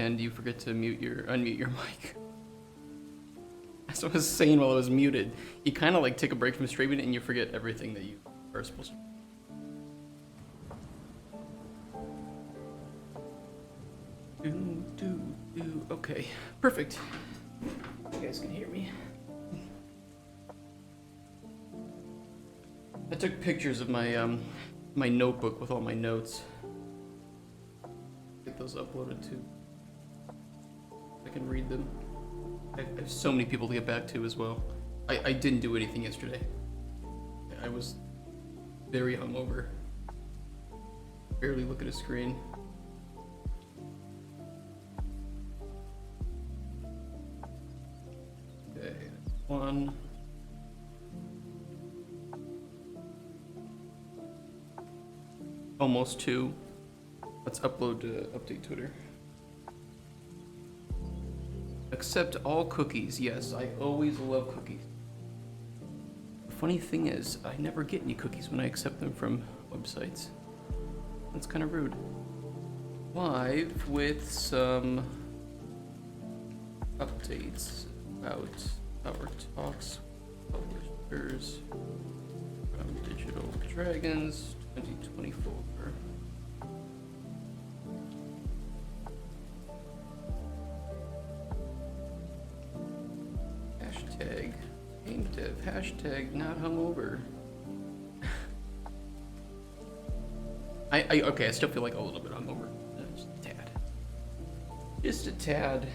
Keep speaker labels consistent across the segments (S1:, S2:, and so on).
S1: and you forget to unmute your mic. As I was saying while I was muted, you kind of like take a break from streaming and you forget everything that you are supposed to. Okay, perfect. You guys can hear me. I took pictures of my my notebook with all my notes. Get those uploaded too. I can read them. I have so many people to get back to as well. I didn't do anything yesterday. I was very hungover. Barely look at a screen. Okay, one. Almost two. Let's upload to update Twitter. Accept all cookies. Yes, I always love cookies. The funny thing is, I never get any cookies when I accept them from websites. That's kind of rude. Live with some updates about our talks publishers from Digital Dragons 2024. Hashtag game dev, hashtag not hungover. Okay, I still feel like a little bit hungover. Just a tad. Just a tad.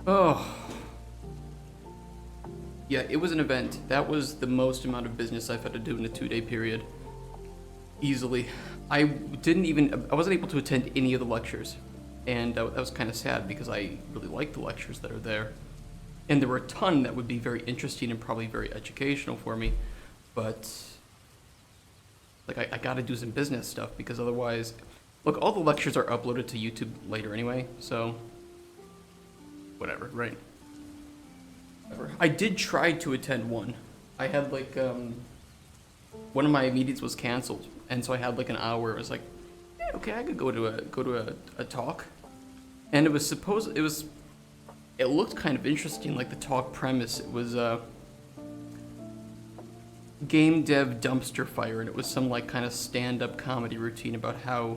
S1: Oh. Yeah, it was an event. That was the most amount of business I've had to do in a 2-day period. Easily. I wasn't able to attend any of the lectures. And that was kind of sad because I really like the lectures that are there. And there were a ton that would be very interesting and probably very educational for me. But, like, I gotta do some business stuff because otherwise... Look, all the lectures are uploaded to YouTube later anyway, so... Whatever, right? Whatever. I did try to attend one. I had, like, one of my meetings was canceled, and so I had, like, an hour. It was like, yeah, okay, I could go to a talk. And it looked kind of interesting, like the talk premise. It was game dev dumpster fire, and it was some like kind of stand-up comedy routine about how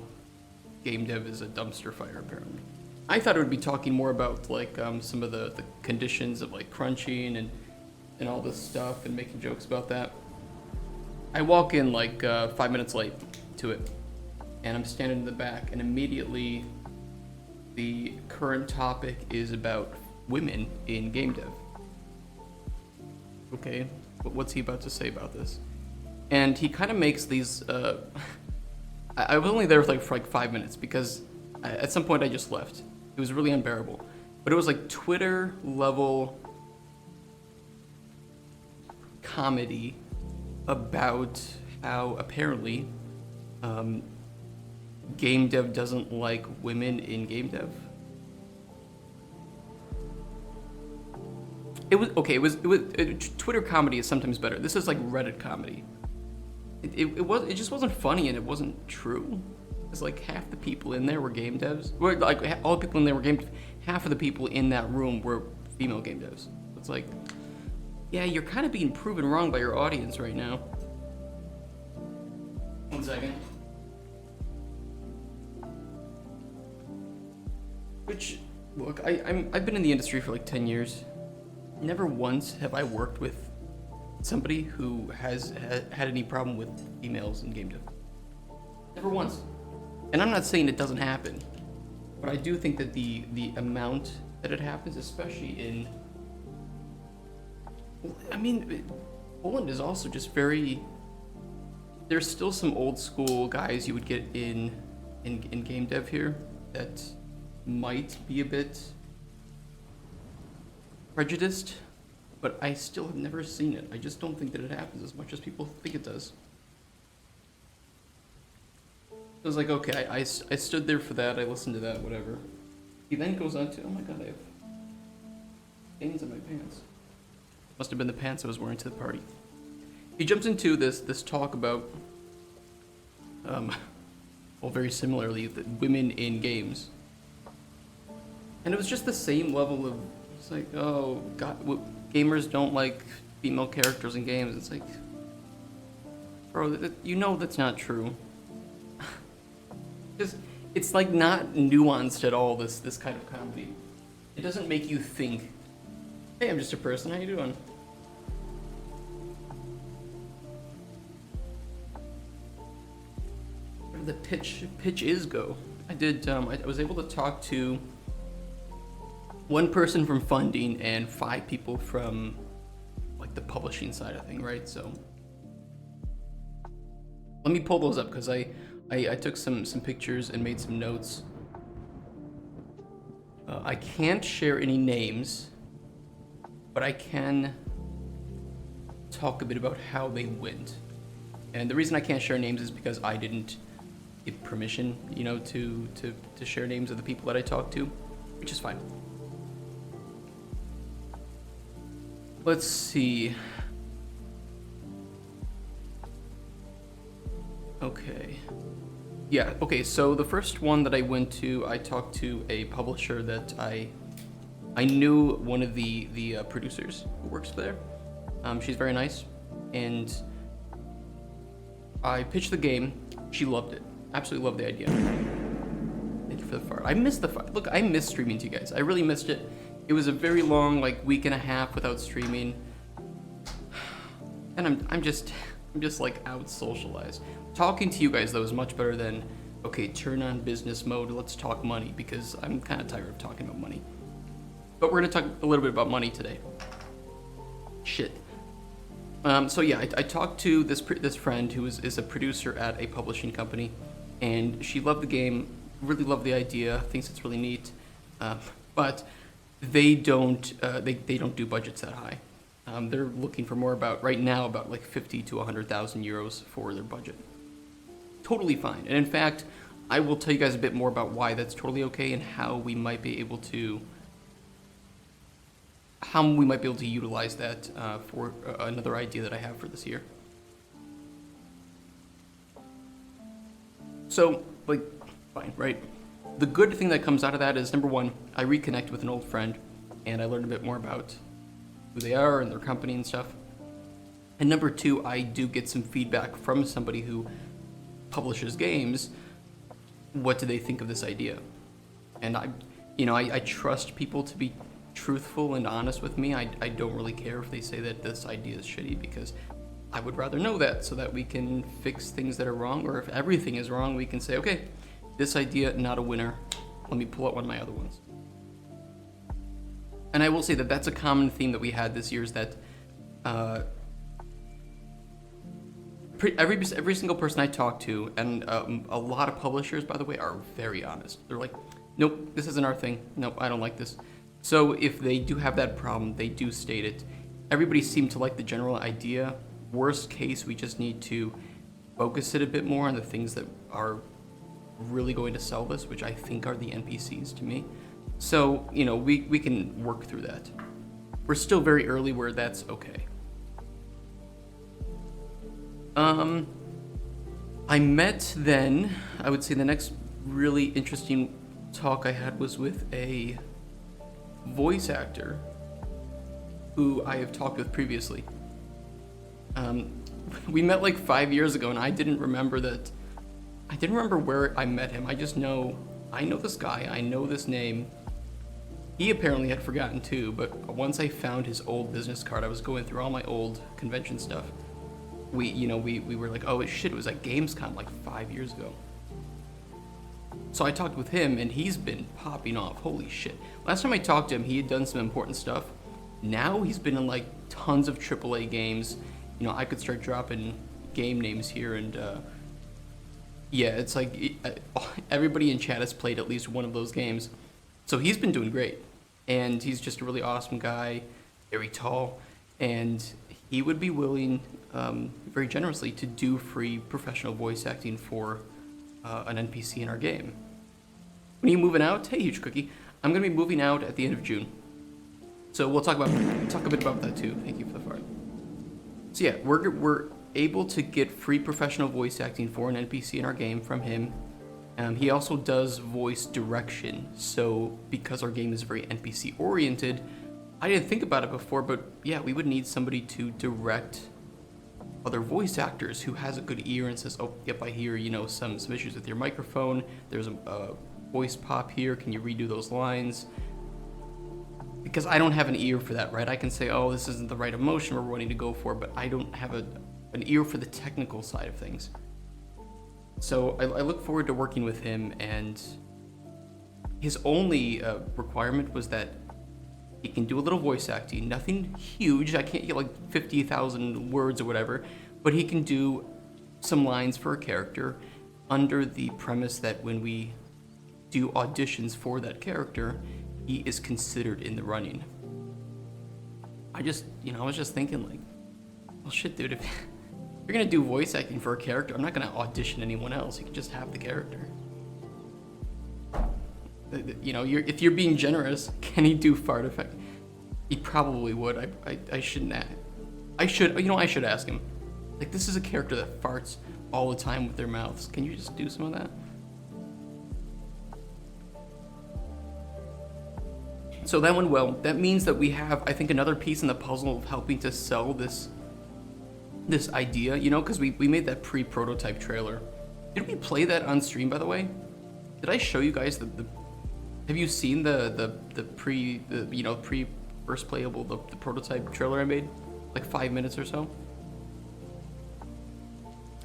S1: game dev is a dumpster fire apparently. I thought it would be talking more about like some of the conditions of like crunching and all this stuff and making jokes about that. I walk in like 5 minutes late to it, and I'm standing in the back, and immediately the current topic is about women in game dev. Okay, but what's he about to say about this? And he kind of makes these, I was only there for like 5 minutes because at some point I just left. It was really unbearable. But it was like Twitter level comedy about how apparently game dev doesn't like women in game dev. It was Twitter comedy is sometimes better. This is like Reddit comedy. It just wasn't funny and it wasn't true. It's like half the people in there were game devs. All the people in there were game devs. Half of the people in that room were female game devs. It's like, yeah, you're kind of being proven wrong by your audience right now. 1 second. Which, look, I've been in the industry for like 10 years. Never once have I worked with somebody who has had any problem with females in game dev. Never once. And I'm not saying it doesn't happen, but I do think that the amount that it happens, especially in... I mean, Poland is also just very... There's still some old school guys you would get in game dev here that might be a bit prejudiced, but I still have never seen it. I just don't think that it happens as much as people think it does. I was like, okay, I stood there for that, I listened to that, whatever. He then goes on to, oh my god, I have stains in my pants. Must have been the pants I was wearing to the party. he jumps into this talk about, well, very similarly, the women in games. And it was just the same level of, it's like, oh, God, gamers don't like female characters in games. It's like, bro, you know that's not true. Just, it's like not nuanced at all, this kind of comedy. It doesn't make you think, hey, I'm just a person, how you doing? Where did the pitch is go? I did, I was able to talk to one person from funding and 5 people from like the publishing side of thing, right? So let me pull those up because I took some pictures and made some notes. I can't share any names, but I can talk a bit about how they went. And the reason I can't share names is because I didn't get permission, you know, to share names of the people that I talked to, which is fine. Let's see. Okay. Yeah, okay, so the first one that I went to, I talked to a publisher that I knew one of the producers who works there. She's very nice, and I pitched the game. She loved it. Absolutely loved the idea. Thank you for the fart. I missed the fart. Look, I missed streaming to you guys. I really missed it. It was a very long, like, week and a half without streaming, and I'm just like out socialized. Talking to you guys though is much better than, okay, turn on business mode, let's talk money, because I'm kind of tired of talking about money. But we're gonna talk a little bit about money today. Shit. So yeah, I talked to this friend who is a producer at a publishing company, and she loved the game, really loved the idea, thinks it's really neat, but they don't do budgets that high. They're looking for more right now about like 50 to 100,000 euros for their budget. Totally fine. And in fact, I will tell you guys a bit more about why that's totally okay and how we might be able to utilize that for another idea that I have for this year. So, like, fine, right? The good thing that comes out of that is, number one, I reconnect with an old friend, and I learned a bit more about who they are and their company and stuff. And number two, I do get some feedback from somebody who publishes games. What do they think of this idea? And I trust people to be truthful and honest with me. I don't really care if they say that this idea is shitty, because I would rather know that so that we can fix things that are wrong, or if everything is wrong, we can say, okay, this idea, not a winner. Let me pull out one of my other ones. And I will say that that's a common theme that we had this year, is that every single person I talk to, and a lot of publishers, by the way, are very honest. They're like, nope, this isn't our thing. Nope, I don't like this. So if they do have that problem, they do state it. Everybody seemed to like the general idea. Worst case, we just need to focus it a bit more on the things that are really going to sell this, which I think are the NPCs to me. So, we can work through that. We're still very early where that's okay. I met then, I would say the next really interesting talk I had was with a voice actor who I have talked with previously. We met like 5 years ago, and I didn't remember where I met him. I just know, I know this guy, I know this name. He apparently had forgotten too, but once I found his old business card, I was going through all my old convention stuff. We were like, oh shit, it was at Gamescom like 5 years ago. So I talked with him, and he's been popping off. Holy shit. Last time I talked to him, he had done some important stuff. Now he's been in like tons of AAA games. I could start dropping game names here, and yeah, it's like everybody in chat has played at least one of those games. So he's been doing great, and he's just a really awesome guy, very tall, and he would be willing, very generously, to do free professional voice acting for an NPC in our game. When are you moving out? Hey, Huge Cookie. I'm going to be moving out at the end of June. So we'll talk a bit about that too. Thank you for the fart. So yeah, we're able to get free professional voice acting for an NPC in our game from him. He also does voice direction, so because our game is very NPC oriented, I didn't think about it before, but yeah, we would need somebody to direct other voice actors who has a good ear and says, oh, yep, I hear, you know, some issues with your microphone, there's a voice pop here, can you redo those lines? Because I don't have an ear for that, right? I can say, oh, this isn't the right emotion we're wanting to go for, but I don't have an ear for the technical side of things. So I look forward to working with him, and his only requirement was that he can do a little voice acting, nothing huge, I can't get like 50,000 words or whatever, but he can do some lines for a character under the premise that when we do auditions for that character, he is considered in the running. I was just thinking like, well shit dude, if you're gonna do voice acting for a character, I'm not gonna audition anyone else, you can just have the character. You know, if you're being generous, can he do fart effect? He probably would. I shouldn't. I should ask him. Like, this is a character that farts all the time with their mouths. Can you just do some of that? So that went well. That means that we have, I think, another piece in the puzzle of helping to sell this idea. You know, because we made that pre-prototype trailer. Did we play that on stream, by the way? Did I show you guys the have you seen the first playable, the prototype trailer I made? Like 5 minutes or so?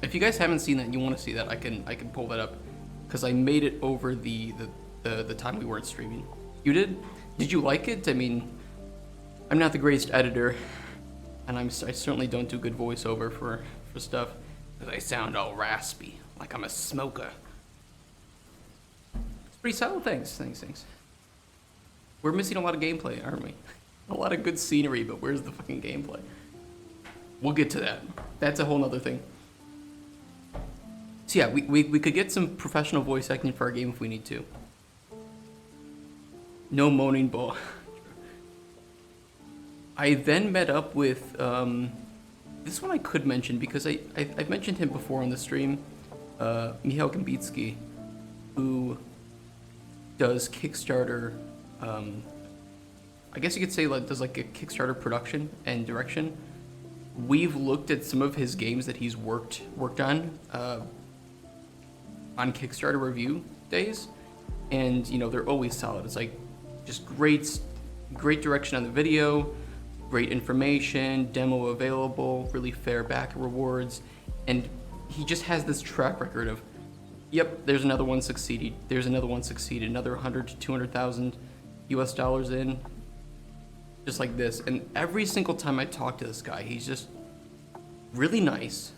S1: If you guys haven't seen that and you want to see that, I can pull that up. Because I made it over the time we weren't streaming. You did? Did you like it? I mean, I'm not the greatest editor. And I certainly don't do good voiceover for stuff. Because I sound all raspy, like I'm a smoker. Pretty solid. Thanks. We're missing a lot of gameplay, aren't we? A lot of good scenery, but where's the fucking gameplay? We'll get to that. That's a whole nother thing. So yeah, we could get some professional voice acting for our game if we need to. No moaning ball. I then met up with, this one I could mention because I've mentioned him before on the stream, Michał Gambicki, who does Kickstarter, I guess you could say like does like a Kickstarter production and direction. We've looked at some of his games that he's worked on Kickstarter review days, and you know they're always solid. It's like just great direction on the video, great information, demo available, really fair back rewards, and he just has this track record of, yep, there's another one succeeded. There's another one succeeded. Another 100 to 200,000 US dollars in, just like this. And every single time I talk to this guy, he's just really nice,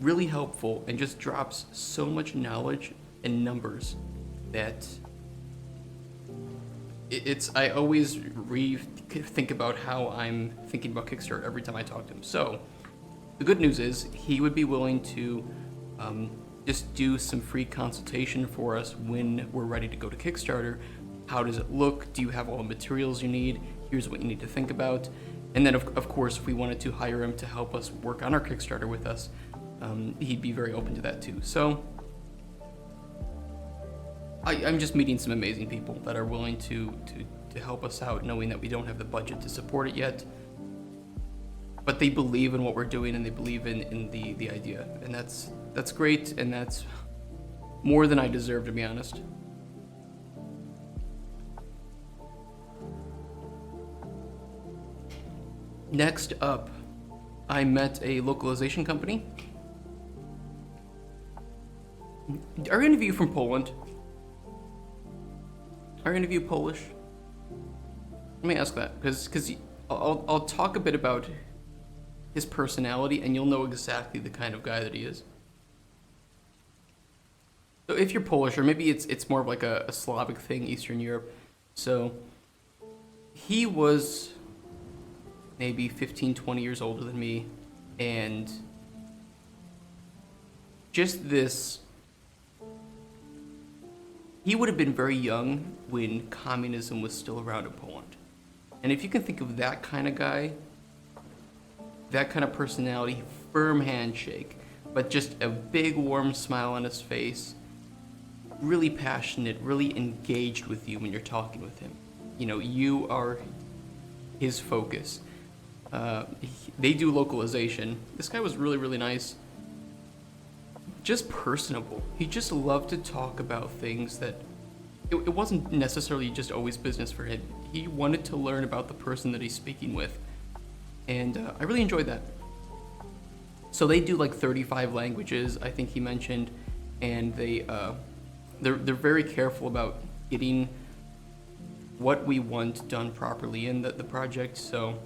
S1: really helpful, and just drops so much knowledge and numbers that I always think about how I'm thinking about Kickstarter every time I talk to him. So the good news is he would be willing to just do some free consultation for us when we're ready to go to Kickstarter. How does it look? Do you have all the materials you need? Here's what you need to think about. And then of course, if we wanted to hire him to help us work on our Kickstarter with us, he'd be very open to that too. So I'm just meeting some amazing people that are willing to help us out, knowing that we don't have the budget to support it yet. But they believe in what we're doing and they believe in the idea. And that's great, and that's more than I deserve, to be honest. Next up, I met a localization company. Are any of you from Poland? Are any of you Polish? Let me ask that, because I'll talk a bit about his personality, and you'll know exactly the kind of guy that he is. So if you're Polish, or maybe it's more of like a Slavic thing, Eastern Europe. So he was maybe 15, 20 years older than me, and just this, he would have been very young when communism was still around in Poland. And if you can think of that kind of guy, that kind of personality, firm handshake, but just a big warm smile on his face. Really passionate, really engaged with you when you're talking with him. You know, you are his focus. They do localization. This guy was really, really nice. Just personable. He just loved to talk about things that it wasn't necessarily just always business for him. He wanted to learn about the person that he's speaking with, and I really enjoyed that. So they do like 35 languages, I think he mentioned, and they're very careful about getting what we want done properly in the project. So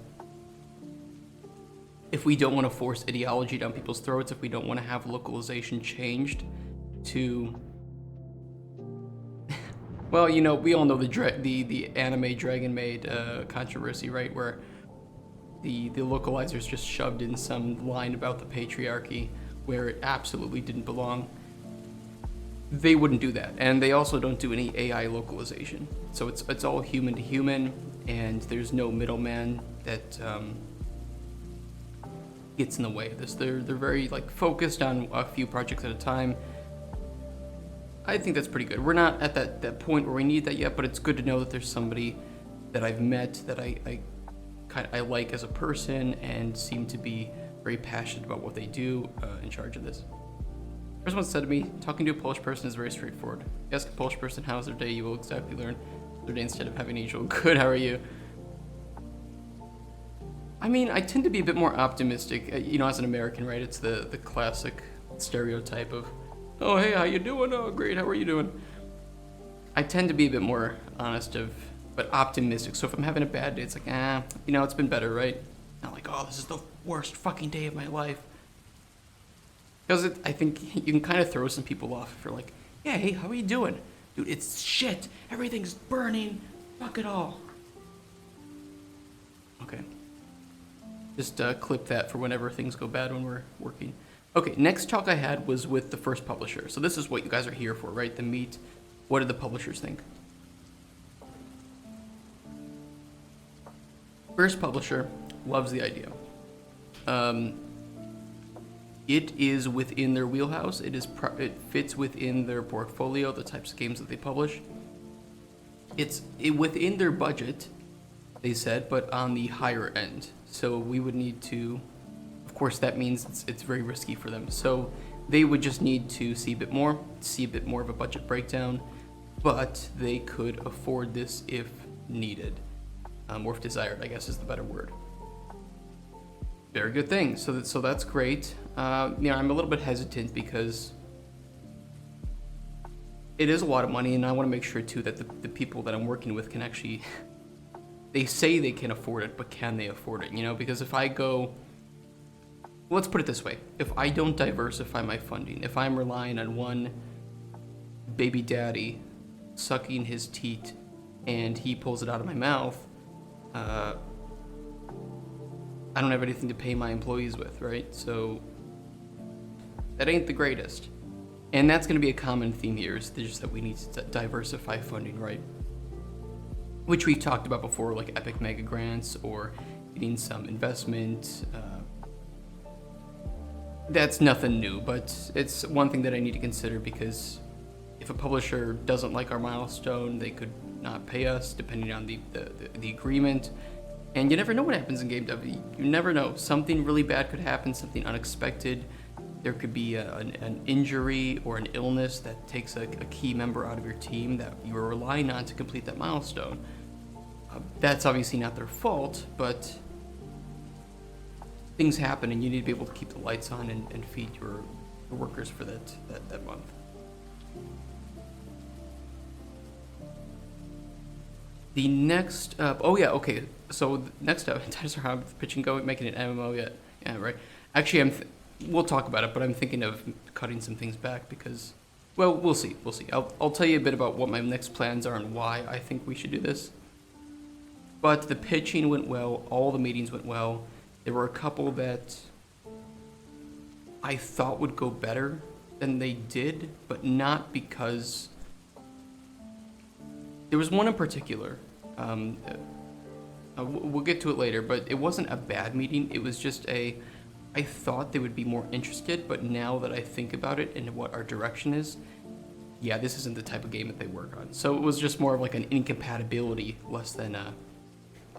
S1: if we don't want to force ideology down people's throats, if we don't want to have localization changed to, well, you know, we all know the anime Dragon Maid controversy, right? Where the localizers just shoved in some line about the patriarchy where it absolutely didn't belong. They wouldn't do that, and they also don't do any AI localization. So it's all human to human, and there's no middleman that gets in the way of this. They're very like focused on a few projects at a time. I think that's pretty good. We're not at that point where we need that yet, but it's good to know that there's somebody that I've met that I like as a person and seem to be very passionate about what they do in charge of this. First one said to me, talking to a Polish person is very straightforward. You ask a Polish person how's their day, you will exactly learn their day instead of having a usual good, how are you? I mean, I tend to be a bit more optimistic, you know, as an American, right? It's the classic stereotype of, oh, hey, how you doing? Oh, great, how are you doing? I tend to be a bit more honest but optimistic. So if I'm having a bad day, it's like, you know, it's been better, right? Not like, oh, this is the worst fucking day of my life. Because I think you can kind of throw some people off if you're like, yeah, hey, how are you doing? Dude, it's shit. Everything's burning. Fuck it all. Okay. Just clip that for whenever things go bad when we're working. Okay, next talk I had was with the first publisher. So this is what you guys are here for, right? The meet. What did the publishers think? First publisher loves the idea. It is within their wheelhouse. It fits within their portfolio, the types of games that they publish. It's within their budget, they said, but on the higher end. So we would need to, of course, that means it's very risky for them. So they would just need to see a bit more of a budget breakdown, but they could afford this if needed, or if desired, I guess is the better word. Very good thing. So that's great. You know, I'm a little bit hesitant because it is a lot of money, and I want to make sure too that the people that I'm working with can actually. They say they can afford it, but can they afford it? You know, because if I go, let's put it this way: if I don't diversify my funding, if I'm relying on one baby daddy sucking his teat and he pulls it out of my mouth, I don't have anything to pay my employees with, right? So that ain't the greatest. And that's going to be a common theme here, is just that we need to diversify funding, right? Which we've talked about before, like epic mega grants or getting some investment. That's nothing new, but it's one thing that I need to consider, because if a publisher doesn't like our milestone, they could not pay us depending on the agreement. And you never know what happens in game dev. You never know. Something really bad could happen, something unexpected. There could be an injury or an illness that takes a key member out of your team that you were relying on to complete that milestone. That's obviously not their fault, but things happen, and you need to be able to keep the lights on and feed your workers for that month. The next up, okay. So next up, Dinosaur Hub, Pitch and Go, making an MMO yet? Yeah, right. Actually, we'll talk about it, but I'm thinking of cutting some things back because, well, we'll see. I'll tell you a bit about what my next plans are and why I think we should do this. But the pitching went well. All the meetings went well. There were a couple that I thought would go better than they did, but not because. There was one in particular. We'll get to it later, but it wasn't a bad meeting. It was just I thought they would be more interested, but now that I think about it and what our direction is, yeah, this isn't the type of game that they work on. So it was just more of like an incompatibility, less than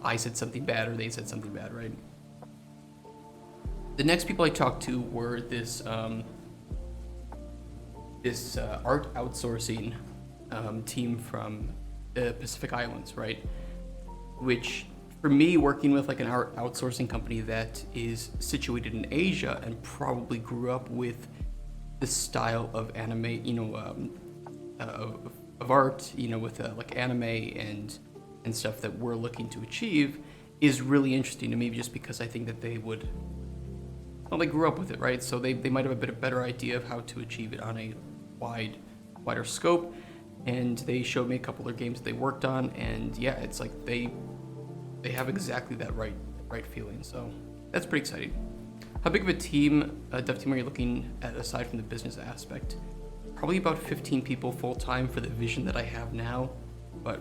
S1: I said something bad or they said something bad, right? The next people I talked to were this art outsourcing team from the Pacific Islands, right? Which, for me, working with like an art outsourcing company that is situated in Asia and probably grew up with the style of anime, of art, with like anime and stuff that we're looking to achieve, is really interesting to me, just because I think that they would, well, they grew up with it, right? So they might have a bit of better idea of how to achieve it on a wider scope. And they showed me a couple of their games that they worked on, and yeah, it's like they have exactly that right feeling. So that's pretty exciting. How big of a dev team are you looking at aside from the business aspect? Probably about 15 people full time for the vision that I have now, but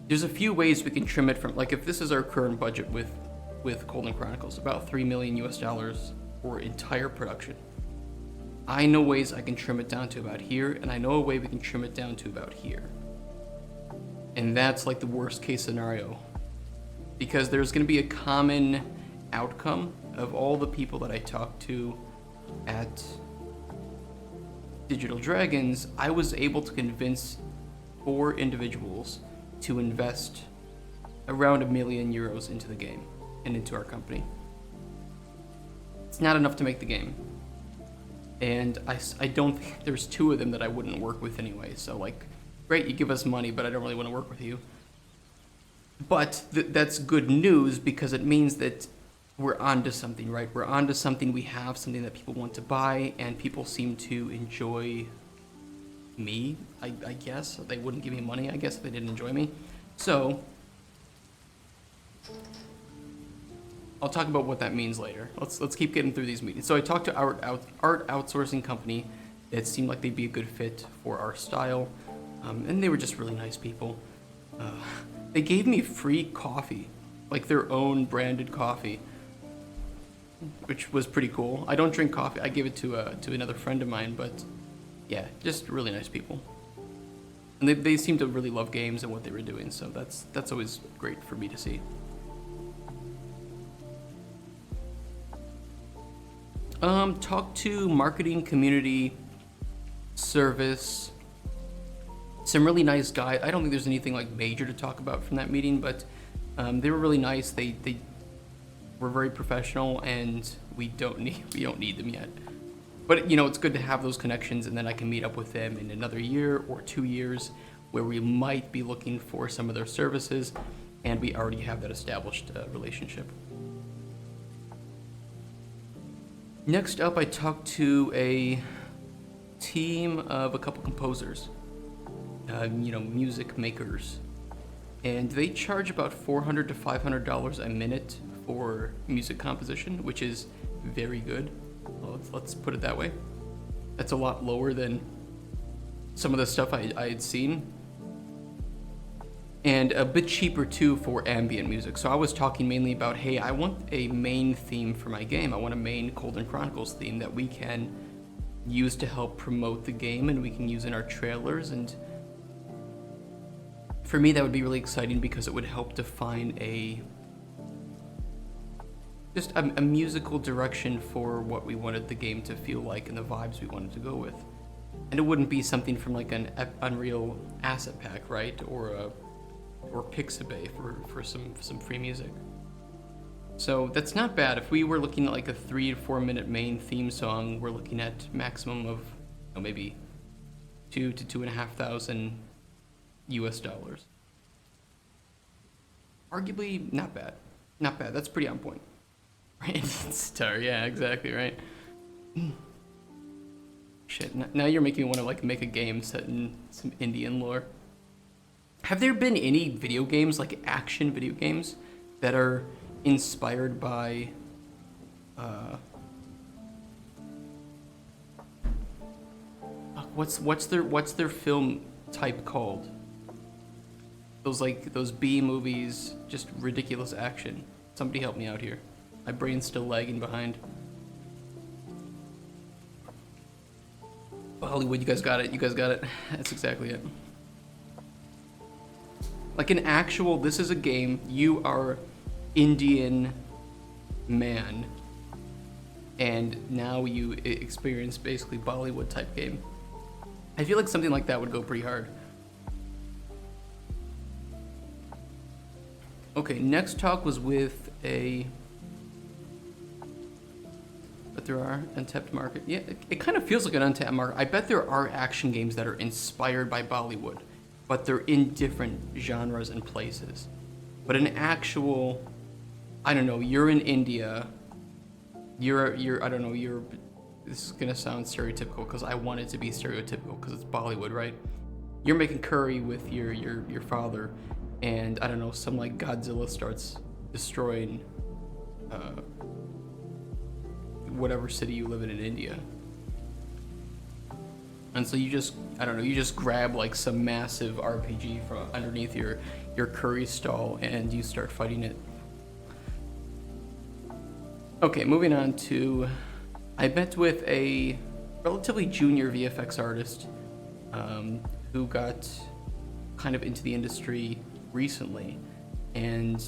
S1: there's a few ways we can trim it from, like if this is our current budget with Cauldron Chronicles, about $3 million US for entire production. I know ways I can trim it down to about here, and I know a way we can trim it down to about here. And that's like the worst case scenario, because there's going to be a common outcome of all the people that I talked to at Digital Dragons. I was able to convince 4 individuals to invest around €1 million into the game and into our company. It's not enough to make the game. And I don't think there's 2 of them that I wouldn't work with anyway. So like, great, you give us money, but I don't really want to work with you. But that's good news, because it means that we're onto something, right? We're onto something. We have something that people want to buy, and people seem to enjoy me, I guess. They wouldn't give me money, I guess, if they didn't enjoy me. So I'll talk about what that means later. Let's keep getting through these meetings. So I talked to our art outsourcing company that seemed like they'd be a good fit for our style, and they were just really nice people. They gave me free coffee, like their own branded coffee, which was pretty cool. I don't drink coffee. I gave it to another friend of mine, but yeah, just really nice people. And they seem to really love games and what they were doing, so that's always great for me to see. Talk to marketing, community, service, some really nice guys. I don't think there's anything like major to talk about from that meeting, but they were really nice. They were very professional, and we don't need them yet. But it's good to have those connections, and then I can meet up with them in another year or 2 years, where we might be looking for some of their services, and we already have that established relationship. Next up, I talked to a team of a couple composers, music makers, and they charge about $400 to $500 a minute for music composition, which is very good. Well, let's put it that way. That's a lot lower than some of the stuff I had seen, and a bit cheaper too for ambient music. So I was talking mainly about, hey, I want a main theme for my game. I want a main Cauldron Chronicles theme that we can use to help promote the game, and we can use in our trailers. And for me, that would be really exciting, because it would help define a musical direction for what we wanted the game to feel like and the vibes we wanted to go with. And it wouldn't be something from like an Unreal asset pack, right? Or Pixabay for some free music. So that's not bad. If we were looking at like a 3 to 4 minute main theme song, we're looking at maximum of maybe $2,000 to $2,500 US. Arguably not bad. Not bad. That's pretty on point. Right? Star, yeah, exactly, right? Shit, now you're making me want to like make a game set in some Indian lore. Have there been any video games, like action video games, that are inspired by what's their film type called? Those B movies, just ridiculous action. Somebody help me out here. My brain's still lagging behind. Hollywood, you guys got it. You guys got it. That's exactly it. Like an actual, this is a game, you are Indian man, and now you experience basically Bollywood type game. I feel like something like that would go pretty hard. Okay, next talk was with but there are untapped market. Yeah, it kind of feels like an untapped market. I bet there are action games that are inspired by Bollywood, but they're in different genres and places. But an actual, I don't know, you're in India, I don't know, this is gonna sound stereotypical because I want it to be stereotypical because it's Bollywood, right? You're making curry with your father, and I don't know, some like Godzilla starts destroying whatever city you live in India. And so you just, I don't know, you just grab like some massive RPG from underneath your curry stall and you start fighting it. Okay, moving on to, I met with a relatively junior VFX artist who got kind of into the industry recently, and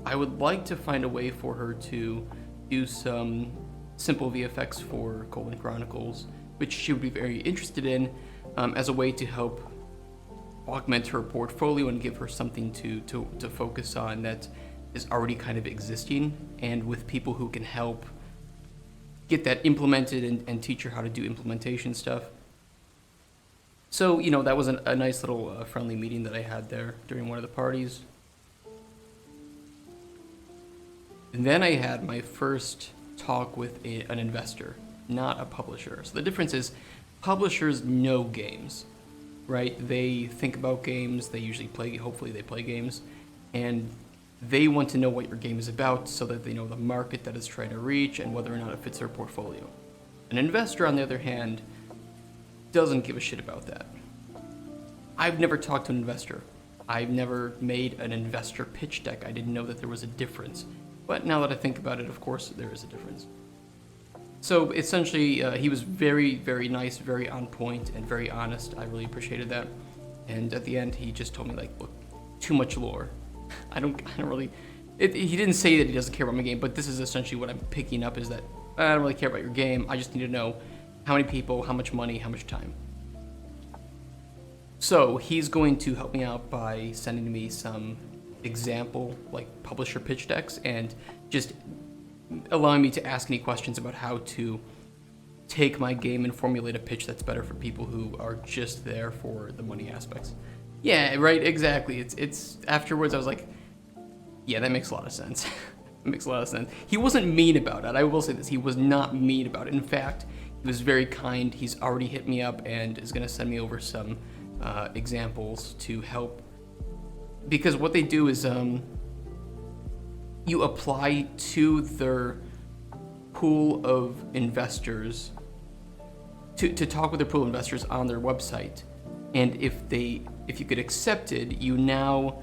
S1: I would like to find a way for her to do some simple VFX for Chronicles, which she would be very interested in, as a way to help augment her portfolio and give her something to focus on that is already kind of existing, and with people who can help get that implemented and teach her how to do implementation stuff. So, you know, that was a nice little friendly meeting that I had there during one of the parties. And then I had my first talk with an investor, not a publisher. So the difference is publishers know games, right? They think about games, they usually play, hopefully they play games, and they want to know what your game is about so that they know the market that it's trying to reach and whether or not it fits their portfolio. An investor, on the other hand, doesn't give a shit about that. I've never talked to an investor. I've never made an investor pitch deck. I didn't know that there was a difference. But now that I think about it, of course, there is a difference. So essentially, he was very, very nice, very on point, and very honest. I really appreciated that. And at the end, he just told me, like, look, too much lore. I don't really. He didn't say that he doesn't care about my game, but this is essentially what I'm picking up, is that I don't really care about your game. I just need to know how many people, how much money, how much time. So he's going to help me out by sending me some example, like, publisher pitch decks, and just allowing me to ask any questions about how to take my game and formulate a pitch that's better for people who are just there for the money aspects. Yeah, right, exactly. It's afterwards I was like, yeah, that makes a lot of sense. It makes a lot of sense. He wasn't mean about it. I will say this, he was not mean about it. In fact, he was very kind. He's already hit me up and is gonna send me over some examples to help. Because what they do is you apply to their pool of investors to talk with their pool of investors on their website, and if you get accepted, you now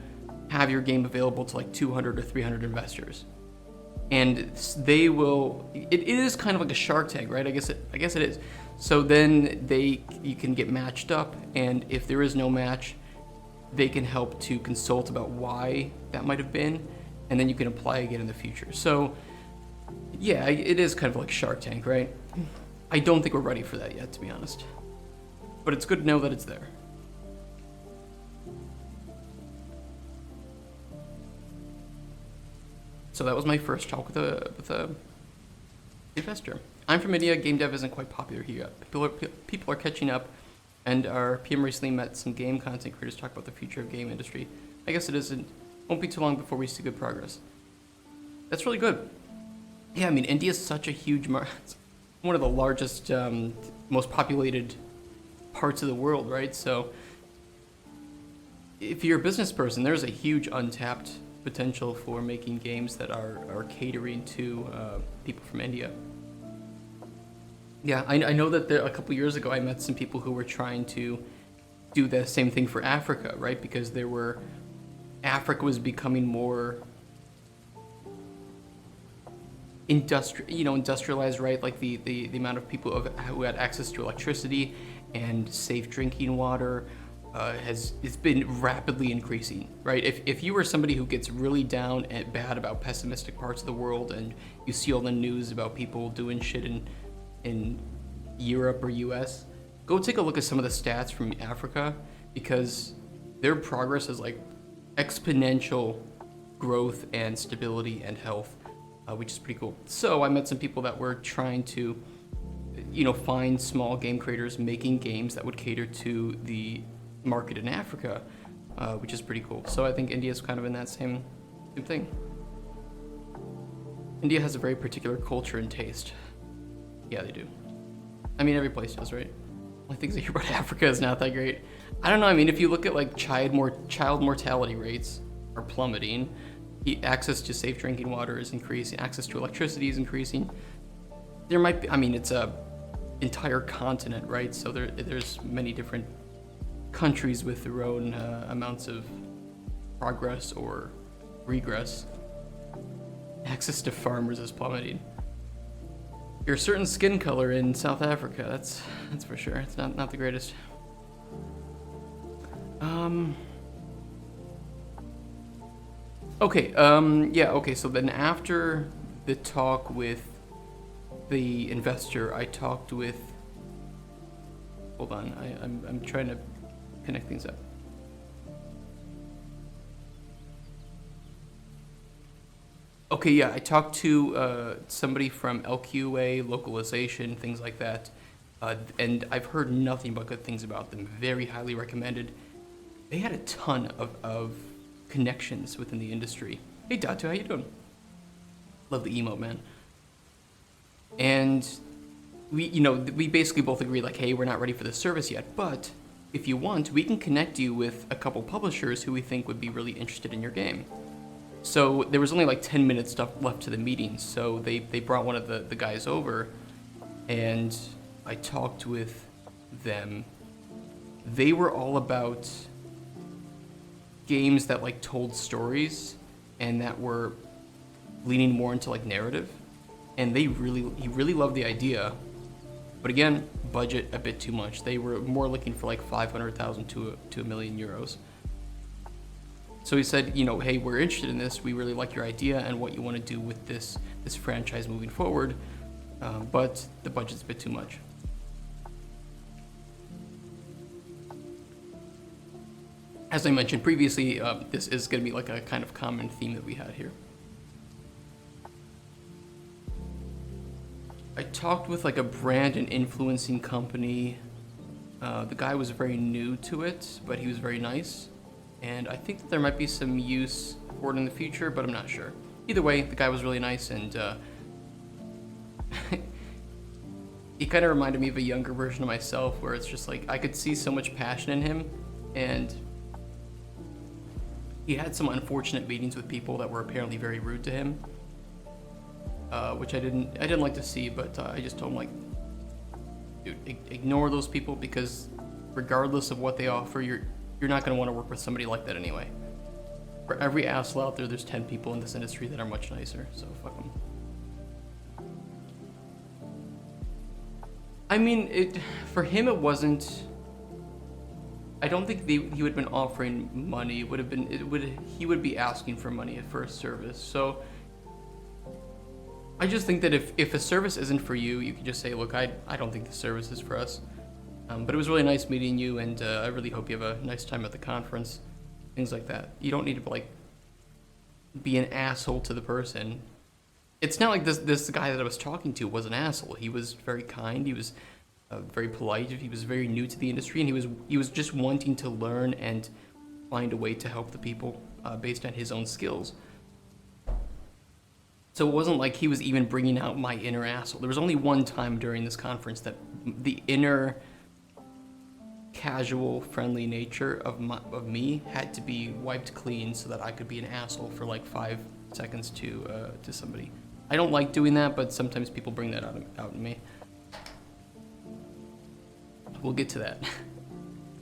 S1: have your game available to like 200 or 300 investors, and they will. It is kind of like a Shark Tank, right? I guess it is. So then you can get matched up, and if there is no match, they can help to consult about why that might have been, and then you can apply again in the future. So yeah, it is kind of like Shark Tank, right? I don't think we're ready for that yet, to be honest. But it's good to know that it's there. So that was my first talk with a investor. I'm from India. Game dev isn't quite popular here yet. People are catching up, and our PM recently met some game content creators to talk about the future of game industry. I guess it won't be too long before we see good progress. That's really good. Yeah, I mean, India is such a huge market. It's one of the largest, most populated parts of the world, right? So if you're a business person, there's a huge untapped potential for making games that are catering to people from India. Yeah, I know that a couple years ago I met some people who were trying to do the same thing for Africa, right? Because Africa was becoming more industrialized, right? Like the amount of people who had access to electricity and safe drinking water it's been rapidly increasing, right? If you were somebody who gets really down and bad about pessimistic parts of the world, and you see all the news about people doing shit in Europe or US, go take a look at some of the stats from Africa, because their progress is like exponential growth and stability and health, which is pretty cool. So I met some people that were trying to, find small game creators making games that would cater to the market in Africa, which is pretty cool. So I think India's kind of in that same thing. India has a very particular culture and taste. Yeah, they do. I mean, every place does, right? Only things I hear about Africa is not that great. I don't know. I mean, if you look at like child mortality rates are plummeting. Access to safe drinking water is increasing. Access to electricity is increasing. There might be. I mean, it's a entire continent, right? So there's many different countries with their own amounts of progress or regress. Access to farmers is plummeting. You're a certain skin color in South Africa. That's for sure. It's not the greatest. Okay. Yeah. Okay. So then after the talk with the investor, I talked with. Hold on. I'm trying to connect things up. Okay, yeah, I talked to somebody from LQA, localization, things like that, and I've heard nothing but good things about them. Very highly recommended. They had a ton of connections within the industry. Hey, Datu, how you doing? Love the emote, man. And we basically both agreed, like, hey, we're not ready for the service yet, but if you want, we can connect you with a couple publishers who we think would be really interested in your game. So there was only like 10 minutes left to the meeting, so they brought one of the guys over, and I talked with them. They were all about games that like told stories and that were leaning more into like narrative, and he really loved the idea, but again, budget a bit too much. They were more looking for like 500,000 to €1 million. So he said, hey, we're interested in this. We really like your idea and what you want to do with this franchise moving forward, but the budget's a bit too much. As I mentioned previously, this is going to be like a kind of common theme that we had here. I talked with like a brand and influencing company. The guy was very new to it, but he was very nice. And I think that there might be some use for it in the future, but I'm not sure. Either way, the guy was really nice, and he kind of reminded me of a younger version of myself, where it's just like I could see so much passion in him, and he had some unfortunate meetings with people that were apparently very rude to him, which I didn't like to see, but I just told him, like, dude, ignore those people, because regardless of what they offer, you're not going to want to work with somebody like that anyway. For every asshole out there, there's 10 people in this industry that are much nicer, so fuck them. I mean, for him it wasn't. I don't think he would have been offering money. He would be asking for money for a service. So I just think that if a service isn't for you, you can just say, look, I don't think the service is for us. But it was really nice meeting you, and I really hope you have a nice time at the conference. Things like that. You don't need to like be an asshole to the person. It's not like this guy that I was talking to was an asshole. He was very kind. He was very polite. He was very new to the industry, and he was just wanting to learn and find a way to help the people based on his own skills. So it wasn't like he was even bringing out my inner asshole. There was only one time during this conference that the inner casual, friendly nature of me had to be wiped clean so that I could be an asshole for like 5 seconds to somebody. I don't like doing that, but sometimes people bring that out in me. We'll get to that.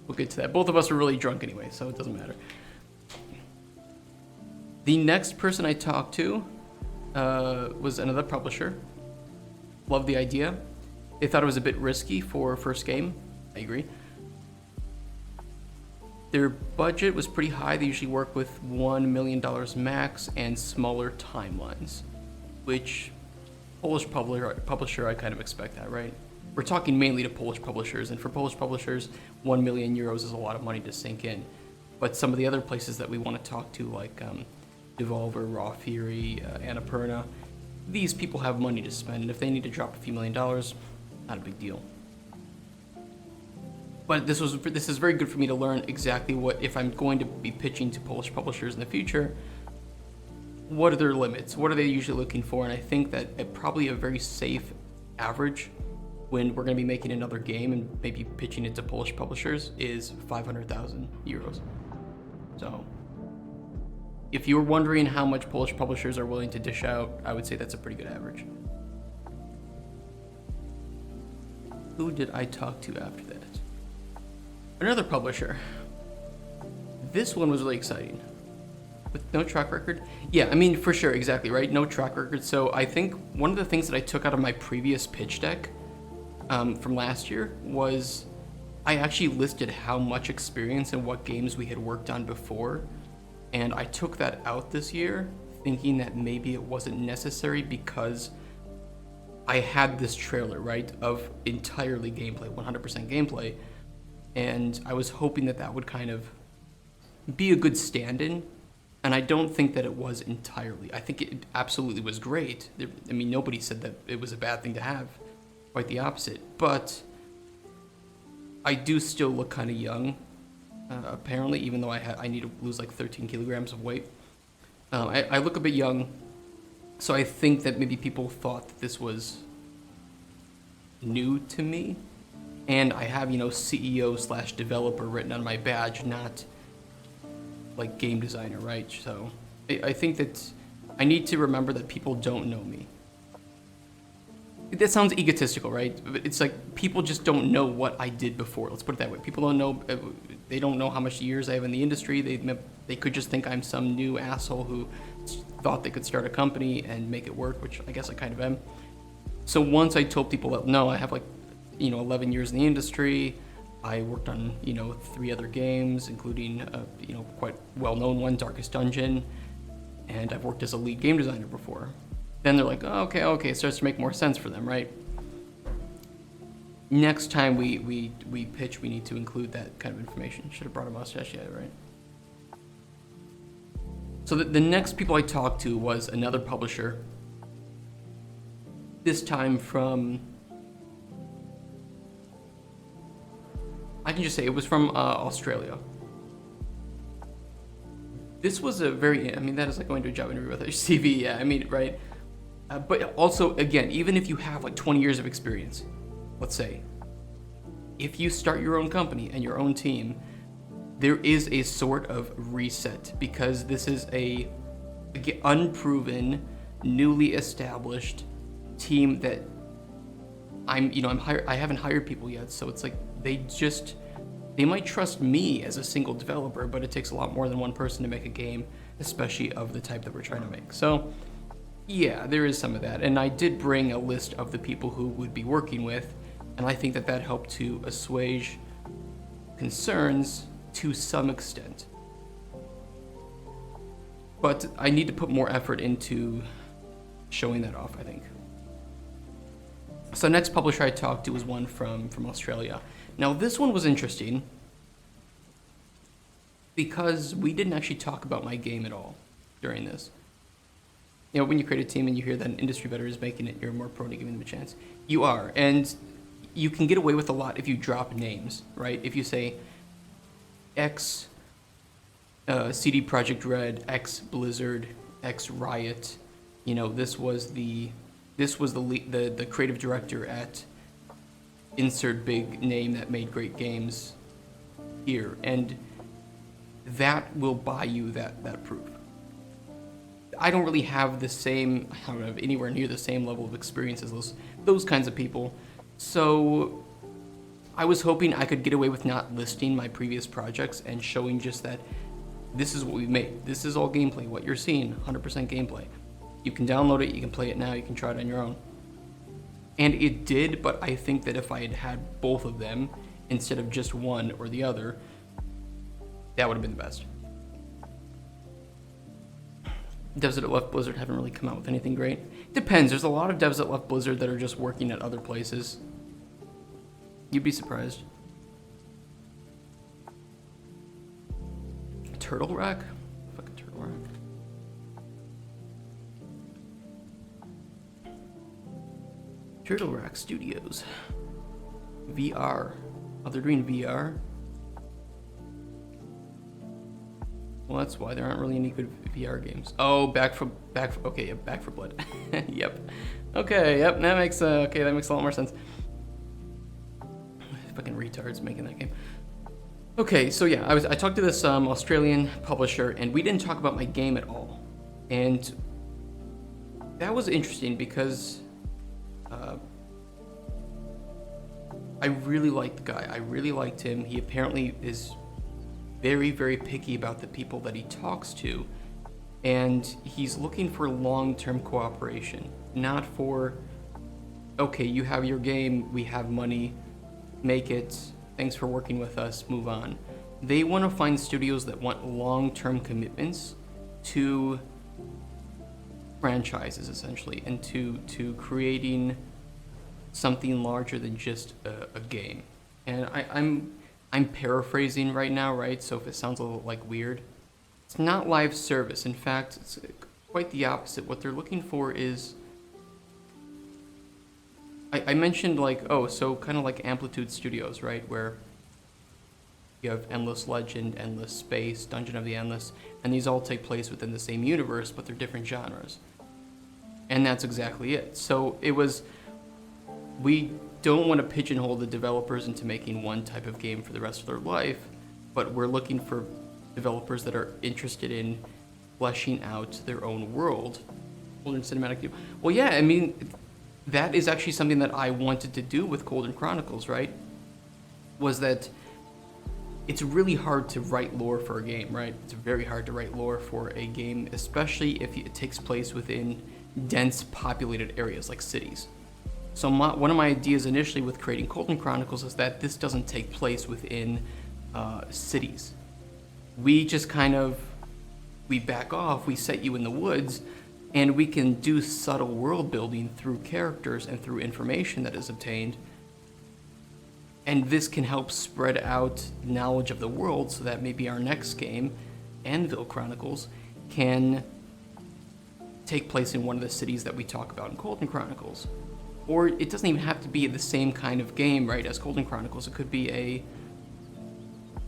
S1: We'll get to that. Both of us were really drunk anyway, so it doesn't matter. The next person I talked to was another publisher. Loved the idea. They thought it was a bit risky for a first game. I agree. Their budget was pretty high. They usually work with $1 million max and smaller timelines, which Polish publisher, I kind of expect that, right? We're talking mainly to Polish publishers, and for Polish publishers, 1 million euros is a lot of money to sink in. But some of the other places that we want to talk to, like Devolver, Raw Fury, Annapurna, these people have money to spend, and if they need to drop a few $1,000,000, not a big deal. But this is very good for me to learn exactly what, if I'm going to be pitching to Polish publishers in the future, what are their limits? What are they usually looking for? And I think that probably a very safe average when we're going to be making another game and maybe pitching it to Polish publishers is 500,000 euros. So if you're wondering how much Polish publishers are willing to dish out, I would say that's a pretty good average. Who did I talk to after that? Another publisher. This one was really exciting. With no track record? Yeah, I mean, for sure, exactly, right? No track record. So I think one of the things that I took out of my previous pitch deck from last year was I actually listed how much experience and what games we had worked on before. And I took that out this year, thinking that maybe it wasn't necessary because I had this trailer, right, of entirely gameplay, 100% gameplay. And I was hoping that that would kind of be a good stand-in. And I don't think that it was entirely. I think it absolutely was great. I mean, nobody said that it was a bad thing to have. Quite the opposite. But I do still look kind of young, apparently, even though I need to lose like 13 kilograms of weight. I look a bit young, so I think that maybe people thought that this was new to me. And I have, CEO/developer written on my badge, not like game designer, right? So I think that I need to remember that people don't know me. That sounds egotistical, right? But it's like people just don't know what I did before. Let's put it that way. People don't know. They don't know how much years I have in the industry. They could just think I'm some new asshole who thought they could start a company and make it work, which I guess I kind of am. So once I told people that, no, I have 11 years in the industry. I worked on, 3 other games, including, quite well-known one, Darkest Dungeon, and I've worked as a lead game designer before. Then they're like, oh, okay, it starts to make more sense for them, right? Next time we pitch, we need to include that kind of information. Should have brought a mustache yet, right? So the next people I talked to was another publisher, this time from, I can just say it was from Australia. This was that is like going to a job interview with a CV, yeah, right? But also, again, even if you have like 20 years of experience, let's say, if you start your own company and your own team, there is a sort of reset because this is a unproven, newly established team that I haven't hired people yet, so it's like they might trust me as a single developer, but it takes a lot more than one person to make a game, especially of the type that we're trying to make. So yeah, there is some of that. And I did bring a list of the people who would be working with, and I think that helped to assuage concerns to some extent. But I need to put more effort into showing that off, I think. So the next publisher I talked to was one from Australia. Now this one was interesting because we didn't actually talk about my game at all during this. When you create a team and you hear that an industry veteran is making it, you're more prone to giving them a chance. You are, and you can get away with a lot if you drop names, right? If you say X CD Projekt Red, X Blizzard, X Riot, this was the creative director at insert big name that made great games here, and that will buy you that proof. I don't really have I don't have anywhere near the same level of experience as those kinds of people, so I was hoping I could get away with not listing my previous projects and showing just that this is what we made. This is all gameplay. What you're seeing, 100% gameplay. You can download it, you can play it now, you can try it on your own. And it did, but I think that if I had had both of them instead of just one or the other, that would have been the best. Devs that left Blizzard haven't really come out with anything great. Depends, there's a lot of devs that left Blizzard that are just working at other places. You'd be surprised. Turtle Rack? Fucking Turtle Rack. Turtle Rack Studios. VR. Oh, they're doing VR? Well, that's why there aren't really any good VR games. Oh, Back for okay, yeah, Back 4 Blood. Yep. Okay, yep, that makes a lot more sense. Fucking retards making that game. Okay, so yeah, I talked to this Australian publisher, and we didn't talk about my game at all. And that was interesting because I really liked the guy. I really liked him. He apparently is very, very picky about the people that he talks to, and he's looking for long-term cooperation, not for, okay, you have your game, we have money, make it, thanks for working with us, move on. They want to find studios that want long-term commitments to franchises, essentially, and to creating something larger than just a game. And I'm paraphrasing right now, right? So if it sounds a little like weird, it's not live service. In fact, it's quite the opposite. What they're looking for is, I mentioned like, so kind of like Amplitude Studios, right? Where you have Endless Legend, Endless Space, Dungeon of the Endless, and these all take place within the same universe, but they're different genres. And that's exactly it. So we don't want to pigeonhole the developers into making one type of game for the rest of their life, but we're looking for developers that are interested in fleshing out their own world. Cauldron Cinematic View. Well, yeah, I mean, that is actually something that I wanted to do with Cauldron Chronicles, right? Was that it's really hard to write lore for a game, right? It's very hard to write lore for a game, especially if it takes place within dense populated areas like cities. So one of my ideas initially with creating Cauldron Chronicles is that this doesn't take place within cities. We just we back off, we set you in the woods, and we can do subtle world building through characters and through information that is obtained. And this can help spread out knowledge of the world so that maybe our next game, Anvil Chronicles, can take place in one of the cities that we talk about in Cauldron Chronicles. Or it doesn't even have to be the same kind of game, right, as Cauldron Chronicles. It could be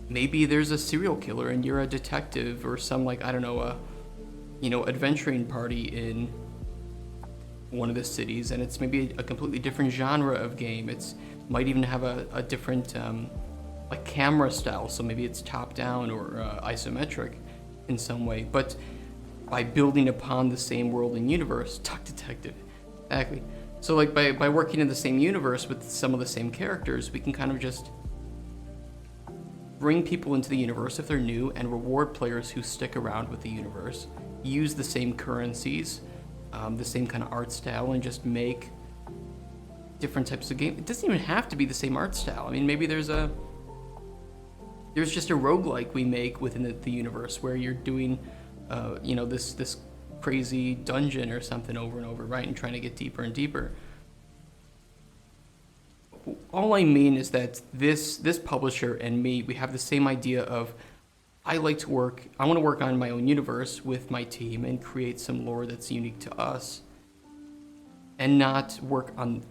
S1: maybe there's a serial killer and you're a detective, or some adventuring party in one of the cities, and it's maybe a completely different genre of game. It's might even have a different camera style, so maybe it's top down or isometric in some way. But by building upon the same world and universe, Duck Detective, exactly. So like by working in the same universe with some of the same characters, we can kind of just bring people into the universe if they're new and reward players who stick around with the universe, use the same currencies, the same kind of art style, and just make different types of games. It doesn't even have to be the same art style. I mean, maybe there's just a roguelike we make within the universe where you're doing this crazy dungeon or something over and over, right, and trying to get deeper and deeper. All I mean is that this publisher and me, we have the same idea of I want to work on my own universe with my team and create some lore that's unique to us, and not work on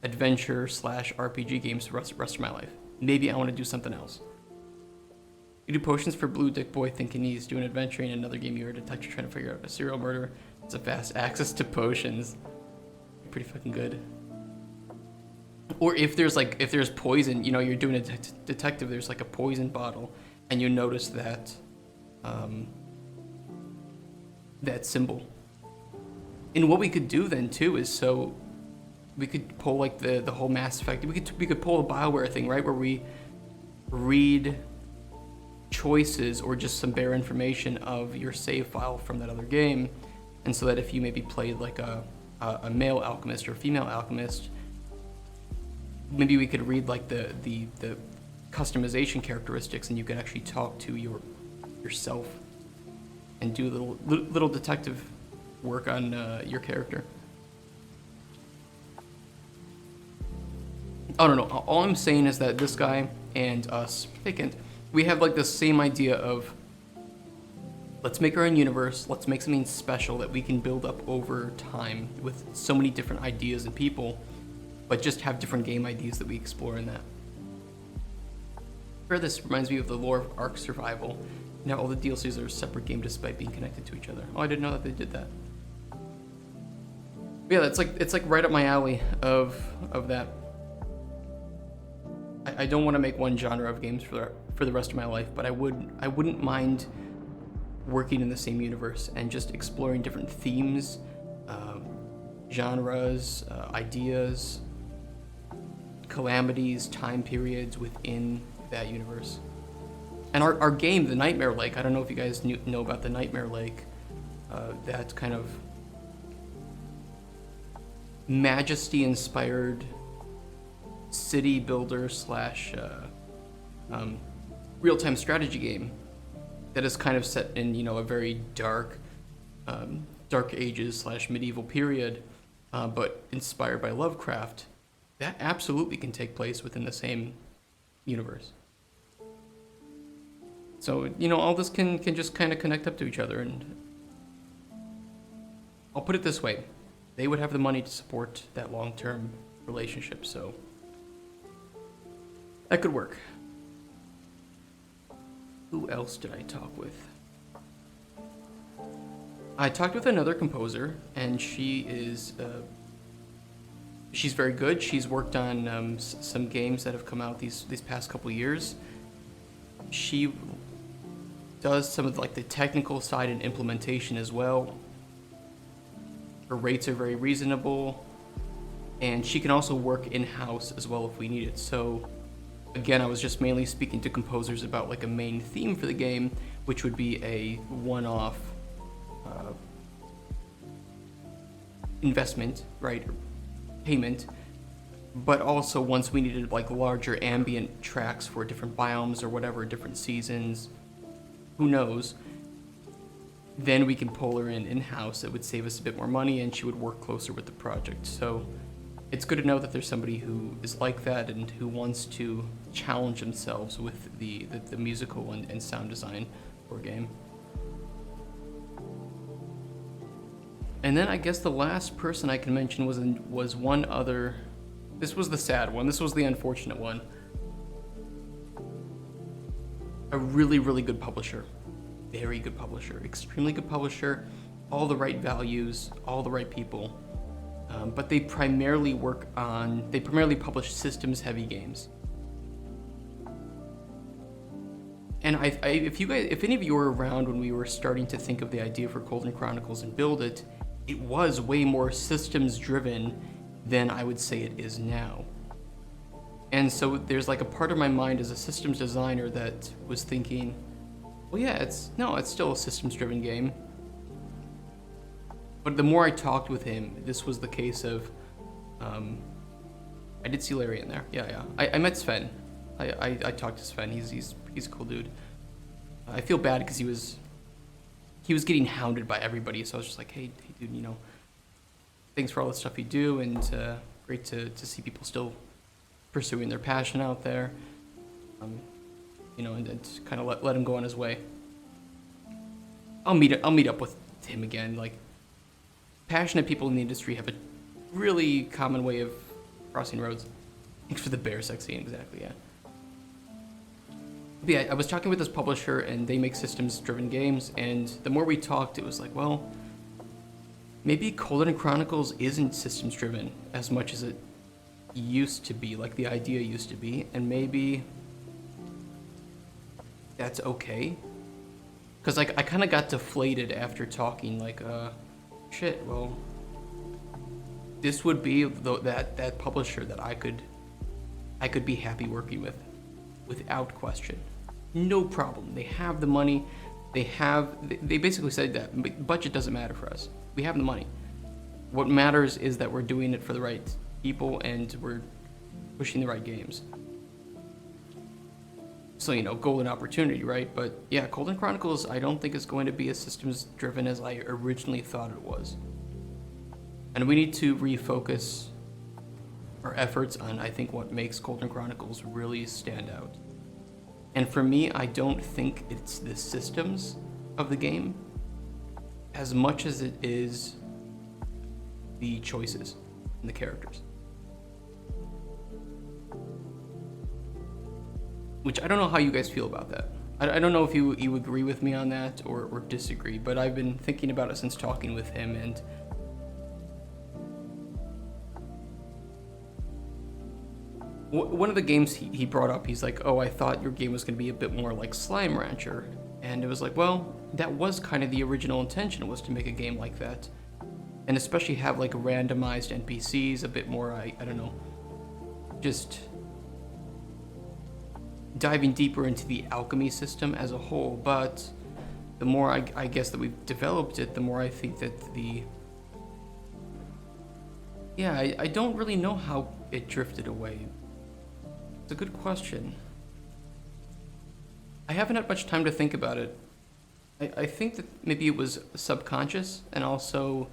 S1: adventure / RPG games the rest of my life. Maybe I want to do something else. You do potions for Blue Dick Boy thinking he's doing adventuring. In another game, you're a detective trying to figure out a serial murderer. It's a fast access to potions. Pretty fucking good. Or if there's poison, you're doing a detective, there's like a poison bottle, and you notice that that symbol. And what we could do then too is we could pull like the whole Mass Effect. We could pull a BioWare thing, right, where we read choices or just some bare information of your save file from that other game, and so that if you maybe played like a male alchemist or a female alchemist, maybe we could read like the customization characteristics, and you could actually talk to yourself and do little detective work on your character. I don't know. All I'm saying is that this guy and us, Vacant, we have like the same idea of, let's make our own universe, let's make something special that we can build up over time with so many different ideas and people, but just have different game ideas that we explore in that. This reminds me of the lore of Ark Survival. Now all the DLCs are a separate game despite being connected to each other. Oh, I didn't know that they did that. But yeah, it's like right up my alley of that. I don't want to make one genre of games for the rest of my life, but I wouldn't mind working in the same universe and just exploring different themes, genres, ideas, calamities, time periods within that universe. And our game, the Nightmare Lake, I don't know if you guys know about the Nightmare Lake, that kind of Majesty-inspired city builder slash real-time strategy game that is kind of set in, you know, a very dark ages slash medieval period, but inspired by Lovecraft. That absolutely can take place within the same universe. So, you know, all this can just kind of connect up to each other. And I'll put it this way, they would have the money to support that long-term relationship, so that could work. Who else did I talk with? I talked with another composer, and she is she's very good. She's worked on some games that have come out these past couple years. She does some of like the technical side and implementation as well. Her rates are very reasonable, and she can also work in-house as well if we need it. So again, I was just mainly speaking to composers about like a main theme for the game, which would be a one-off investment, right, or payment, but also once we needed like larger ambient tracks for different biomes or whatever, different seasons, who knows, then we can pull her in-house. It would save us a bit more money, and she would work closer with the project. So it's good to know that there's somebody who is like that and who wants to challenge themselves with the musical and sound design for a game. And then I guess the last person I can mention was one other. This was the sad one. This was the unfortunate one. A really, really good publisher. Very good publisher. Extremely good publisher. All the right values, all the right people. But they primarily publish systems-heavy games. And if any of you were around when we were starting to think of the idea for Cauldron Chronicles and build it, it was way more systems-driven than I would say it is now. And so there's like a part of my mind as a systems designer that was thinking, well, yeah, it's still a systems-driven game. But the more I talked with him, this was the case of, I did see Larry in there. Yeah. I met Sven. I talked to Sven. He's a cool dude. I feel bad because he was getting hounded by everybody. So I was just like, hey dude, you know, thanks for all the stuff you do, and great to see people still pursuing their passion out there. You know, and kind of let him go on his way. I'll meet up with him again. Like, passionate people in the industry have a really common way of crossing roads. Thanks for the bear sex scene, exactly, yeah. But yeah, I was talking with this publisher, and they make systems-driven games, and the more we talked, it was like, well, maybe Cauldron Chronicles isn't systems-driven as much as it used to be, like the idea used to be, and maybe that's okay. Because like I kind of got deflated after talking, like, shit, well, this would be that publisher that I could be happy working with, without question. No problem. They have the money. They basically said that budget doesn't matter for us. we have the money. What matters is that we're doing it for the right people and we're pushing the right games. So, you know, golden opportunity, right? But yeah, Cauldron Chronicles, I don't think is going to be as systems driven as I originally thought it was. And we need to refocus our efforts on, I think, what makes Cauldron Chronicles really stand out. And for me, I don't think it's the systems of the game as much as it is the choices and the characters. Which I don't know how you guys feel about that. I don't know if you agree with me on that or disagree, but I've been thinking about it since talking with him, and one of the games he brought up, he's like, oh, I thought your game was going to be a bit more like Slime Rancher. And it was like, well, that was kind of the original intention, was to make a game like that. And especially have like randomized NPCs, a bit more, I don't know, just diving deeper into the alchemy system as a whole. But the more I guess that we've developed it, the more I think that I don't really know how it drifted away. It's a good question. I haven't had much time to think about it. I think that maybe it was subconscious and also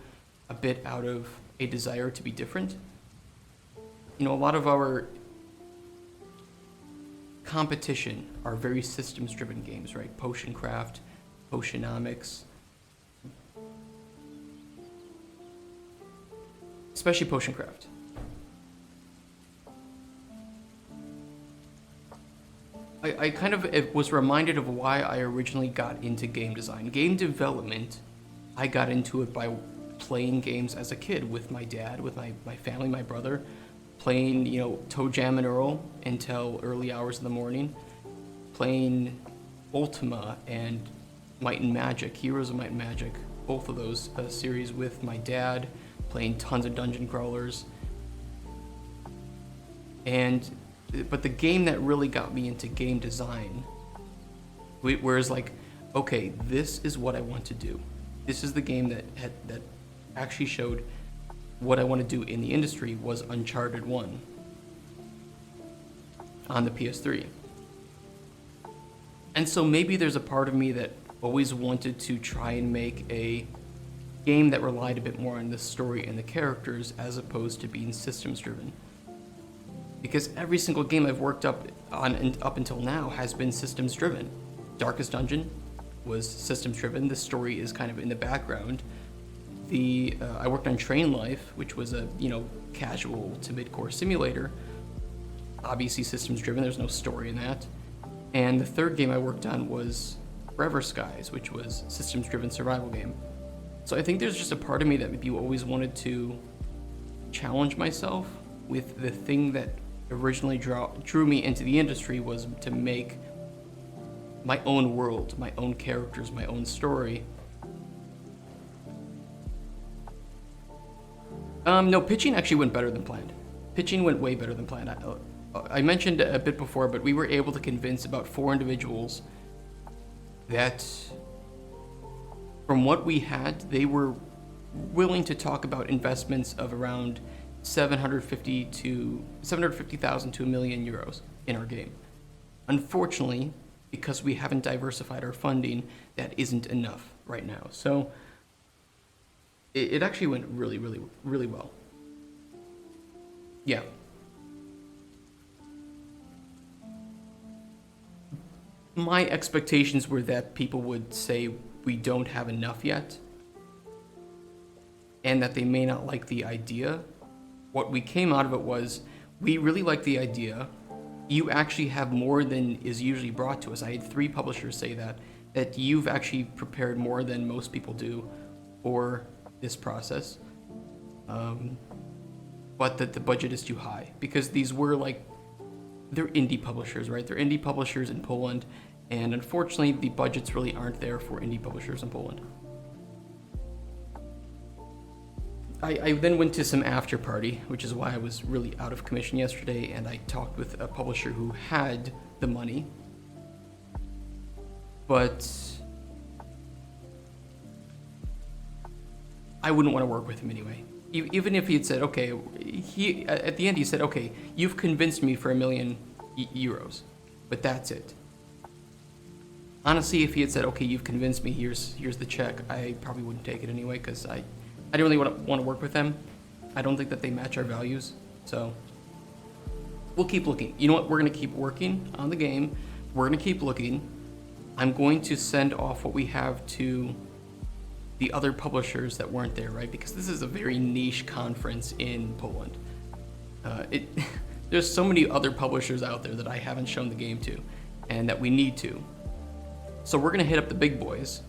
S1: a bit out of a desire to be different. You know, a lot of our competition are very systems driven games, right? Potion craft, potionomics, especially potion craft. I kind of was reminded of why I originally got into game design. Game development, I got into it by playing games as a kid with my dad, with my family, my brother, playing, you know, Toe Jam and Earl until early hours of the morning, playing Ultima and Might and Magic, Heroes of Might and Magic, both of those series with my dad, playing tons of dungeon crawlers. But the game that really got me into game design, whereas like, okay, this is what I want to do. This is the game that actually showed what I want to do in the industry, was Uncharted 1 on the PS3. And so maybe there's a part of me that always wanted to try and make a game that relied a bit more on the story and the characters as opposed to being systems driven. Because every single game I've worked up on and up until now has been systems driven. Darkest Dungeon was systems driven. The story is kind of in the background. I worked on Train Life, which was a, you know, casual to mid-core simulator. Obviously systems driven, there's no story in that. And the third game I worked on was Forever Skies, which was systems driven survival game. So I think there's just a part of me that maybe always wanted to challenge myself with the thing that originally drew me into the industry, was to make my own world, my own characters, my own story. No, pitching actually went better than planned. Pitching went way better than planned. I mentioned a bit before, but we were able to convince about 4 individuals that from what we had, they were willing to talk about investments of around 750,000 to €1 million in our game. Unfortunately, because we haven't diversified our funding, that isn't enough right now. So it actually went really, really, really well. Yeah. My expectations were that people would say we don't have enough yet, and that they may not like the idea. What we came out of it was, we really like the idea. You actually have more than is usually brought to us. I had 3 publishers say that you've actually prepared more than most people do for this process. But that the budget is too high, because these were like, they're indie publishers, right? They're indie publishers in Poland, and unfortunately the budgets really aren't there for indie publishers in Poland. I then went to some after party, which is why I was really out of commission yesterday, and I talked with a publisher who had the money, but I wouldn't want to work with him anyway. Even if he had said, okay, at the end he said, okay, you've convinced me for €1,000,000, but that's it. Honestly, if he had said, okay, you've convinced me, here's the check, I probably wouldn't take it anyway, because I don't really want to work with them. I don't think that they match our values, so we'll keep looking. You know what? We're going to keep working on the game. We're going to keep looking. I'm going to send off what we have to the other publishers that weren't there, right? Because this is a very niche conference in Poland. There's so many other publishers out there that I haven't shown the game to, and that we need to. So we're gonna hit up the big boys,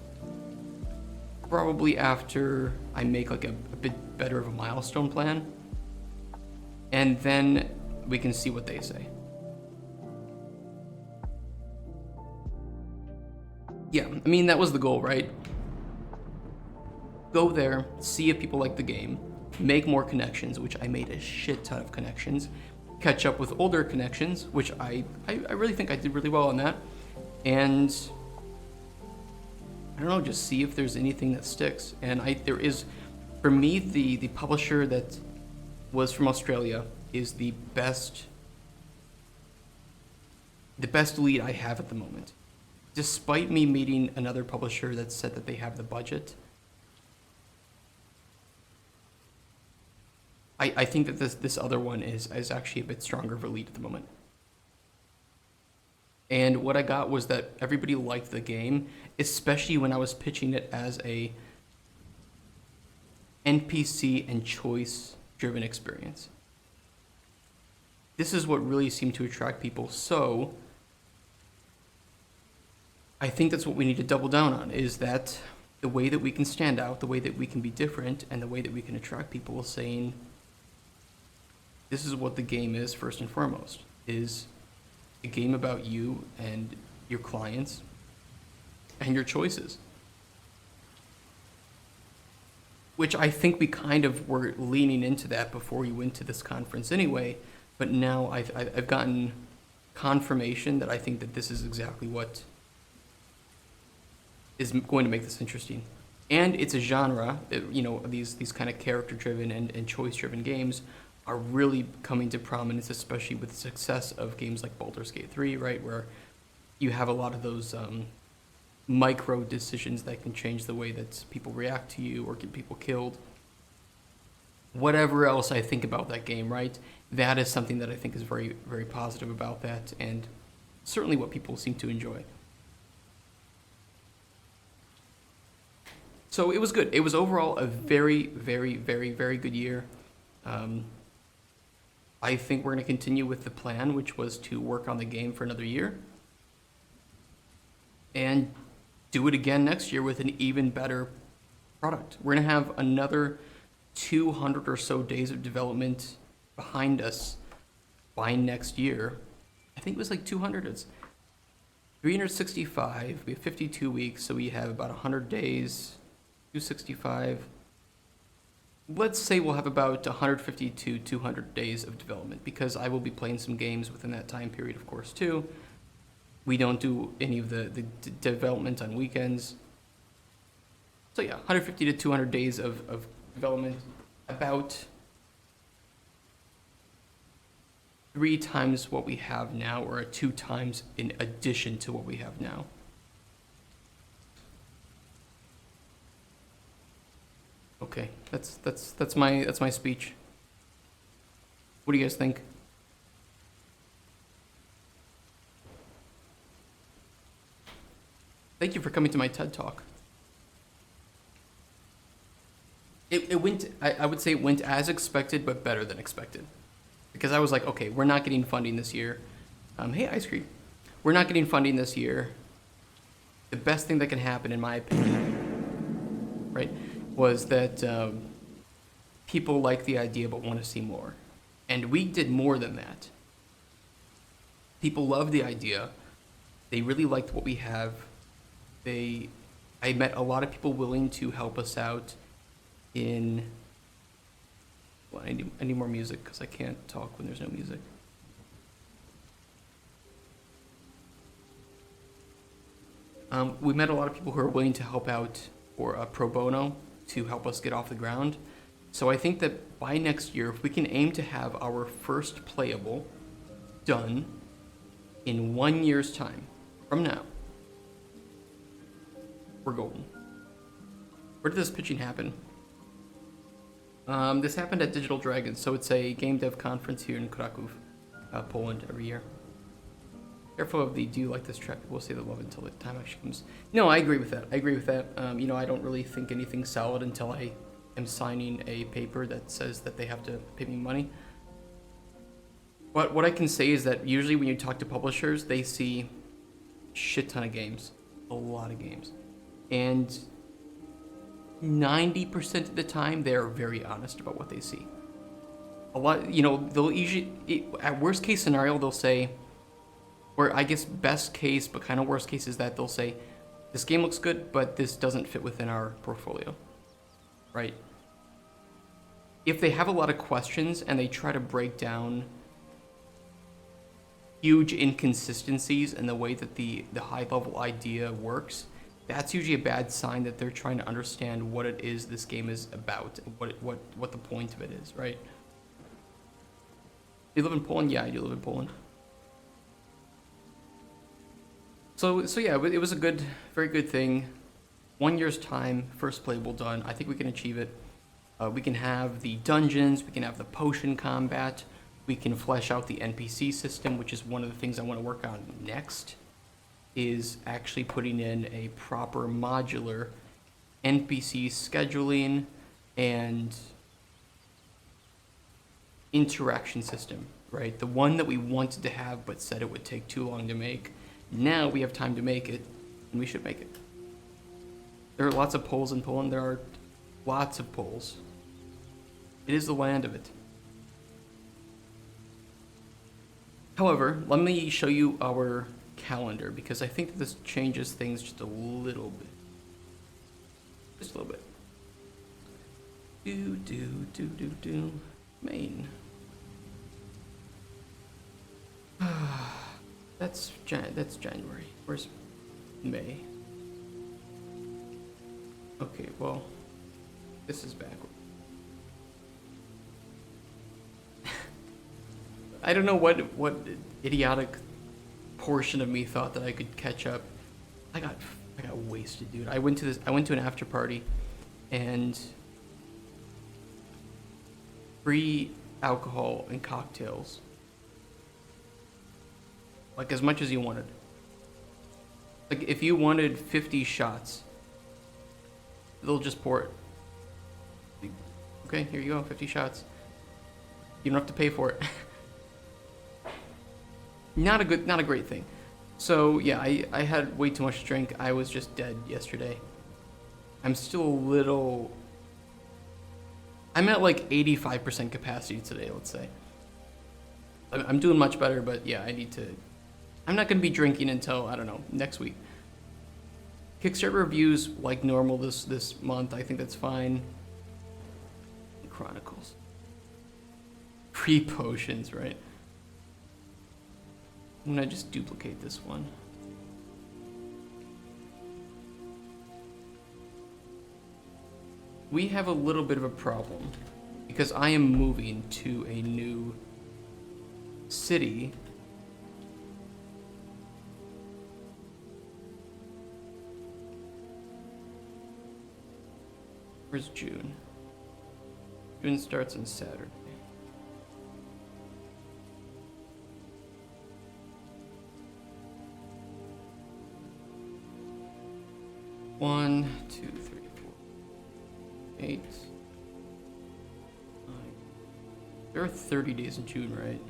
S1: probably after I make like a bit better of a milestone plan, and then we can see what they say. Yeah, I mean, that was the goal, right? Go there, see if people like the game, make more connections, which I made a shit ton of connections, catch up with older connections, which I really think I did really well on that, and I don't know, just see if there's anything that sticks. And there is, for me, the publisher that was from Australia is the best lead I have at the moment. Despite me meeting another publisher that said that they have the budget, I think that this other one is actually a bit stronger of a lead at the moment. And what I got was that everybody liked the game, especially when I was pitching it as a NPC and choice-driven experience. This is what really seemed to attract people. So I think that's what we need to double down on, is that the way that we can stand out, the way that we can be different, and the way that we can attract people saying, this is what the game is first and foremost, is a game about you and your clients and your choices. Which I think we kind of were leaning into that before we went to this conference anyway, but now I've gotten confirmation that I think that this is exactly what is going to make this interesting. And it's a genre, these kind of character-driven and choice-driven games are really coming to prominence, especially with the success of games like Baldur's Gate 3, right, where you have a lot of those micro decisions that can change the way that people react to you or get people killed. Whatever else I think about that game, right, that is something that I think is very, very positive about that, and certainly what people seem to enjoy. So it was good. It was overall a very, very, very, very good year. I think we're going to continue with the plan, which was to work on the game for another year and do it again next year with an even better product. We're going to have another 200 or so days of development behind us by next year. I think it was like 200. It's 365. We have 52 weeks, so we have about 100 days, 265. Let's say we'll have about 150 to 200 days of development, because I will be playing some games within that time period, of course, too. We don't do any of the development on weekends. So yeah, 150 to 200 days of development, about 3 times what we have now, or 2 times in addition to what we have now. Okay, that's my speech. What do you guys think? Thank you for coming to my TED Talk. It went, I would say it went as expected, but better than expected. Because I was like, okay, we're not getting funding this year. Hey, Ice Cream. We're not getting funding this year. The best thing that can happen, in my opinion, right, was that people like the idea but want to see more. And we did more than that. People love the idea. They really liked what we have. I met a lot of people willing to help us out in... Well, I need more music because I can't talk when there's no music. We met a lot of people who are willing to help out for pro bono to help us get off the ground. So I think that by next year, if we can aim to have our first playable done in 1 year's time from now, we're golden. Where did this pitching happen? This happened at Digital Dragons, so it's a game dev conference here in Kraków, Poland, every year. Careful of the do you like this track? We'll say the love until the time actually comes. No, I agree with that. I don't really think anything's solid until I am signing a paper that says that they have to pay me money. But what I can say is that usually when you talk to publishers, they see shit ton of games, a lot of games, and 90% of the time they're very honest about what they see. A lot, they'll usually, at worst case scenario, they'll say, or I guess best case, but kind of worst case is that they'll say, this game looks good, but this doesn't fit within our portfolio, right? If they have a lot of questions and they try to break down huge inconsistencies in the way that the high-level idea works, that's usually a bad sign that they're trying to understand what it is this game is about, what the point of it is, right? You live in Poland? Yeah, I do live in Poland. So yeah, it was a very good thing. 1 year's time, first playable done. I think we can achieve it. We can have the dungeons, we can have the potion combat, we can flesh out the NPC system, which is one of the things I want to work on next, is actually putting in a proper modular NPC scheduling and interaction system, right? The one that we wanted to have but said it would take too long to make. Now we have time to make it, and we should make it. There are lots of Poles in Poland. There are lots of Poles. It is the land of it. However, let me show you our calendar, because I think that this changes things just a little bit. Just a little bit. Maine. That's January. Where's May? Okay, well, this is backward. I don't know what idiotic portion of me thought that I could catch up. I got wasted, dude. I went to an after party, and free alcohol and cocktails, like as much as you wanted. Like if you wanted 50 shots, they'll just pour it. Okay, here you go, 50 shots. You don't have to pay for it. Not a great thing. So yeah, I had way too much to drink. I was just dead yesterday. I'm still a little. I'm at like 85% capacity today, let's say. I'm doing much better, but yeah, I'm not gonna be drinking until, I don't know, next week. Kickstarter reviews like normal this month. I think that's fine. Chronicles. Free potions, right? I'm gonna just duplicate this one. We have a little bit of a problem because I am moving to a new city. Where's June? June starts on Saturday. One, two, three, 4, 8, 9. There are 30 days in June, right?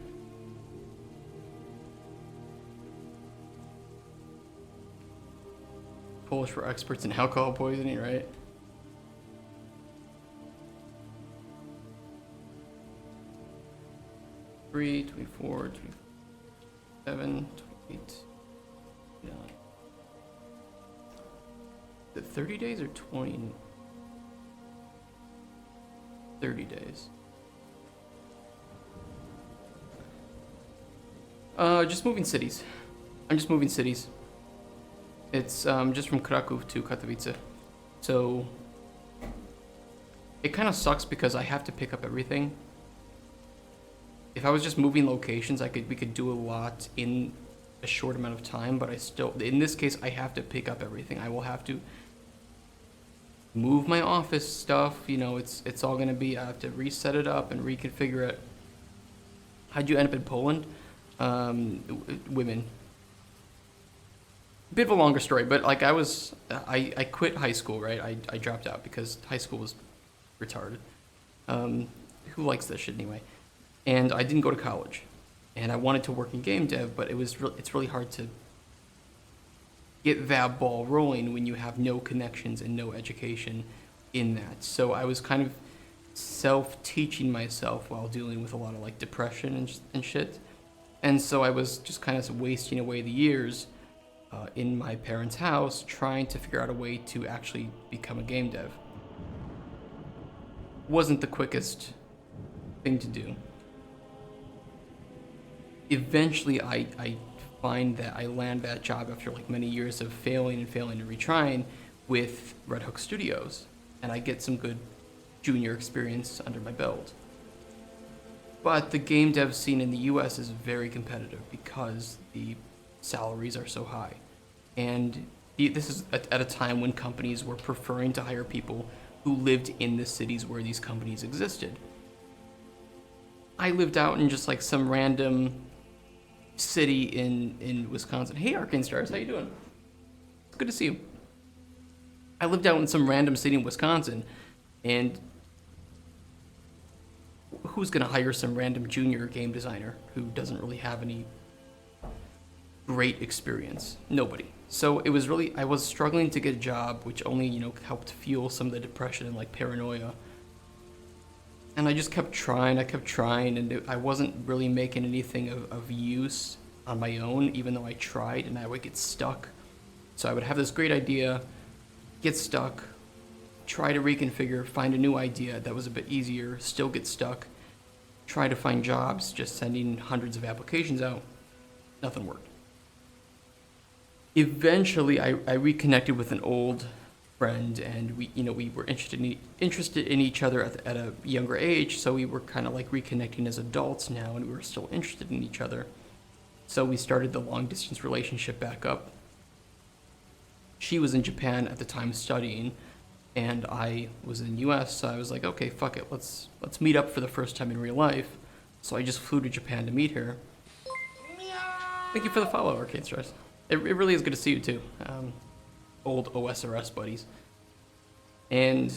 S1: Polish were experts in alcohol poisoning, right? Three, 24, 27, 28, 29. Is it 30 days or 20? 30 days. Just moving cities. I'm just moving cities. It's just from Kraków to Katowice. So It kind of sucks because I have to pick up everything. If I was just moving locations, we could do a lot in a short amount of time, but in this case, I have to pick up everything. I will have to move my office stuff, it's all gonna be, I have to reset it up and reconfigure it. How'd you end up in Poland? Women. Bit of a longer story, but like I quit high school, right? I dropped out because high school was retarded. Who likes that shit anyway? And I didn't go to college, and I wanted to work in game dev, but it's really hard to get that ball rolling when you have no connections and no education in that. So I was kind of self-teaching myself while dealing with a lot of like depression and shit. And so I was just kind of wasting away the years in my parents' house trying to figure out a way to actually become a game dev. Wasn't the quickest thing to do. Eventually I find that I land that job after like many years of failing and retrying with Red Hook Studios, and I get some good junior experience under my belt. But the game dev scene in the US is very competitive because the salaries are so high. And this is at a time when companies were preferring to hire people who lived in the cities where these companies existed. I lived out in just like some random city in Wisconsin. Hey, Arcane Stars, how you doing? It's good to see you. I lived out in some random city in Wisconsin, and who's gonna hire some random junior game designer who doesn't really have any great experience? Nobody. So it was really, I was struggling to get a job, which only, helped fuel some of the depression and like paranoia. And I just kept trying, and I wasn't really making anything of use on my own, even though I tried, and I would get stuck. So I would have this great idea, get stuck, try to reconfigure, find a new idea that was a bit easier, still get stuck, try to find jobs, just sending hundreds of applications out. Nothing worked. Eventually, I reconnected with an old friend, and we were interested in each other at a younger age, so we were kind of like reconnecting as adults now, and we were still interested in each other. So we started the long distance relationship back up. She was in Japan at the time studying, and I was in the US, so I was like, okay, fuck it, let's meet up for the first time in real life. So I just flew to Japan to meet her. Thank you for the follow, Arcade Stars. It really is good to see you too. Old OSRS buddies. And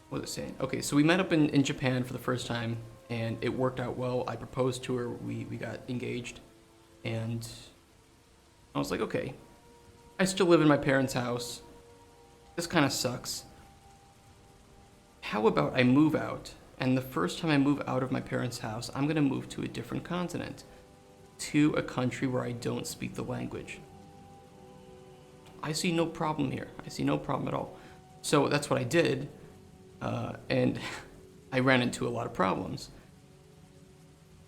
S1: what was it saying? Okay, so we met up in Japan for the first time, and it worked out well. I proposed to her, we got engaged, and I was like, okay, I still live in my parents' house. This kind of sucks. How about I move out, and the first time I move out of my parents' house, I'm gonna move to a different continent, to a country where I don't speak the language. I see no problem here. I see no problem at all. So that's what I did, and I ran into a lot of problems.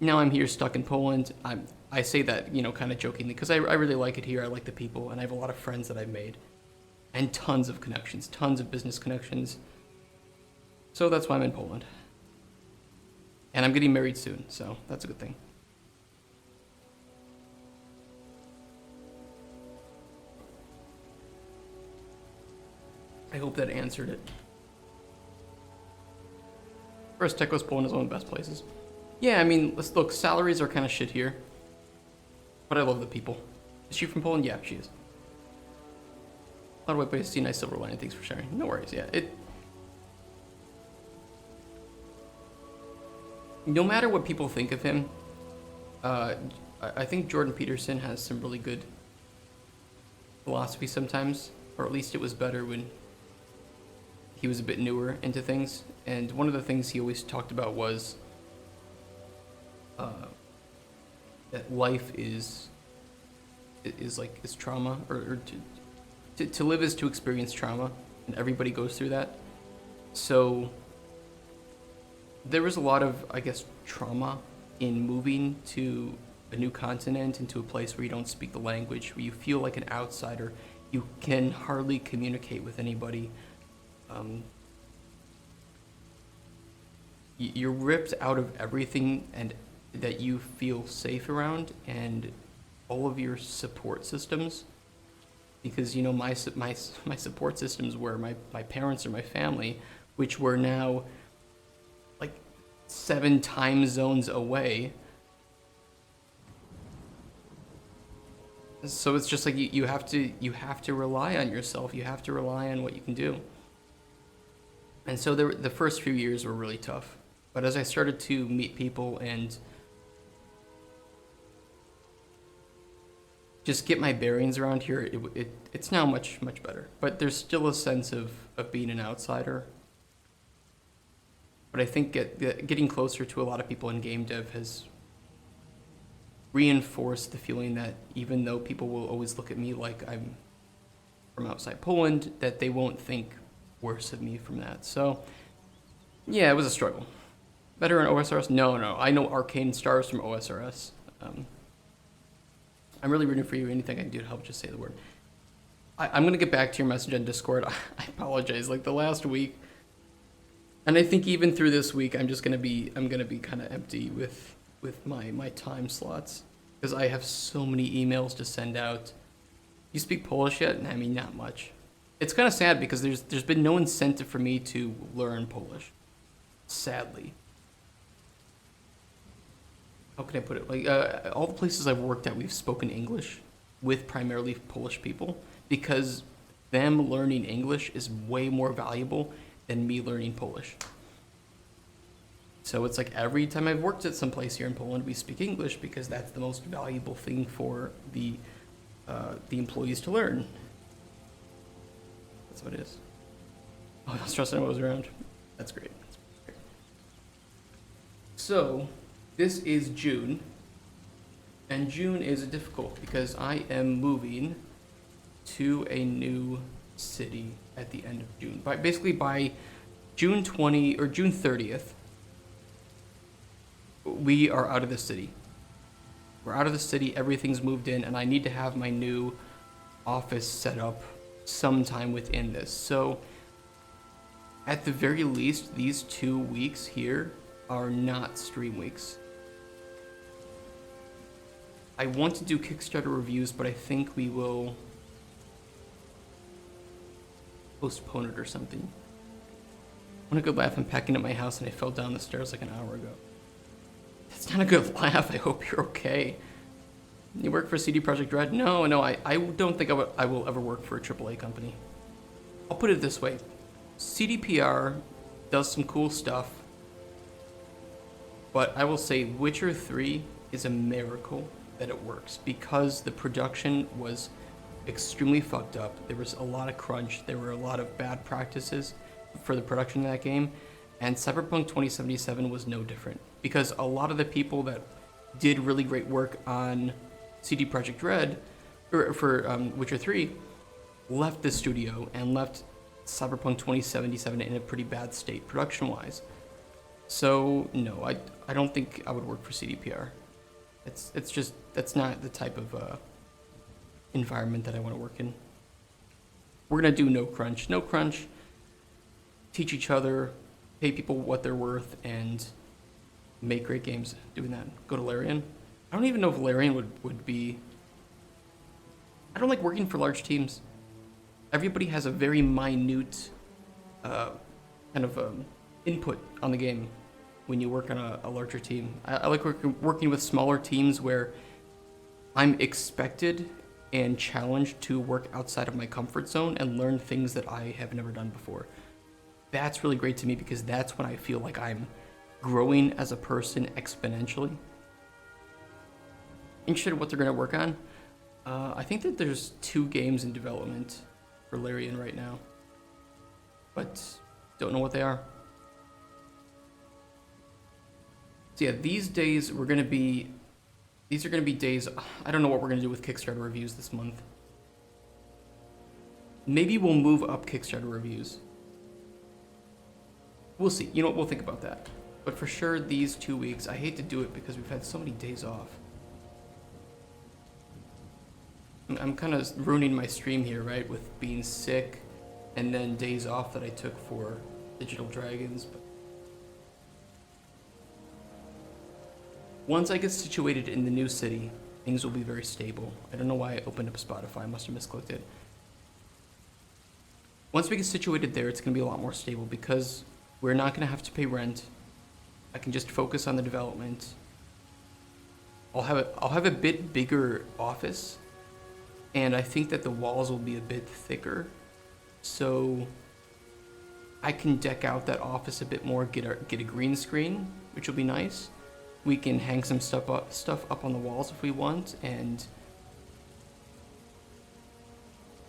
S1: Now I'm here stuck in Poland. I say that, kind of jokingly, because I really like it here. I like the people, and I have a lot of friends that I've made, and tons of connections, tons of business connections. So that's why I'm in Poland. And I'm getting married soon, so that's a good thing. I hope that answered it. First, Techos Poland is one of the best places. Yeah, I mean, let's look, salaries are kind of shit here. But I love the people. Is she from Poland? Yeah, she is. A lot of white places see nice silver lining. Thanks for sharing. No worries, yeah. No matter what people think of him, I think Jordan Peterson has some really good philosophy sometimes, or at least it was better when he was a bit newer into things. And one of the things he always talked about was that life is trauma, or to live is to experience trauma, and everybody goes through that. So there was a lot of, I guess, trauma in moving to a new continent, into a place where you don't speak the language, where you feel like an outsider, you can hardly communicate with anybody. you're ripped out of everything and that you feel safe around, and all of your support systems, because my support systems were my parents or my family, which were now like 7 time zones away. So it's just like you have to rely on yourself. You have to rely on what you can do. And so the first few years were really tough. But as I started to meet people and just get my bearings around here, it's now much better. But there's still a sense of being an outsider. But I think getting closer to a lot of people in game dev has reinforced the feeling that even though people will always look at me like I'm from outside Poland, that they won't think worse of me from that. So yeah, it was a struggle. Better in OSRS? No. I know arcane stars from OSRS. I'm really rooting for you. Anything I can do to help, just say the word. I'm going to get back to your message on Discord. I apologize. Like the last week, and I think even through this week, I'm going to be kind of empty with my time slots, because I have so many emails to send out. You speak Polish yet? I mean, not much. It's kind of sad because there's been no incentive for me to learn Polish, sadly. How can I put it? Like all the places I've worked at, we've spoken English with primarily Polish people, because them learning English is way more valuable than me learning Polish. So it's like every time I've worked at some place here in Poland, we speak English because that's the most valuable thing for the employees to learn. That's what it is. Oh, I was trusting I was around. That's great. So this is June, and June is difficult because I am moving to a new city at the end of June. Basically by June 20 or June 30th, we are out of the city. We're out of the city, everything's moved in, and I need to have my new office set up sometime within this. So at the very least, these 2 weeks here are not stream weeks. I want to do Kickstarter reviews, but I think we will postpone it or something. I want to go laugh. I'm packing up my house and I fell down the stairs like an hour ago. That's not a good laugh. I hope you're okay. You work for CD Projekt Red? No, I don't think I will ever work for a AAA company. I'll put it this way. CDPR does some cool stuff, but I will say Witcher 3 is a miracle that it works, because the production was extremely fucked up. There was a lot of crunch. There were a lot of bad practices for the production of that game, and Cyberpunk 2077 was no different, because a lot of the people that did really great work on CD Projekt Red, or for Witcher 3, left the studio and left Cyberpunk 2077 in a pretty bad state production-wise. So no, I don't think I would work for CDPR. It's just, that's not the type of environment that I want to work in. We're gonna do no crunch, teach each other, pay people what they're worth, and make great games doing that. Go to Larian. I don't even know if Larian would be... I don't like working for large teams. Everybody has a very minute input on the game when you work on a larger team. I like working with smaller teams where I'm expected and challenged to work outside of my comfort zone and learn things that I have never done before. That's really great to me, because that's when I feel like I'm growing as a person exponentially. Interested in what they're going to work on. I think that there's 2 games in development for Larian right now, but don't know what they are. So yeah, these days are going to be days, I don't know what we're going to do with Kickstarter reviews this month. Maybe we'll move up Kickstarter reviews. We'll see. You know what? We'll think about that. But for sure, these 2 weeks, I hate to do it because we've had so many days off. I'm kind of ruining my stream here, right? With being sick and then days off that I took for Digital Dragons. But Once I get situated in the new city, things will be very stable. I don't know why I opened up Spotify. I must have misclicked it. Once we get situated there, it's going to be a lot more stable because we're not going to have to pay rent. I can just focus on the development. I'll have a bit bigger office, and I think that the walls will be a bit thicker, so I can deck out that office a bit more. Get a green screen, which will be nice. We can hang some stuff up on the walls if we want, and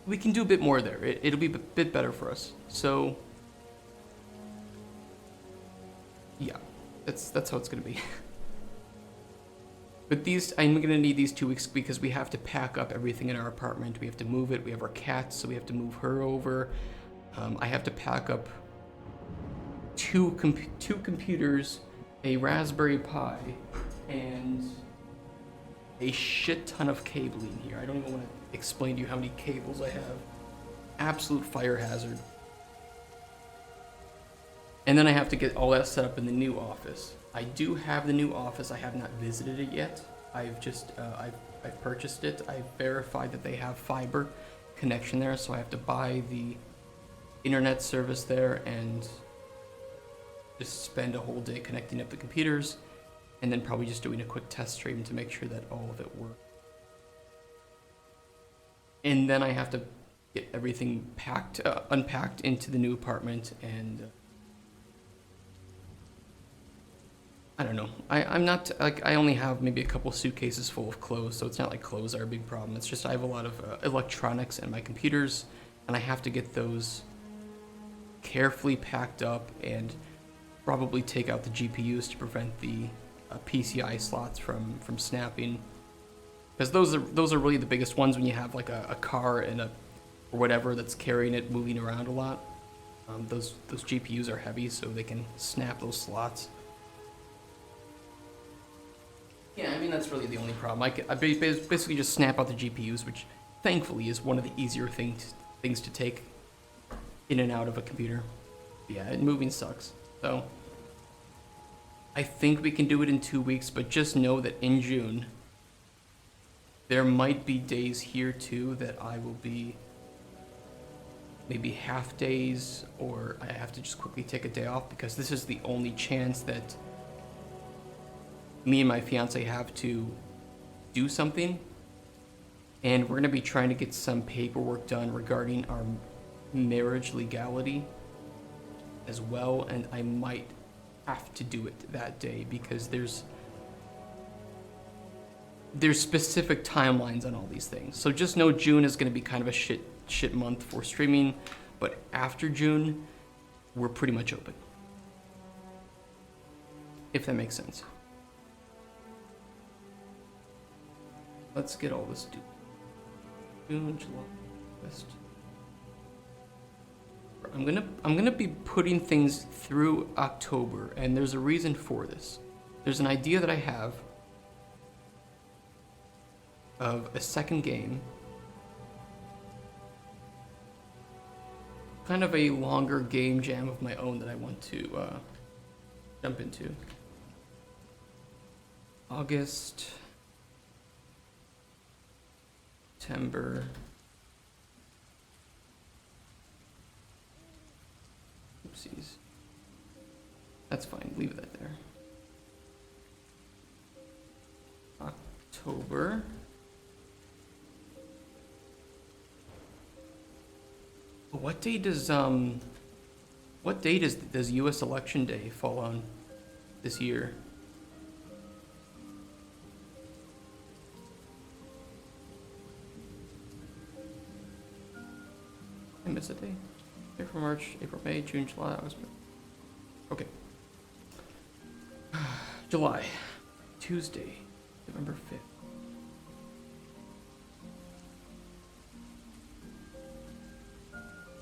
S1: we can do a bit more there. It'll be a bit better for us. So yeah, that's how it's gonna be. But I'm gonna need these 2 weeks because we have to pack up everything in our apartment. We have to move it. We have our cat, so we have to move her over. I have to pack up two computers, a Raspberry Pi, and a shit ton of cabling here. I don't even want to explain to you how many cables I have. Absolute fire hazard. And then I have to get all that set up in the new office. I do have the new office. I have not visited it yet. I've purchased it. I've verified that they have fiber connection there, so I have to buy the internet service there and just spend a whole day connecting up the computers, and then probably just doing a quick test stream to make sure that all of it works. And then I have to get everything unpacked into the new apartment, and I don't know. I'm not, like, I only have maybe a couple suitcases full of clothes, so it's not like clothes are a big problem. It's just I have a lot of electronics and my computers, and I have to get those carefully packed up and probably take out the GPUs to prevent the PCI slots from snapping. Because those are really the biggest ones when you have like a car and or whatever that's carrying it moving around a lot. Those GPUs are heavy, so they can snap those slots. Yeah, I mean, that's really the only problem. I basically just snap out the GPUs, which thankfully is one of the easier things to take in and out of a computer. Yeah, moving sucks. So I think we can do it in 2 weeks, but just know that in June, there might be days here too that I will be maybe half days, or I have to just quickly take a day off because this is the only chance that me and my fiance have to do something, and we're going to be trying to get some paperwork done regarding our marriage legality as well, and I might have to do it that day because there's specific timelines on all these things. So just know June is going to be kind of a shit month for streaming, but after June, we're pretty much open. If that makes sense. Let's get all this due. June, July, August. I'm gonna be putting things through October, and there's a reason for this. There's an idea that I have of a second game, kind of a longer game jam of my own that I want to jump into. August, September. Oopsies. That's fine, leave that there. October. What day does US Election Day fall on this year? I missed a day. April, March, April, May, June, July, August. Okay. July, Tuesday, November 5th.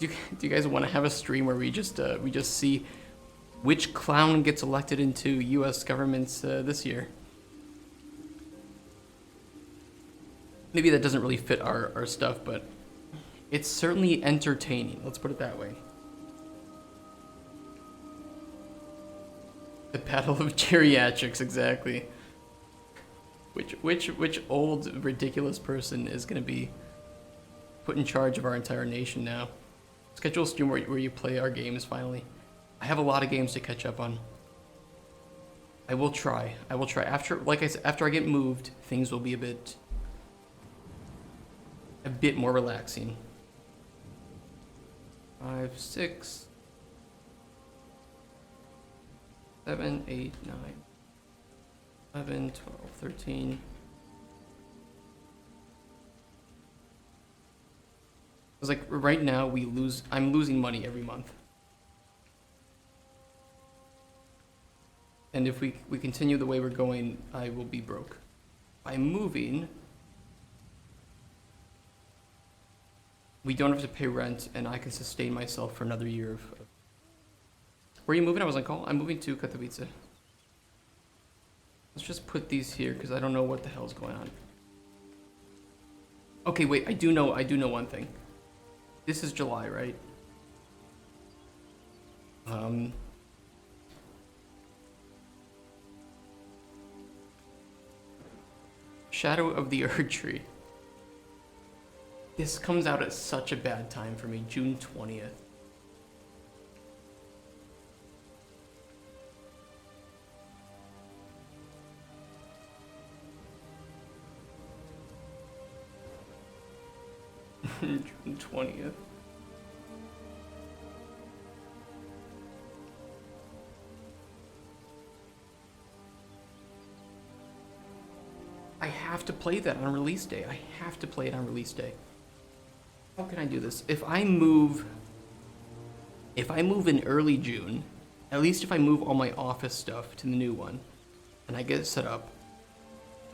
S1: Do you guys want to have a stream where we just see which clown gets elected into U.S. governments this year? Maybe that doesn't really fit our stuff, but it's certainly entertaining. Let's put it that way. The Battle of Geriatrics, exactly. Which old ridiculous person is gonna be put in charge of our entire nation now? Schedule a stream where you play our games finally. I have a lot of games to catch up on. I will try. After, like I said, after I get moved, things will be a bit more relaxing. 5, 6, 7, 8, 9, 11, 12, 13. It's like right now I'm losing money every month. And if we continue the way we're going, I will be broke. By moving, we don't have to pay rent, and I can sustain myself for another year of... Where are you moving? I was on call. I'm moving to Katowice. Let's just put these here, because I don't know what the hell's going on. Okay, wait, I do know one thing. This is July, right? Shadow of the Erd Tree. This comes out at such a bad time for me, June 20th. June 20th. I have to play that on release day. I have to play it on release day. How can I do this? If I move in early June, at least if I move all my office stuff to the new one, and I get it set up,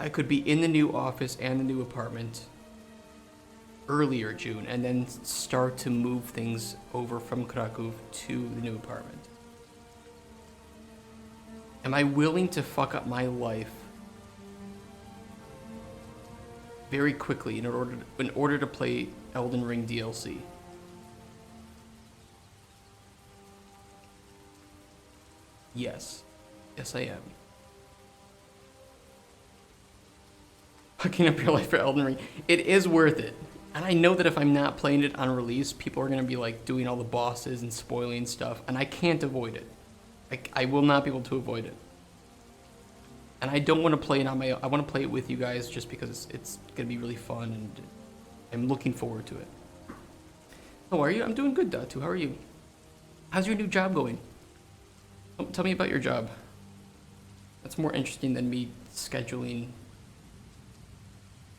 S1: I could be in the new office and the new apartment earlier June, and then start to move things over from Kraków to the new apartment. Am I willing to fuck up my life very quickly in order to play Elden Ring DLC? Yes. Yes, I am. Fucking up your life for Elden Ring. It is worth it. And I know that if I'm not playing it on release, people are going to be like doing all the bosses and spoiling stuff, and I can't avoid it. I will not be able to avoid it. And I don't want to play it on my own. I want to play it with you guys just because it's going to be really fun, and I'm looking forward to it. How are you? I'm doing good, Datu. How are you? How's your new job going? Tell me about your job. That's more interesting than me scheduling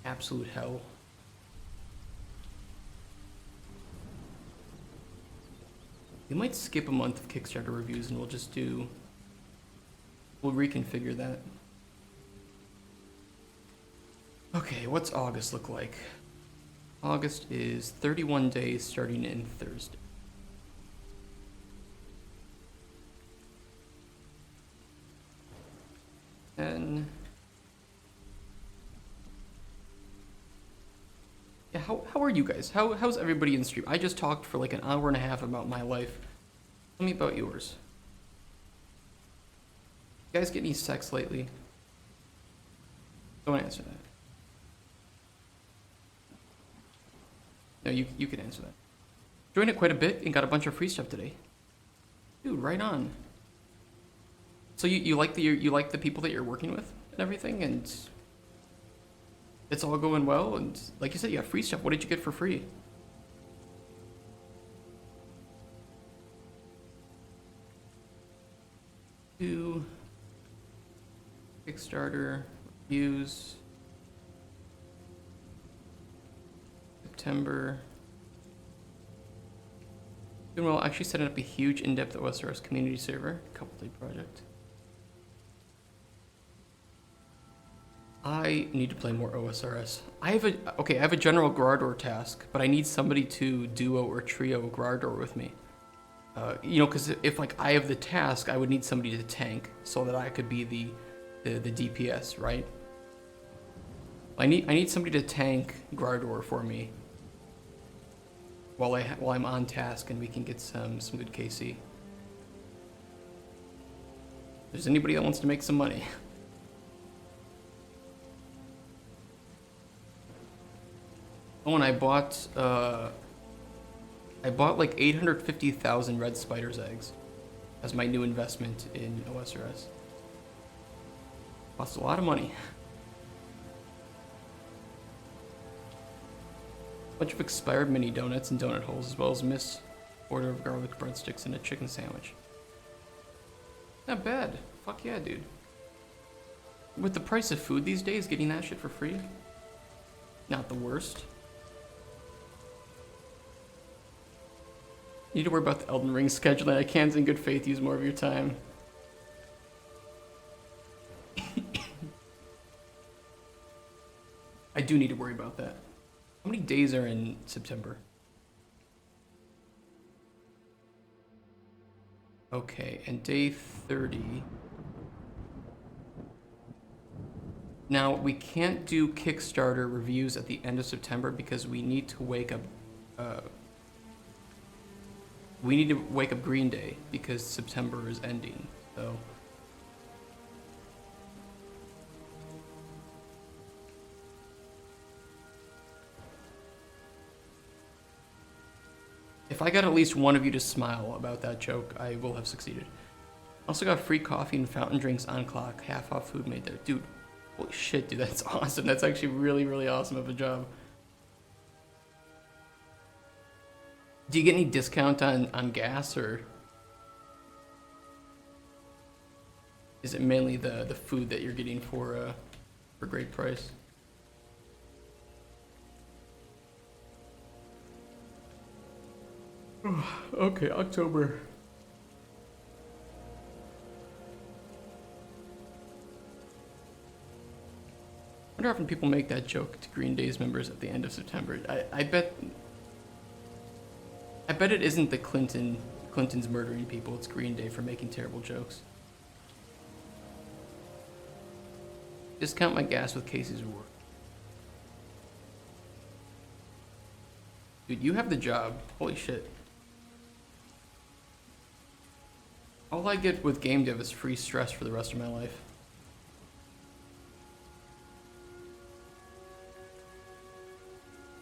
S1: absolute hell. We might skip a month of Kickstarter reviews and we'll reconfigure that. Okay, what's August look like? August is 31 days starting in Thursday. And yeah, how are you guys? How's everybody in stream? I just talked for like an hour and a half about my life. Tell me about yours. You guys get any sex lately? Don't answer that. No, you can answer that. Joined it quite a bit and got a bunch of free stuff today. Dude, right on. So you like the people that you're working with and everything, and it's all going well, and like you said, you got free stuff. What did you get for free? Two Kickstarter reviews. September. Doing well. Actually setting up a huge in-depth OSRS community server. Couple-day project. I need to play more OSRS. I have a general Grardor task, but I need somebody to duo or trio Grardor with me. You know, because if like I have the task, I would need somebody to tank so that I could be the DPS, right? I need somebody to tank Grardor for me while I'm on task, and we can get some good KC. If there's anybody that wants to make some money. Oh, and I bought like 850,000 red spider's eggs as my new investment in OSRS. Cost a lot of money. Bunch of expired mini donuts and donut holes, as well as missed order of garlic breadsticks and a chicken sandwich. Not bad. Fuck yeah, dude. With the price of food these days, getting that shit for free, not the worst. You need to worry about the Elden Ring scheduling. I can't in good faith use more of your time. I do need to worry about that. How many days are in September? Okay, and day 30. Now, we can't do Kickstarter reviews at the end of September because we need to wake up Green Day because September is ending, so. If I got at least one of you to smile about that joke, I will have succeeded. Also got free coffee and fountain drinks on clock, half off food made there. Dude, holy shit, dude, that's awesome. That's actually really, really awesome of a job. Do you get any discount on gas, or is it mainly the food that you're getting for great price? Okay, October. I wonder how often people make that joke to Green Day's members at the end of September. I bet it isn't the Clintons murdering people, it's Green Day for making terrible jokes. Discount my gas with Casey's reward. Dude, you have the job. Holy shit. All I get with game dev is free stress for the rest of my life.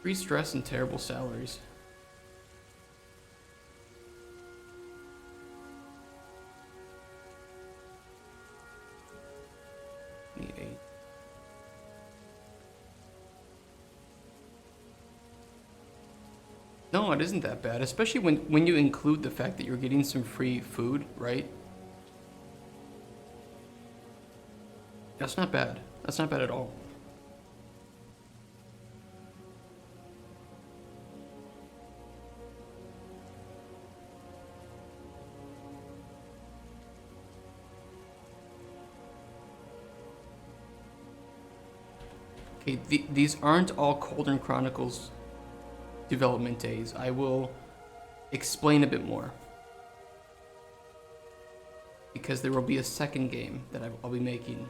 S1: Free stress and terrible salaries. No, it isn't that bad, especially when you include the fact that you're getting some free food, right? That's not bad. That's not bad at all. Okay, these aren't all Cauldron Chronicles development days. I will explain a bit more, because there will be a second game that I'll be making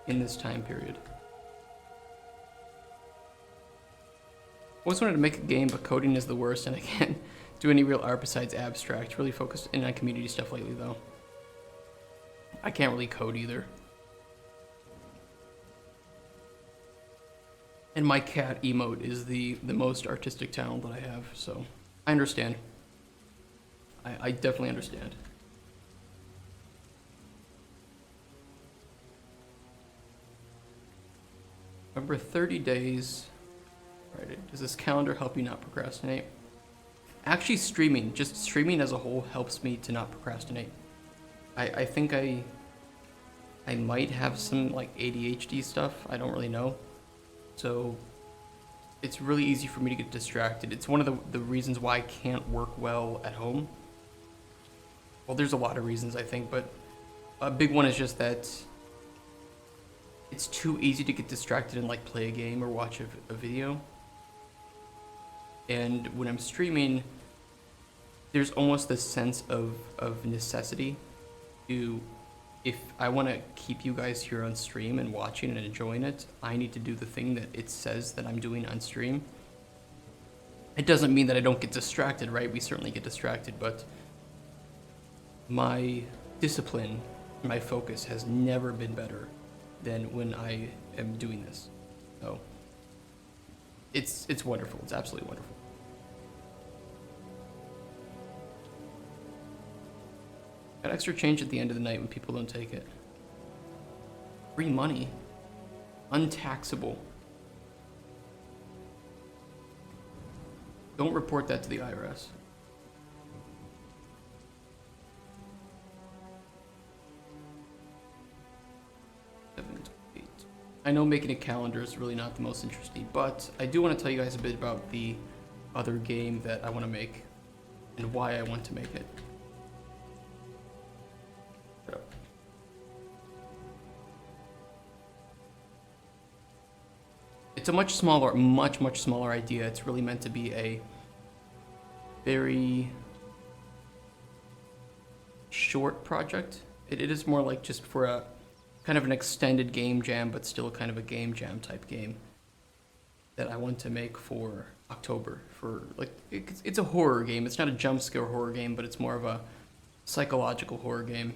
S1: in this time period. I always wanted to make a game, but coding is the worst, and I can't do any real art besides abstract. Really focused in on community stuff lately, though. I can't really code either. And my cat emote is the most artistic talent that I have, so I understand. I definitely understand. Remember 30 days. Right, does this calendar help you not procrastinate? Actually, just streaming as a whole helps me to not procrastinate. I think I might have some like ADHD stuff, I don't really know. So it's really easy for me to get distracted. It's one of the reasons why I can't work well at home. Well, there's a lot of reasons, I think, but a big one is just that it's too easy to get distracted and like play a game or watch a video. And when I'm streaming, there's almost this sense of necessity to, if I want to keep you guys here on stream and watching and enjoying it, I need to do the thing that it says that I'm doing on stream. It doesn't mean that I don't get distracted, right? We certainly get distracted, but my discipline, my focus has never been better than when I am doing this. So It's wonderful. It's absolutely wonderful. Got extra change at the end of the night when people don't take it. Free money. Untaxable. Don't report that to the IRS. I know making a calendar is really not the most interesting, but I do want to tell you guys a bit about the other game that I want to make and why I want to make it. It's a much smaller, much smaller idea. It's really meant to be a very short project. It is more like just for a kind of an extended game jam, but still kind of a game jam type game that I want to make for October. For like, it's a horror game. It's not a jump scare horror game, but it's more of a psychological horror game.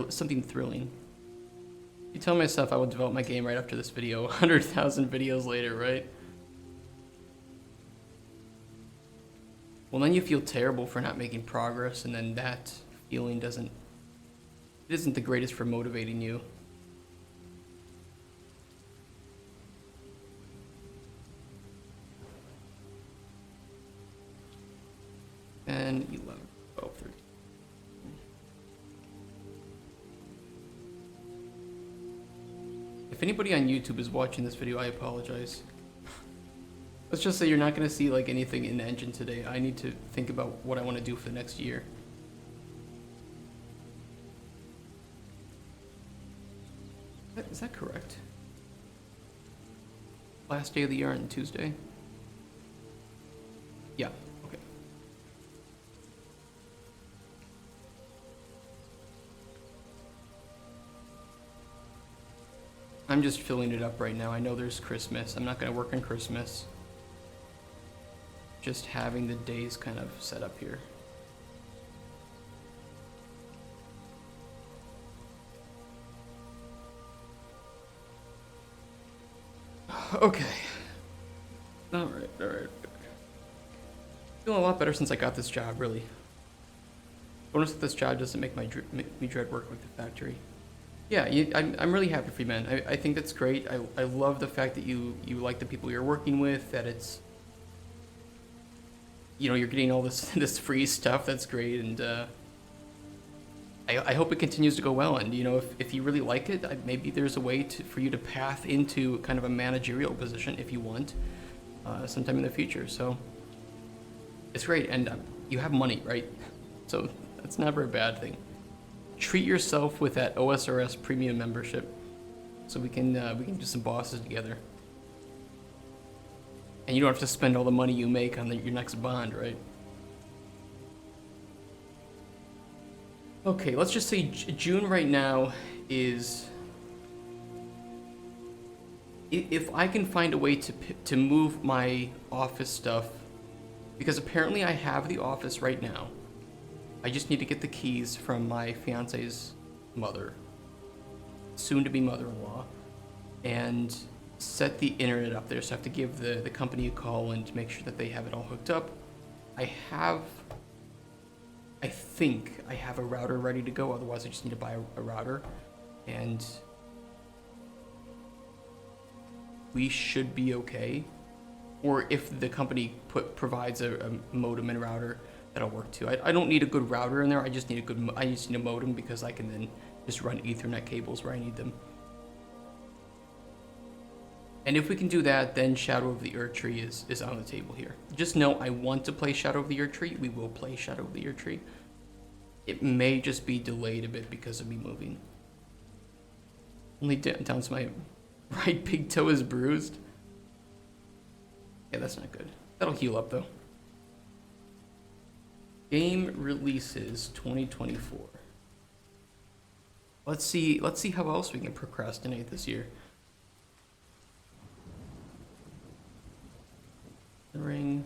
S1: Something thrilling. You tell myself I would develop my game right after this video, 100,000 videos later, right? Well, then you feel terrible for not making progress, and then that feeling isn't the greatest for motivating you. And 11, 12, 13. If anybody on YouTube is watching this video, I apologize. Let's just say you're not going to see like anything in the engine today. I need to think about what I want to do for the next year. Is that correct? Last day of the year on Tuesday? Yeah, okay. I'm just filling it up right now. I know there's Christmas. I'm not going to work on Christmas. Just having the days kind of set up here. Okay. Alright. Feeling a lot better since I got this job, really. Bonus that this job doesn't make me dread work with the factory. Yeah, I'm really happy for you, man. I think that's great. I love the fact that you like the people you're working with, that it's... You know, you're getting all this free stuff. That's great, and I hope it continues to go well. And you know, if you really like it, maybe there's a way for you to path into kind of a managerial position if you want, sometime in the future. So it's great, and you have money, right? So that's never a bad thing. Treat yourself with that OSRS premium membership, so we can do some bosses together. And you don't have to spend all the money you make on your next bond, right? Okay, let's just say June right now is... If I can find a way to move my office stuff, because apparently I have the office right now. I just need to get the keys from my fiance's mother, soon-to-be mother-in-law, and set the internet up there. So I have to give the company a call and make sure that they have it all hooked up. I think I have a router ready to go. Otherwise, I just need to buy a router, and we should be okay. Or if the company provides a modem and router, that'll work too. I don't need a good router in there. I just need a modem, because I can then just run Ethernet cables where I need them. And if we can do that, then Shadow of the Erdtree is on the table here. Just know I want to play Shadow of the Erdtree. We will play Shadow of the Erdtree. It may just be delayed a bit because of me moving. Only down to my right big toe is bruised. Yeah, that's not good. That'll heal up though. Game releases 2024. Let's see how else we can procrastinate this year. The Ring.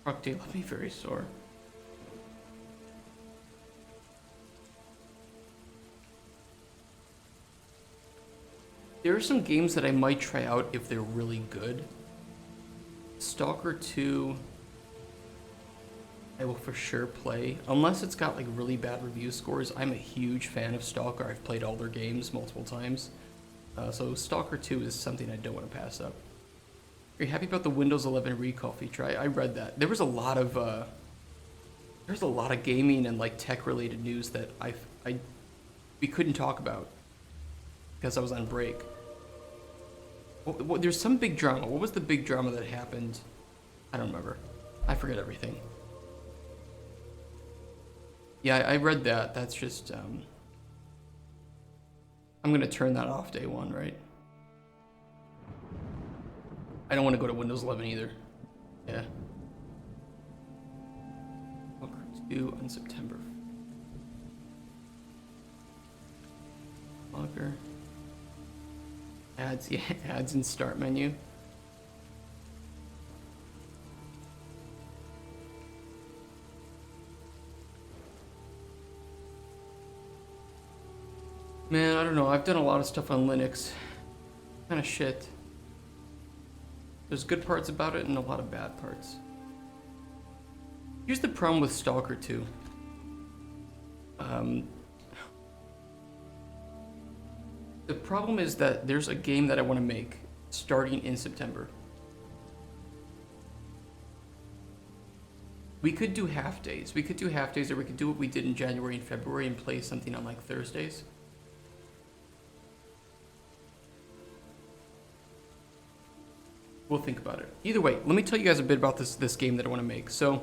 S1: Truck day left me very sore. There are some games that I might try out if they're really good. Stalker 2, I will for sure play. Unless it's got like really bad review scores. I'm a huge fan of Stalker. I've played all their games multiple times. So Stalker 2 is something I don't want to pass up. Are you happy about the Windows 11 recall feature? I read that. There was a lot of gaming and like tech related news that we couldn't talk about because I was on break. Well, there's some big drama. What was the big drama that happened? I don't remember. I forget everything. Yeah, I read that. That's just, I'm gonna turn that off day one, right? I don't want to go to Windows 11 either. Yeah. Stalker 2 on September. Stalker. Ads, yeah, ads in start menu. Man, I don't know. I've done a lot of stuff on Linux. Kind of shit. There's good parts about it and a lot of bad parts. Here's the problem with Stalker 2. The problem is that there's a game that I want to make starting in September. We could do half days. We could do half days, or we could do what we did in January and February and play something on like Thursdays. We'll think about it. Either way, let me tell you guys a bit about this game that I want to make. So,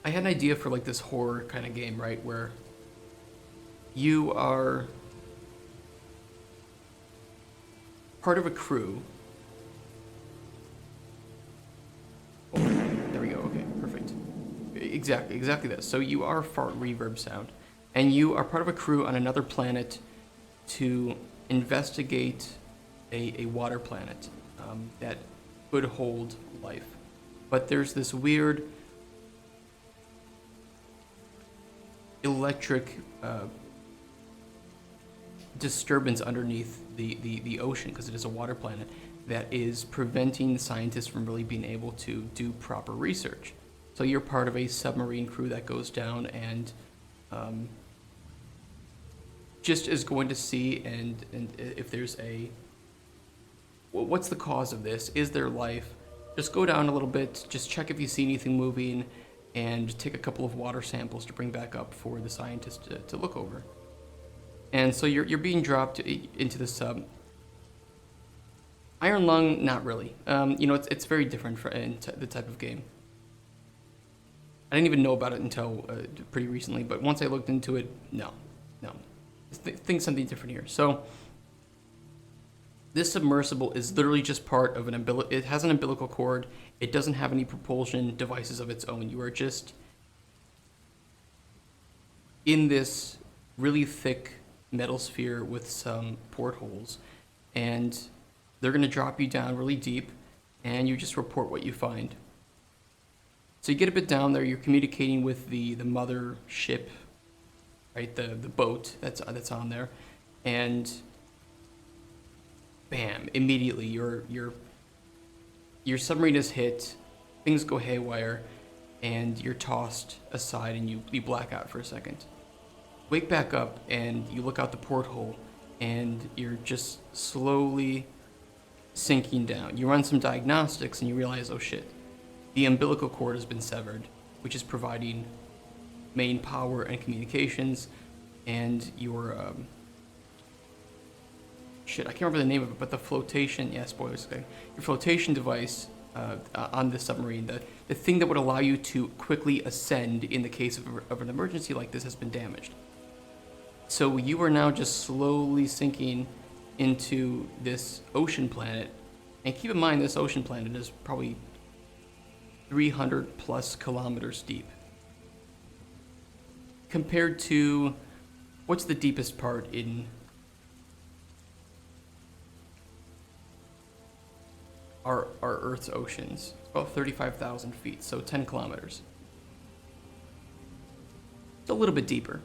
S1: I had an idea for like this horror kind of game, right? Where you are part of a crew. Oh, there we go. Okay, perfect. Exactly that. So you are fart reverb sound, and you are part of a crew on another planet to investigate a water planet that could hold life. But there's this weird electric disturbance underneath the ocean, because it is a water planet, that is preventing scientists from really being able to do proper research. So you're part of a submarine crew that goes down and just is going to see and if there's what's the cause of this? Is there life? Just go down a little bit, just check if you see anything moving, and take a couple of water samples to bring back up for the scientists to look over. And so you're being dropped into the sub. Iron Lung, not really. It's very different in the type of game. I didn't even know about it until pretty recently, but once I looked into it, no. Think something different here. So this submersible is literally just part of it has an umbilical cord. It doesn't have any propulsion devices of its own. You are just in this really thick metal sphere with some portholes, and they're going to drop you down really deep, and you just report what you find. So you get a bit down there, you're communicating with the mother ship, right, the boat that's on there, and bam, immediately your submarine is hit, things go haywire, and you're tossed aside and you black out for a second. Wake back up and you look out the porthole and you're just slowly sinking down. You run some diagnostics and you realize, oh shit, the umbilical cord has been severed, which is providing main power and communications, and your I can't remember the name of it, but the flotation, yeah, spoilers, okay. Your flotation device on the submarine, the thing that would allow you to quickly ascend in the case of an emergency like this, has been damaged. So you are now just slowly sinking into this ocean planet, and keep in mind this ocean planet is probably 300 plus kilometers deep. Compared to, what's the deepest part in our Earth's oceans. It's about 35,000 feet, so 10 kilometers. It's a little bit deeper.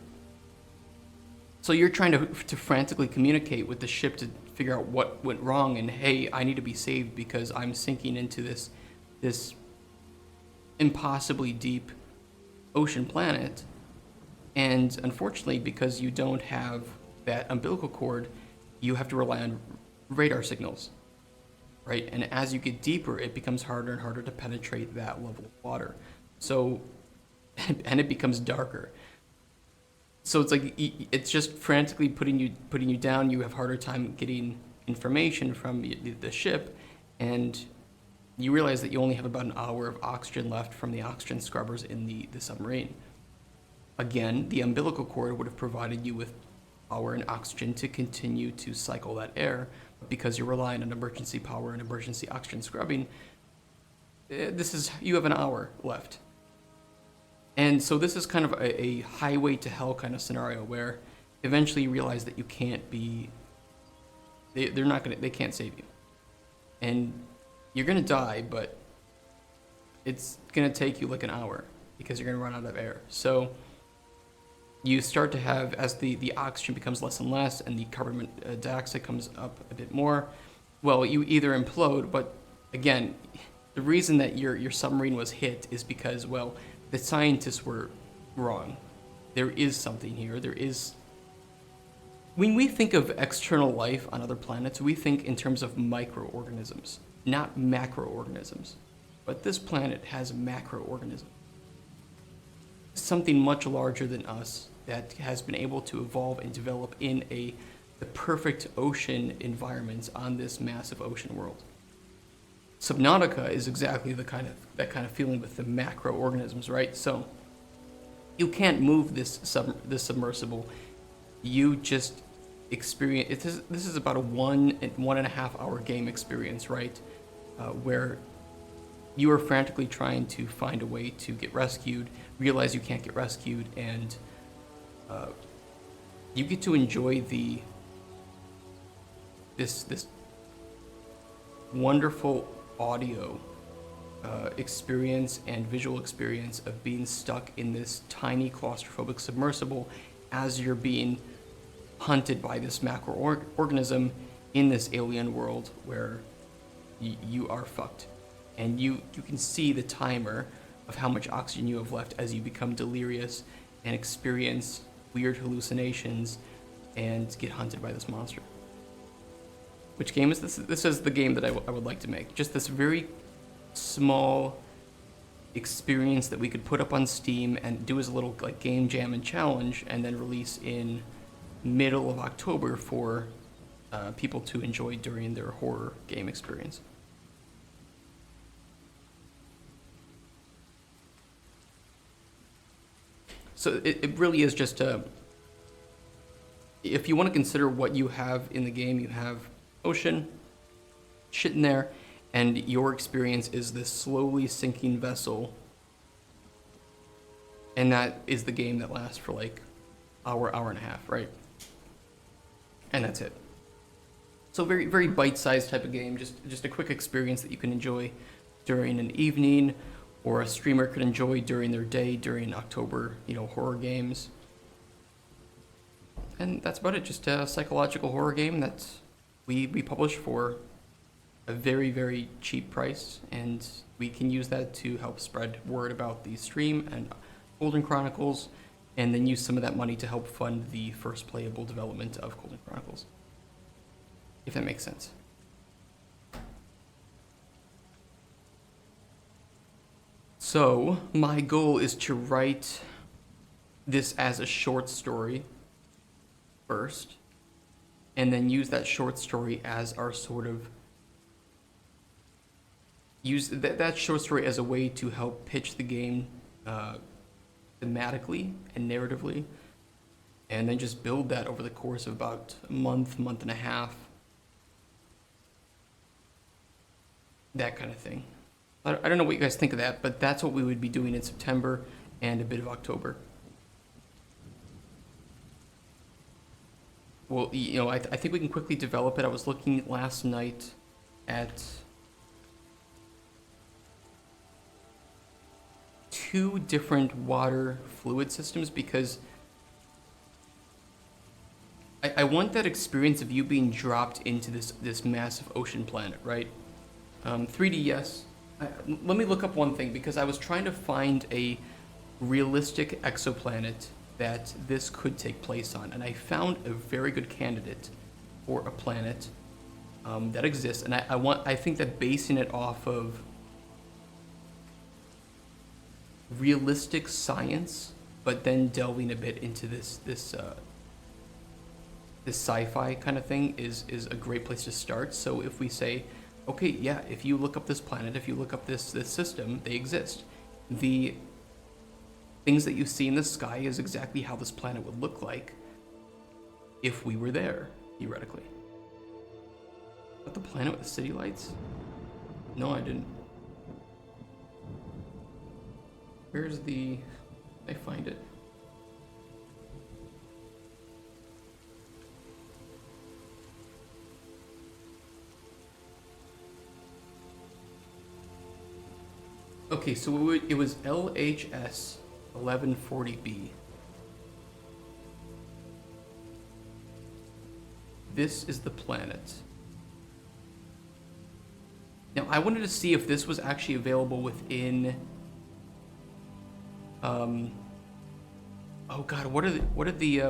S1: So you're trying to frantically communicate with the ship to figure out what went wrong, and hey, I need to be saved because I'm sinking into this impossibly deep ocean planet. And unfortunately, because you don't have that umbilical cord, you have to rely on radar signals, right? And as you get deeper, it becomes harder and harder to penetrate that level of water. So, and it becomes darker. So it's like it's just frantically putting you down. You have harder time getting information from the ship, and you realize that you only have about an hour of oxygen left from the oxygen scrubbers in the submarine. Again, the umbilical cord would have provided you with power and oxygen to continue to cycle that air, but because you're relying on emergency power and emergency oxygen scrubbing, you have an hour left. And so this is kind of a highway to hell kind of scenario where eventually you realize that you can't be, they can't save you. And you're gonna die, but it's gonna take you like an hour because you're gonna run out of air. So you start to have, as the oxygen becomes less and less and the carbon dioxide comes up a bit more, well, you either implode, but again, the reason that your submarine was hit is because, well, the scientists were wrong. There is something here. When we think of external life on other planets, we think in terms of microorganisms, not macroorganisms. But this planet has macroorganisms. Something much larger than us that has been able to evolve and develop in the perfect ocean environments on this massive ocean world. Subnautica is exactly that kind of feeling with the macroorganisms, right? So you can't move this submersible. You just experience it. This is about a 1.5 hour game experience, right? Where you are frantically trying to find a way to get rescued, realize you can't get rescued, and you get to enjoy this wonderful audio experience and visual experience of being stuck in this tiny claustrophobic submersible as you're being hunted by this macroorganism in this alien world where you are fucked. And you can see the timer of how much oxygen you have left as you become delirious and experience weird hallucinations and get hunted by this monster. Which game is this? This is the game that I would like to make. Just this very small experience that we could put up on Steam and do as a little like game jam and challenge, and then release in middle of October for people to enjoy during their horror game experience. So it really is just if you want to consider what you have in the game, you have ocean, shit in there, and your experience is this slowly sinking vessel, and that is the game that lasts for like hour and a half, right? And that's it. So very, very bite-sized type of game, just a quick experience that you can enjoy during an evening, or a streamer could enjoy during their day during October, horror games. And that's about it, just a psychological horror game that we publish for a very, very cheap price, and we can use that to help spread word about the stream and Cauldron Chronicles, and then use some of that money to help fund the first playable development of Cauldron Chronicles, if that makes sense. So my goal is to write this as a short story first, and then use that short story as our sort of use that short story as a way to help pitch the game thematically and narratively, and then just build that over the course of about a month and a half, that kind of thing. I don't know what you guys think of that, but that's what we would be doing in September and a bit of October. Well, I think we can quickly develop it. I was looking last night at two different water fluid systems because I want that experience of you being dropped into this massive ocean planet, right? 3D, yes. Let me look up one thing because I was trying to find a realistic exoplanet that this could take place on, and I found a very good candidate for a planet that exists, and I think that basing it off of realistic science, but then delving a bit into this sci-fi kind of thing is a great place to start. So if we say, okay, yeah, if you look up this planet, if you look up this system, they exist. The things that you see in the sky is exactly how this planet would look like if we were there, theoretically. But the planet with the city lights? No, I didn't. Where's the... I find it. Okay, so it was LHS 1140b. This is the planet. Now, I wanted to see if this was actually available within... oh god, what are the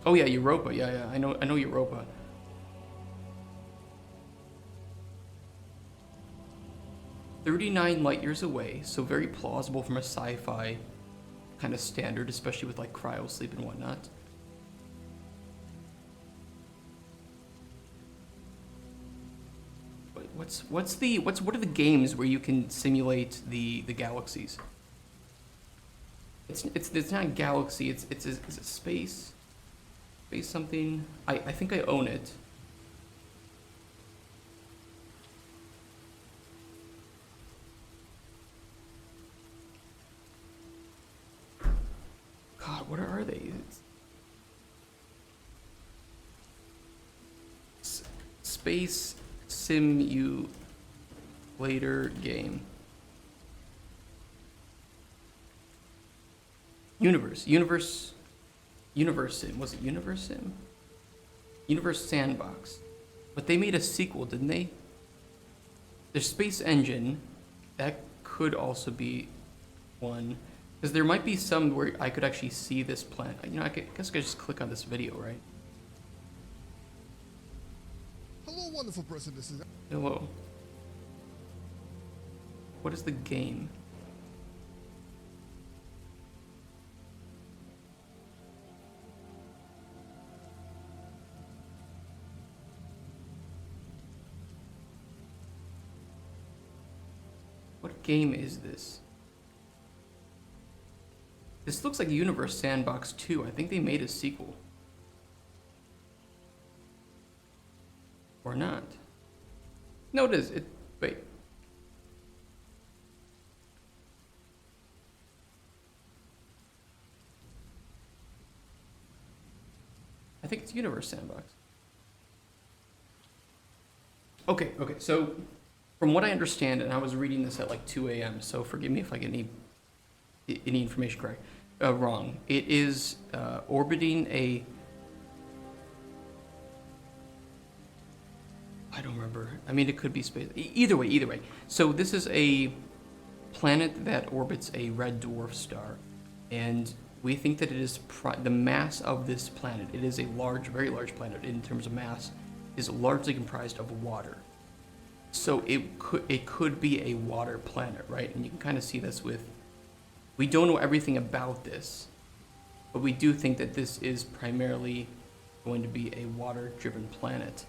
S1: oh yeah, Europa. Yeah, I know Europa. "39 light years away," so very plausible from a sci-fi kind of standard, especially with like cryo sleep and whatnot. What are the games where you can simulate the galaxies? It's not galaxy. Is it space something? I think I own it. God, what are they? Space simulator game. Universe Sim. Was it Universe Sim? Universe Sandbox. But they made a sequel, didn't they? There's Space Engine. That could also be one. Because there might be some where I could actually see this planet. You know, guess I could just click on this video, right?
S2: Hello, wonderful person. This is...
S1: Hello. What is the game? What game is this? This looks like Universe Sandbox 2. I think they made a sequel. Or not. No, it is. Wait. I think it's Universe Sandbox. Okay, so from what I understand, and I was reading this at like 2 a.m., so forgive me if I get any information correct, wrong. It is orbiting a... I don't remember. I mean, it could be space. Either way. So this is a planet that orbits a red dwarf star, and we think that it is the mass of this planet. It is a large, very large planet in terms of mass. Is largely comprised of water. So it could be a water planet, right? And you can kind of see this with. We don't know everything about this, but we do think that this is primarily going to be a water-driven planet.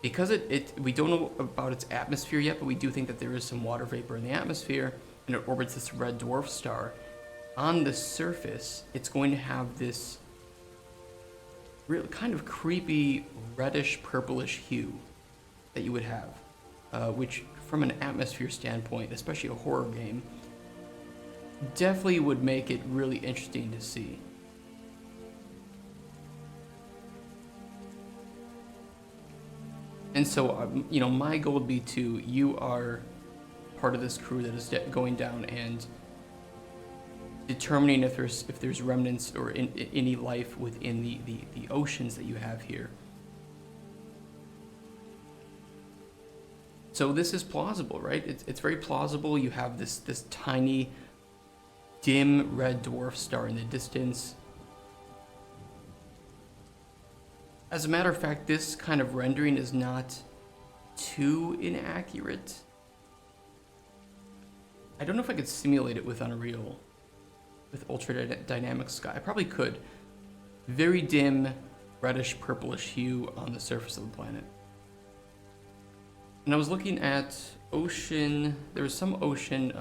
S1: Because we don't know about its atmosphere yet, but we do think that there is some water vapor in the atmosphere, and it orbits this red dwarf star. On the surface, it's going to have this really kind of creepy reddish purplish hue that you would have, which from an atmosphere standpoint, especially a horror game, definitely would make it really interesting to see. And so, my goal would be you are part of this crew that is going down and determining if there's remnants or any life within the oceans that you have here. So this is plausible, right? It's very plausible. You have this tiny, dim red dwarf star in the distance. As a matter of fact, this kind of rendering is not too inaccurate. I don't know if I could simulate it with Unreal, with ultra dynamic sky. I probably could. Very dim, reddish purplish hue on the surface of the planet. And I was looking at ocean. There was some ocean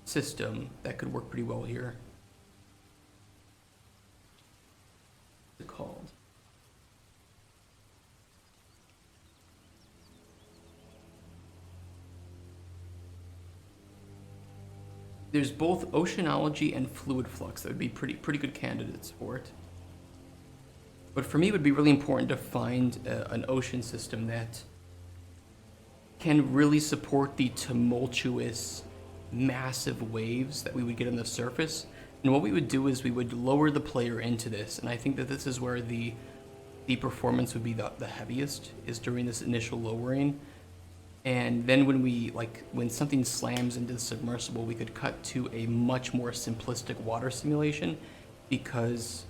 S1: system that could work pretty well here. What's it called? There's both oceanology and fluid flux that would be pretty good candidates for it. But for me, it would be really important to find an ocean system that can really support the tumultuous, massive waves that we would get on the surface. And what we would do is we would lower the player into this, and I think that this is where the performance would be the heaviest, is during this initial lowering. And then when something slams into the submersible, we could cut to a much more simplistic water simulation, because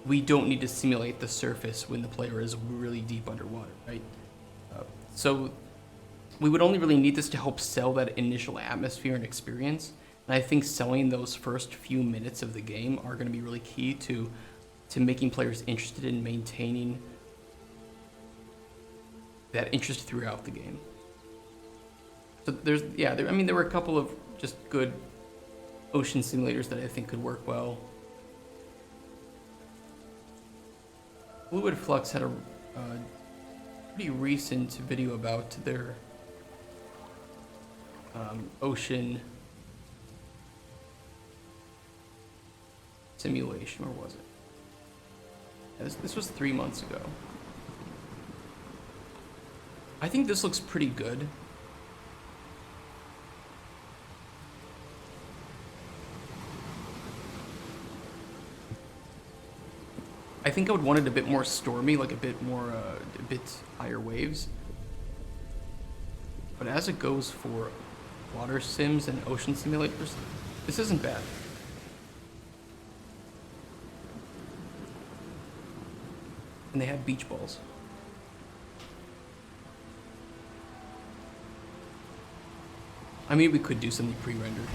S1: we don't need to simulate the surface when the player is really deep underwater, right? So we would only really need this to help sell that initial atmosphere and experience. And I think selling those first few minutes of the game are going to be really key to making players interested in maintaining that interest throughout the game. So there were a couple of just good ocean simulators that I think could work well. Fluid Flux had a pretty recent video about their ocean simulation, or was it? Yeah, this was 3 months ago. I think this looks pretty good. I think I would want it a bit more stormy, like a bit higher waves. But as it goes for water sims and ocean simulators, this isn't bad. And they have beach balls. I mean, we could do something pre-rendered.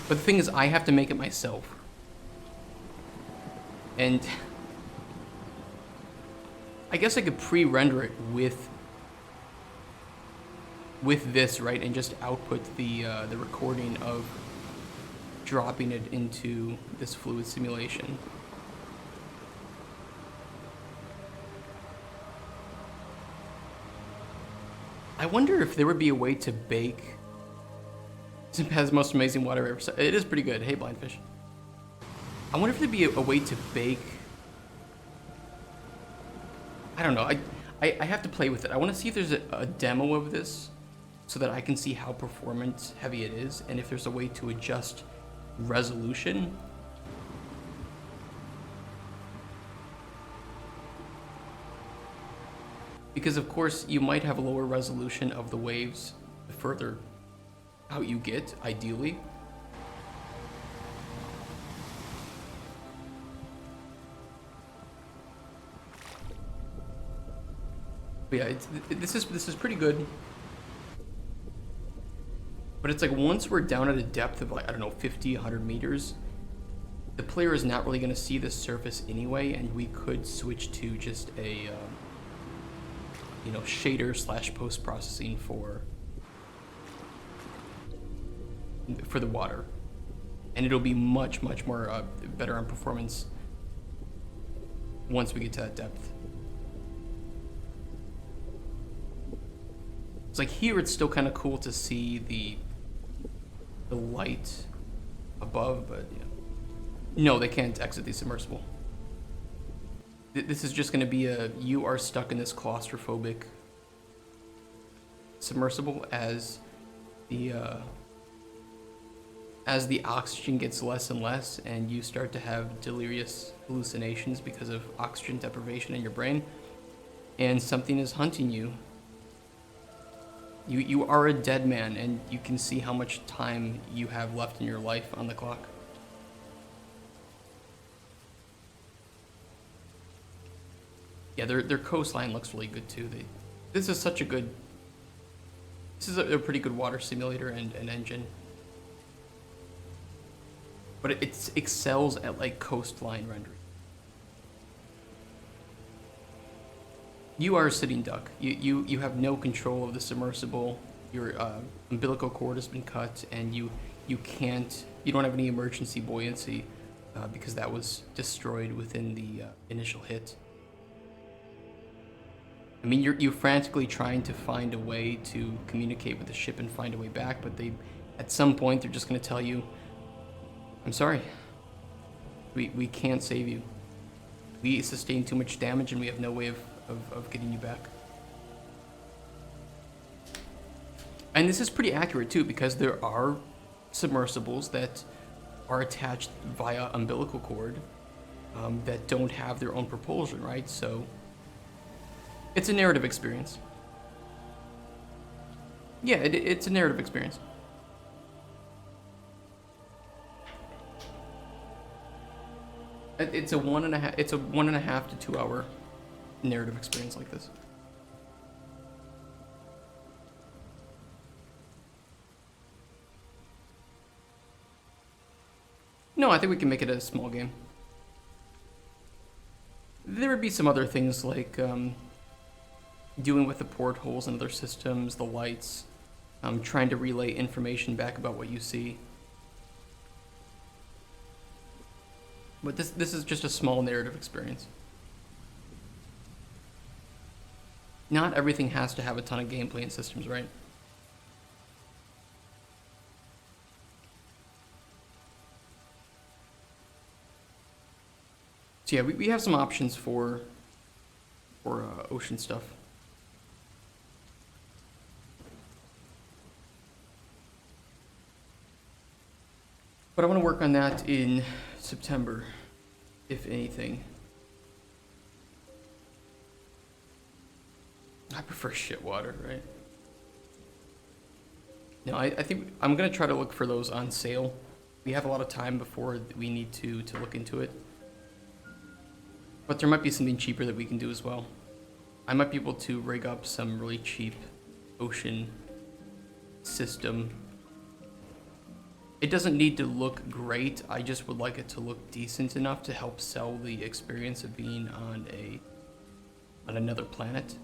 S1: But the thing is, I have to make it myself. And I guess I could pre-render it with this, right, and just output the recording of dropping it into this fluid simulation. I wonder if there would be a way to bake. It has the most amazing water I've ever seen. It is pretty good. Hey, Blindfish. I wonder if there'd be a way to bake. I don't know. I have to play with it. I want to see if there's a demo of this so that I can see how performance heavy it is, and if there's a way to adjust resolution. Because of course you might have a lower resolution of the waves the further out you get, ideally. But yeah, this is pretty good. But it's like once we're down at a depth of, like, I don't know, 50, 100 meters, the player is not really going to see the surface anyway, and we could switch to just a shader / post-processing for the water, and it'll be much more better on performance once we get to that depth. It's like here it's still kind of cool to see the light above, but yeah. No, they can't exit the submersible. This is just going to be you are stuck in this claustrophobic submersible as the as the oxygen gets less and less, and you start to have delirious hallucinations because of oxygen deprivation in your brain, and something is hunting you. You are a dead man, and you can see how much time you have left in your life on the clock. Yeah, their coastline looks really good too. This is such a good. This is a pretty good water simulator and an engine. But it excels at like coastline rendering. You are a sitting duck. You have no control of the submersible. Your umbilical cord has been cut, and you don't have any emergency buoyancy because that was destroyed within the initial hit. I mean, you're frantically trying to find a way to communicate with the ship and find a way back, but at some point they're just going to tell you, "I'm sorry. We can't save you. We sustained too much damage, and we have no way of getting you back." And this is pretty accurate too, because there are submersibles that are attached via umbilical cord that don't have their own propulsion, right? So it's a narrative experience. Yeah, it's a narrative experience. It's a 1.5 to 2 hour narrative experience like this. No, I think we can make it a small game. There would be some other things like doing with the portholes and other systems, the lights, trying to relay information back about what you see. But this is just a small narrative experience. Not everything has to have a ton of gameplay and systems, right? So yeah, we have some options for ocean stuff. But I want to work on that in September, if anything. I prefer shit water, right? No, I think I'm going to try to look for those on sale. We have a lot of time before we need to look into it. But there might be something cheaper that we can do as well. I might be able to rig up some really cheap ocean system. It doesn't need to look great, I just would like it to look decent enough to help sell the experience of being on another planet.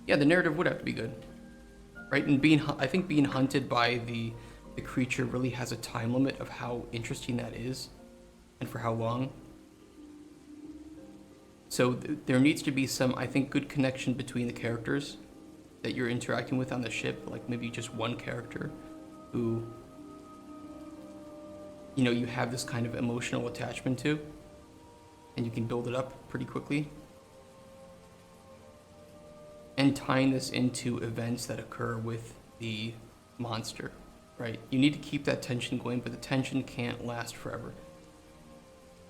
S1: Yeah, the narrative would have to be good, right? And I think being hunted by the creature really has a time limit of how interesting that is, and for how long. So there needs to be some, I think, good connection between the characters that you're interacting with on the ship, like maybe just one character who, you have this kind of emotional attachment to, and you can build it up pretty quickly. And tying this into events that occur with the monster, right? You need to keep that tension going, but the tension can't last forever.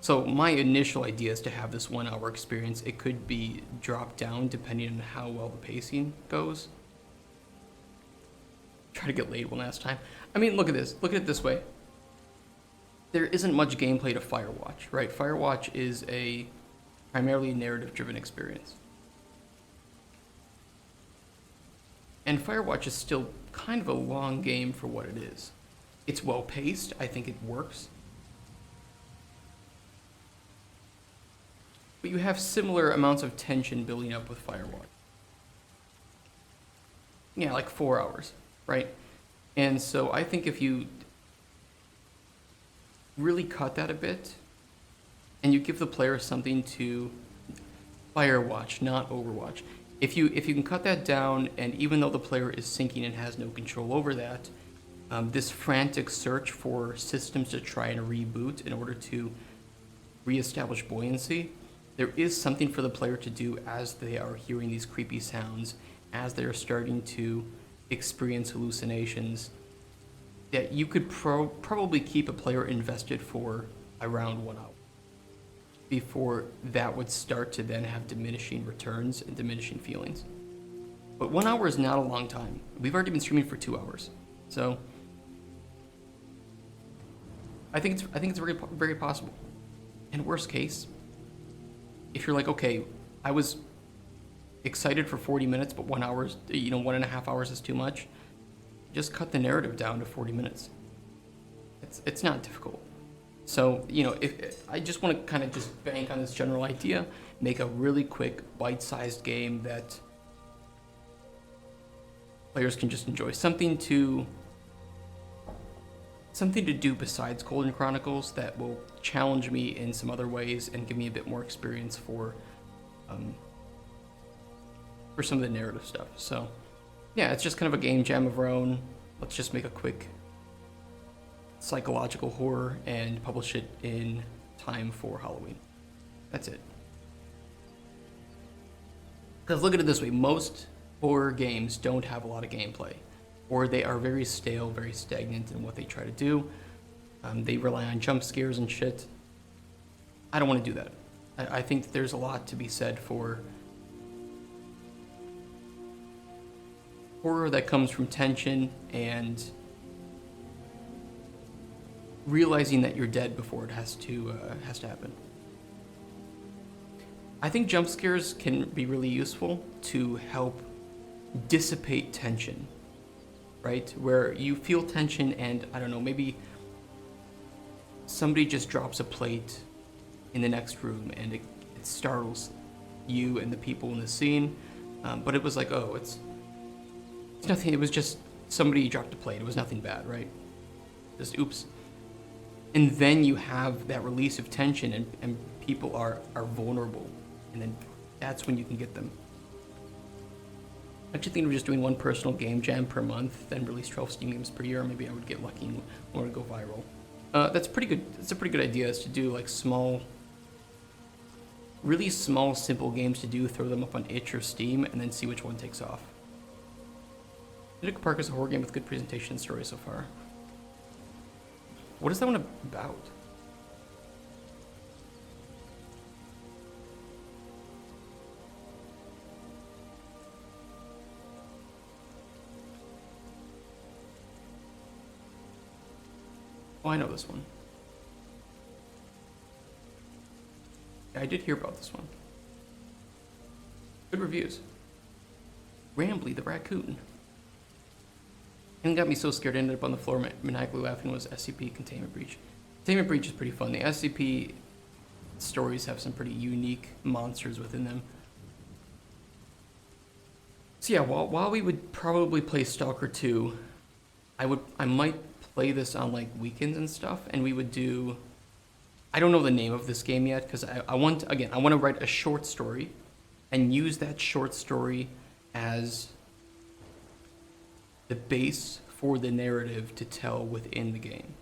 S1: So my initial idea is to have this 1 hour experience. It could be dropped down depending on how well the pacing goes. Try to get laid one last time. I mean, look at this. Look at it this way. There isn't much gameplay to Firewatch, right? Firewatch is a primarily narrative-driven experience. And Firewatch is still kind of a long game for what it is. It's well-paced. I think it works. But you have similar amounts of tension building up with Firewatch. Yeah, like 4 hours, right? And so I think if you really cut that a bit, and you give the player something to Firewatch, not Overwatch. If you can cut that down, and even though the player is sinking and has no control over that, this frantic search for systems to try and reboot in order to reestablish buoyancy, there is something for the player to do as they are hearing these creepy sounds as they're starting to experience hallucinations, that you could probably keep a player invested for around 1 hour before that would start to then have diminishing returns and diminishing feelings. But 1 hour is not a long time. We've already been streaming for 2 hours, so I think it's very very possible. And worst case, if you're like, okay, I was excited for 40 minutes, but 1 hour, 1.5 hours is too much, just cut the narrative down to 40 minutes. It's not difficult. So, if I just want to kind of just bank on this general idea, make a really quick bite-sized game that players can just enjoy. Something to do besides Cauldron Chronicles that will challenge me in some other ways and give me a bit more experience for some of the narrative stuff. So, yeah, it's just kind of a game jam of our own. Let's just make a quick psychological horror and publish it in time for Halloween. That's it. Because look at it this way, most horror games don't have a lot of gameplay, or they are very stale, very stagnant in what they try to do. They rely on jump scares and shit. I don't want to do that. I think that there's a lot to be said for horror that comes from tension and realizing that you're dead before it has to happen. I think jump scares can be really useful to help dissipate tension, right? Where you feel tension and, I don't know, maybe somebody just drops a plate in the next room and it startles you and the people in the scene, but it was like, oh, it's nothing, it was just somebody dropped a plate, it was nothing bad, right? Just oops. And then you have that release of tension and people are vulnerable, and then that's when you can get them. I actually think of just doing one personal game jam per month, then release 12 Steam games per year. Maybe I would get lucky and want to go viral. That's pretty good. It's a pretty good idea, is to do like really small, simple games to do, throw them up on itch or Steam, and then see which one takes off. Nick Park is a horror game with good presentation and story so far. What is that one about? Oh, I know this one. Yeah, I did hear about this one. Good reviews. Rambly the raccoon. And got me so scared I ended up on the floor maniacally laughing was SCP Containment Breach. Containment Breach is pretty fun. The SCP stories have some pretty unique monsters within them. So yeah, while we would probably play Stalker 2, I might play this on like weekends and stuff, and we would do, I don't know the name of this game yet, because I want to write a short story and use that short story as the base for the narrative to tell within the game,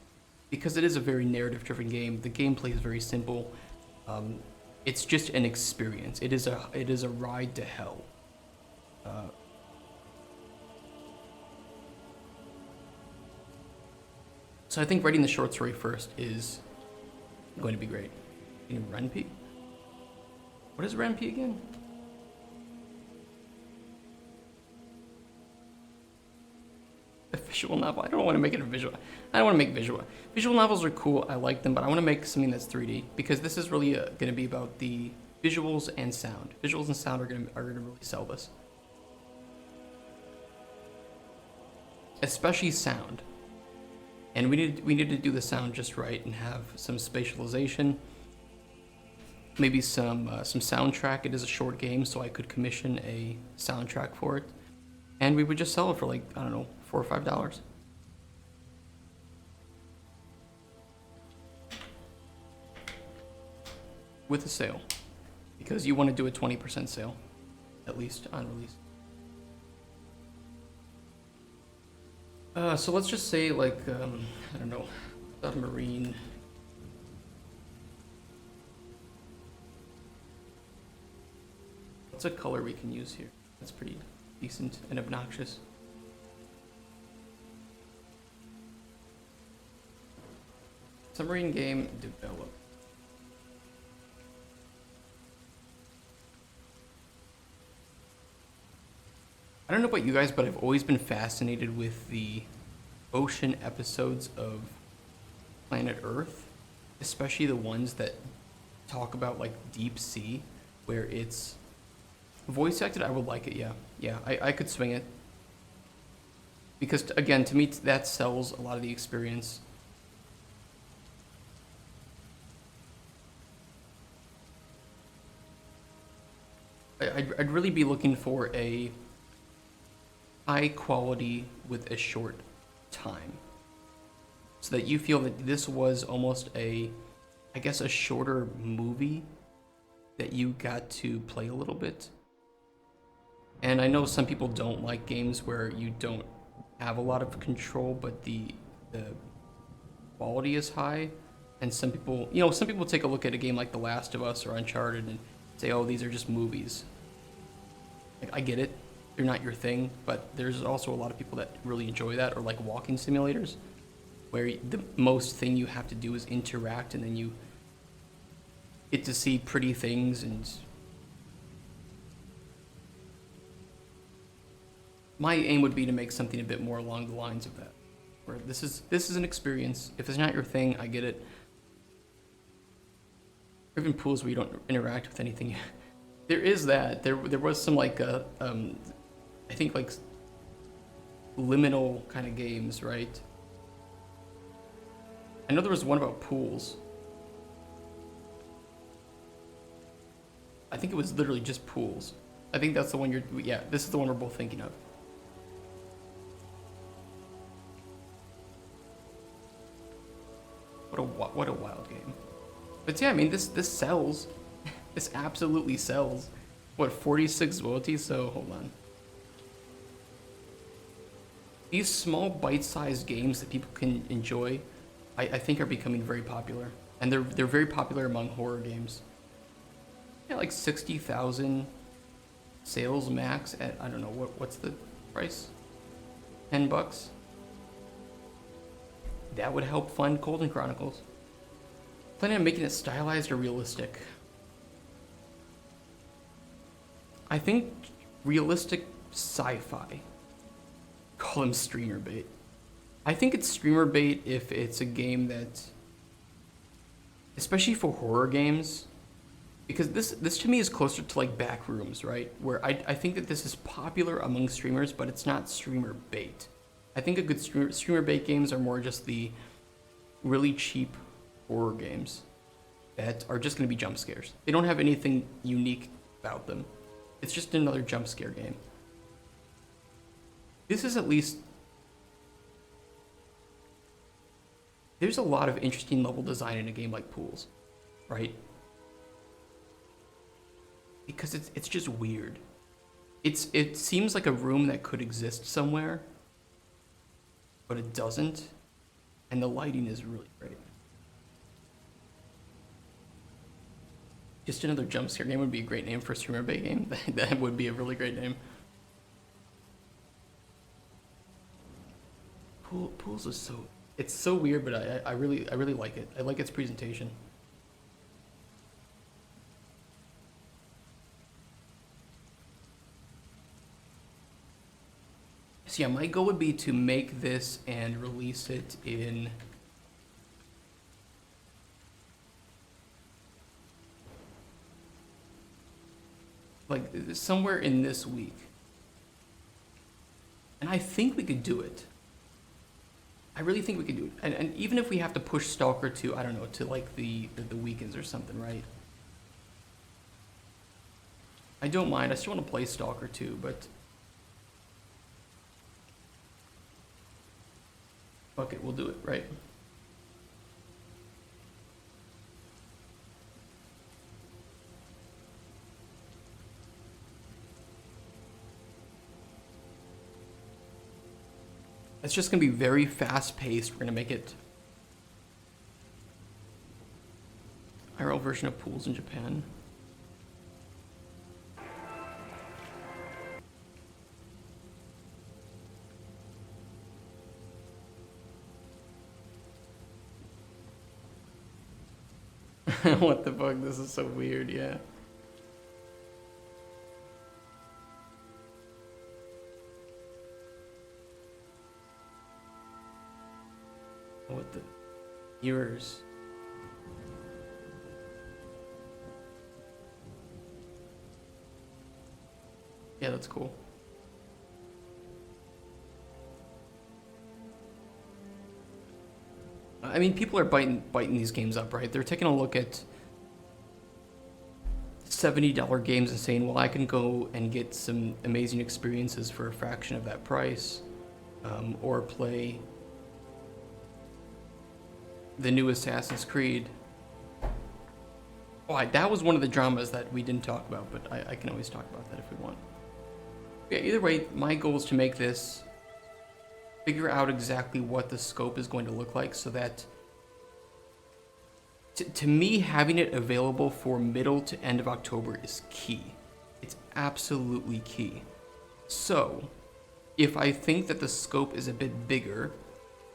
S1: because it is a very narrative-driven game. The gameplay is very simple. It's just an experience. It is a ride to hell. So I think writing the short story first is going to be great. RenP? What is RenP again? A visual novel. I don't want to make it a visual. I don't want to make visual. Visual novels are cool. I like them, but I want to make something that's 3D, because this is really going to be about the visuals and sound. Visuals and sound are going to really sell this, especially sound. And we need to do the sound just right and have some spatialization, maybe some soundtrack. It is a short game, so I could commission a soundtrack for it, and we would just sell it for like, I don't know, $4 or $5 with a sale, because you want to do a 20% sale at least on release. So let's just say like, I don't know, submarine. What's a color we can use here? That's pretty decent and obnoxious. Submarine game developed. I don't know about you guys, but I've always been fascinated with the ocean episodes of Planet Earth, especially the ones that talk about like deep sea, where it's voice acted. I would like it, yeah, I could swing it, because again, to me that sells a lot of the experience. I'd really be looking for a high quality with a short time, so that you feel that this was almost a, I guess, a shorter movie that you got to play a little bit. And I know some people don't like games where you don't have a lot of control, but the quality is high. And some people, some people take a look at a game like The Last of Us or Uncharted and say, oh, these are just movies. Like, I get it, they're not your thing, but there's also a lot of people that really enjoy that, or like walking simulators, where the most thing you have to do is interact, and then you get to see pretty things. And my aim would be to make something a bit more along the lines of that, where this is an experience. If it's not your thing, I get it. Or even pools where you don't interact with anything. There is that. There was some like I think like liminal kind of games, right? I know there was one about pools. I think it was literally just pools. I think that's the one yeah, this is the one we're both thinking of. What a wild game. But yeah, I mean, this sells. This absolutely sells. What, 46 royalties? So hold on. These small bite-sized games that people can enjoy, I think are becoming very popular. And they're very popular among horror games. Yeah, like 60,000 sales max at, I don't know, what's the price? $10? That would help fund Cauldron Chronicles. Planning on making it stylized or realistic? I think realistic sci-fi. Call them streamer bait. I think it's streamer bait if it's a game that, especially for horror games, because this to me is closer to like Backrooms, right? Where I think that this is popular among streamers, but it's not streamer bait. I think a good streamer bait games are more just the really cheap horror games that are just going to be jump scares. They don't have anything unique about them. It's just another jump scare game. This is at least... There's a lot of interesting level design in a game like Pools, right? Because it's just weird. It seems like a room that could exist somewhere, but it doesn't, and the lighting is really great. Just another jump scare game would be a great name for a streamer bait game. That would be a really great name. Pools is so... It's so weird, but I really like it. I like its presentation. So yeah, my goal would be to make this and release it in... like somewhere in this week. And I think we could do it. I really think we could do it. And even if we have to push Stalker to, I don't know, to like the weekends or something, right? I don't mind. I still want to play Stalker too, but... fuck it, we'll do it, right? It's just going to be very fast-paced. We're going to make it IRL version of Pools in Japan. What the fuck? This is so weird, yeah. What the... Mirrors. Yeah, that's cool. I mean, people are biting these games up, right? They're taking a look at $70 games and saying, well, I can go and get some amazing experiences for a fraction of that price, or play the new Assassin's Creed. Oh, that was one of the dramas that we didn't talk about, but I can always talk about that if we want. Yeah, either way, my goal is to make this, figure out exactly what the scope is going to look like so that, to me, having it available for middle to end of October is key. It's absolutely key. So, if I think that the scope is a bit bigger,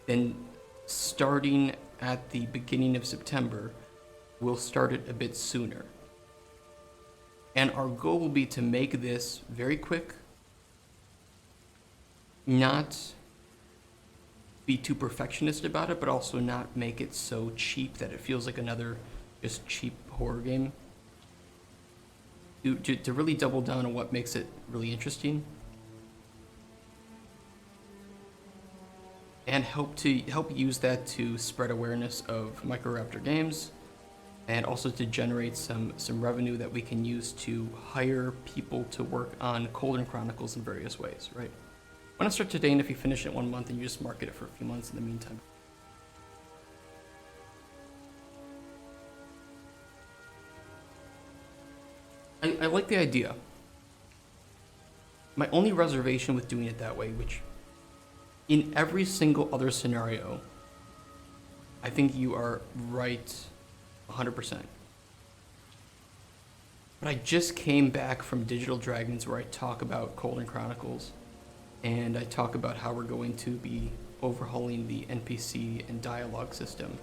S1: then starting at the beginning of September, we'll start it a bit sooner. And our goal will be to make this very quick, not be too perfectionist about it, but also not make it so cheap that it feels like another just cheap horror game. To really double down on what makes it really interesting. And help use that to spread awareness of Microraptor games, and also to generate some revenue that we can use to hire people to work on Cauldron Chronicles in various ways, right? Why not start today, and if you finish it 1 month, and you just market it for a few months in the meantime. I like the idea. My only reservation with doing it that way, which in every single other scenario, I think you are right 100%. But I just came back from Digital Dragons where I talk about Cauldron Chronicles, and I talk about how we're going to be overhauling the NPC and dialogue system.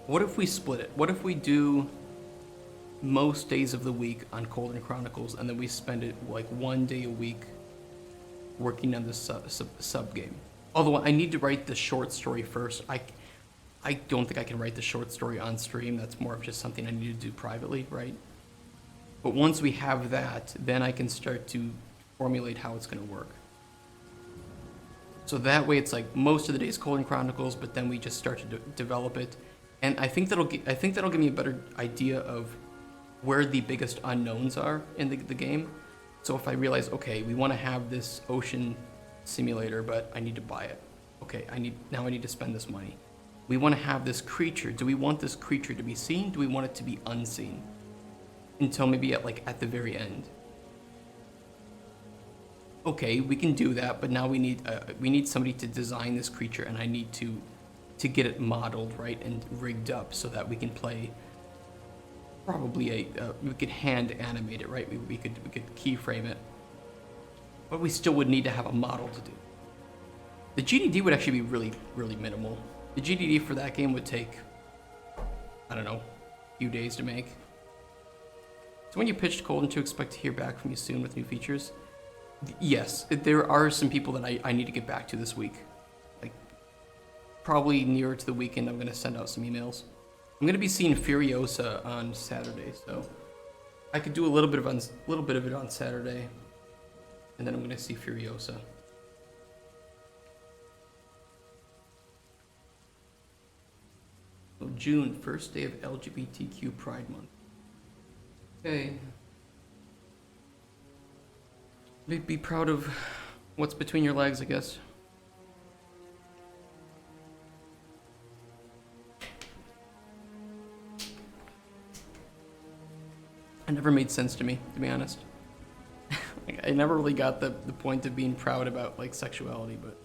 S1: What if we split it? What if we do most days of the week on Cauldron Chronicles, and then we spend it like 1 day a week working on the sub game? Although I need to write the short story first. I don't think I can write the short story on stream. That's more of just something I need to do privately, right? But once we have that, then I can start to formulate how it's going to work. So that way it's like most of the days Cauldron Chronicles, but then we just start to develop it. And I think that'll give me a better idea of where the biggest unknowns are in the game. So if I realize, okay, we want to have this ocean simulator, but I need to buy it. Okay, I need to spend this money. We want to have this creature. Do we want this creature to be seen? Do we want it to be unseen? Until maybe at the very end. Okay, we can do that, but now we need somebody to design this creature, and I need to get it modeled, right, and rigged up so that we can play. Probably we could hand animate it, right? We could keyframe it, but we still would need to have a model to do. The GDD would actually be really, really minimal. The GDD for that game would take, I don't know, a few days to make. So when you pitched Cauldron to expect to hear back from you soon with new features? Yes, there are some people that I need to get back to this week. Like, probably nearer to the weekend, I'm going to send out some emails. I'm going to be seeing Furiosa on Saturday, so I could do a little bit of it on Saturday, and then I'm going to see Furiosa. So June, first day of LGBTQ Pride Month. Okay. Be proud of what's between your legs, I guess. It never made sense to me, to be honest. I never really got the point of being proud about sexuality, but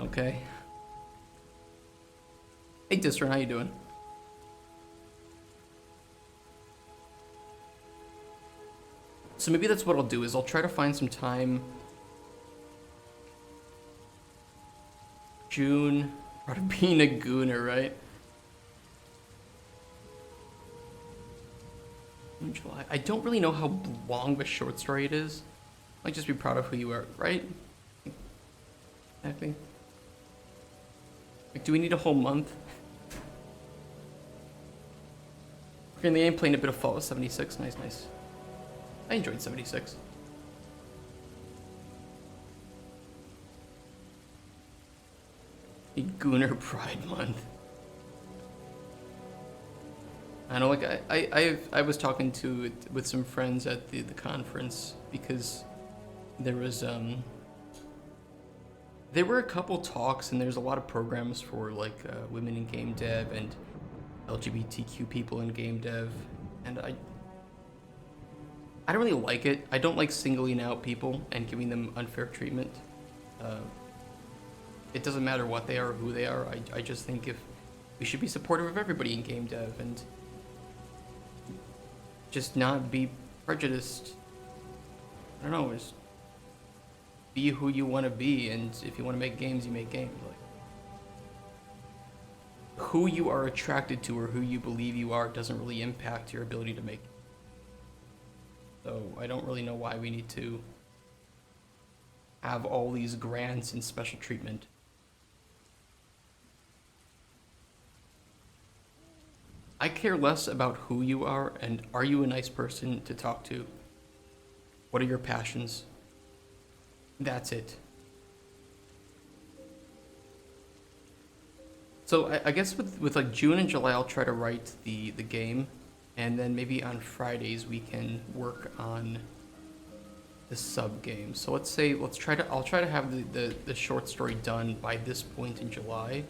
S1: okay. Hey Distron, how you doing? So maybe that's what I'll do, is I'll try to find some time. June, part of being a gooner, right? In July. I don't really know how long of a short story it is. Like, just be proud of who you are, right? Exactly. Like, do we need a whole month? Okay, in the game, playing a bit of Fallout 76. Nice, nice. I enjoyed 76. The Gooner Pride Month. I know, like, I was talking with some friends at the conference, because there were a couple talks, and there's a lot of programs for like women in game dev and LGBTQ people in game dev, and I don't really like it. I don't like singling out people and giving them unfair treatment. It doesn't matter what they are or who they are. I just think if we should be supportive of everybody in game dev and just not be prejudiced. I don't know, just be who you want to be, and if you want to make games, you make games. Like, who you are attracted to or who you believe you are doesn't really impact your ability to make. So I don't really know why we need to have all these grants and special treatment. I care less about who you are and are you a nice person to talk to? What are your passions? That's it. So I guess with like June and July, I'll try to write the game, and then maybe on Fridays we can work on the sub game. So I'll try to have the short story done by this point in July.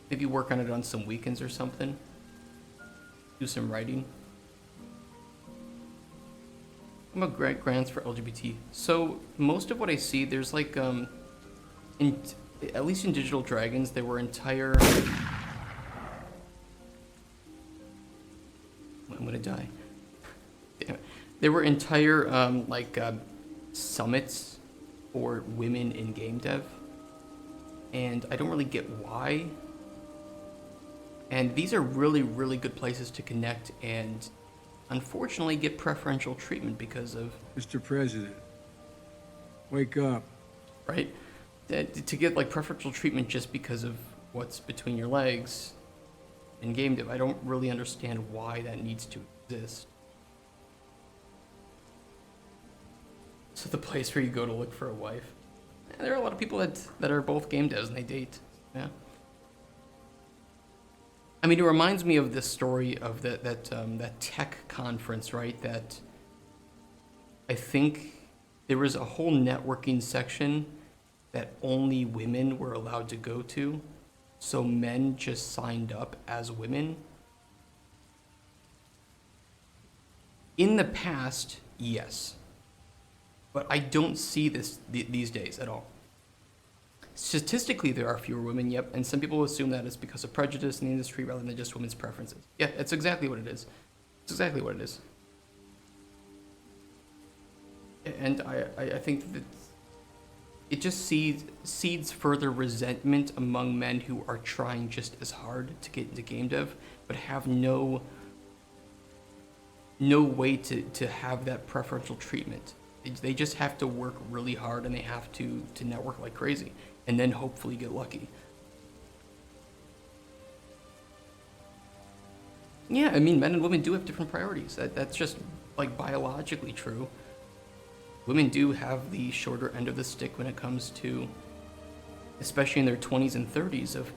S1: Maybe work on it on some weekends or something. Do some writing. I'm a grants for LGBT. So most of what I see, there's like at least in Digital Dragons, there were entire. I'm gonna die. Damn it. There were entire summits for women in game dev, and I don't really get why. And these are really, really good places to connect and unfortunately get preferential treatment because of...
S3: Mr. President, wake up.
S1: Right? To get like preferential treatment just because of what's between your legs in game dev. I don't really understand why that needs to exist. So the place where you go to look for a wife. Yeah, there are a lot of people that are both game devs and they date. Yeah. I mean, it reminds me of this story of that tech conference, right? That I think there was a whole networking section that only women were allowed to go to, so men just signed up as women. In the past, yes, but I don't see this these days at all. Statistically, there are fewer women, yep, and some people assume that it's because of prejudice in the industry rather than just women's preferences. Yeah, it's exactly what it is. It's exactly what it is. And I think that it just seeds further resentment among men who are trying just as hard to get into game dev, but have no way to have that preferential treatment. They just have to work really hard, and they have to network like crazy, and then hopefully get lucky. Yeah, I mean, men and women do have different priorities. That's just like biologically true. Women do have the shorter end of the stick when it comes to, especially in their 20s and 30s, of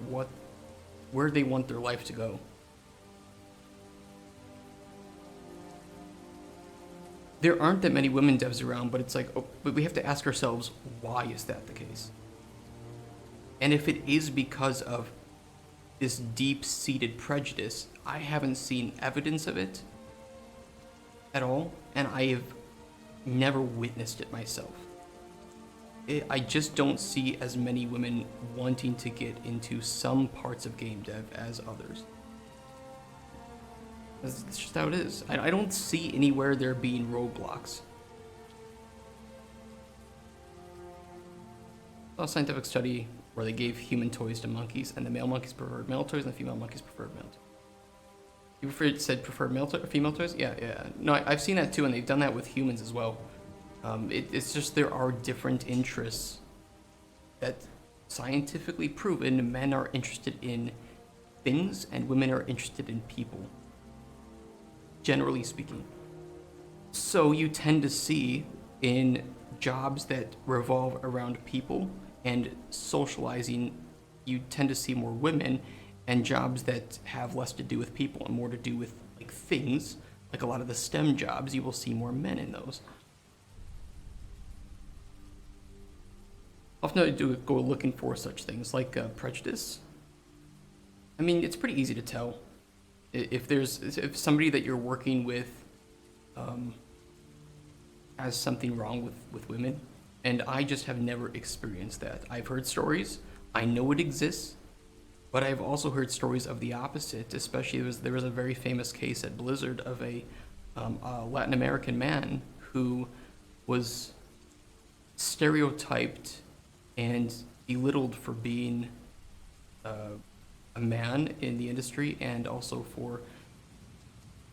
S1: where they want their life to go. There aren't that many women devs around, but it's like, but we have to ask ourselves, why is that the case? And if it is because of this deep-seated prejudice, I haven't seen evidence of it at all, and I have never witnessed it myself. I just don't see as many women wanting to get into some parts of game dev as others. That's just how it is. I don't see anywhere there being roadblocks. I saw a scientific study where they gave human toys to monkeys, and the male monkeys preferred male toys, and the female monkeys preferred male toys. You said preferred female toys? Yeah, yeah. No, I've seen that too, and they've done that with humans as well. It's just there are different interests that scientifically proven men are interested in things and women are interested in people, generally speaking. So you tend to see in jobs that revolve around people and socializing, you tend to see more women, and jobs that have less to do with people and more to do with like things, like a lot of the STEM jobs, you will see more men in those. Often I do go looking for such things like prejudice. I mean, it's pretty easy to tell if somebody that you're working with has something wrong with women, and I just have never experienced that. I've heard stories, I know it exists, but I've also heard stories of the opposite. Especially there was a very famous case at Blizzard of a Latin American man who was stereotyped and belittled for being a man in the industry, and also for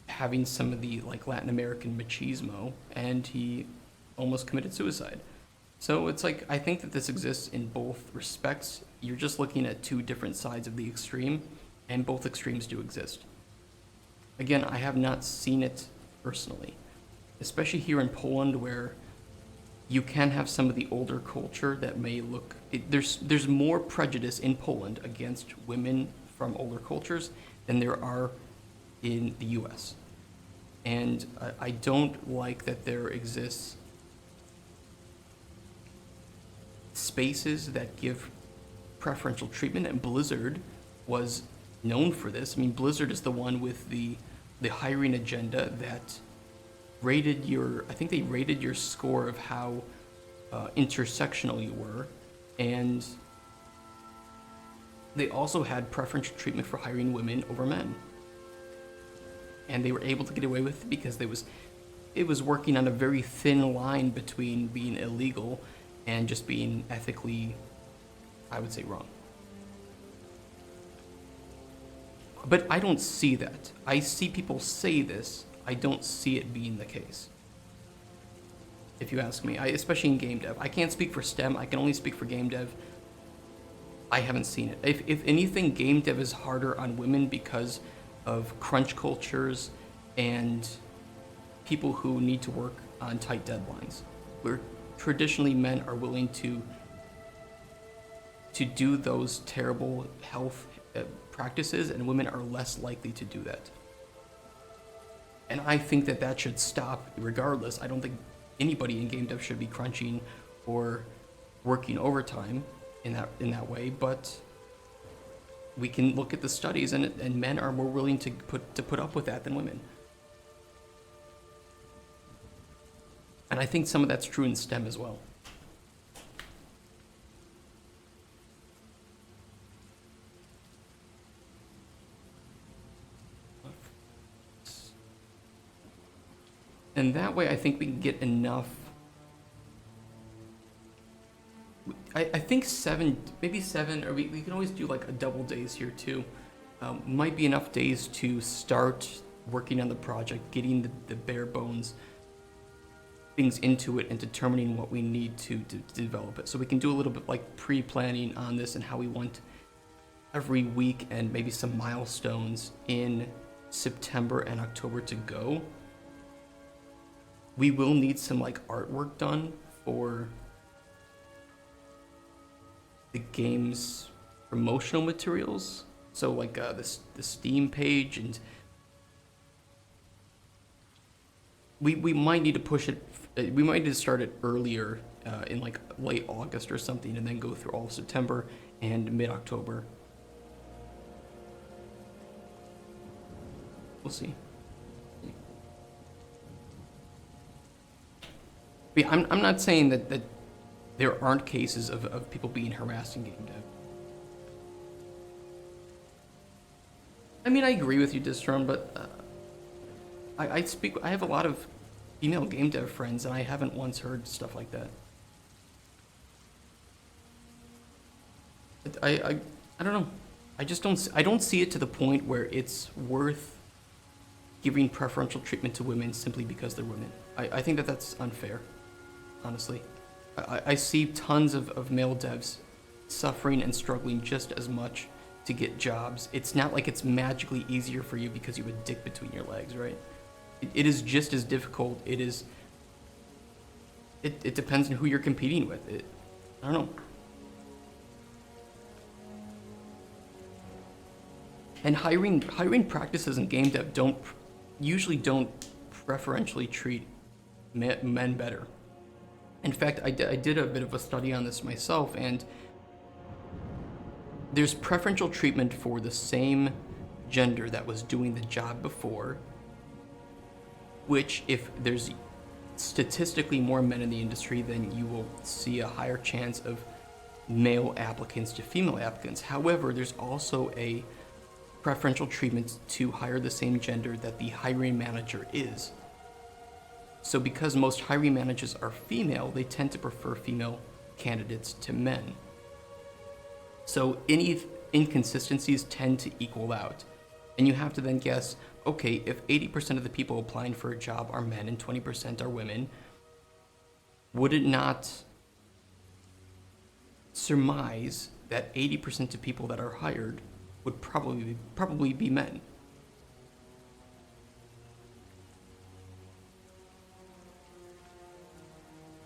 S1: having some of the like Latin American machismo, and he almost committed suicide. So it's like, I think that this exists in both respects. You're just looking at two different sides of the extreme, and both extremes do exist. Again, I have not seen it personally, especially here in Poland, where you can have some of the older culture that may look, there's more prejudice in Poland against women from older cultures than there are in the US. And I don't like that there exists spaces that give preferential treatment, and Blizzard was known for this. I mean, Blizzard is the one with the hiring agenda that rated I think they rated your score of how intersectional you were, and they also had preferential treatment for hiring women over men. And they were able to get away with it because it was working on a very thin line between being illegal and just being ethically, I would say, wrong. But I don't see that. I see people say this. I don't see it being the case, if you ask me. Especially in game dev. I can't speak for STEM. I can only speak for game dev. I haven't seen it. If anything, game dev is harder on women because of crunch cultures and people who need to work on tight deadlines, where traditionally men are willing to do those terrible health practices, and women are less likely to do that. And I think that should stop regardless. I don't think anybody in game dev should be crunching or working overtime in that way, but we can look at the studies, and men are more willing to put up with that than women. And I think some of that's true in STEM as well. And that way I think we can get enough. I think maybe seven, or we can always do like a double days here too. Might be enough days to start working on the project, getting the bare bones things into it, and determining what we need to develop it. So we can do a little bit like pre-planning on this and how we want every week, and maybe some milestones in September and October to go. We will need some like artwork done for the game's promotional materials. So like the Steam page, and we might need to push it. We might need to start it earlier in like late August or something, and then go through all of September and mid-October. We'll see. But yeah, I'm not saying that there aren't cases of people being harassed in game dev. I mean, I agree with you, Distron, but I have a lot of female game dev friends, and I haven't once heard stuff like that. I don't know. I don't see it to the point where it's worth giving preferential treatment to women simply because they're women. I think that that's unfair, honestly. I see tons of male devs suffering and struggling just as much to get jobs. It's not like it's magically easier for you because you have a dick between your legs, right? It is just as difficult. It depends on who you're competing with. I don't know. And hiring practices in game dev usually don't preferentially treat men better. In fact, I did a bit of a study on this myself, and there's preferential treatment for the same gender that was doing the job before, which if there's statistically more men in the industry, then you will see a higher chance of male applicants to female applicants. However, there's also a preferential treatment to hire the same gender that the hiring manager is. So because most hiring managers are female, they tend to prefer female candidates to men. So any inconsistencies tend to equal out. And you have to then guess, okay, if 80% of the people applying for a job are men and 20% are women, would it not surmise that 80% of people that are hired would probably be men?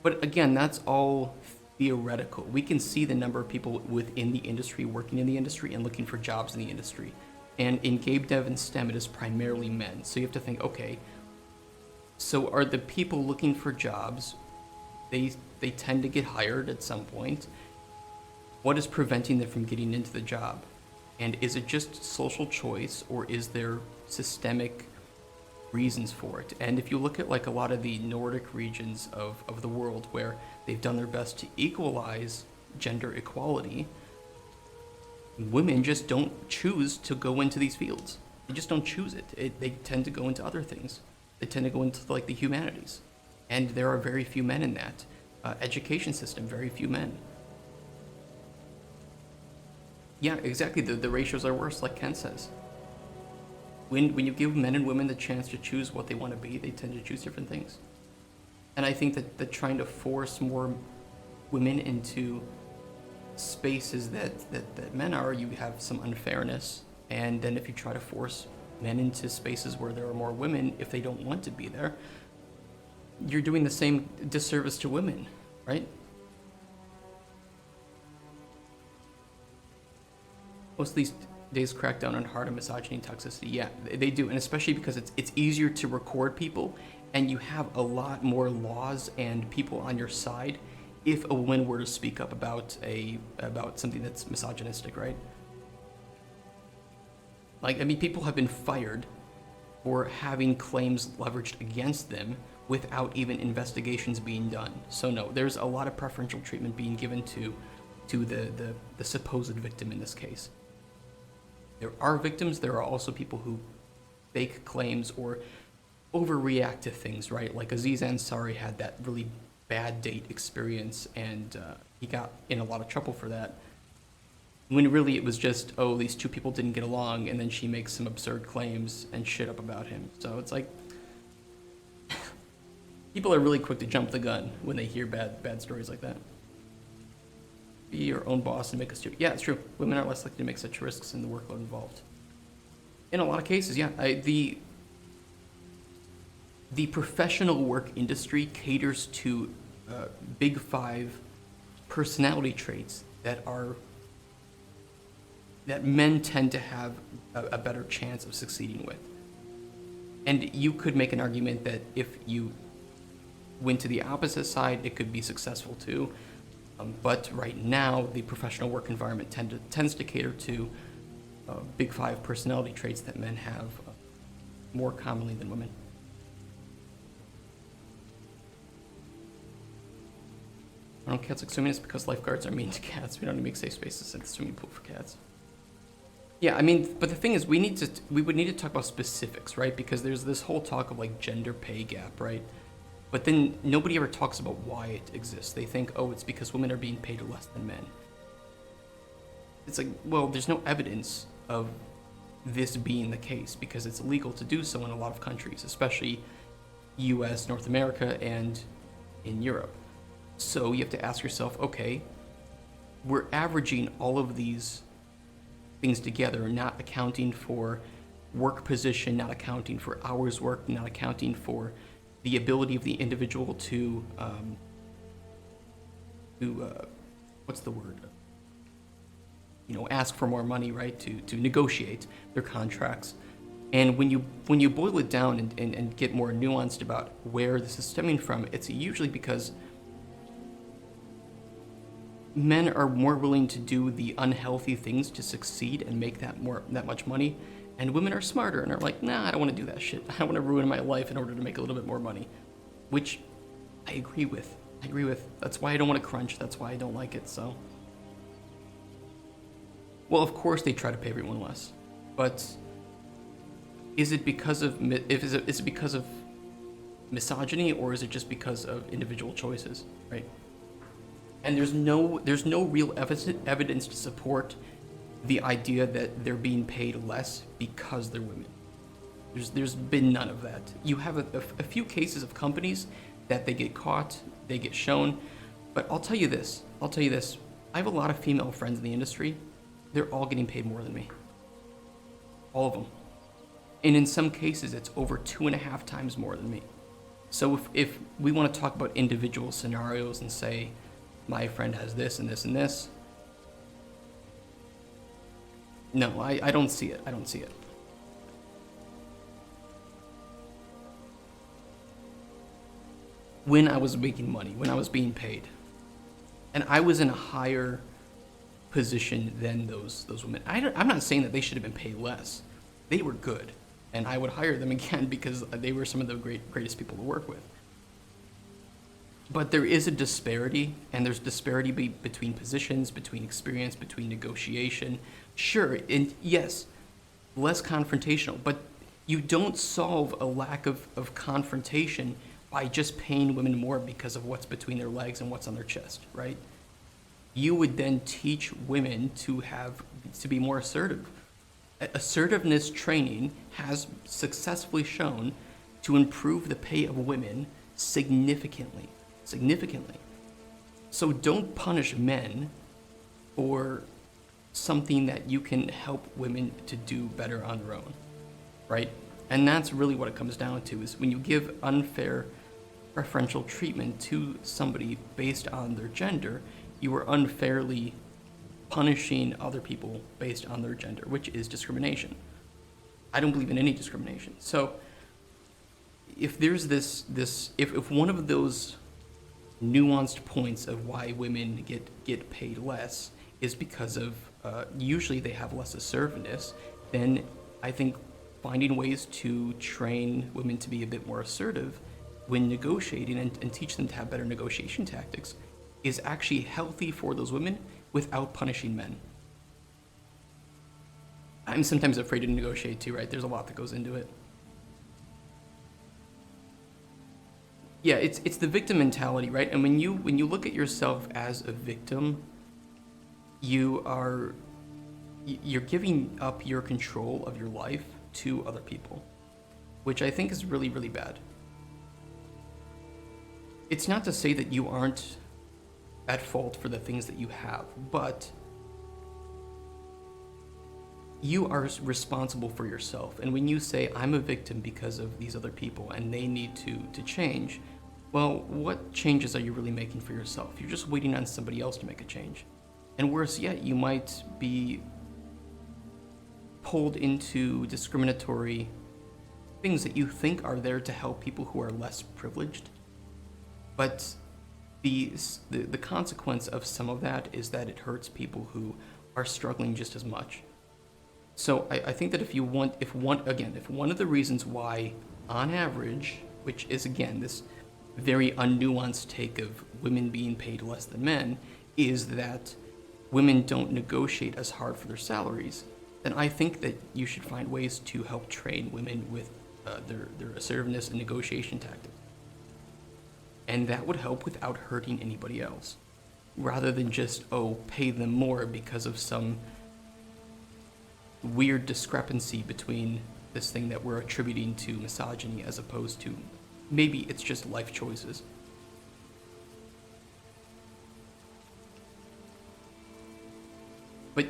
S1: But again, that's all theoretical. We can see the number of people within the industry, working in the industry, and looking for jobs in the industry. And in game dev and STEM, it is primarily men. So you have to think, okay, so are the people looking for jobs, they tend to get hired at some point. What is preventing them from getting into the job? And is it just social choice, or is there systemic reasons for it? And if you look at like a lot of the Nordic regions of the world where they've done their best to equalize gender equality, women just don't choose to go into these fields. They just don't choose it. They tend to go into other things. They tend to go into like the humanities. And there are very few men in that. Education system, very few men. Yeah, exactly. The ratios are worse, like Ken says. When you give men and women the chance to choose what they want to be, they tend to choose different things. And I think that trying to force more women into spaces that men are, you have some unfairness. And then if you try to force men into spaces where there are more women, if they don't want to be there, you're doing the same disservice to women, right? Most of these days crack down on hard on misogyny and toxicity. Yeah, they do, and especially because it's easier to record people, and you have a lot more laws and people on your side if a woman were to speak up about something that's misogynistic, right? Like, I mean, people have been fired for having claims leveraged against them without even investigations being done. So no, there's a lot of preferential treatment being given to the supposed victim in this case. There are victims, there are also people who fake claims or overreact to things, right? Like Aziz Ansari had that really bad date experience, and he got in a lot of trouble for that. When really it was just, oh, these two people didn't get along, and then she makes some absurd claims and shit up about him. So it's like, people are really quick to jump the gun when they hear bad stories like that. Be your own boss and make us do it. Yeah, it's true. Women are less likely to make such risks in the workload involved. In a lot of cases, yeah. The professional work industry caters to big five personality traits that men tend to have a better chance of succeeding with. And you could make an argument that if you went to the opposite side, it could be successful too. But right now, the professional work environment tends to cater to big five personality traits that men have more commonly than women. I don't cats like swimming. It's because lifeguards are mean to cats. We don't need to make safe spaces in the swimming pool for cats. Yeah, I mean, but the thing is, we would need to talk about specifics, right? Because there's this whole talk of like gender pay gap, right? But then nobody ever talks about why it exists. They think, oh, it's because women are being paid less than men. It's like, well, there's no evidence of this being the case because it's illegal to do so in a lot of countries, especially US, North America, and in Europe. So you have to ask yourself, okay, we're averaging all of these things together, not accounting for work position, not accounting for hours worked, not accounting for the ability of the individual to what's the word? Ask for more money, right? To negotiate their contracts. And when you boil it down and get more nuanced about where this is stemming from, it's usually because men are more willing to do the unhealthy things to succeed and make that much money, and women are smarter and are like, nah, I don't want to do that shit. I want to ruin my life in order to make a little bit more money, which I agree with. That's why I don't want to crunch. That's why I don't like it. So, well, of course they try to pay everyone less, but is it because of misogyny, or is it just because of individual choices, right? And there's no real evidence to support the idea that they're being paid less because they're women. There's been none of that. You have a few cases of companies that they get caught, they get shown, but I'll tell you this. I have a lot of female friends in the industry. They're all getting paid more than me. All of them. And in some cases, it's over 2.5 times more than me. So if we want to talk about individual scenarios and say, my friend has this and this and this, no, I don't see it. When I was making money, when I was being paid, and I was in a higher position than those women. I'm not saying that they should have been paid less. They were good, and I would hire them again because they were some of the greatest people to work with. But there is a disparity, and there's disparity between positions, between experience, between negotiation. Sure, and yes, less confrontational, but you don't solve a lack of confrontation by just paying women more because of what's between their legs and what's on their chest, right? You would then teach women to be more assertive. Assertiveness training has successfully shown to improve the pay of women significantly. So don't punish men for something that you can help women to do better on their own, right? And that's really what it comes down to, is when you give unfair preferential treatment to somebody based on their gender, you are unfairly punishing other people based on their gender, which is discrimination. I don't believe in any discrimination. So if there's if one of those nuanced points of why women get paid less is because of usually they have less assertiveness, then I think finding ways to train women to be a bit more assertive when negotiating and teach them to have better negotiation tactics is actually healthy for those women without punishing men. I'm sometimes afraid to negotiate too, right? There's a lot that goes into it. Yeah, it's the victim mentality, right? And when you look at yourself as a victim, you're giving up your control of your life to other people, which I think is really, really bad. It's not to say that you aren't at fault for the things that you have, but you are responsible for yourself. And when you say, I'm a victim because of these other people and they need to change, well, what changes are you really making for yourself? You're just waiting on somebody else to make a change. And worse yet, you might be pulled into discriminatory things that you think are there to help people who are less privileged. But the consequence of some of that is that it hurts people who are struggling just as much. So I think that if one of the reasons why, on average, which is again this very unnuanced take of women being paid less than men, is that women don't negotiate as hard for their salaries, then I think that you should find ways to help train women with their assertiveness and negotiation tactics. And that would help without hurting anybody else. Rather than just, pay them more because of some weird discrepancy between this thing that we're attributing to misogyny as opposed to maybe it's just life choices. But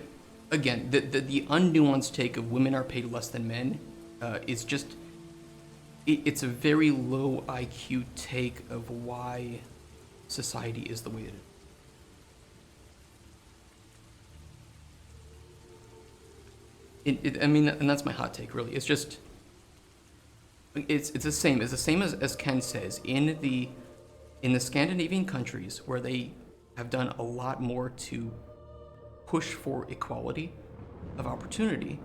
S1: again, the unnuanced take of women are paid less than men is just, it's a very low IQ take of why society is the way it is. And that's my hot take, really. It's just, it's the same. It's the same as Ken says. In the Scandinavian countries, where they have done a lot more to push for equality of opportunity,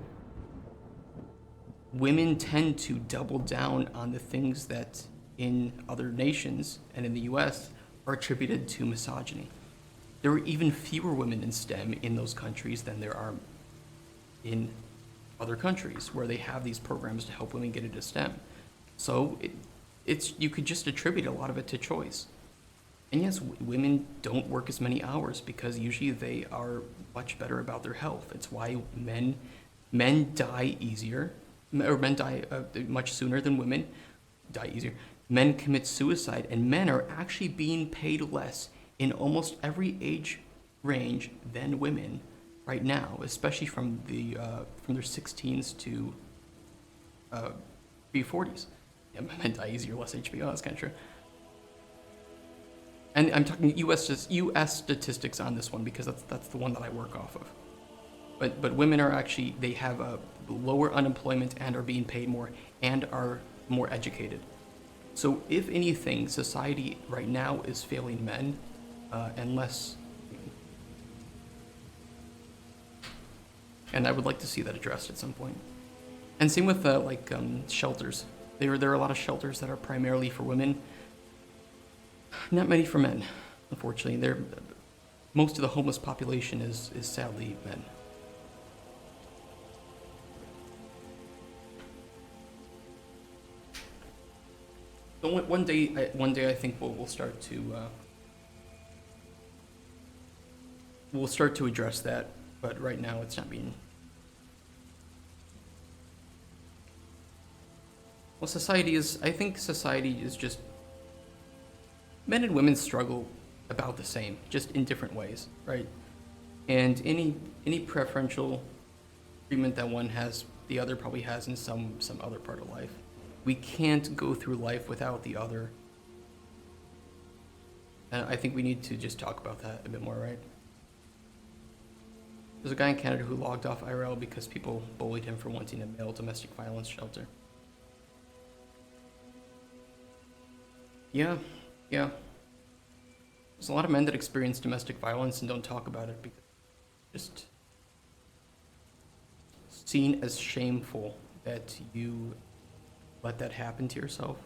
S1: women tend to double down on the things that in other nations and in the US are attributed to misogyny. There are even fewer women in STEM in those countries than there are in other countries where they have these programs to help women get into STEM. So you could just attribute a lot of it to choice. And yes, women don't work as many hours because usually they are much better about their health. It's why men die easier, or men die much sooner than women die easier. Men commit suicide, and men are actually being paid less in almost every age range than women right now, especially from their 16s to pre-40s. Yeah, men die easier, less HBO. That's kind of true. And I'm talking U.S. statistics on this one because that's the one that I work off of. But women are actually, they have a lower unemployment and are being paid more and are more educated. So if anything, society right now is failing men, unless. And I would like to see that addressed at some point. And same with shelters. There are a lot of shelters that are primarily for women. Not many for men, unfortunately. Most of the homeless population is sadly men. So one day I think we'll start to address that, but right now it's not being. Well, I think society is just, men and women struggle about the same, just in different ways, right? And any preferential treatment that one has, the other probably has in some other part of life. We can't go through life without the other. And I think we need to just talk about that a bit more, right? There's a guy in Canada who logged off IRL because people bullied him for wanting a male domestic violence shelter. Yeah. There's a lot of men that experience domestic violence and don't talk about it because it's just seen as shameful that you let that happen to yourself.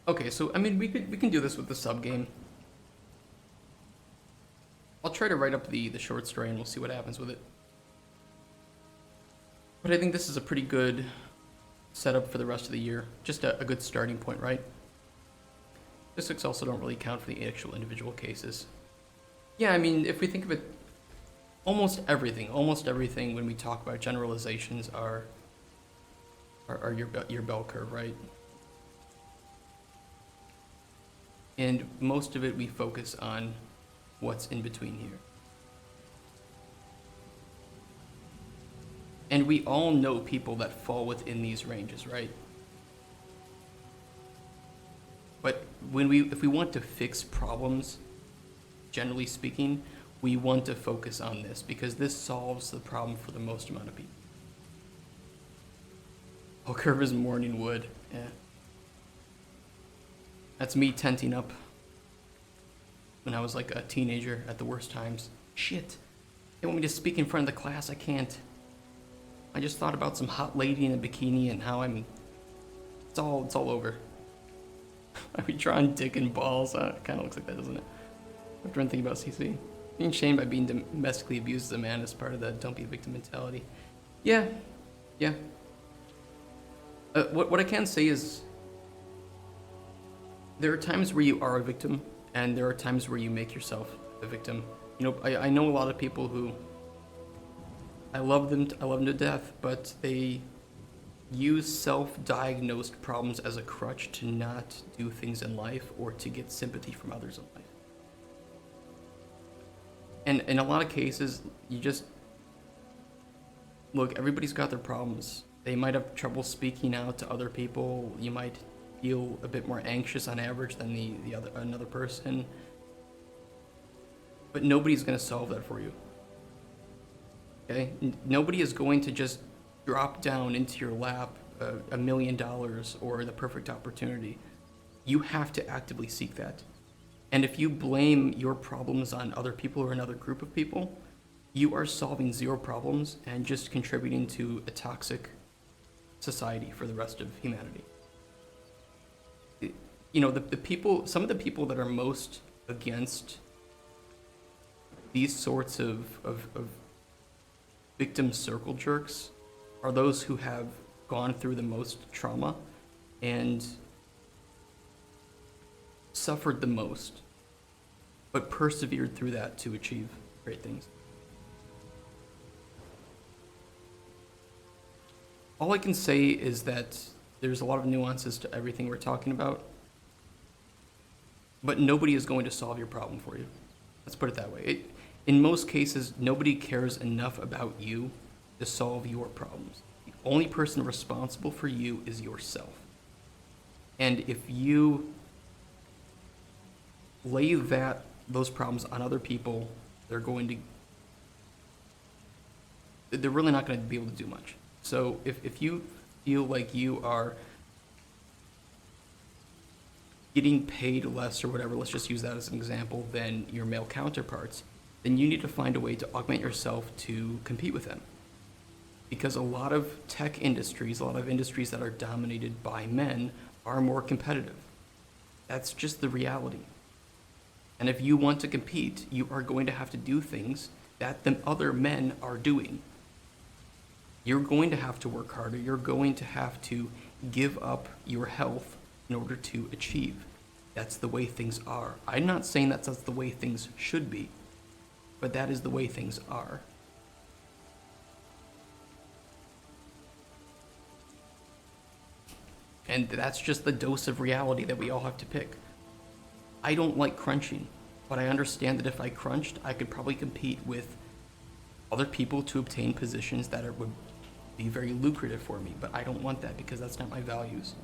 S1: Okay, so I mean we can do this with the sub game. I'll try to write up the short story and we'll see what happens with it. But I think this is a pretty good setup for the rest of the year. Just a good starting point, right? Statistics also don't really count for the actual individual cases. Yeah, I mean, if we think of it, almost everything when we talk about generalizations are your bell curve, right? And most of it we focus on what's in between here. And we all know people that fall within these ranges, right? But if we want to fix problems, generally speaking, we want to focus on this because this solves the problem for the most amount of people. Bell curve is morning wood. Yeah. That's me tenting up when I was like a teenager at the worst times. Shit. They want me to speak in front of the class. I can't. I just thought about some hot lady in a bikini and how it's all over. Are we drawing dick and balls? It kind of looks like that, doesn't it? I'm trying to think about CC. Being shamed by being domestically abused as a man is part of the don't be a victim mentality. Yeah, yeah. What I can say is there are times where you are a victim, and there are times where you make yourself a victim. You know, I know a lot of people who I love them to death, but they use self-diagnosed problems as a crutch to not do things in life or to get sympathy from others in life. And in a lot of cases, you just look, everybody's got their problems. They might have trouble speaking out to other people. You might feel a bit more anxious on average than another person. But nobody's going to solve that for you. Okay? Nobody is going to just drop down into your lap $1 million or the perfect opportunity. You have to actively seek that. And if you blame your problems on other people or another group of people, you are solving zero problems and just contributing to a toxic society for the rest of humanity. You know, some of the people that are most against these sorts of victim circle jerks are those who have gone through the most trauma and suffered the most, but persevered through that to achieve great things. All I can say is that there's a lot of nuances to everything we're talking about, but nobody is going to solve your problem for you. Let's put it that way. In most cases, nobody cares enough about you to solve your problems. The only person responsible for you is yourself. And if you lay those problems on other people, they're really not going to be able to do much. So if you feel like you are getting paid less or whatever, let's just use that as an example, than your male counterparts, then you need to find a way to augment yourself to compete with them. Because a lot of tech industries, a lot of industries that are dominated by men are more competitive. That's just the reality. And if you want to compete, you are going to have to do things that the other men are doing. You're going to have to work harder. You're going to have to give up your health in order to achieve. That's the way things are. I'm not saying that's the way things should be, but that is the way things are. And that's just the dose of reality that we all have to pick. I don't like crunching, but I understand that if I crunched, I could probably compete with other people to obtain positions that would be very lucrative for me, but I don't want that because that's not my values.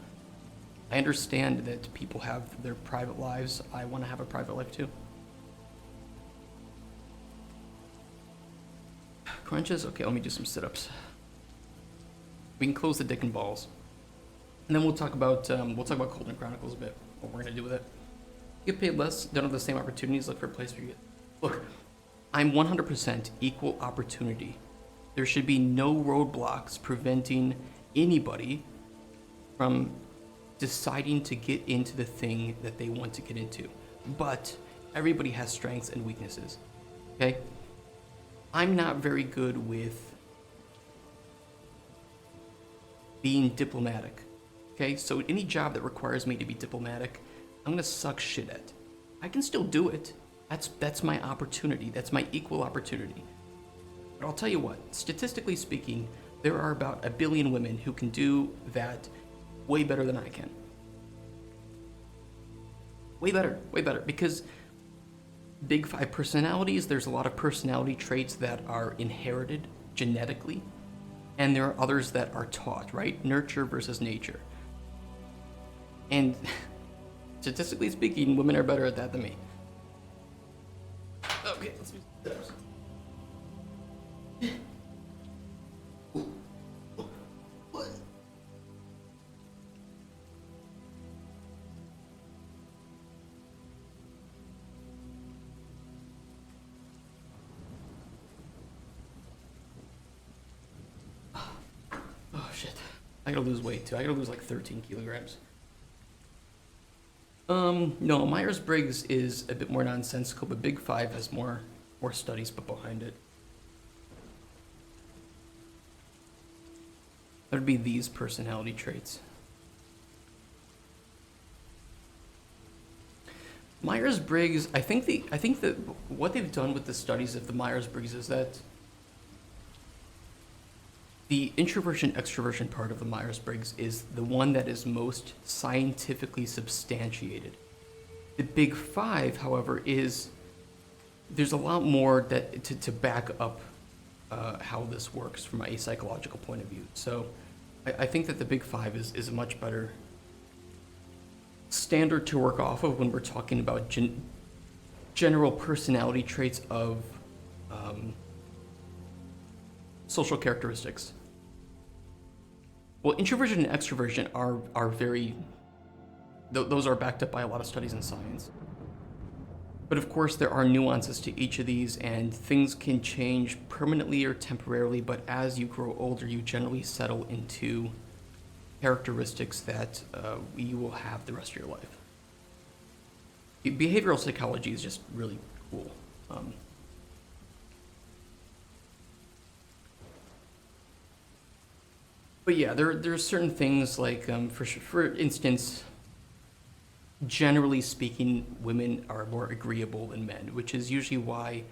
S1: I understand that people have their private lives. I want to have a private life too. Crunches? Okay, let me do some sit-ups. We can close the dick and balls. And then we'll talk about Cauldron Chronicles a bit, what we're going to do with it. Get paid less, don't have the same opportunities, look for a place where you get... Look, I'm 100% equal opportunity. There should be no roadblocks preventing anybody from deciding to get into the thing that they want to get into. But everybody has strengths and weaknesses, okay? I'm not very good with being diplomatic, okay? So any job that requires me to be diplomatic, I'm gonna suck shit at. I can still do it. That's my opportunity. That's my equal opportunity. But I'll tell you what, statistically speaking, there are about 1 billion women who can do that way better than I can. Way better, because big 5 personalities, there's a lot of personality traits that are inherited genetically, and there are others that are taught, right? Nurture versus nature. And statistically speaking, women are better at that than me. Okay, let's do sit-ups. Oh shit. I gotta lose weight too. I gotta lose like 13 kilograms. No, Myers-Briggs is a bit more nonsensical, but Big Five has more studies put behind it. That would be these personality traits. Myers-Briggs, I think that what they've done with the studies of the Myers-Briggs is that the introversion extroversion part of the Myers-Briggs is the one that is most scientifically substantiated. The Big Five, however, there's a lot more that to back up how this works from a psychological point of view. So I think that the Big Five is a much better standard to work off of when we're talking about general personality traits of social characteristics. Well, introversion and extroversion are very, those are backed up by a lot of studies in science. But of course, there are nuances to each of these, and things can change permanently or temporarily, but as you grow older, you generally settle into characteristics that you will have the rest of your life. Behavioral psychology is just really cool. But yeah, there are certain things like, for instance, generally speaking, women are more agreeable than men, which is usually why,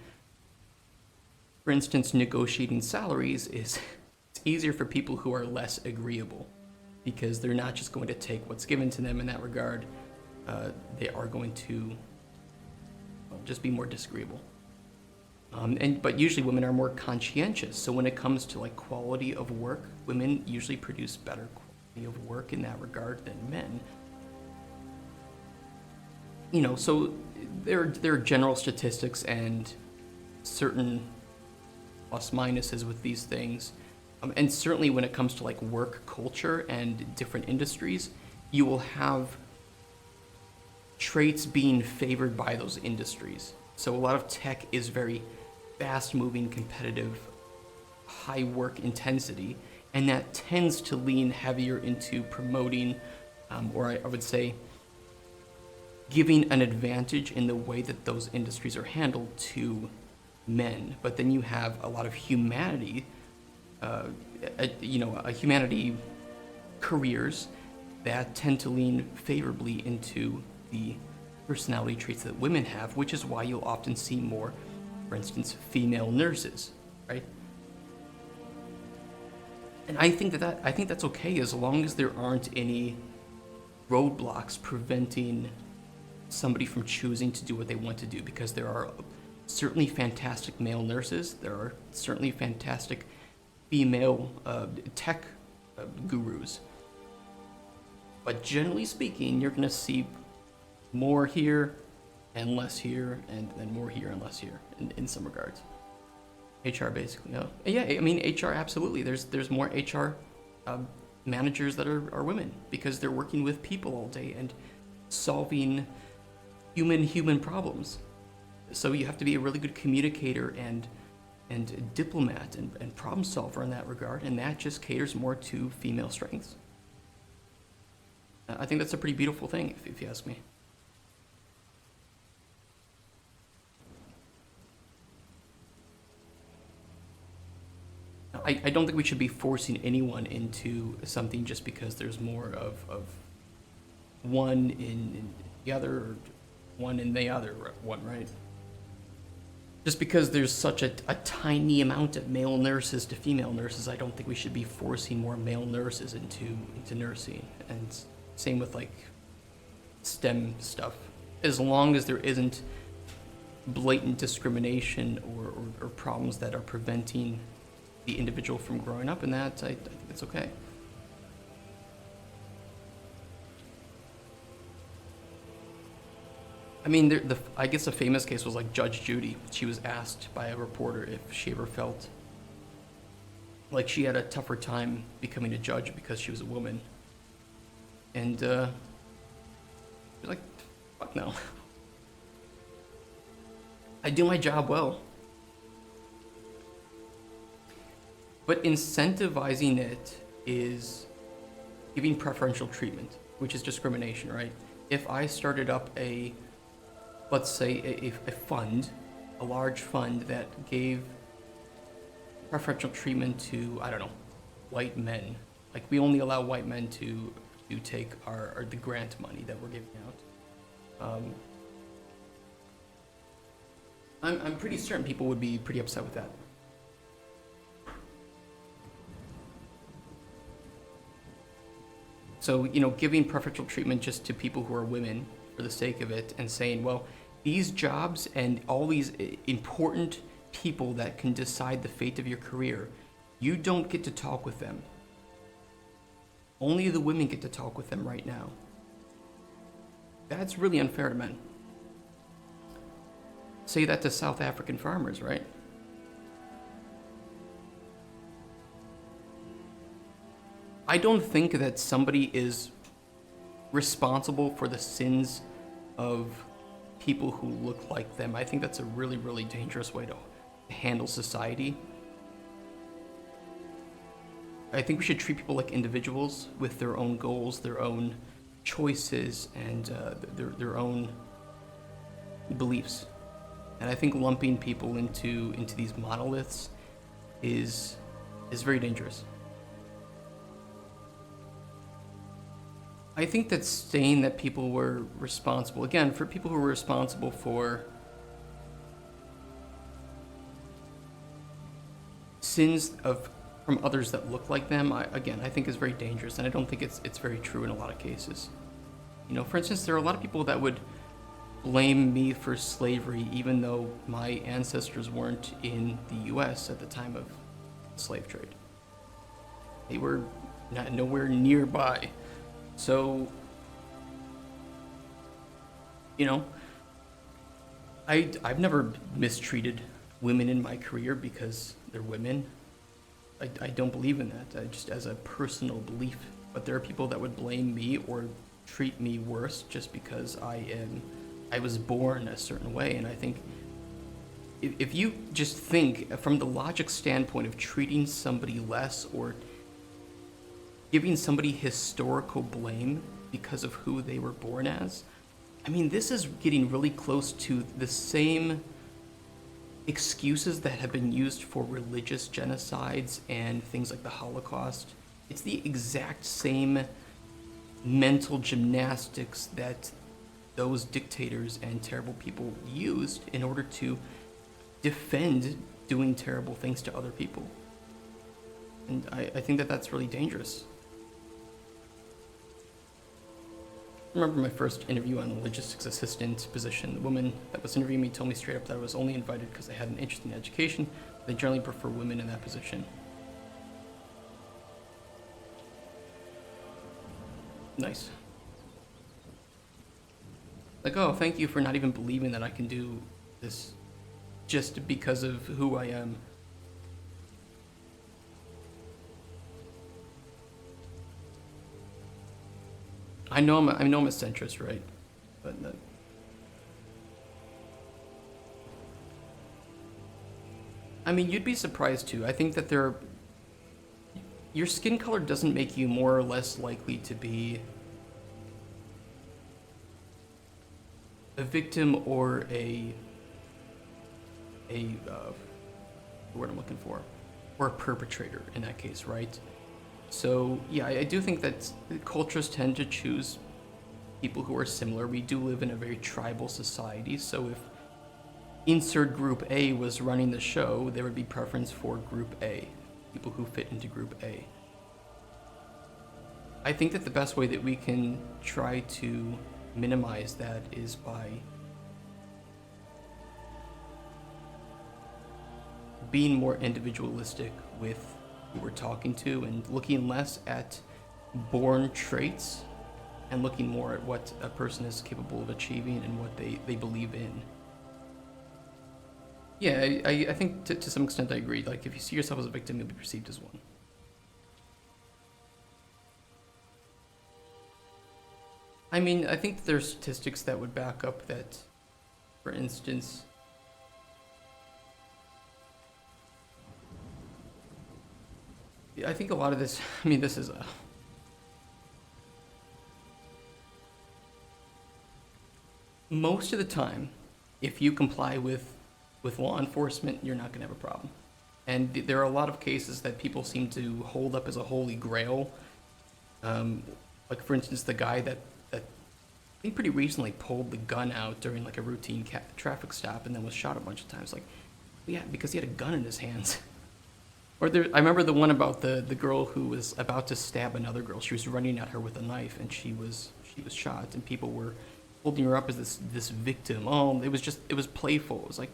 S1: for instance, negotiating salaries is it's easier for people who are less agreeable, because they're not just going to take what's given to them in that regard. They are going to just be more disagreeable. But usually women are more conscientious. So when it comes to like quality of work, women usually produce better quality of work in that regard than men. So there are general statistics and certain plus minuses with these things. And certainly when it comes to like work culture and different industries, you will have traits being favored by those industries. So a lot of tech is very fast-moving, competitive, high work intensity, and that tends to lean heavier into promoting, or I would say, giving an advantage in the way that those industries are handled to men. But then you have a lot of humanity, humanity careers that tend to lean favorably into the personality traits that women have, which is why you'll often see more, for instance, female nurses, right? And I think that's okay as long as there aren't any roadblocks preventing somebody from choosing to do what they want to do, because there are certainly fantastic male nurses, there are certainly fantastic female tech gurus, but generally speaking, you're going to see more here and less here, and then more here and less here in some regards. HR basically, no. Yeah, I mean HR absolutely. There's more HR managers that are women, because they're working with people all day and solving human problems. So you have to be a really good communicator and diplomat and problem solver in that regard, and that just caters more to female strengths. I think that's a pretty beautiful thing, if you ask me. I don't think we should be forcing anyone into something just because there's more of one in the other, or one in the other one, right? Just because there's such a tiny amount of male nurses to female nurses, I don't think we should be forcing more male nurses into nursing. And same with like STEM stuff. As long as there isn't blatant discrimination or problems that are preventing the individual from growing up in that, I think it's okay. I mean, I guess a famous case was like Judge Judy. She was asked by a reporter if she ever felt like she had a tougher time becoming a judge because she was a woman. And she was like, fuck no. I do my job well. But incentivizing it is giving preferential treatment, which is discrimination, right? if I started up let's say a fund, a large fund that gave preferential treatment to, I don't know, white men. Like, we only allow white men to take the grant money that we're giving out. I'm pretty certain people would be pretty upset with that. So, giving preferential treatment just to people who are women for the sake of it, and saying, well, these jobs and all these important people that can decide the fate of your career, you don't get to talk with them. Only the women get to talk with them right now. That's really unfair to men. Say that to South African farmers, right? I don't think that somebody is responsible for the sins of people who look like them. I think that's a really, really dangerous way to handle society. I think we should treat people like individuals with their own goals, their own choices, and their own beliefs. And I think lumping people into these monoliths is very dangerous. I think that saying that people were responsible, again, for people who were responsible for sins from others that look like them, I think is very dangerous, and I don't think it's very true in a lot of cases. For instance, there are a lot of people that would blame me for slavery, even though my ancestors weren't in the U.S. at the time of the slave trade. They were nowhere nearby. So, I've never mistreated women in my career because they're women. I don't believe in that, just as a personal belief. But there are people that would blame me or treat me worse just because I was born a certain way. And I think if you just think from the logic standpoint of treating somebody less or giving somebody historical blame because of who they were born as, I mean, this is getting really close to the same excuses that have been used for religious genocides and things like the Holocaust. It's the exact same mental gymnastics that those dictators and terrible people used in order to defend doing terrible things to other people. And I think that that's really dangerous. I remember my first interview on the logistics assistant position. The woman that was interviewing me told me straight up that I was only invited because I had an interest in education. They generally prefer women in that position. Nice. Like, oh, thank you for not even believing that I can do this just because of who I am. I know I'm a centrist, right? But I mean, you'd be surprised too. I think that your skin color doesn't make you more or less likely to be a victim or a word I'm looking for, or a perpetrator in that case, right? So yeah, I do think that cultures tend to choose people who are similar. We do live in a very tribal society, so if insert group A was running the show, there would be preference for group A, people who fit into group A. I think that the best way that we can try to minimize that is by being more individualistic with who we're talking to and looking less at born traits and looking more at what a person is capable of achieving and what they believe in. Yeah, I think to some extent I agree. Like, if you see yourself as a victim, you'll be perceived as one. I mean, I think there's statistics that would back up that, for instance, I think a lot of this, I mean, this is most of the time, if you comply with law enforcement, you're not going to have a problem. And there are a lot of cases that people seem to hold up as a holy grail. Like, for instance, the guy that I think pretty recently pulled the gun out during like a routine traffic stop and then was shot a bunch of times. Like, yeah, because he had a gun in his hands. Or I remember the one about the girl who was about to stab another girl. She was running at her with a knife, and she was shot, and people were holding her up as this victim. Oh, it was playful. It was like,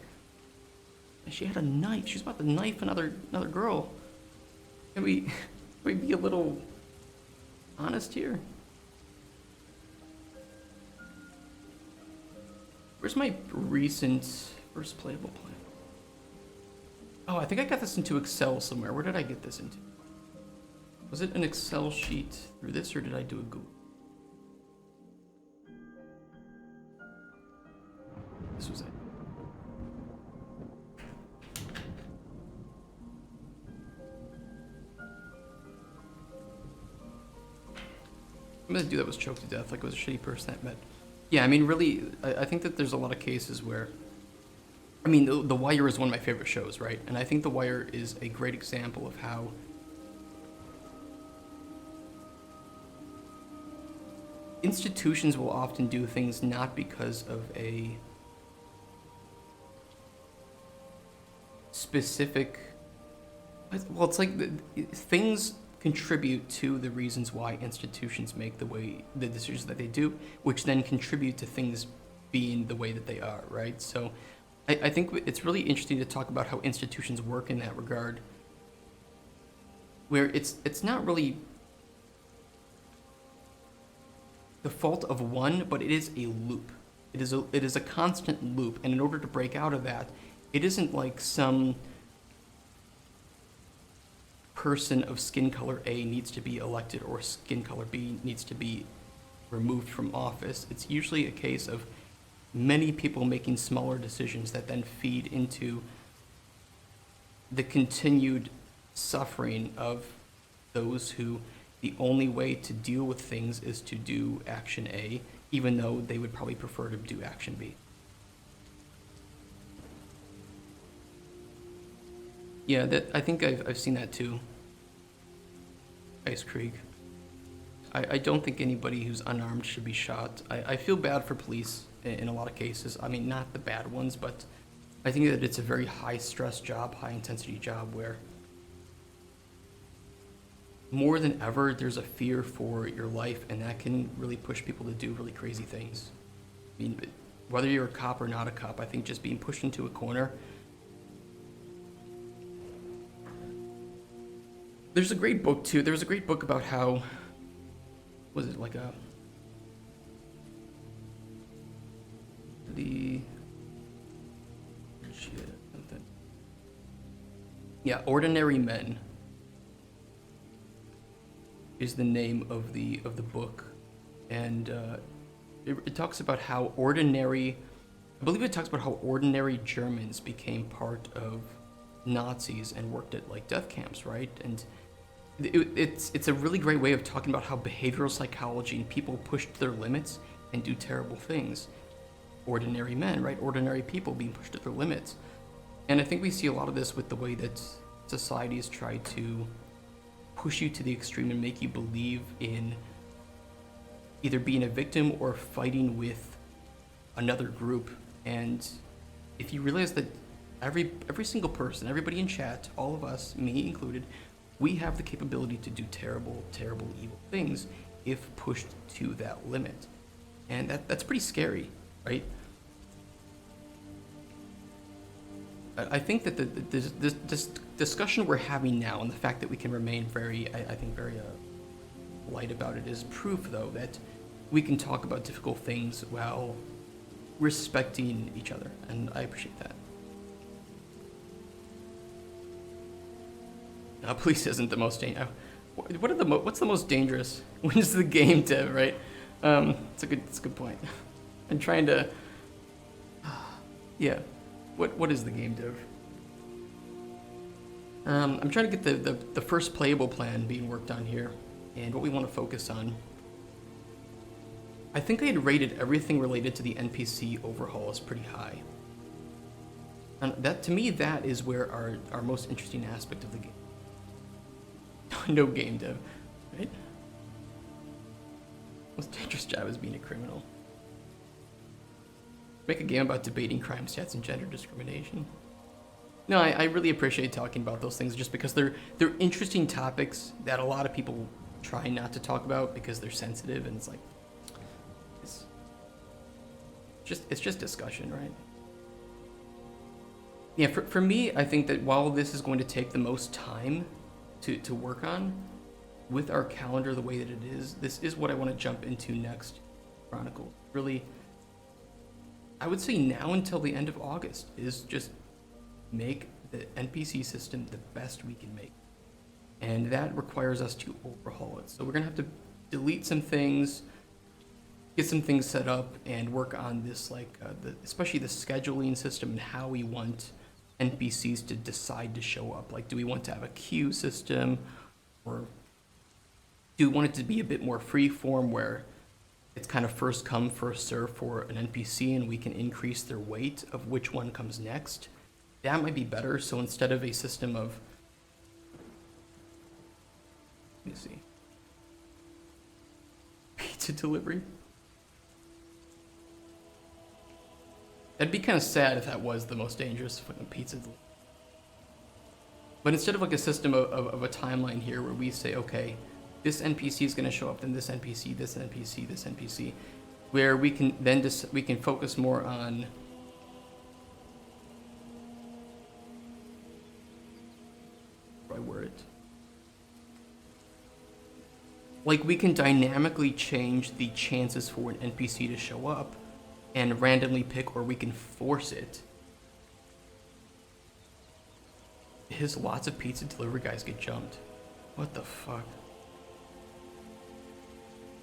S1: she had a knife. She was about to knife another girl. Can we be a little honest here? Where's my recent first playable plan? Oh, I think I got this into Excel somewhere. Where did I get this into? Was it an Excel sheet through this, or did I do a Google? This was it. I'm gonna do that was choked to death, like it was a shitty person that met. Yeah, I mean, really, I think that there's a lot of cases where, I mean, The Wire is one of my favorite shows, right? And I think The Wire is a great example of how institutions will often do things not because of a specific, well, it's like things contribute to the reasons why institutions make the decisions that they do, which then contribute to things being the way that they are, right? So I think it's really interesting to talk about how institutions work in that regard, where it's not really the fault of one, but it is a loop. It is a constant loop, and in order to break out of that, it isn't like some person of skin color A needs to be elected or skin color B needs to be removed from office. It's usually a case of many people making smaller decisions that then feed into the continued suffering of those who the only way to deal with things is to do action A, even though they would probably prefer to do action B. Yeah, I think I've seen that too. Ice Creek. I don't think anybody who's unarmed should be shot. I feel bad for police in a lot of cases. I mean, not the bad ones, but I think that it's a very high stress job, high intensity job where more than ever there's a fear for your life, and that can really push people to do really crazy things. I mean, whether you're a cop or not a cop, I think just being pushed into a corner. There's a great book too. There was a great book about how, was it like something. Yeah, Ordinary Men is the name of the book, and it talks about how I believe it talks about how ordinary Germans became part of Nazis and worked at like death camps, right? And it's a really great way of talking about how behavioral psychology and people push to their limits and do terrible things. Ordinary men, right? Ordinary people being pushed to their limits. And I think we see a lot of this with the way that society has tried to push you to the extreme and make you believe in either being a victim or fighting with another group. And if you realize that every single person, everybody in chat, all of us, me included, we have the capability to do terrible, terrible, evil things if pushed to that limit. And that's pretty scary, right? I think that this discussion we're having now and the fact that we can remain very light about it is proof, though, that we can talk about difficult things while respecting each other, and I appreciate that. Police isn't the most dangerous. What's the most dangerous? When's the game dev, right? It's a good point. I'm trying to. Yeah. What is the game dev? I'm trying to get the first playable plan being worked on here, and what we want to focus on. I think I had rated everything related to the NPC overhaul as pretty high. And that, to me, that is where our most interesting aspect of the game. No game dev, right? Most dangerous job is being a criminal. Make a game about debating crime stats and gender discrimination. No, I really appreciate talking about those things just because they're interesting topics that a lot of people try not to talk about because they're sensitive, and it's like it's just discussion, right? Yeah, for me, I think that while this is going to take the most time to work on, with our calendar the way that it is, this is what I want to jump into next, Chronicles. Really, I would say now until the end of August is just make the NPC system the best we can make. And that requires us to overhaul it. So we're going to have to delete some things, get some things set up, and work on this, like, especially the scheduling system and how we want NPCs to decide to show up. Like, do we want to have a queue system, or do we want it to be a bit more free form where it's kind of first come, first serve for an NPC, and we can increase their weight of which one comes next? That might be better. So instead of a system of, let me see, pizza delivery. That'd be kind of sad if that was the most dangerous fucking pizza delivery. But instead of like a system of a timeline here where we say, okay, this NPC is going to show up, then this NPC, this NPC, this NPC, where we can then just we can focus more on word. Like, we can dynamically change the chances for an NPC to show up and randomly pick, or we can force it. His lots of pizza delivery guys get jumped. What the fuck?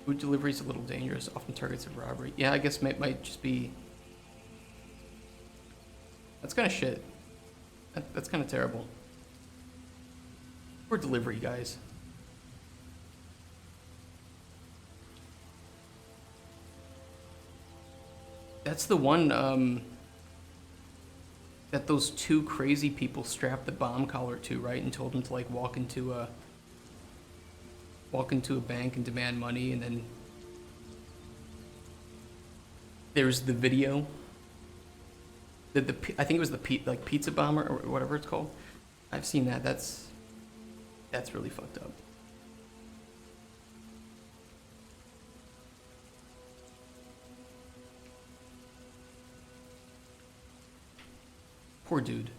S1: Food delivery is a little dangerous, often targets of robbery. Yeah, I guess might just be. That's kind of shit. That's kind of terrible. Poor delivery guys. That's the one that those two crazy people strapped the bomb collar to, right? And told him to like walk into a bank and demand money, and then there's the video. I think it was the pizza bomber or whatever it's called. I've seen that. That's really fucked up. Poor dude.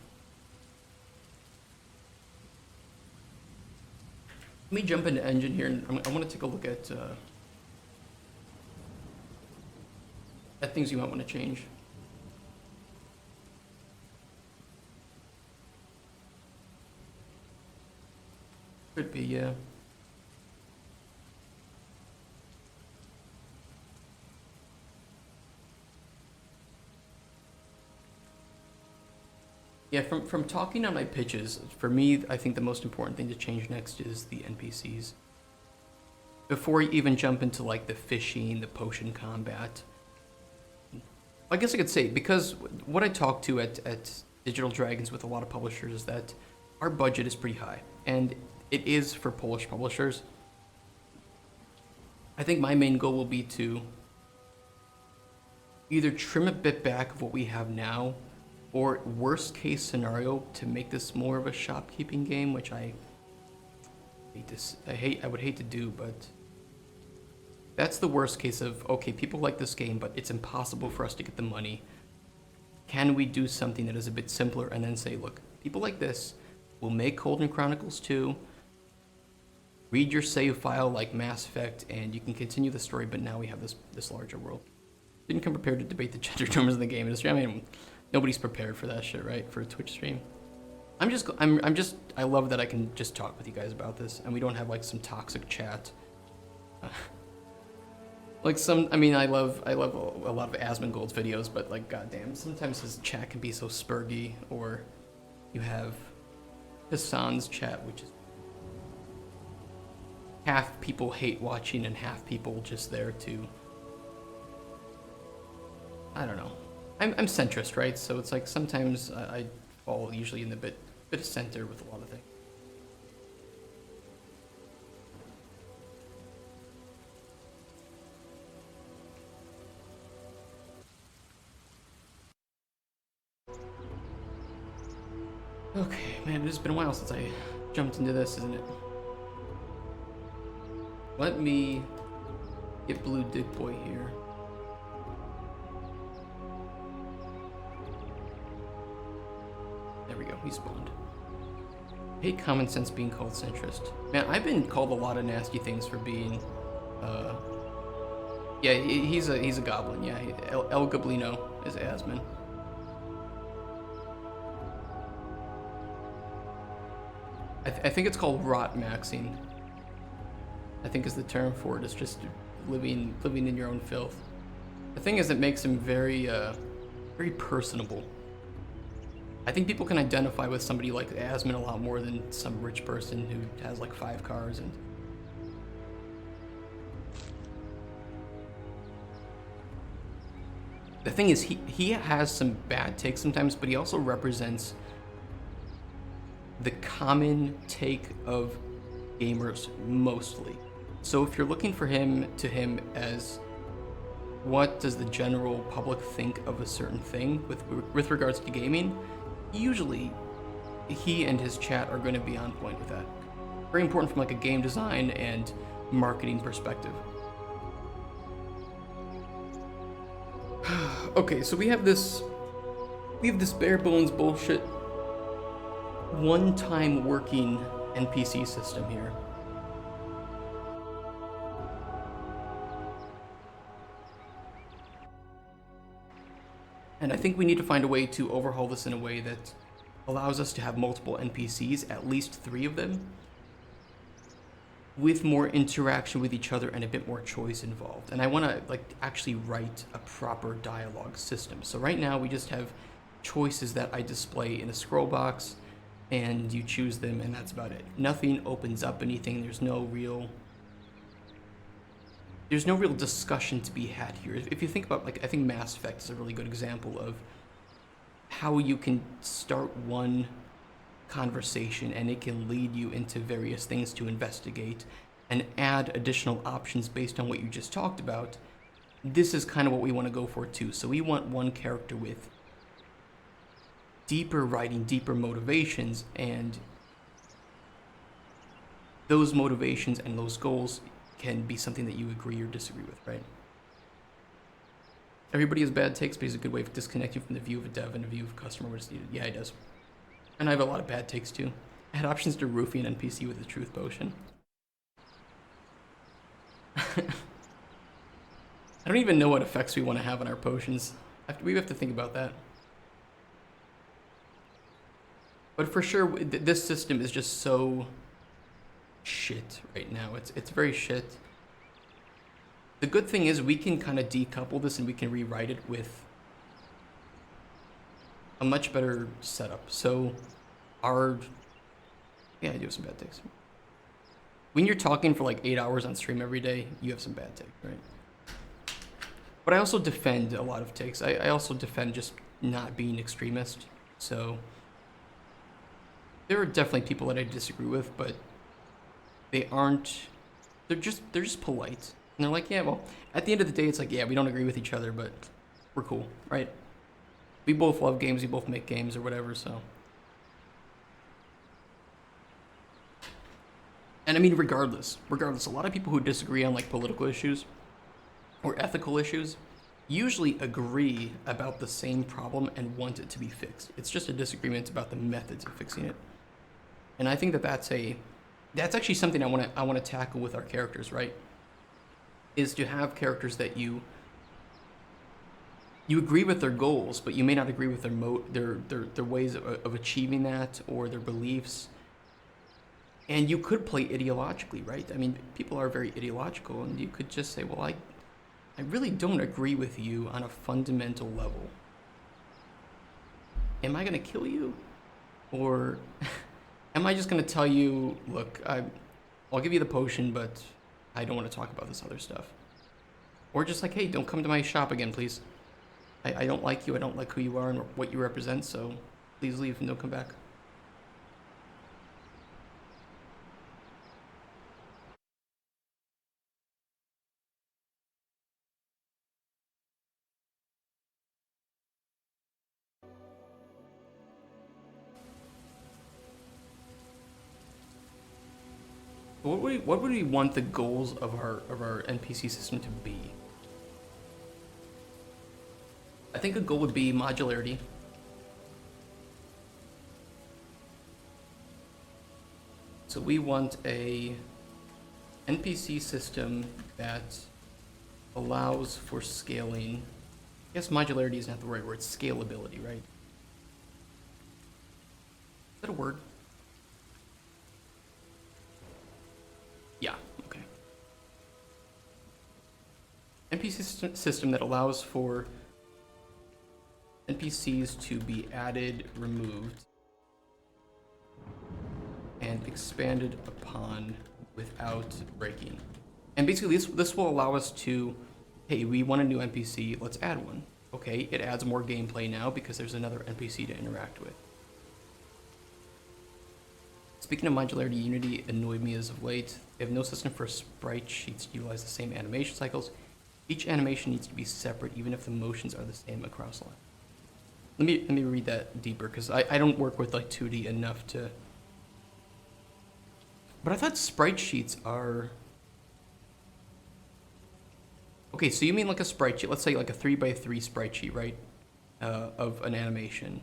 S1: Let me jump into engine here, and I want to take a look at things you might want to change. Could be, yeah. Yeah, from talking on my pitches, for me, I think the most important thing to change next is the NPCs. Before you even jump into like the fishing, the potion combat. I guess I could say, because what I talk to at Digital Dragons with a lot of publishers is that our budget is pretty high, and it is for Polish publishers. I think my main goal will be to either trim a bit back of what we have now, or worst case scenario, to make this more of a shopkeeping game, which I would hate to do, but that's the worst case of, okay, people like this game, but it's impossible for us to get the money. Can we do something that is a bit simpler and then say, look, people like this will make Cauldron Chronicles 2, read your save file like Mass Effect, and you can continue the story, but now we have this larger world. Didn't come prepared to debate the gender norms in the game industry. I mean, nobody's prepared for that shit, right? For a Twitch stream. I love that I can just talk with you guys about this, and we don't have like some toxic chat. I love a lot of Asmongold's videos, but like, goddamn, sometimes his chat can be so spurgy, or you have Hassan's chat, which is half people hate watching and half people just there to I don't know. I'm centrist, right? So it's like sometimes I fall usually in the bit of center with a lot of things. Okay, man, it has been a while since I jumped into this, isn't it? Let me get Blue Dick Boy here. There we go, he spawned. Hate common sense being called centrist. Man, I've been called a lot of nasty things for being, yeah, he's a goblin, yeah. El Goblino is Asmin. I think it's called rot maxing. I think is the term for it. It's just living in your own filth. The thing is, it makes him very personable. I think people can identify with somebody like Asmin a lot more than some rich person who has like 5 cars and. The thing is, he has some bad takes sometimes, but he also represents the common take of gamers mostly. So if you're looking for him as what does the general public think of a certain thing with regards to gaming, usually he and his chat are going to be on point with that. Very important from like a game design and marketing perspective. Okay, so we have this bare bones bullshit one-time working NPC system here. And I think we need to find a way to overhaul this in a way that allows us to have multiple NPCs, at least 3 of them, with more interaction with each other and a bit more choice involved. And I want to like actually write a proper dialogue system. So right now we just have choices that I display in a scroll box, and you choose them, and that's about it. Nothing opens up anything. There's no real discussion to be had here. If you think about, like, I think Mass Effect is a really good example of how you can start one conversation and it can lead you into various things to investigate and add additional options based on what you just talked about. This is kind of what we want to go for too. So we want one character with deeper writing, deeper motivations, and those motivations and those goals can be something that you agree or disagree with, right? Everybody has bad takes, but it's a good way of disconnecting from the view of a dev and a view of a customer when it's needed. Yeah, he does. And I have a lot of bad takes too. I had options to roofie an NPC with a truth potion. I don't even know what effects we want to have on our potions. We have to think about that. But for sure, this system is just so shit right now. It's very shit. The good thing is we can kind of decouple this and we can rewrite it with a much better setup. So yeah, I do have some bad takes. When you're talking for like 8 hours on stream every day, you have some bad takes, right? But I also defend a lot of takes. I also defend just not being extremist. So there are definitely people that I disagree with, but they're just polite. And they're like, yeah, well, at the end of the day, it's like, yeah, we don't agree with each other, but we're cool, right? We both love games, we both make games or whatever, so. And I mean, regardless, a lot of people who disagree on like political issues or ethical issues usually agree about the same problem and want it to be fixed. It's just a disagreement about the methods of fixing it. And I think that that's actually something I want to tackle with our characters, right? Is to have characters that you agree with their goals, but you may not agree with their ways of achieving that or their beliefs. And you could play ideologically, right? I mean, people are very ideological, and you could just say, well, I really don't agree with you on a fundamental level. Am I going to kill you? Or am I just going to tell you, look, I'll give you the potion, but I don't want to talk about this other stuff. Or just like, hey, don't come to my shop again, please. I don't like you, I don't like who you are and what you represent, so please leave and don't come back. What would we want the goals of our NPC system to be? I think a goal would be modularity. So we want a NPC system that allows for scaling. I guess modularity is not the right word, scalability, right? Is that a word? Yeah, okay. NPC system that allows for NPCs to be added, removed, and expanded upon without breaking. And basically this will allow us to, hey, we want a new NPC, let's add one. Okay, it adds more gameplay now because there's another NPC to interact with. Speaking of modularity, Unity annoyed me as of late. They have no system for sprite sheets to utilize the same animation cycles. Each animation needs to be separate even if the motions are the same across line. Let me read that deeper because I don't work with like 2D enough to. But I thought sprite sheets are. Okay, so you mean like a sprite sheet? Let's say like a 3x3 sprite sheet, right? Of an animation.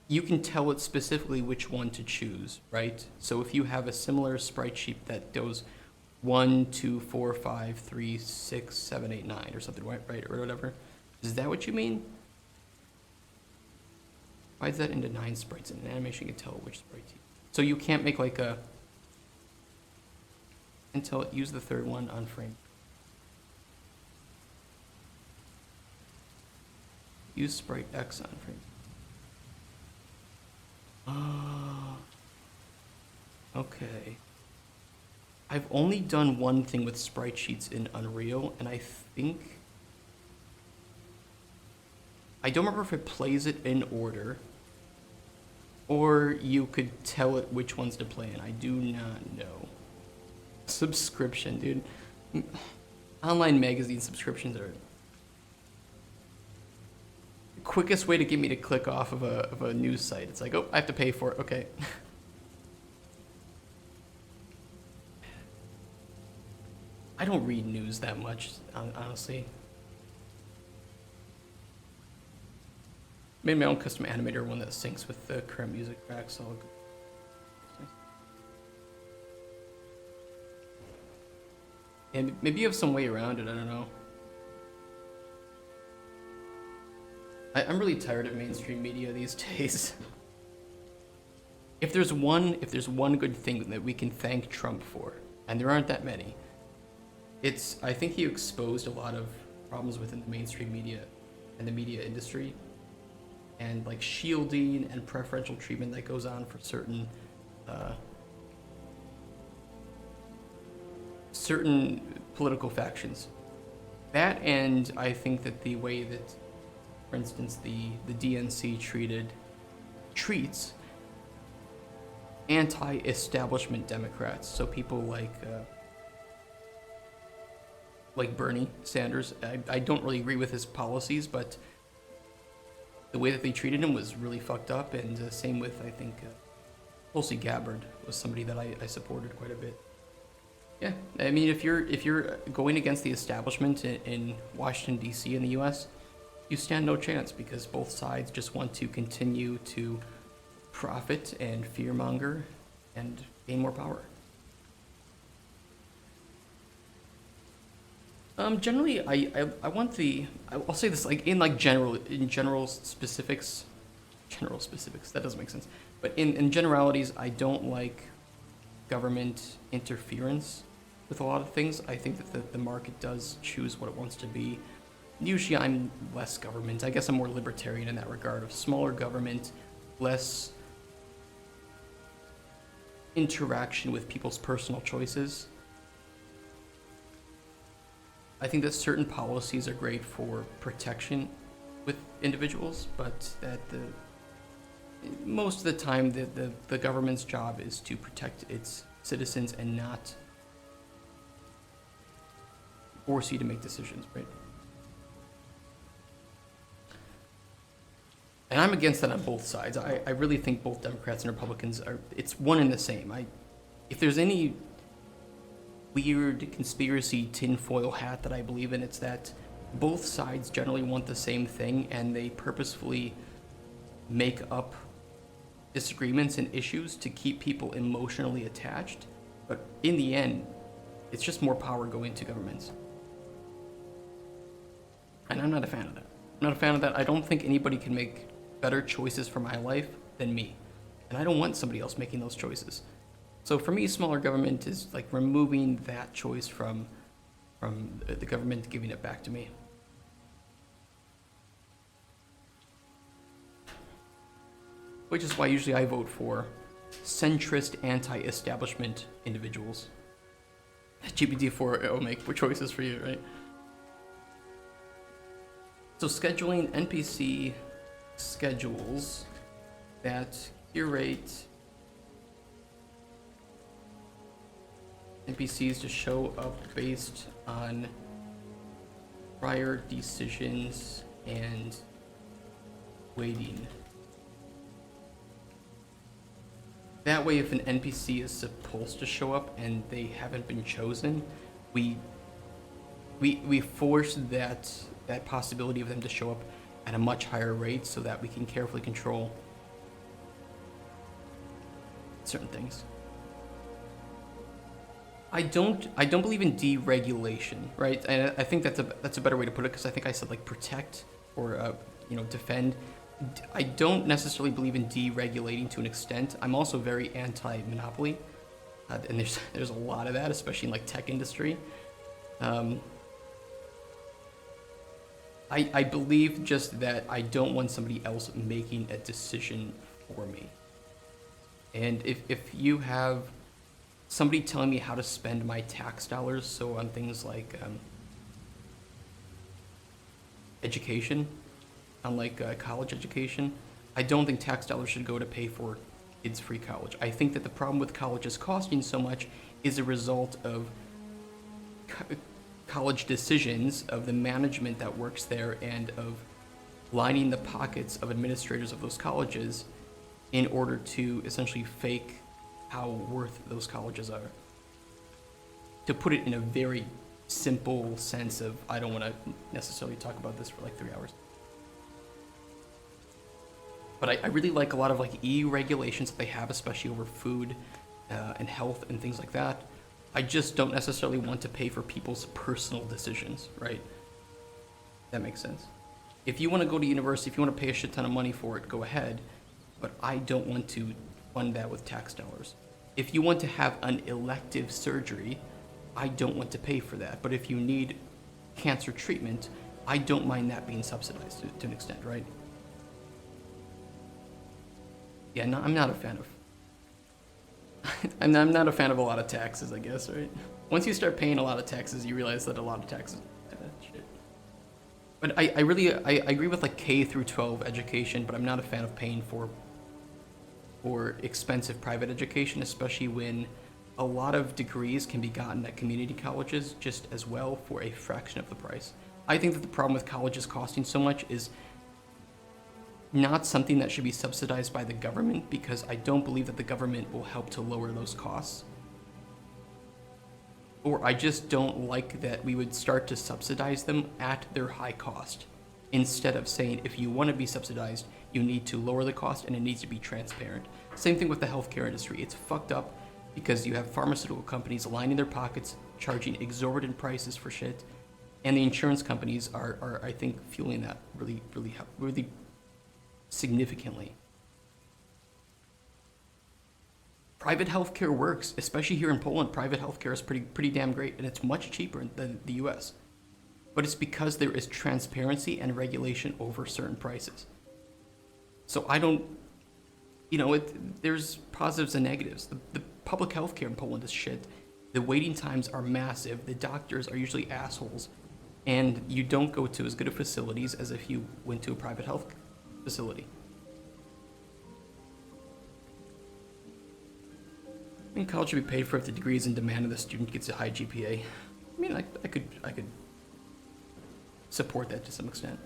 S1: You can tell it specifically which one to choose, right? So if you have a similar sprite sheet that goes 1, 2, 4, 5, 3, 6, 7, 8, 9 or something, right? Or whatever. Is that what you mean? Divides that into 9 sprites in an animation, you can tell which sprite. So you can't make like a until it use the third one on frame. Use sprite X on frame. Okay. I've only done one thing with sprite sheets in Unreal, and I think I don't remember if it plays it in order, or you could tell it which ones to play in. I do not know. Subscription, dude. Online magazine subscriptions are the quickest way to get me to click off of a news site. It's like, oh, I have to pay for it. Okay. I don't read news that much, honestly. Made my own custom animator, one that syncs with the current music track, so and maybe you have some way around it, I don't know. I'm really tired of mainstream media these days. If there's one good thing that we can thank Trump for, and there aren't that many, it's I think he exposed a lot of problems within the mainstream media and the media industry, and like shielding and preferential treatment that goes on for certain political factions. That, and I think that the way that, for instance, the DNC treats anti-establishment Democrats, so people like Bernie Sanders. I don't really agree with his policies, but the way that they treated him was really fucked up, and same with, I think, Tulsi Gabbard was somebody that I supported quite a bit. Yeah, I mean, if you're going against the establishment in Washington, D.C. in the U.S., you stand no chance because both sides just want to continue to profit and fearmonger and gain more power. Generally, I want the, I'll say this like in general specifics, that doesn't make sense, but in generalities, I don't like government interference with a lot of things. I think that the market does choose what it wants to be. Usually I'm less government. I guess I'm more libertarian in that regard of smaller government, less interaction with people's personal choices. I think that certain policies are great for protection with individuals, but that most of the time the government's job is to protect its citizens and not force you to make decisions, right? And I'm against that on both sides. I really think both Democrats and Republicans it's one and the same. If there's any weird conspiracy tinfoil hat that I believe in, it's that both sides generally want the same thing and they purposefully make up disagreements and issues to keep people emotionally attached. But in the end, it's just more power going to governments. And I'm not a fan of that. I'm not a fan of that. I don't think anybody can make better choices for my life than me. And I don't want somebody else making those choices. So for me, smaller government is like removing that choice from the government, giving it back to me. Which is why usually I vote for centrist, anti-establishment individuals. GPT-4 will make choices for you, right? So scheduling NPC schedules that curate NPCs to show up based on prior decisions and waiting. That way, if an NPC is supposed to show up and they haven't been chosen, we force that possibility of them to show up at a much higher rate so that we can carefully control certain things. I don't believe in deregulation, right? And I think that's a better way to put it, because I think I said like protect or defend. I don't necessarily believe in deregulating to an extent. I'm also very anti-monopoly, and there's a lot of that, especially in like tech industry. I believe just that I don't want somebody else making a decision for me. And if you have somebody telling me how to spend my tax dollars, so on things like education, on like college education, I don't think tax dollars should go to pay for kids' free college. I think that the problem with colleges costing so much is a result of college decisions, of the management that works there, and of lining the pockets of administrators of those colleges in order to essentially fake how worth those colleges are. To put it in a very simple sense of, I don't want to necessarily talk about this for like 3 hours. But I really like a lot of like EU regulations that they have, especially over food and health and things like that. I just don't necessarily want to pay for people's personal decisions, right? That makes sense. If you want to go to university, if you want to pay a shit ton of money for it, go ahead. But I don't want to fund that with tax dollars. If you want to have an elective surgery, I don't want to pay for that. But if you need cancer treatment, I don't mind that being subsidized to an extent, right? Yeah, no, I'm not a fan of I'm not a fan of a lot of taxes, I guess, right? Once you start paying a lot of taxes, you realize that a lot of taxes shit. But I agree with like K through 12 education, but I'm not a fan of paying for expensive private education, especially when a lot of degrees can be gotten at community colleges just as well for a fraction of the price. I think that the problem with colleges costing so much is not something that should be subsidized by the government, because I don't believe that the government will help to lower those costs. Or I just don't like that we would start to subsidize them at their high cost, instead of saying, if you want to be subsidized, you need to lower the cost and it needs to be transparent. Same thing with the healthcare industry. It's fucked up because you have pharmaceutical companies lining their pockets, charging exorbitant prices for shit, and the insurance companies are I think, fueling that really significantly. Private healthcare works, especially here in Poland. Private healthcare is pretty damn great, and it's much cheaper than the US. But it's because there is transparency and regulation over certain prices. So I don't, there's positives and negatives. The public healthcare in Poland is shit. The waiting times are massive. The doctors are usually assholes. and you don't go to as good of facilities as if you went to a private health facility. I mean, college should be paid for if the degree is in demand and the student gets a high GPA. I mean, I could support that to some extent.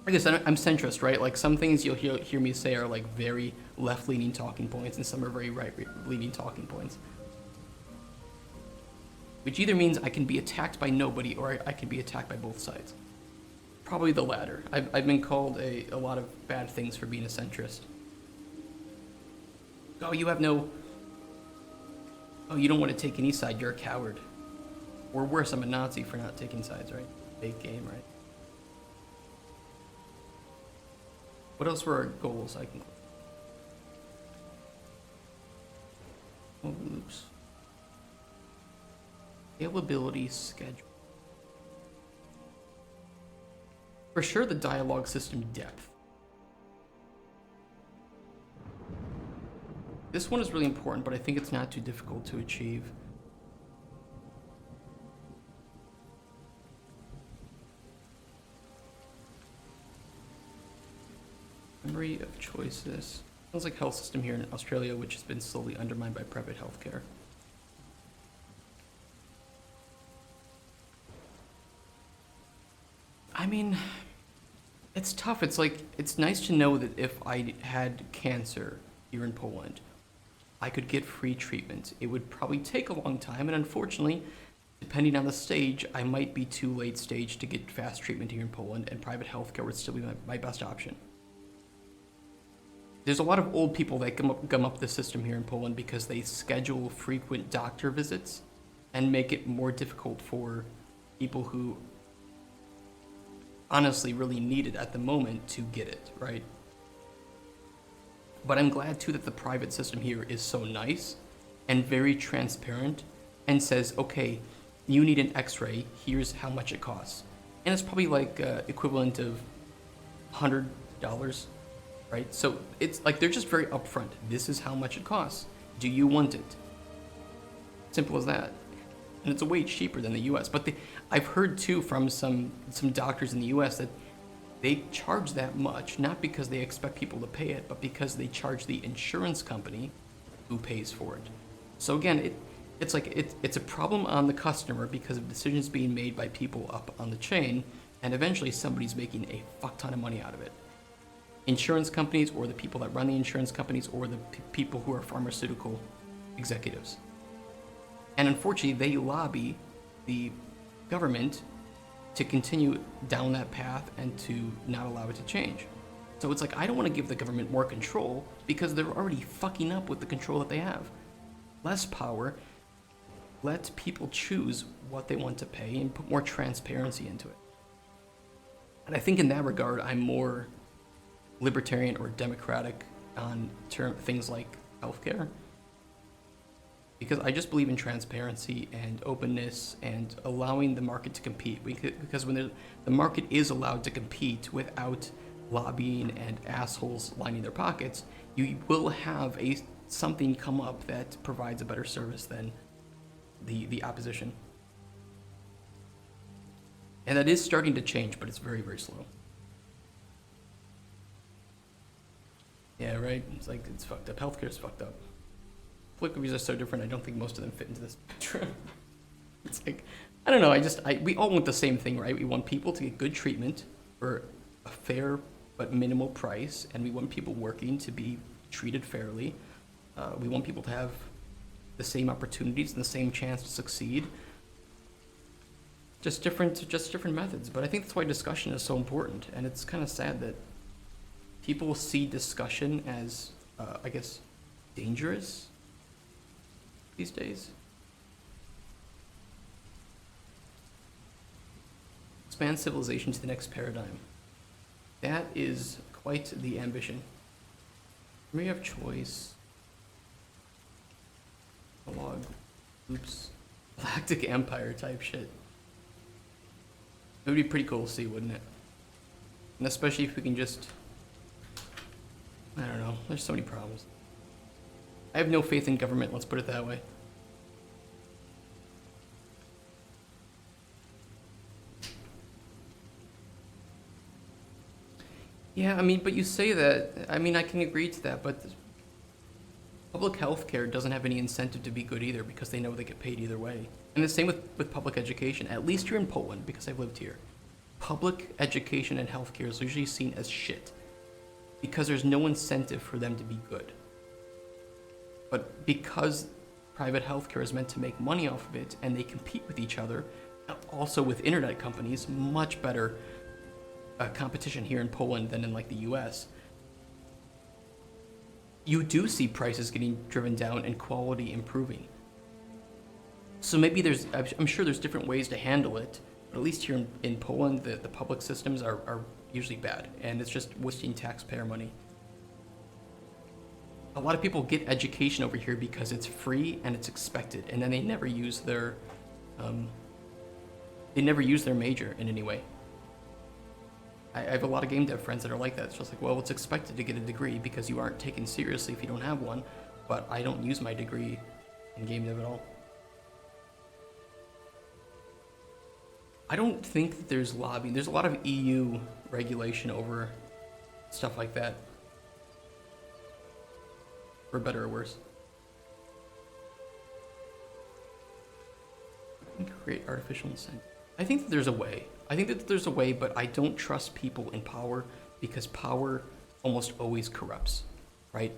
S1: I guess I'm centrist, right? Like, some things you'll hear me say are like very left-leaning talking points, and some are very right-leaning talking points. Which either means I can be attacked by nobody, or I can be attacked by both sides. Probably the latter. I've been called a lot of bad things for being a centrist. Oh, you have no... Oh, you don't want to take any side, you're a coward. Or worse, I'm a Nazi for not taking sides, right? Big game, right? What else were our goals? I can... Oh, oops. Availability schedule. For sure, the dialogue system depth. This one is really important, but I think it's not too difficult to achieve. Memory of choices. Sounds like health system here in Australia, which has been slowly undermined by private healthcare. I mean, it's tough. It's like, it's nice to know that if I had cancer here in Poland, I could get free treatment. It would probably take a long time, and unfortunately, depending on the stage, I might be too late stage to get fast treatment here in Poland, and private healthcare would still be my best option. There's a lot of old people that gum up the system here in Poland because they schedule frequent doctor visits and make it more difficult for people who honestly really need it at the moment to get it, right? But I'm glad too that the private system here is so nice and very transparent and says, okay, you need an x-ray, here's how much it costs. And it's probably like equivalent of $100, right? So it's like, they're just very upfront. This is how much it costs. Do you want it? Simple as that. And it's way cheaper than the US. But I've heard too from some doctors in the US that they charge that much, not because they expect people to pay it, but because they charge the insurance company who pays for it. So again, it's a problem on the customer because of decisions being made by people up on the chain, and eventually somebody's making a fuck ton of money out of it. Insurance companies, or the people that run the insurance companies, or the people who are pharmaceutical executives. And unfortunately, they lobby the government to continue down that path and to not allow it to change. So it's like, I don't want to give the government more control because they're already fucking up with the control that they have. Less power, let people choose what they want to pay and put more transparency into it. And I think in that regard, I'm more libertarian or democratic on things like healthcare. Because I just believe in transparency and openness and allowing the market to compete. Because when the market is allowed to compete without lobbying and assholes lining their pockets, you will have something come up that provides a better service than the opposition. And that is starting to change, but it's very, very slow. Yeah, right? It's like, it's fucked up. Healthcare's fucked up. Political views are so different, I don't think most of them fit into this spectrum. It's like, I don't know, we all want the same thing, right? We want people to get good treatment for a fair but minimal price, and we want people working to be treated fairly. We want people to have the same opportunities and the same chance to succeed. Just different methods, but I think that's why discussion is so important, and it's kind of sad that people see discussion as, I guess, dangerous these days. Expand civilization to the next paradigm. That is quite the ambition. Memory of choice. Log. Oops. Galactic Empire type shit. It would be pretty cool to see, wouldn't it? And especially if we can just... I don't know. There's so many problems. I have no faith in government, let's put it that way. Yeah, I mean, but you say that. I mean, I can agree to that, but public health care doesn't have any incentive to be good either because they know they get paid either way. And the same with public education. At least you're in Poland because I've lived here. Public education and healthcare is usually seen as shit because there's no incentive for them to be good. But because private healthcare is meant to make money off of it and they compete with each other, also with internet companies, much better competition here in Poland than in like the US, you do see prices getting driven down and quality improving. So maybe I'm sure there's different ways to handle it, but at least here in Poland, the public systems are usually bad, and it's just wasting taxpayer money. A lot of people get education over here because it's free and it's expected, and then they never use their major in any way. I have a lot of game dev friends that are like that. It's just like, well, it's expected to get a degree because you aren't taken seriously if you don't have one, but I don't use my degree in game dev at all. I don't think that there's lobbying. There's a lot of EU regulation over stuff like that, for better or worse. Create artificial incentive. I think that there's a way. But I don't trust people in power because power almost always corrupts, right?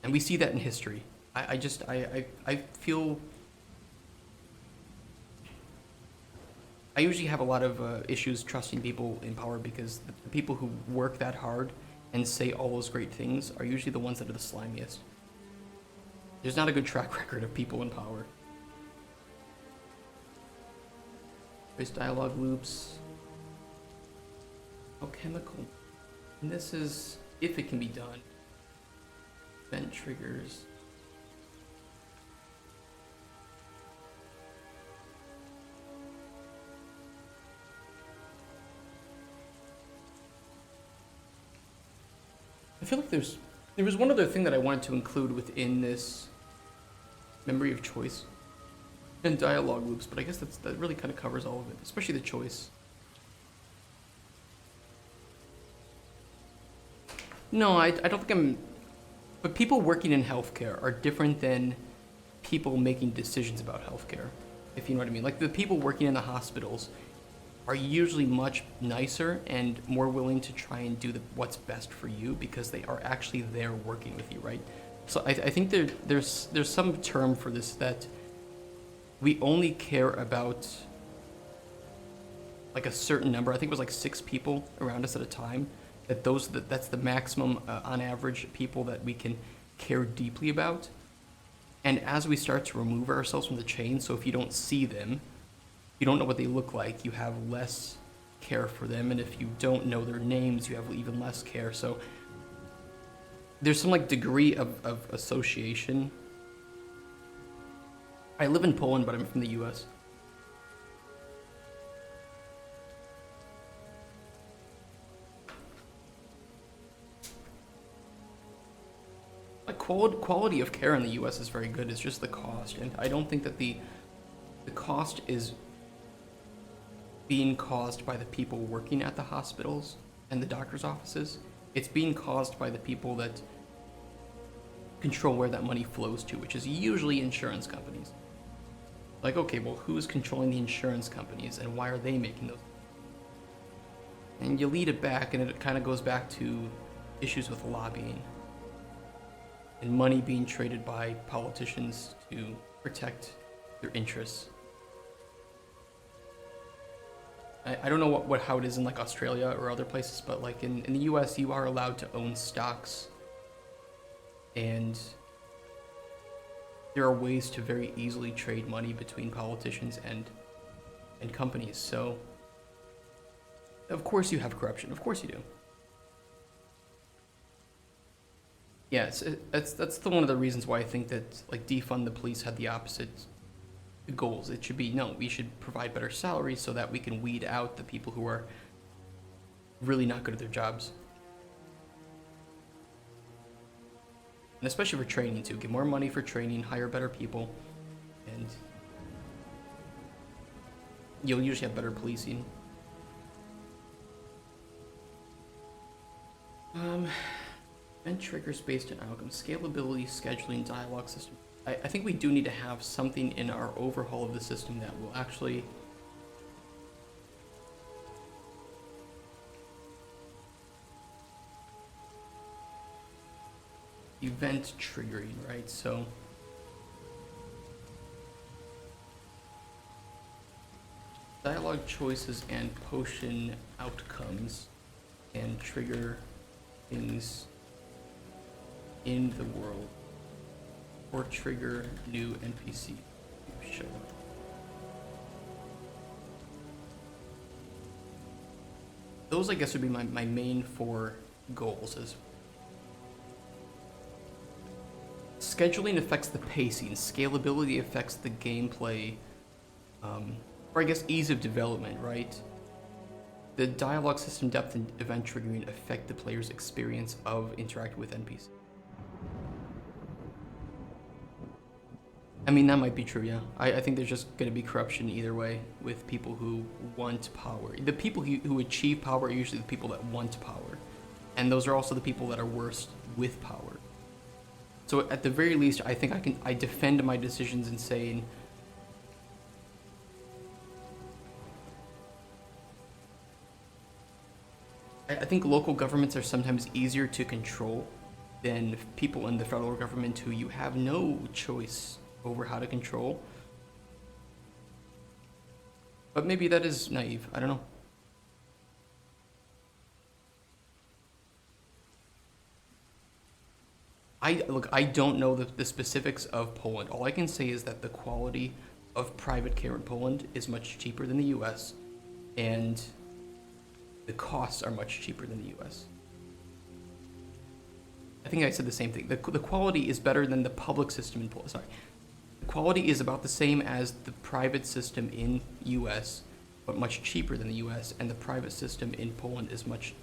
S1: And we see that in history. I feel I usually have a lot of issues trusting people in power because the people who work that hard and say all those great things are usually the ones that are the slimiest. There's not a good track record of people in power. There's dialogue loops. Alchemical. And this is if it can be done. Event triggers. I feel like there was one other thing that I wanted to include within this memory of choice and dialogue loops, but I guess that really kind of covers all of it, especially the choice. No, I don't think I'm... But people working in healthcare are different than people making decisions about healthcare, if you know what I mean. Like, the people working in the hospitals are usually much nicer and more willing to try and do what's best for you because they are actually there working with you, right? So I think there's some term for this that we only care about like a certain number. I think it was like 6 people around us at a time. That's the maximum on average people that we can care deeply about. And as we start to remove ourselves from the chain, so if you don't see them, you don't know what they look like, you have less care for them, and if you don't know their names, you have even less care. So there's some like degree of association. I live in Poland, but I'm from the US. Like quality of care in the US is very good. It's just the cost, and I don't think that the cost is being caused by the people working at the hospitals and the doctor's offices. It's being caused by the people that control where that money flows to, which is usually insurance companies. Like, okay, well, who's controlling the insurance companies and why are they making those? And you lead it back, and it kind of goes back to issues with lobbying and money being traded by politicians to protect their interests. I don't know how it is in like Australia or other places, but like in the US, you are allowed to own stocks, and there are ways to very easily trade money between politicians and companies. So of course you have corruption. Of course you do. Yeah, that's one of the reasons why I think that like defund the police had the opposite goals. It should be, no, we should provide better salaries so that we can weed out the people who are really not good at their jobs. And especially for training too. Get more money for training, hire better people, and you'll usually have better policing. Event triggers based on outcome, scalability, scheduling, dialogue system. I think we do need to have something in our overhaul of the system that will actually event triggering, right? So dialogue choices and potion outcomes can trigger things in the world or trigger new NPC show up. Those, I guess, would be my main 4 goals. Is scheduling affects the pacing, scalability affects the gameplay, or I guess ease of development, right? The dialogue system depth and event triggering affect the player's experience of interacting with NPCs. I mean, that might be true, yeah. I think there's just going to be corruption either way with people who want power. The people who achieve power are usually the people that want power. And those are also the people that are worst with power. So at the very least, I think I defend my decisions in saying, I think local governments are sometimes easier to control than people in the federal government who you have no choice over how to control. But maybe that is naive. I don't know. I don't know the specifics of Poland. All I can say is that the quality of private care in Poland is much cheaper than the US, and the costs are much cheaper than the US. I think I said the same thing. The quality is better than the public system in Poland. Sorry. The quality is about the same as the private system in US, but much cheaper than the US, and the private system in Poland is much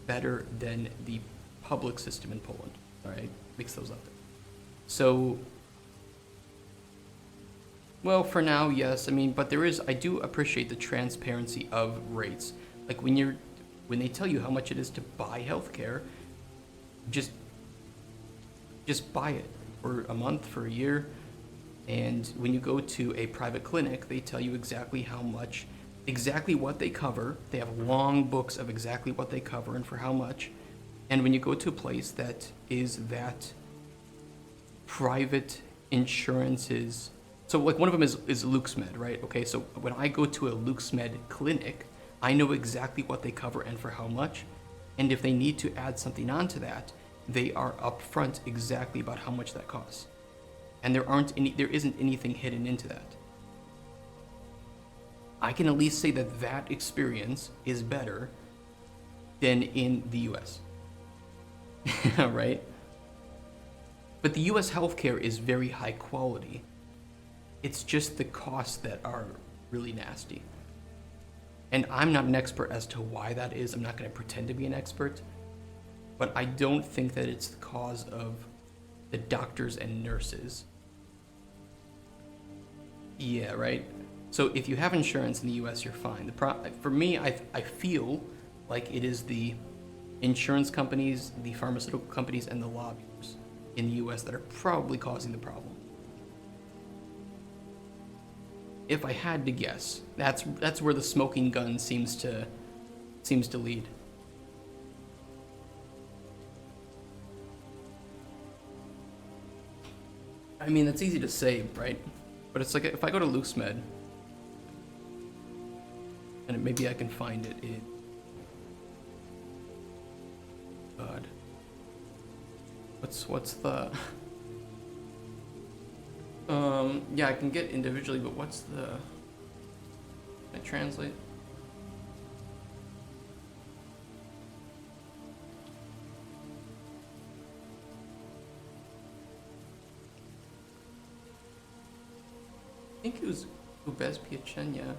S1: better than the public system in Poland. All right, mix those up. So, well, for now, yes. I mean, but I do appreciate the transparency of rates. Like when they tell you how much it is to buy healthcare, just buy it for a month, for a year. And when you go to a private clinic, they tell you exactly how much, exactly what they cover. They have long books of exactly what they cover and for how much. And when you go to a place that is that private insurances, so like one of them is LuxMed, right? Okay, so when I go to a LuxMed clinic, I know exactly what they cover and for how much. And if they need to add something onto that, they are upfront exactly about how much that costs. And there isn't anything hidden into that. I can at least say that experience is better than in the US. Right? But the US healthcare is very high quality. It's just the costs that are really nasty. And I'm not an expert as to why that is. I'm not going to pretend to be an expert. But I don't think that it's the cause of the doctors and nurses. Yeah, right? So if you have insurance in the US, you're fine. For me, I feel like it is the insurance companies, the pharmaceutical companies, and the lobbyers in the US that are probably causing the problem. If I had to guess, that's where the smoking gun seems to lead. I mean, that's easy to say, right? But it's like if I go to LuxMed, and maybe I can find it in... God. What's the... yeah, I can get individually, but what's the... Can I translate? I think it was Ubez Piachenya.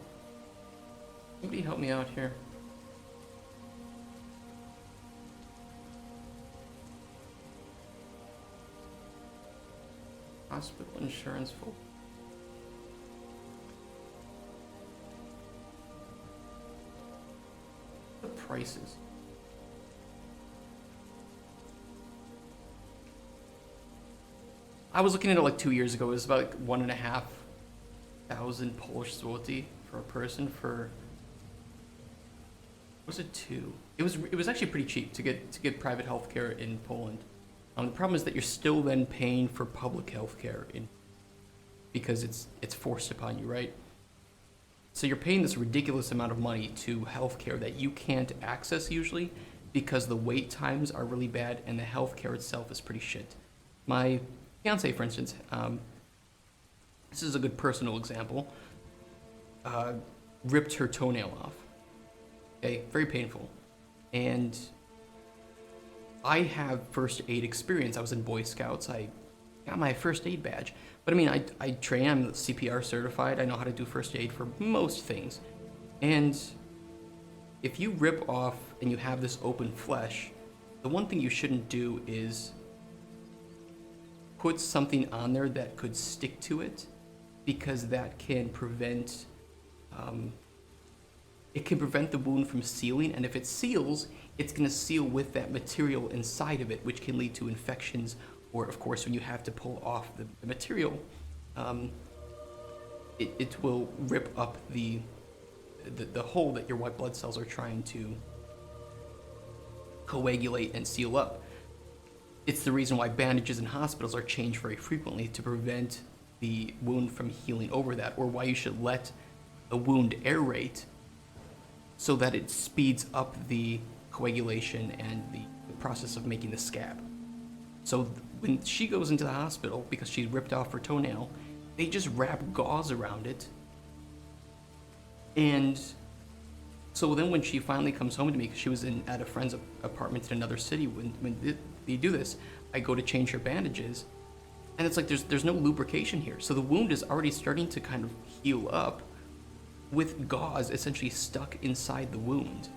S1: Somebody help me out here. Hospital insurance full. The prices. I was looking at it like 2 years ago. It was about like 1,500 Polish zloty for a person for. Was it two? It was actually pretty cheap to get private healthcare in Poland. The problem is that you're still then paying for public healthcare in because it's forced upon you, right? So you're paying this ridiculous amount of money to healthcare that you can't access usually because the wait times are really bad and the healthcare itself is pretty shit. My fiance, for instance, this is a good personal example, ripped her toenail off. Okay, very painful. And I have first aid experience. I was in Boy Scouts. I got my first aid badge. But I mean, I train, I'm CPR certified. I know how to do first aid for most things. And if you rip off and you have this open flesh, the one thing you shouldn't do is put something on there that could stick to it, because that can prevent the wound from sealing, and if it seals, it's going to seal with that material inside of it, which can lead to infections, or of course when you have to pull off the material, it will rip up the hole that your white blood cells are trying to coagulate and seal up. It's the reason why bandages in hospitals are changed very frequently to prevent the wound from healing over that, or why you should let a wound aerate so that it speeds up the coagulation and the process of making the scab. So when she goes into the hospital because she ripped off her toenail, they just wrap gauze around it. And so then when she finally comes home to me, because she was at a friend's apartment in another city, when they do this, I go to change her bandages, and it's like there's no lubrication here. So the wound is already starting to kind of heal up with gauze essentially stuck inside the wound.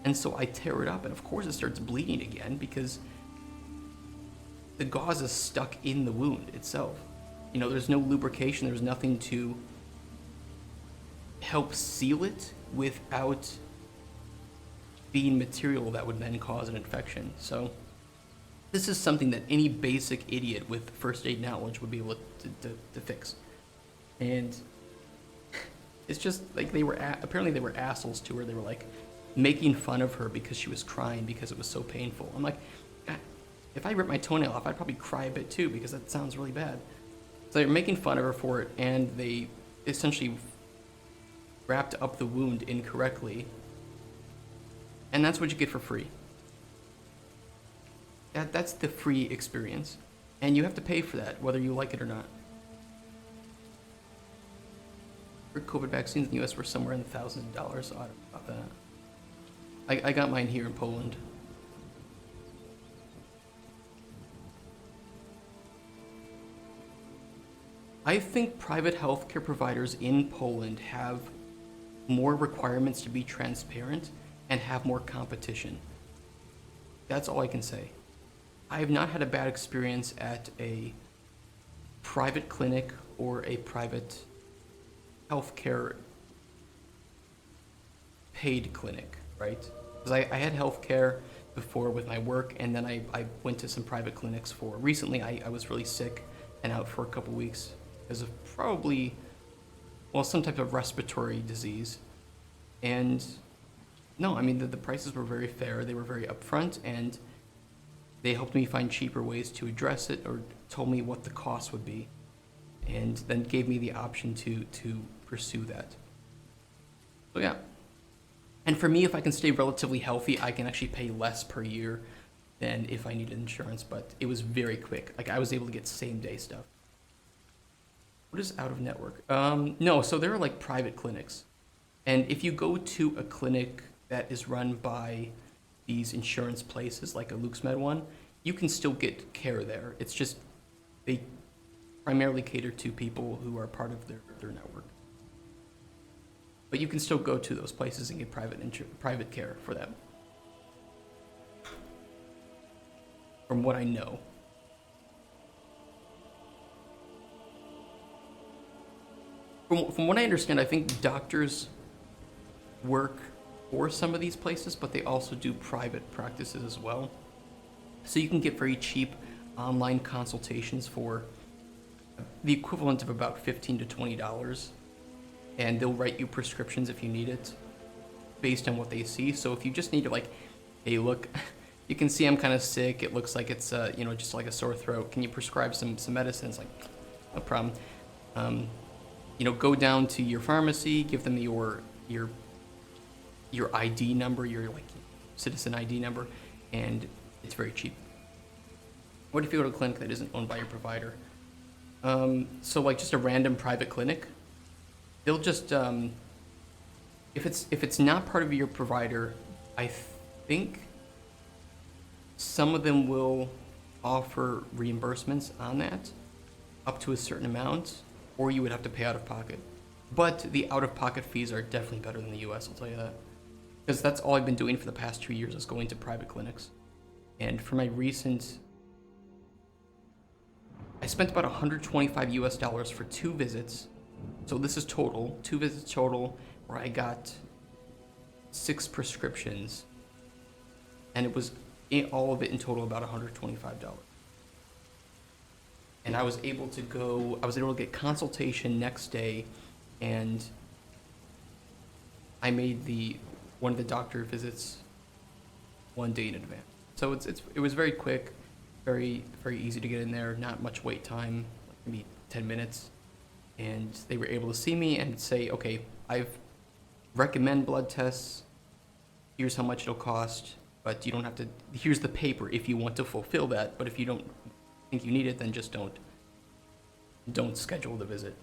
S1: And so I tear it up, and of course it starts bleeding again because the gauze is stuck in the wound itself. You know, there's no lubrication, there's nothing to help seal it without being material that would then cause an infection. So this is something that any basic idiot with first aid knowledge would be able to fix. And it's just like apparently they were assholes to her. They were like making fun of her because she was crying because it was so painful. I'm like, God, if I rip my toenail off, I'd probably cry a bit too because that sounds really bad. So they were making fun of her for it, and they essentially wrapped up the wound incorrectly. And that's what you get for free. That's the free experience. And you have to pay for that, whether you like it or not. For COVID vaccines in the US were somewhere in the thousands of dollars, so I don't know about that. I got mine here in Poland. I think private healthcare providers in Poland have more requirements to be transparent and have more competition. That's all I can say. I have not had a bad experience at a private clinic or a private healthcare paid clinic, right? Because I had healthcare before with my work, and then I went to some private clinics for, recently I was really sick and out for a couple weeks because of probably, well, some type of respiratory disease. And no, I mean, the prices were very fair, they were very upfront, and they helped me find cheaper ways to address it, or told me what the cost would be, and then gave me the option to pursue that. So yeah. And for me, if I can stay relatively healthy, I can actually pay less per year than if I needed insurance, but it was very quick. Like, I was able to get same day stuff. What is out of network? No, so there are like private clinics. And if you go to a clinic that is run by these insurance places, like a LuxMed one, you can still get care there. It's just they primarily cater to people who are part of their network. But you can still go to those places and get private care for them. From what I know. From what I understand, I think doctors work for some of these places, but they also do private practices as well. So you can get very cheap online consultations for the equivalent of about $15 to $20, and they'll write you prescriptions if you need it, based on what they see. So if you just need to like, hey, look, you can see I'm kind of sick. It looks like it's just like a sore throat. Can you prescribe some medicines? Like, no problem. Go down to your pharmacy, give them your ID number, your like citizen ID number, and it's very cheap. What if you go to a clinic that isn't owned by your provider? So like just a random private clinic, they'll just if it's not part of your provider, I think some of them will offer reimbursements on that up to a certain amount, or you would have to pay out of pocket. But the out of pocket fees are definitely better than the US, I'll tell you that. Because that's all I've been doing for the past 2 years is going to private clinics. And for my recent, I spent about $125 for 2 visits. So this is total, 2 visits total, where I got 6 prescriptions. And it was all of it in total about $125. And I was able to get consultation next day, and I made one of the doctor visits 1 day in advance. So it was very quick, very, very easy to get in there, not much wait time, like maybe 10 minutes. And they were able to see me and say, okay, I've recommend blood tests, here's how much it'll cost, but you don't have to, here's the paper if you want to fulfill that, but if you don't think you need it, then just don't schedule the visit.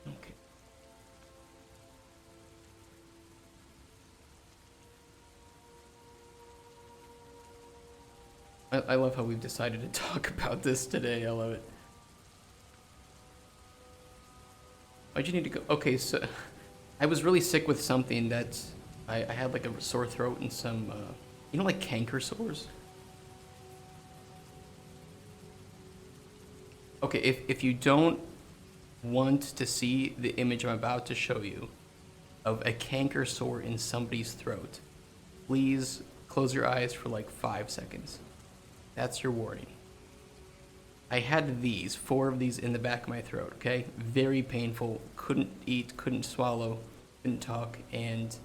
S1: Okay. I love how we've decided to talk about this today. I love it. Why'd you need to go? Okay, so I was really sick with something that I had like a sore throat and some, like canker sores? Okay, if you don't want to see the image I'm about to show you of a canker sore in somebody's throat, please close your eyes for like 5 seconds. That's your warning. I had 4 of these in the back of my throat, okay? Very painful, couldn't eat, couldn't swallow, couldn't talk, and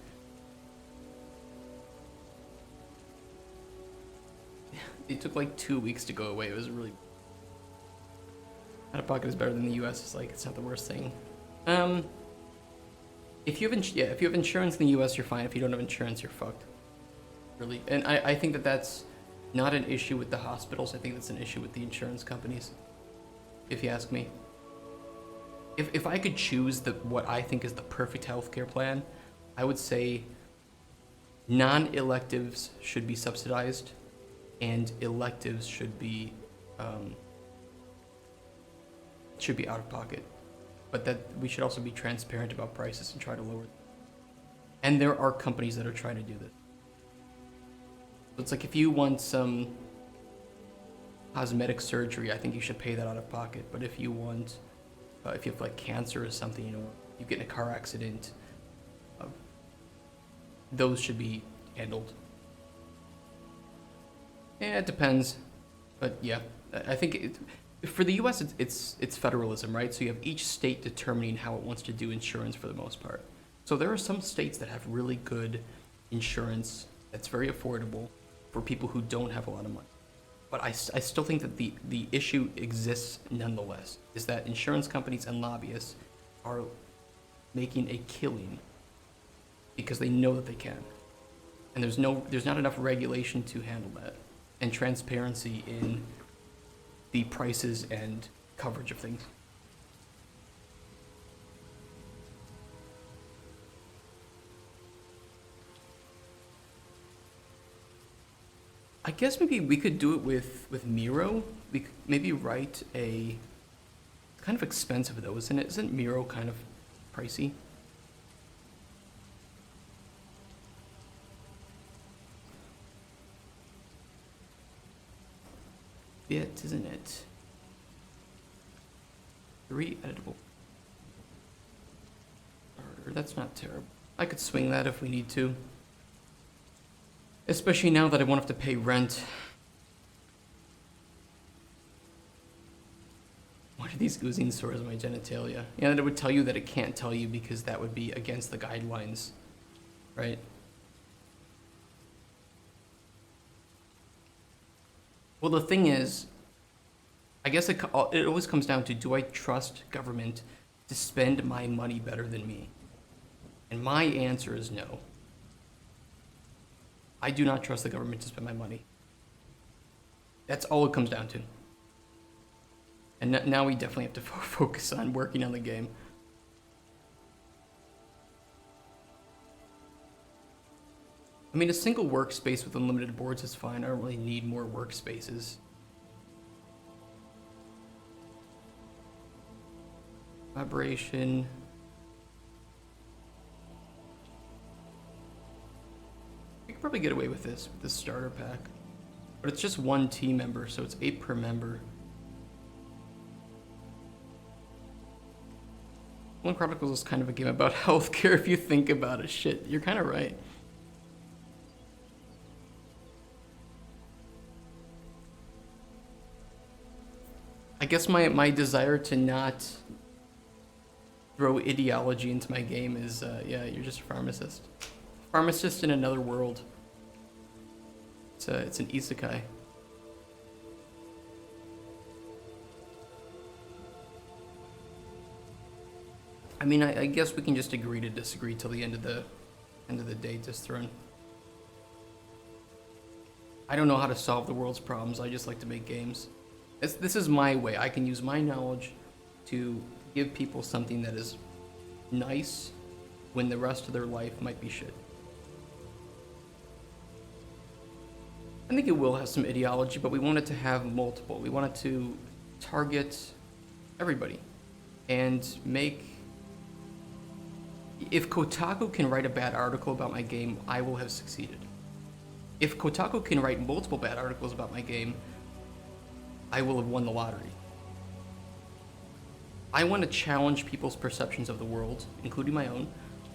S1: it took like 2 weeks to go away. It was really... Out of pocket is better than the US. It's like, it's not the worst thing. If you have insurance in the US, you're fine. If you don't have insurance, you're fucked. Really. And I think that's not an issue with the hospitals. I think that's an issue with the insurance companies, if you ask me. If I could choose what I think is the perfect healthcare plan, I would say non-electives should be subsidized and electives should be out of pocket. But that we should also be transparent about prices and try to lower them. And there are companies that are trying to do this. So it's like if you want some cosmetic surgery, I think you should pay that out of pocket. But if you want, if you have like cancer or something, you get in a car accident, those should be handled. Yeah, it depends. But yeah, I think for the US, it's federalism, right? So you have each state determining how it wants to do insurance for the most part. So there are some states that have really good insurance that's very affordable for people who don't have a lot of money. But I still think that the issue exists nonetheless, is that insurance companies and lobbyists are making a killing because they know that they can. And there's not enough regulation to handle that, and transparency in the prices and coverage of things. I guess maybe we could do it with Miro. We could maybe write a... It's kind of expensive though, isn't it? Isn't Miro kind of pricey? Bit, isn't it? 3 editable. That's not terrible. I could swing that if we need to. Especially now that I won't have to pay rent. What are these oozing sores on my genitalia? Yeah, and it would tell you that it can't tell you because that would be against the guidelines, right? Well, the thing is, I guess it always comes down to, do I trust government to spend my money better than me? And my answer is no. I do not trust the government to spend my money. That's all it comes down to. And now we definitely have to focus on working on the game. I mean, a single workspace with unlimited boards is fine. I don't really need more workspaces. Collaboration. We could probably get away with this starter pack. But it's just one team member, so it's 8 per member. Well, Chronicles is kind of a game about healthcare if you think about it. Shit, you're kind of right. I guess my desire to not throw ideology into my game is, yeah, you're just a pharmacist. Pharmacist in another world. It's an isekai. I mean, I guess we can just agree to disagree till the end of the day, Disthrone. I don't know how to solve the world's problems. I just like to make games. This is my way. I can use my knowledge to give people something that is nice when the rest of their life might be shit. I think it will have some ideology, but we want it to have multiple. We want it to target everybody and make... If Kotaku can write a bad article about my game, I will have succeeded. If Kotaku can write multiple bad articles about my game, I will have won the lottery. I want to challenge people's perceptions of the world, including my own.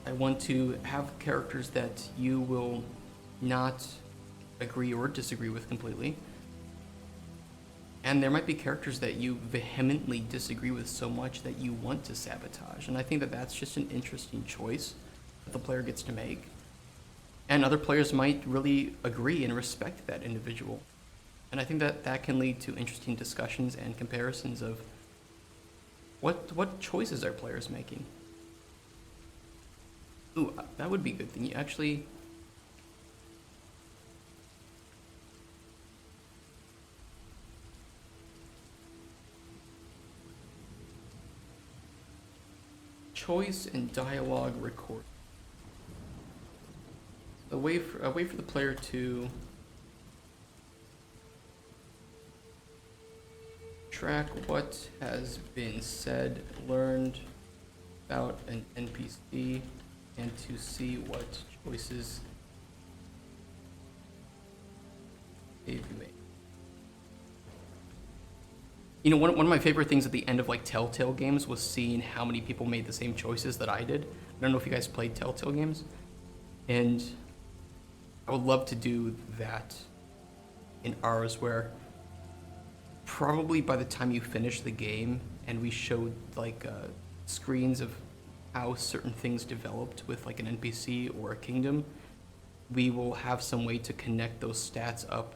S1: I want to have characters that you will not agree or disagree with completely. And there might be characters that you vehemently disagree with so much that you want to sabotage. And I think that that's just an interesting choice that the player gets to make. And other players might really agree and respect that individual. And I think that that can lead to interesting discussions and comparisons of what choices are players making. Ooh, that would be a good thing. You actually... Choice and dialogue record. A way for the player to track what has been said, learned about an NPC, and to see what choices they've made. You know, one of my favorite things at the end of like Telltale games was seeing how many people made the same choices that I did. I don't know if you guys played Telltale games, and I would love to do that in ours, where probably by the time you finish the game and we showed like screens of how certain things developed with like an NPC or a kingdom, we will have some way to connect those stats up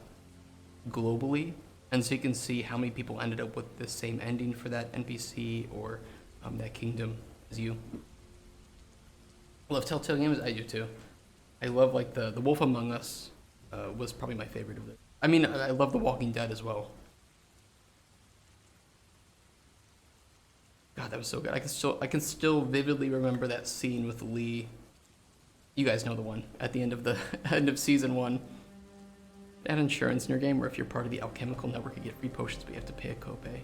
S1: globally. And so you can see how many people ended up with the same ending for that NPC or that kingdom as you. I love Telltale games. I do too. I love like the Wolf Among Us was probably my favorite of it. I mean, I love The Walking Dead as well. God, that was so good. I can still vividly remember that scene with Lee. You guys know the one at the end of the end of season 1. Add insurance in your game, or if you're part of the alchemical network, you get free potions, but you have to pay a copay.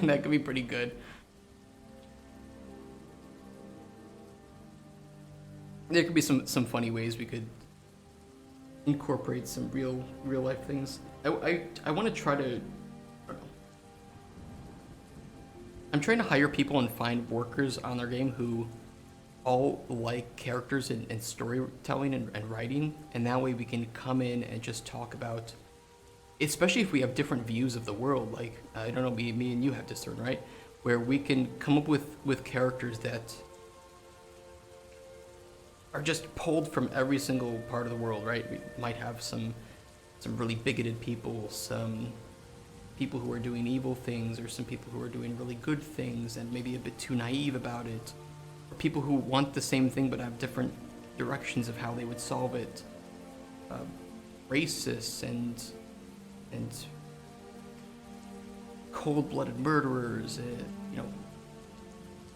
S1: That could be pretty good. There could be some funny ways we could incorporate some real life things. I want to try to, I don't know. I'm trying to hire people and find workers on their game who all like characters and storytelling and writing, and that way we can come in and just talk about, especially if we have different views of the world. Like I don't know, me and you have discern, right? Where we can come up with characters that are just pulled from every single part of the world, right? We might have some really bigoted people, some people who are doing evil things, or some people who are doing really good things and maybe a bit too naive about it, or people who want the same thing but have different directions of how they would solve it. Racists and cold-blooded murderers, you know,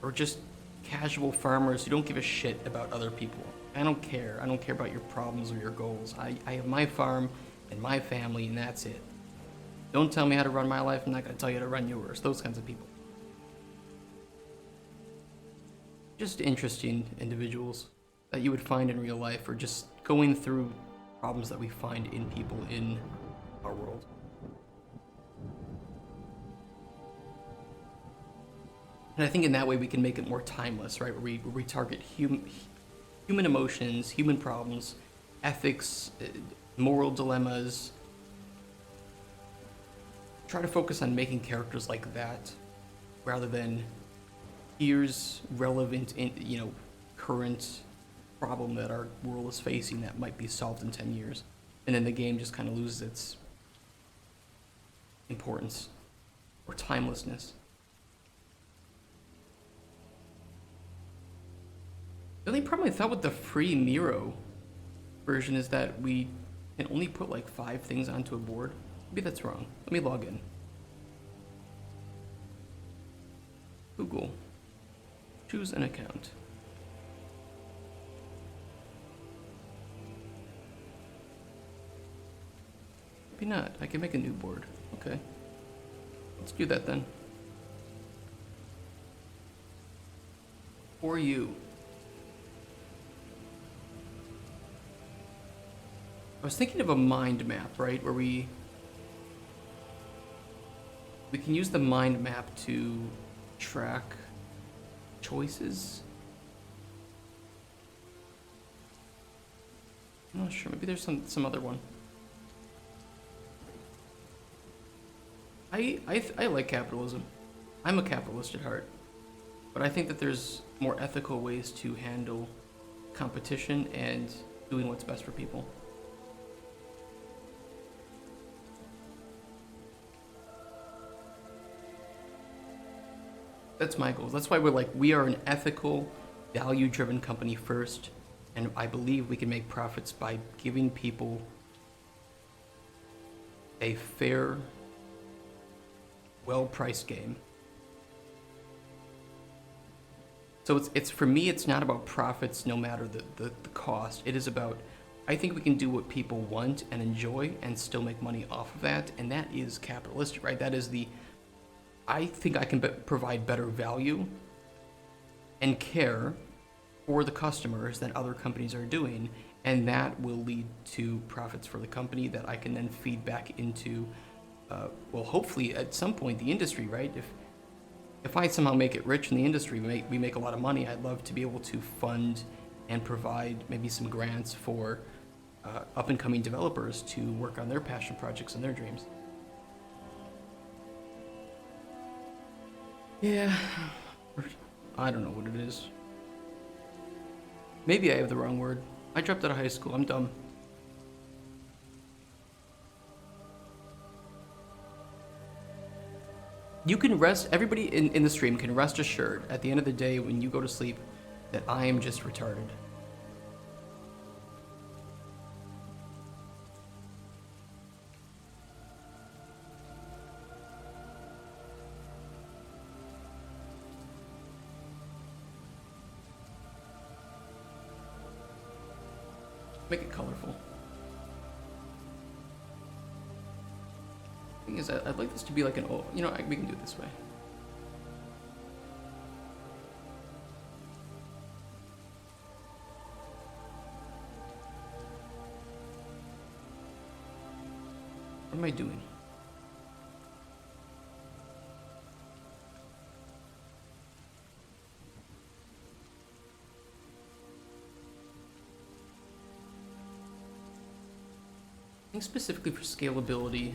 S1: or just casual farmers who don't give a shit about other people. I don't care. I don't care about your problems or your goals. I have my farm and my family, and that's it. Don't tell me how to run my life. I'm not going to tell you how to run yours. Those kinds of people. Just interesting individuals that you would find in real life, or just going through problems that we find in people in our world. And I think in that way we can make it more timeless, right? Where we target human emotions, human problems, ethics, moral dilemmas. Try to focus on making characters like that, rather than here's relevant, current problem that our world is facing that might be solved in 10 years. And then the game just kind of loses its importance or timelessness. The only problem I thought with the free Miro version is that we can only put like 5 things onto a board. Maybe that's wrong. Let me log in. Google. Choose an account. Maybe not. I can make a new board. Okay. Let's do that then. For you. I was thinking of a mind map, right? Where we can use the mind map to track choices. I'm not sure. Maybe there's some other one. I like capitalism. I'm a capitalist at heart, but I think that there's more ethical ways to handle competition and doing what's best for people. That's my goals. That's why we are an ethical, value-driven company first, and I believe we can make profits by giving people a fair, well-priced game. So it's for me, it's not about profits no matter the cost. It is about, I think we can do what people want and enjoy and still make money off of that, and that is capitalistic, right? That is I think I can provide better value and care for the customers than other companies are doing, and that will lead to profits for the company that I can then feed back into, well, hopefully at some point the industry, right? If I somehow make it rich in the industry, we make a lot of money, I'd love to be able to fund and provide maybe some grants for up-and-coming developers to work on their passion projects and their dreams. Yeah, I don't know what it is. Maybe I have the wrong word. I dropped out of high school, I'm dumb. You can rest, everybody in the stream can rest assured at the end of the day when you go to sleep that I am just retarded. Make it colorful. Thing is, I'd like this to be like an old, we can do it this way. What am I doing? think specifically for scalability,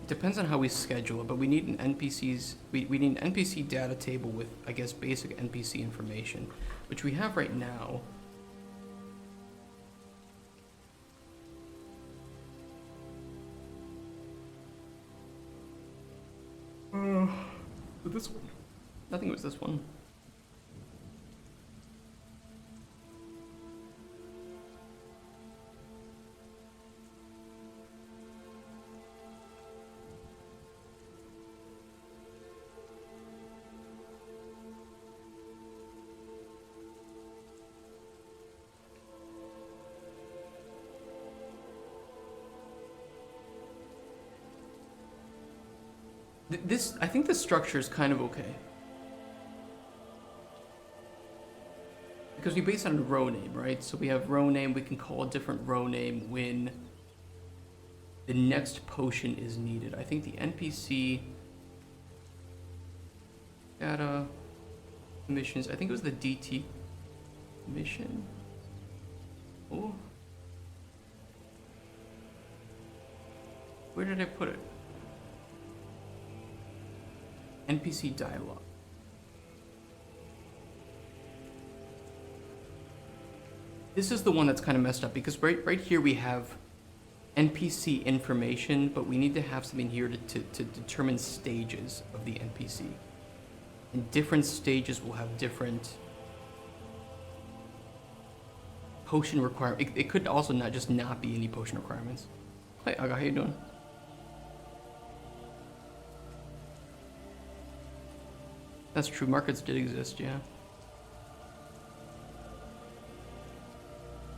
S1: it depends on how we schedule it, but we need we need an NPC data table with, I guess, basic NPC information, which we have right now. This one. I think it was this one. This, I think this structure is kind of okay. Because we base it on a row name, right? So we have row name, we can call a different row name when the next potion is needed. I think the NPC data missions, I think it was the DT mission. Oh. Where did I put it? NPC dialogue. This is the one that's kind of messed up because right here we have NPC information, but we need to have something here to determine stages of the NPC. And different stages will have different potion requirements. It could also not be any potion requirements. Hey, Aga, how you doing? That's true, markets did exist, yeah.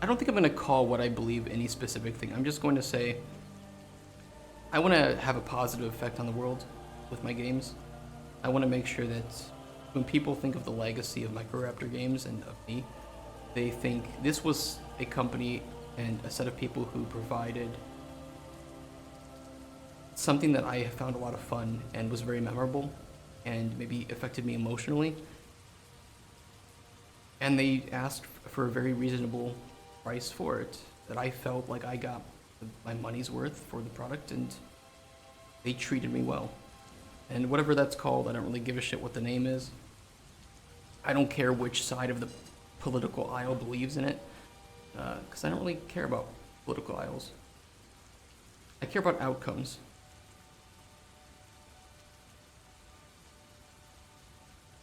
S1: I don't think I'm going to call what I believe any specific thing. I'm just going to say I want to have a positive effect on the world with my games. I want to make sure that when people think of the legacy of Microraptor Games and of me, they think this was a company and a set of people who provided something that I found a lot of fun and was very memorable and maybe affected me emotionally. And they asked for a very reasonable price for it, that I felt like I got my money's worth for the product, and they treated me well. And whatever that's called, I don't really give a shit what the name is. I don't care which side of the political aisle believes in it, because I don't really care about political aisles. I care about outcomes.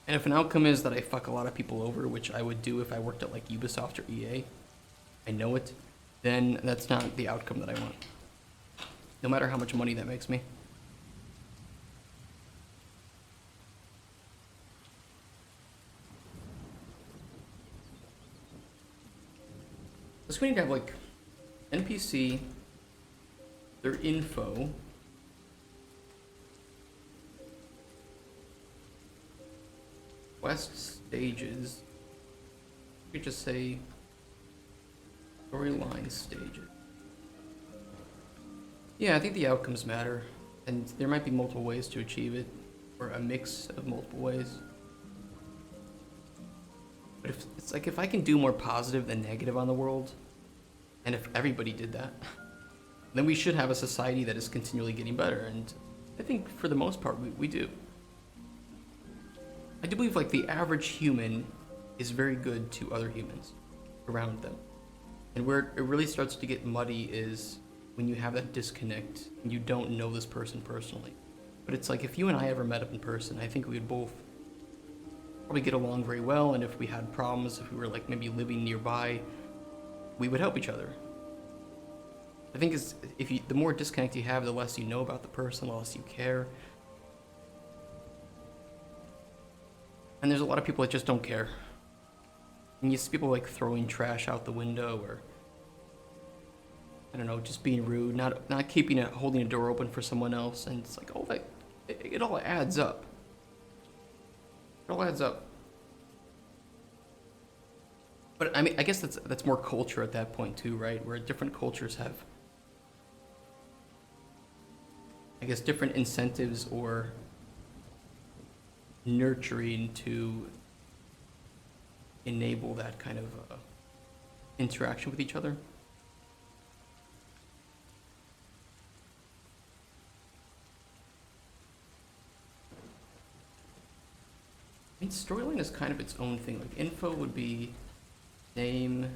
S1: And if an outcome is that I fuck a lot of people over, which I would do if I worked at like Ubisoft or EA, I know it, then that's not the outcome that I want. No matter how much money that makes me. So we need to have like NPC, their info, quest stages. We could just say storyline stages. Yeah, I think the outcomes matter, and there might be multiple ways to achieve it, or a mix of multiple ways. But if it's like if I can do more positive than negative on the world, and if everybody did that, then we should have a society that is continually getting better, and I think for the most part we do. I do believe like the average human is very good to other humans around them. And where it really starts to get muddy is when you have that disconnect and you don't know this person personally. But it's like if you and I ever met up in person, I think we would both probably get along very well, and if we had problems, if we were like maybe living nearby, we would help each other. I think the more disconnect you have, the less you know about the person, the less you care. And there's a lot of people that just don't care. And you see people like throwing trash out the window, or I don't know, just being rude, not keeping holding a door open for someone else, and it's like, oh, it all adds up. It all adds up. But I mean, I guess that's more culture at that point too, right? Where different cultures have, I guess, different incentives or nurturing to enable that kind of interaction with each other. I mean, storyline is kind of its own thing. Like, info would be name.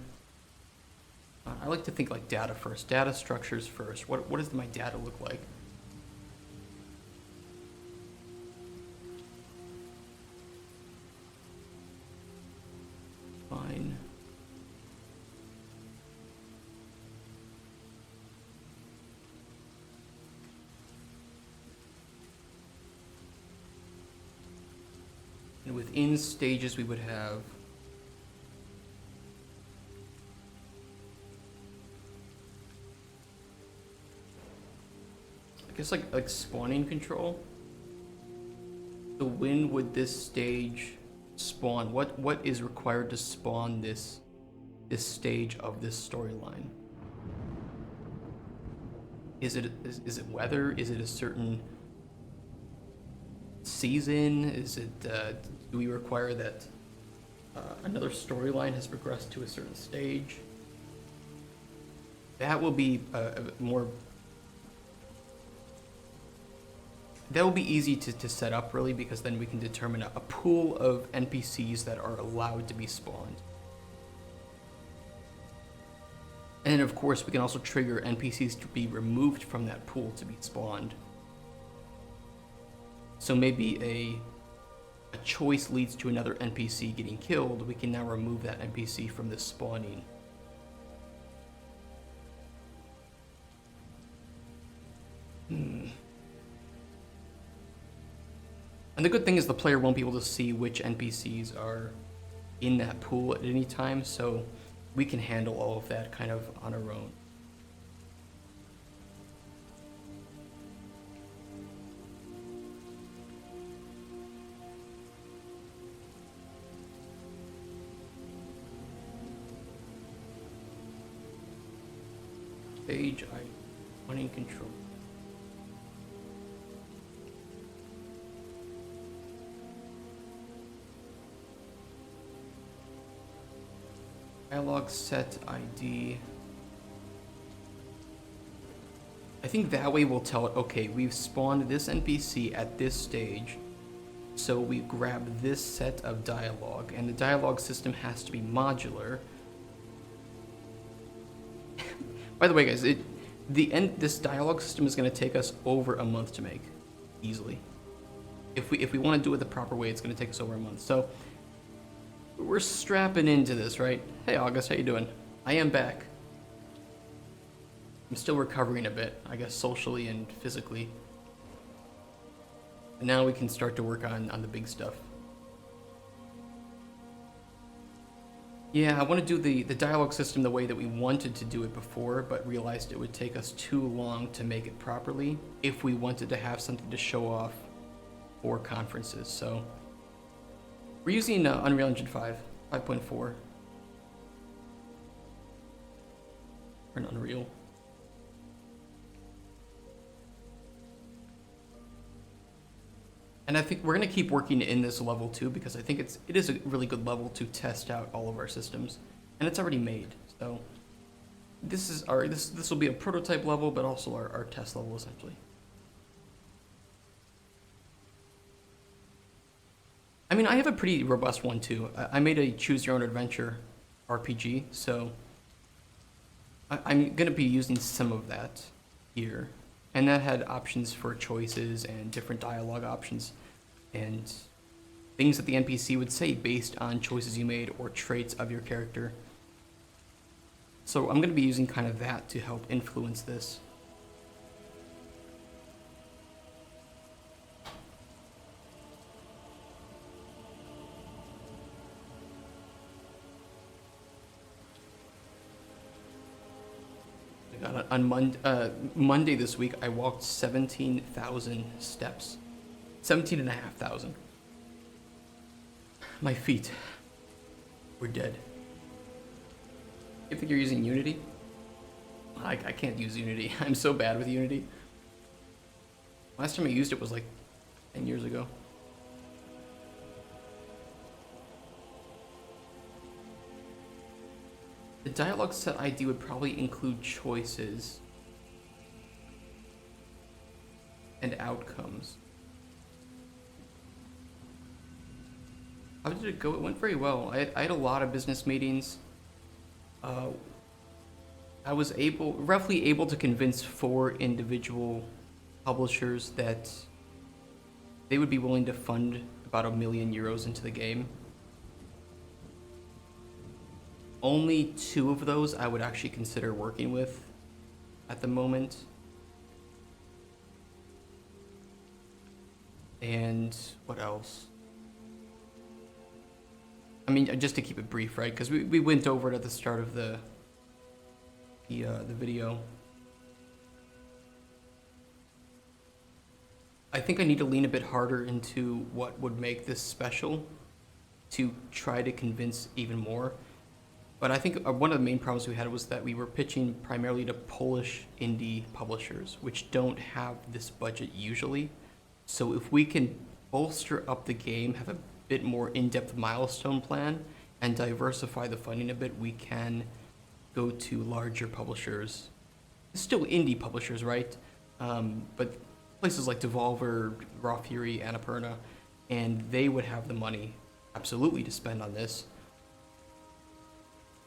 S1: I like to think like data first. Data structures first. What does my data look like? Fine. And within stages we would have I guess like spawning control. So when would this stage spawn? What is required to spawn this stage of this storyline? Is it weather? Is it a certain season? Is it do we require that another storyline has progressed to a certain stage? That will be that will be easy to set up, really, because then we can determine a pool of NPCs that are allowed to be spawned. And of course, we can also trigger NPCs to be removed from that pool to be spawned. So maybe a choice leads to another NPC getting killed. We can now remove that NPC from this spawning. And the good thing is the player won't be able to see which NPCs are in that pool at any time, so we can handle all of that kind of on our own. Stage running control. Dialog set ID. I think that way we'll tell it, okay, we've spawned this NPC at this stage, so we grab this set of dialogue, and the dialogue system has to be modular. By the way, guys, this dialogue system is going to take us over a month to make, easily. If we want to do it the proper way, it's going to take us over a month. So we're strapping into this, right? Hey, August, how you doing? I am back. I'm still recovering a bit, I guess, socially and physically. And now we can start to work on the big stuff. Yeah, I want to do the dialogue system the way that we wanted to do it before, but realized it would take us too long to make it properly if we wanted to have something to show off for conferences. So we're using Unreal Engine 5.4, or an Unreal. And I think we're going to keep working in this level too, because I think it is a really good level to test out all of our systems, and it's already made. So this is this will be a prototype level, but also our test level essentially. I mean, I have a pretty robust one too. I made a choose your own adventure RPG, so I'm going to be using some of that here. And that had options for choices and different dialogue options and things that the NPC would say based on choices you made or traits of your character. So I'm going to be using kind of that to help influence this. On Monday this week, I walked 17,000 steps. 17,500. My feet were dead. You think you're using Unity? I can't use Unity. I'm so bad with Unity. Last time I used it was like 10 years ago. The dialogue set ID would probably include choices and outcomes. How did it go? It went very well. I had a lot of business meetings. I was roughly able to convince 4 individual publishers that they would be willing to fund about €1 million into the game. Only 2 of those I would actually consider working with at the moment. And what else? I mean, just to keep it brief, right? Because we went over it at the start of the video. I think I need to lean a bit harder into what would make this special to try to convince even more. But I think one of the main problems we had was that we were pitching primarily to Polish indie publishers, which don't have this budget usually. So if we can bolster up the game, have a bit more in-depth milestone plan, and diversify the funding a bit, we can go to larger publishers. Still indie publishers, right? But places like Devolver, Raw Fury, Annapurna, and they would have the money absolutely to spend on this.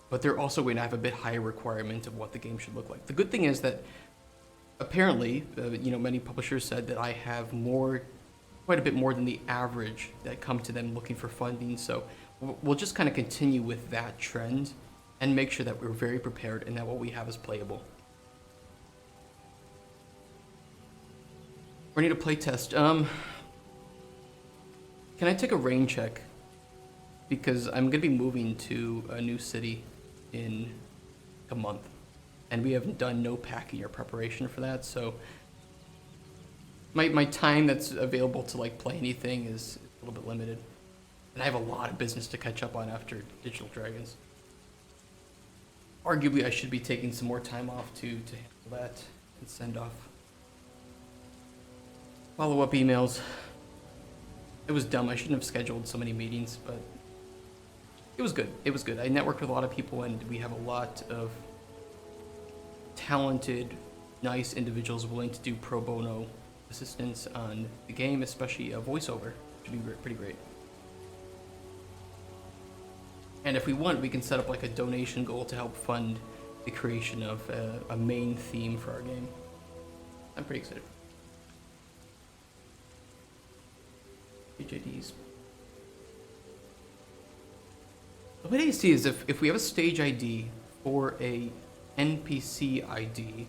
S1: But they're also going to have a bit higher requirement of what the game should look like. The good thing is that apparently, many publishers said that I have quite a bit more than the average that come to them looking for funding. So we'll just kind of continue with that trend and make sure that we're very prepared and that what we have is playable. We need a playtest. Can I take a rain check? Because I'm gonna be moving to a new city in a month, and we haven't done no packing or preparation for that. So my time that's available to like play anything is a little bit limited, and I have a lot of business to catch up on after Digital Dragons. Arguably, I should be taking some more time off to handle that and send off follow-up emails. It was dumb. I shouldn't have scheduled so many meetings, but it was good. It was good. I networked with a lot of people, and we have a lot of talented, nice individuals willing to do pro bono assistance on the game, especially a voiceover, which would be pretty great. And if we want, we can set up like a donation goal to help fund the creation of a main theme for our game. I'm pretty excited. BJDs. The way I see is if we have a stage ID or a NPC ID,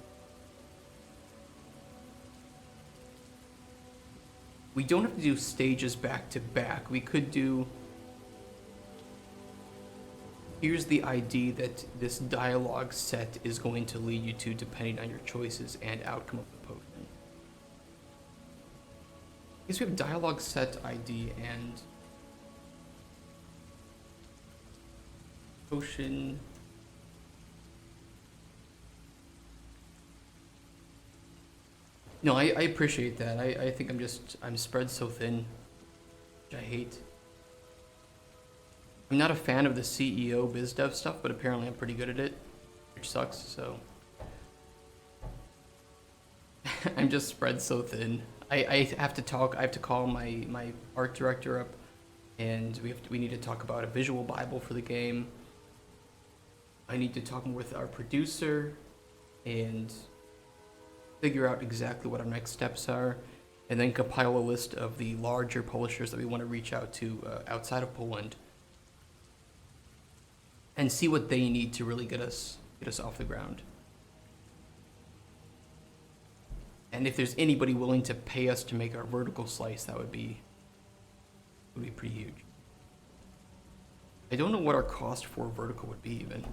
S1: we don't have to do stages back to back. We could do, here's the ID that this dialogue set is going to lead you to depending on your choices and outcome of the potion. I guess we have dialogue set ID and potion. No, I appreciate that. I think I'm spread so thin, which I hate. I'm not a fan of the CEO biz dev stuff, but apparently I'm pretty good at it, which sucks, so. I'm just spread so thin. I have to call my art director up, and we need to talk about a visual Bible for the game. I need to talk more with our producer and figure out exactly what our next steps are, and then compile a list of the larger publishers that we want to reach out to outside of Poland, and see what they need to really get us off the ground. And if there's anybody willing to pay us to make our vertical slice, that would be pretty huge. I don't know what our cost for vertical would be even.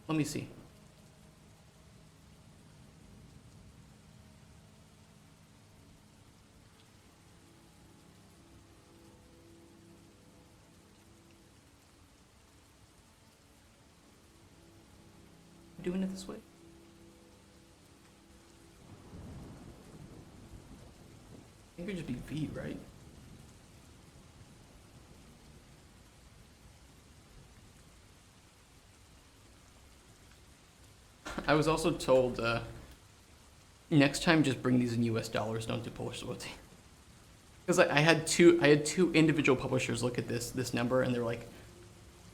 S1: Let me see. Doing it this way? I think it would just be V, right? I was also told next time just bring these in U.S. dollars. Don't do Polish zloty. Because I had two individual publishers look at this number and they're like,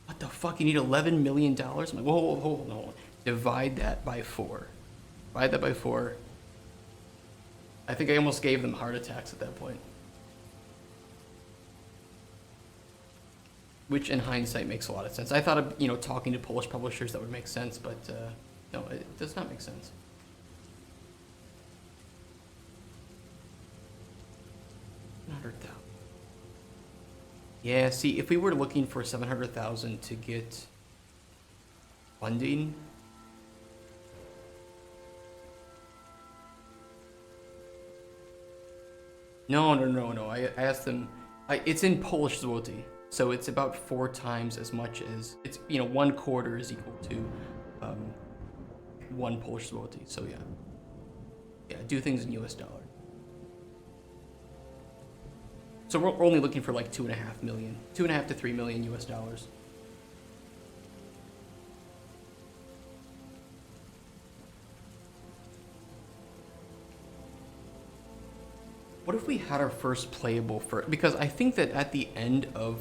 S1: "What the fuck? You need $11 million?" I'm like, whoa, hold on. Divide that by 4. Divide that by 4. I think I almost gave them heart attacks at that point. Which in hindsight makes a lot of sense. I thought of, talking to Polish publishers that would make sense, but no, it does not make sense. Yeah, see, if we were looking for 700,000 to get funding, no. I asked them. It's in Polish zloty, so it's about 4 times as much as it's. 1/4 is equal to 1 Polish zloty. So yeah, do things in U.S. dollar. So we're only looking for like 2.5 million, 2.5 to 3 million U.S. dollars. What if we had our first playable because I think that at the end of,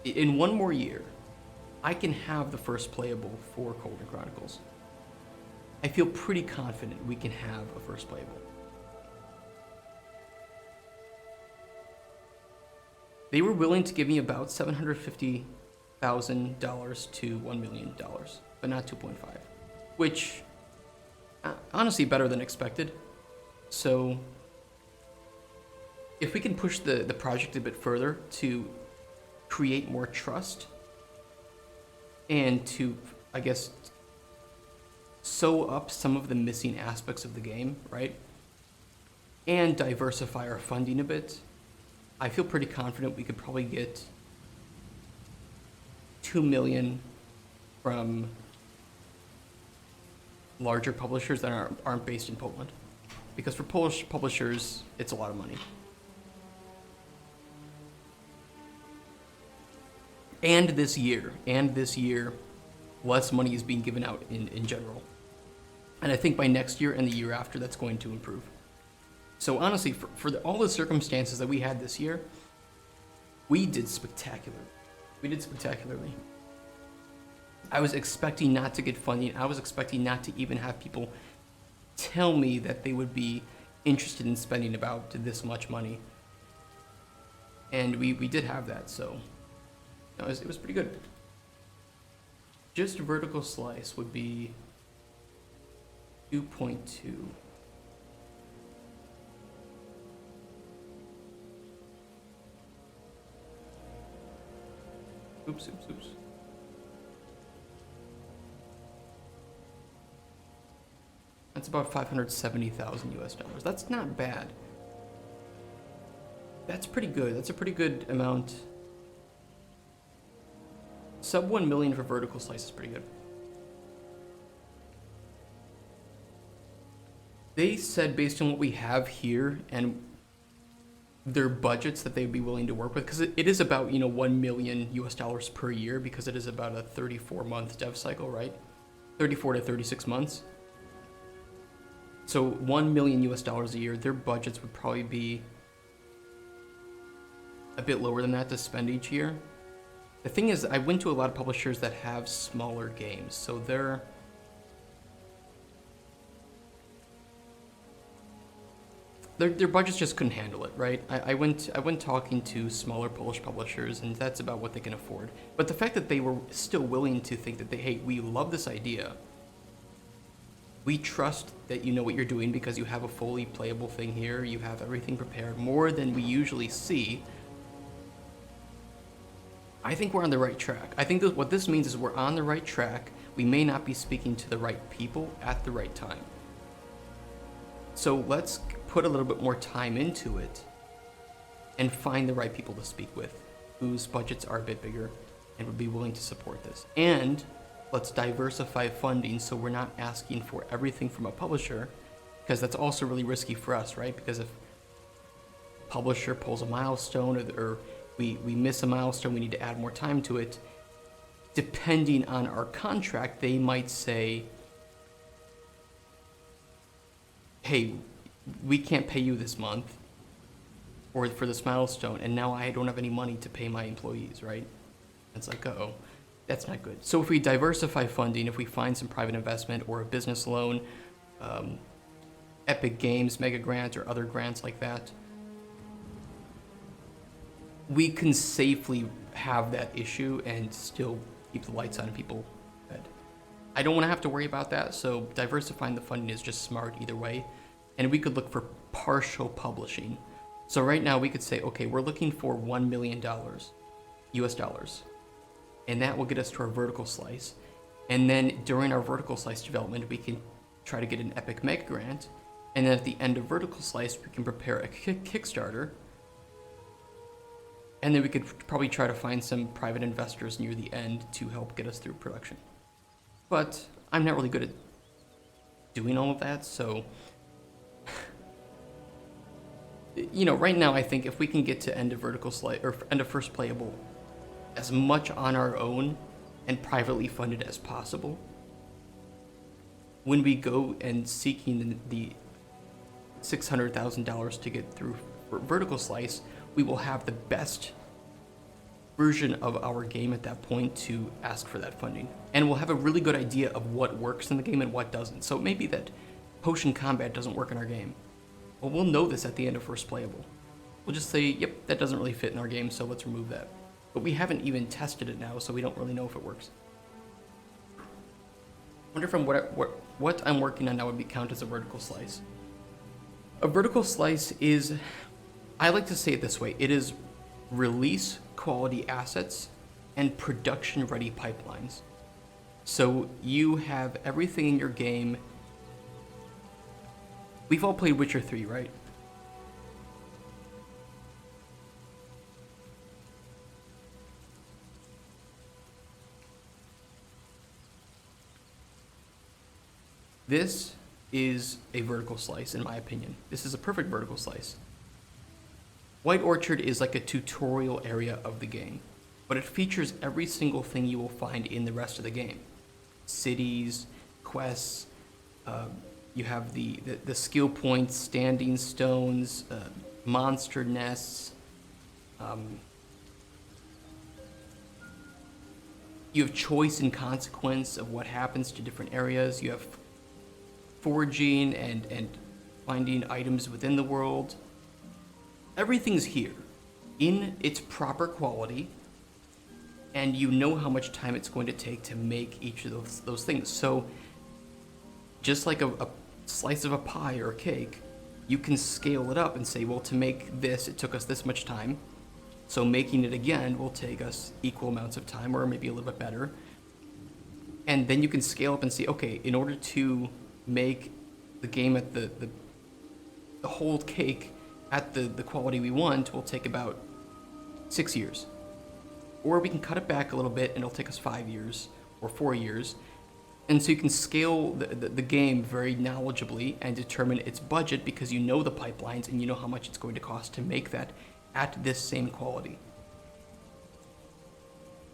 S1: in 1 more year, I can have the first playable for Cauldron Chronicles. I feel pretty confident we can have a first playable. They were willing to give me about $750,000 to $1 million, but not 2.5, which honestly better than expected. So if we can push the project a bit further to create more trust and to, I guess, sew up some of the missing aspects of the game, right? And diversify our funding a bit, I feel pretty confident we could probably get 2 million from larger publishers that aren't based in Poland. Because for Polish publishers, it's a lot of money. And this year, less money is being given out in general. And I think by next year and the year after, that's going to improve. So honestly, for all the circumstances that we had this year, we did spectacular. We did spectacularly. I was expecting not to get funding. I was expecting not to even have people tell me that they would be interested in spending about this much money. And we did have that, so no, it was pretty good. Just vertical slice would be 2.2. Oops. That's about 570,000 US dollars. That's not bad. That's pretty good. That's a pretty good amount. Sub 1 million for vertical slice is pretty good. They said based on what we have here and their budgets that they'd be willing to work with, because it is about 1 million US dollars per year, because it is about a 34-month dev cycle, right? 34 to 36 months. So 1 million US dollars a year. Their budgets would probably be a bit lower than that to spend each year. The thing is, I went to a lot of publishers that have smaller games, so their budgets just couldn't handle it, right? I went talking to smaller Polish publishers, and that's about what they can afford. But the fact that they were still willing to think that hey, we love this idea. We trust that you know what you're doing because you have a fully playable thing here. You have everything prepared more than we usually see. I think we're on the right track. I think what this means is we're on the right track. We may not be speaking to the right people at the right time. So let's put a little bit more time into it and find the right people to speak with, whose budgets are a bit bigger and would be willing to support this. And let's diversify funding so we're not asking for everything from a publisher, because that's also really risky for us, right? Because if a publisher pulls a milestone or we miss a milestone, we need to add more time to it, depending on our contract, they might say, hey, we can't pay you this month or for this milestone, and now I don't have any money to pay my employees, right? It's like, uh-oh, that's not good. So if we diversify funding, if we find some private investment or a business loan, Epic Games, Mega Grant, or other grants like that, we can safely have that issue and still keep the lights on and people fed. I don't want to have to worry about that, so diversifying the funding is just smart either way. And we could look for partial publishing. So right now we could say, okay, we're looking for $1 million, US dollars. And that will get us to our vertical slice. And then during our vertical slice development, we can try to get an Epic Mega Grant. And then at the end of vertical slice, we can prepare a Kickstarter. And then we could probably try to find some private investors near the end to help get us through production. But I'm not really good at doing all of that, so right now I think if we can get to end of vertical slice or end of first playable as much on our own and privately funded as possible, when we go and seeking the $600,000 to get through vertical slice, we will have the best version of our game at that point to ask for that funding. And we'll have a really good idea of what works in the game and what doesn't. So it may be that potion combat doesn't work in our game. Well, we'll know this at the end of first playable. We'll just say, yep, that doesn't really fit in our game, so let's remove that. But we haven't even tested it now, so we don't really know if it works. I wonder from what I'm working on now would count as a vertical slice. A vertical slice is, I like to say it this way, it is release quality assets and production ready pipelines. So you have everything in your game. We've all played Witcher 3, right? This is a vertical slice, in my opinion. This is a perfect vertical slice. White Orchard is like a tutorial area of the game, but it features every single thing you will find in the rest of the game. Cities, quests, you have the skill points, standing stones, monster nests. You have choice and consequence of what happens to different areas. You have foraging and finding items within the world. Everything's here in its proper quality, and you know how much time it's going to take to make each of those things. So just like a slice of a pie or a cake, you can scale it up and say, well, to make this, it took us this much time. So making it again will take us equal amounts of time, or maybe a little bit better. And then you can scale up and see, okay, in order to make the game at the whole cake at the quality we want will take about 6 years. Or we can cut it back a little bit and it'll take us 5 years or 4 years. And so you can scale the game very knowledgeably and determine its budget because you know the pipelines and you know how much it's going to cost to make that at this same quality.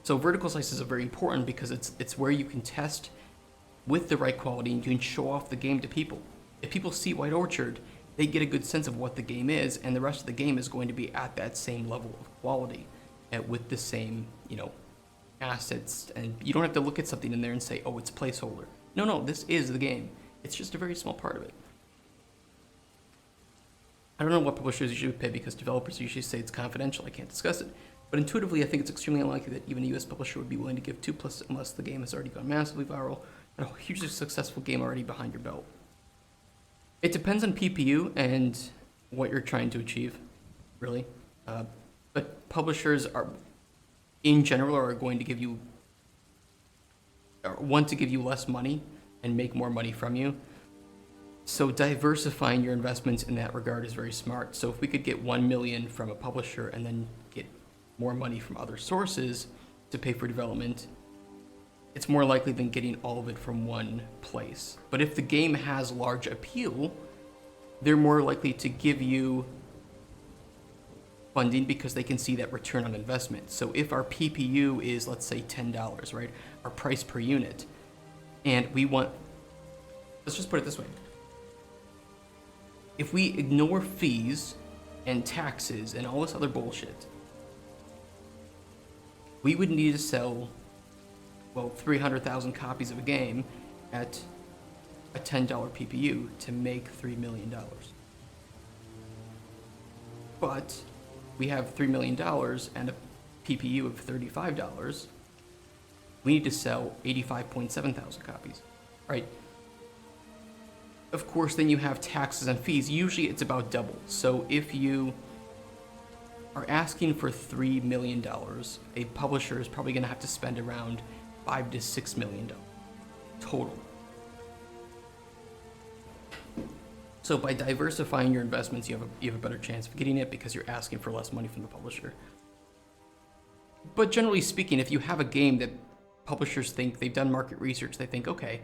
S1: So vertical slices are very important because it's where you can test with the right quality and you can show off the game to people. If people see White Orchard, they get a good sense of what the game is, and the rest of the game is going to be at that same level of quality with the same, assets. And you don't have to look at something in there and say, oh, it's placeholder. No, this is the game. It's just a very small part of it. I don't know what publishers usually pay because developers usually say it's confidential. I can't discuss it. But intuitively, I think it's extremely unlikely that even a US publisher would be willing to give 2+ unless the game has already gone massively viral and a hugely successful game already behind your belt. It depends on PPU and what you're trying to achieve, really. But publishers in general, are going to give you, or want to give you less money and make more money from you. So diversifying your investments in that regard is very smart. So if we could get 1 million from a publisher and then get more money from other sources to pay for development, it's more likely than getting all of it from one place. But if the game has large appeal, they're more likely to give you funding because they can see that return on investment. So if our PPU is, let's say, $10, right, our price per unit, and we want, let's just put it this way. if we ignore fees and taxes and all this other bullshit, we would need to sell, well, 300,000 copies of a game at a $10 PPU to make $3 million. But we have $3 million and a PPU of $35. We need to sell 85.7 thousand copies, right? Of course, then you have taxes and fees. Usually it's about double. So if you are asking for $3 million, a publisher is probably going to have to spend around $5 to $6 million total. So by diversifying your investments, you have a better chance of getting it because you're asking for less money from the publisher. But generally speaking, if you have a game that publishers think, they've done market research, they think, okay,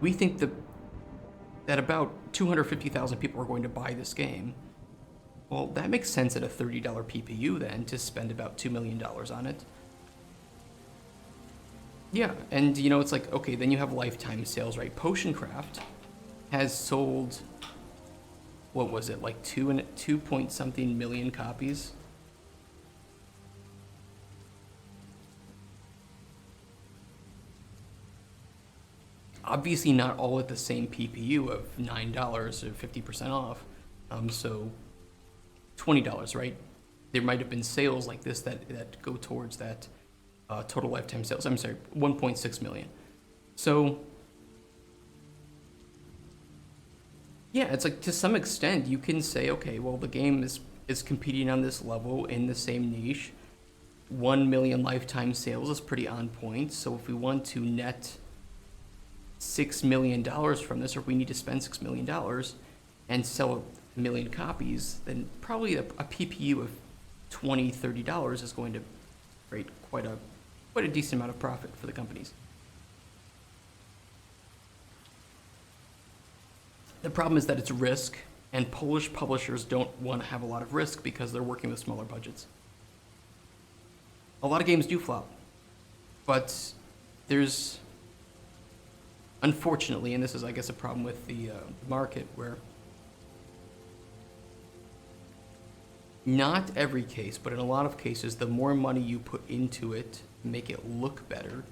S1: we think that about 250,000 people are going to buy this game. Well, that makes sense at a $30 PPU then to spend about $2 million on it. Yeah, and it's like, okay, then you have lifetime sales, right? Potioncraft has sold, what was it, like 2 point something million copies? Obviously not all at the same PPU of $9 or 50% off. So $20, right? There might have been sales like this that go towards that total lifetime sales. I'm sorry, 1.6 million. So yeah, it's like to some extent you can say, okay, well, the game is competing on this level in the same niche. 1 million lifetime sales is pretty on point. So if we want to net $6 million from this, or if we need to spend $6 million and sell a million copies, then probably a PPU of $20, $30 is going to create quite a decent amount of profit for the companies. The problem is that it's risk, and Polish publishers don't want to have a lot of risk because they're working with smaller budgets. A lot of games do flop, but there's, unfortunately, and this is, I guess, a problem with the market, where not every case, but in a lot of cases, the more money you put into it, make it look better,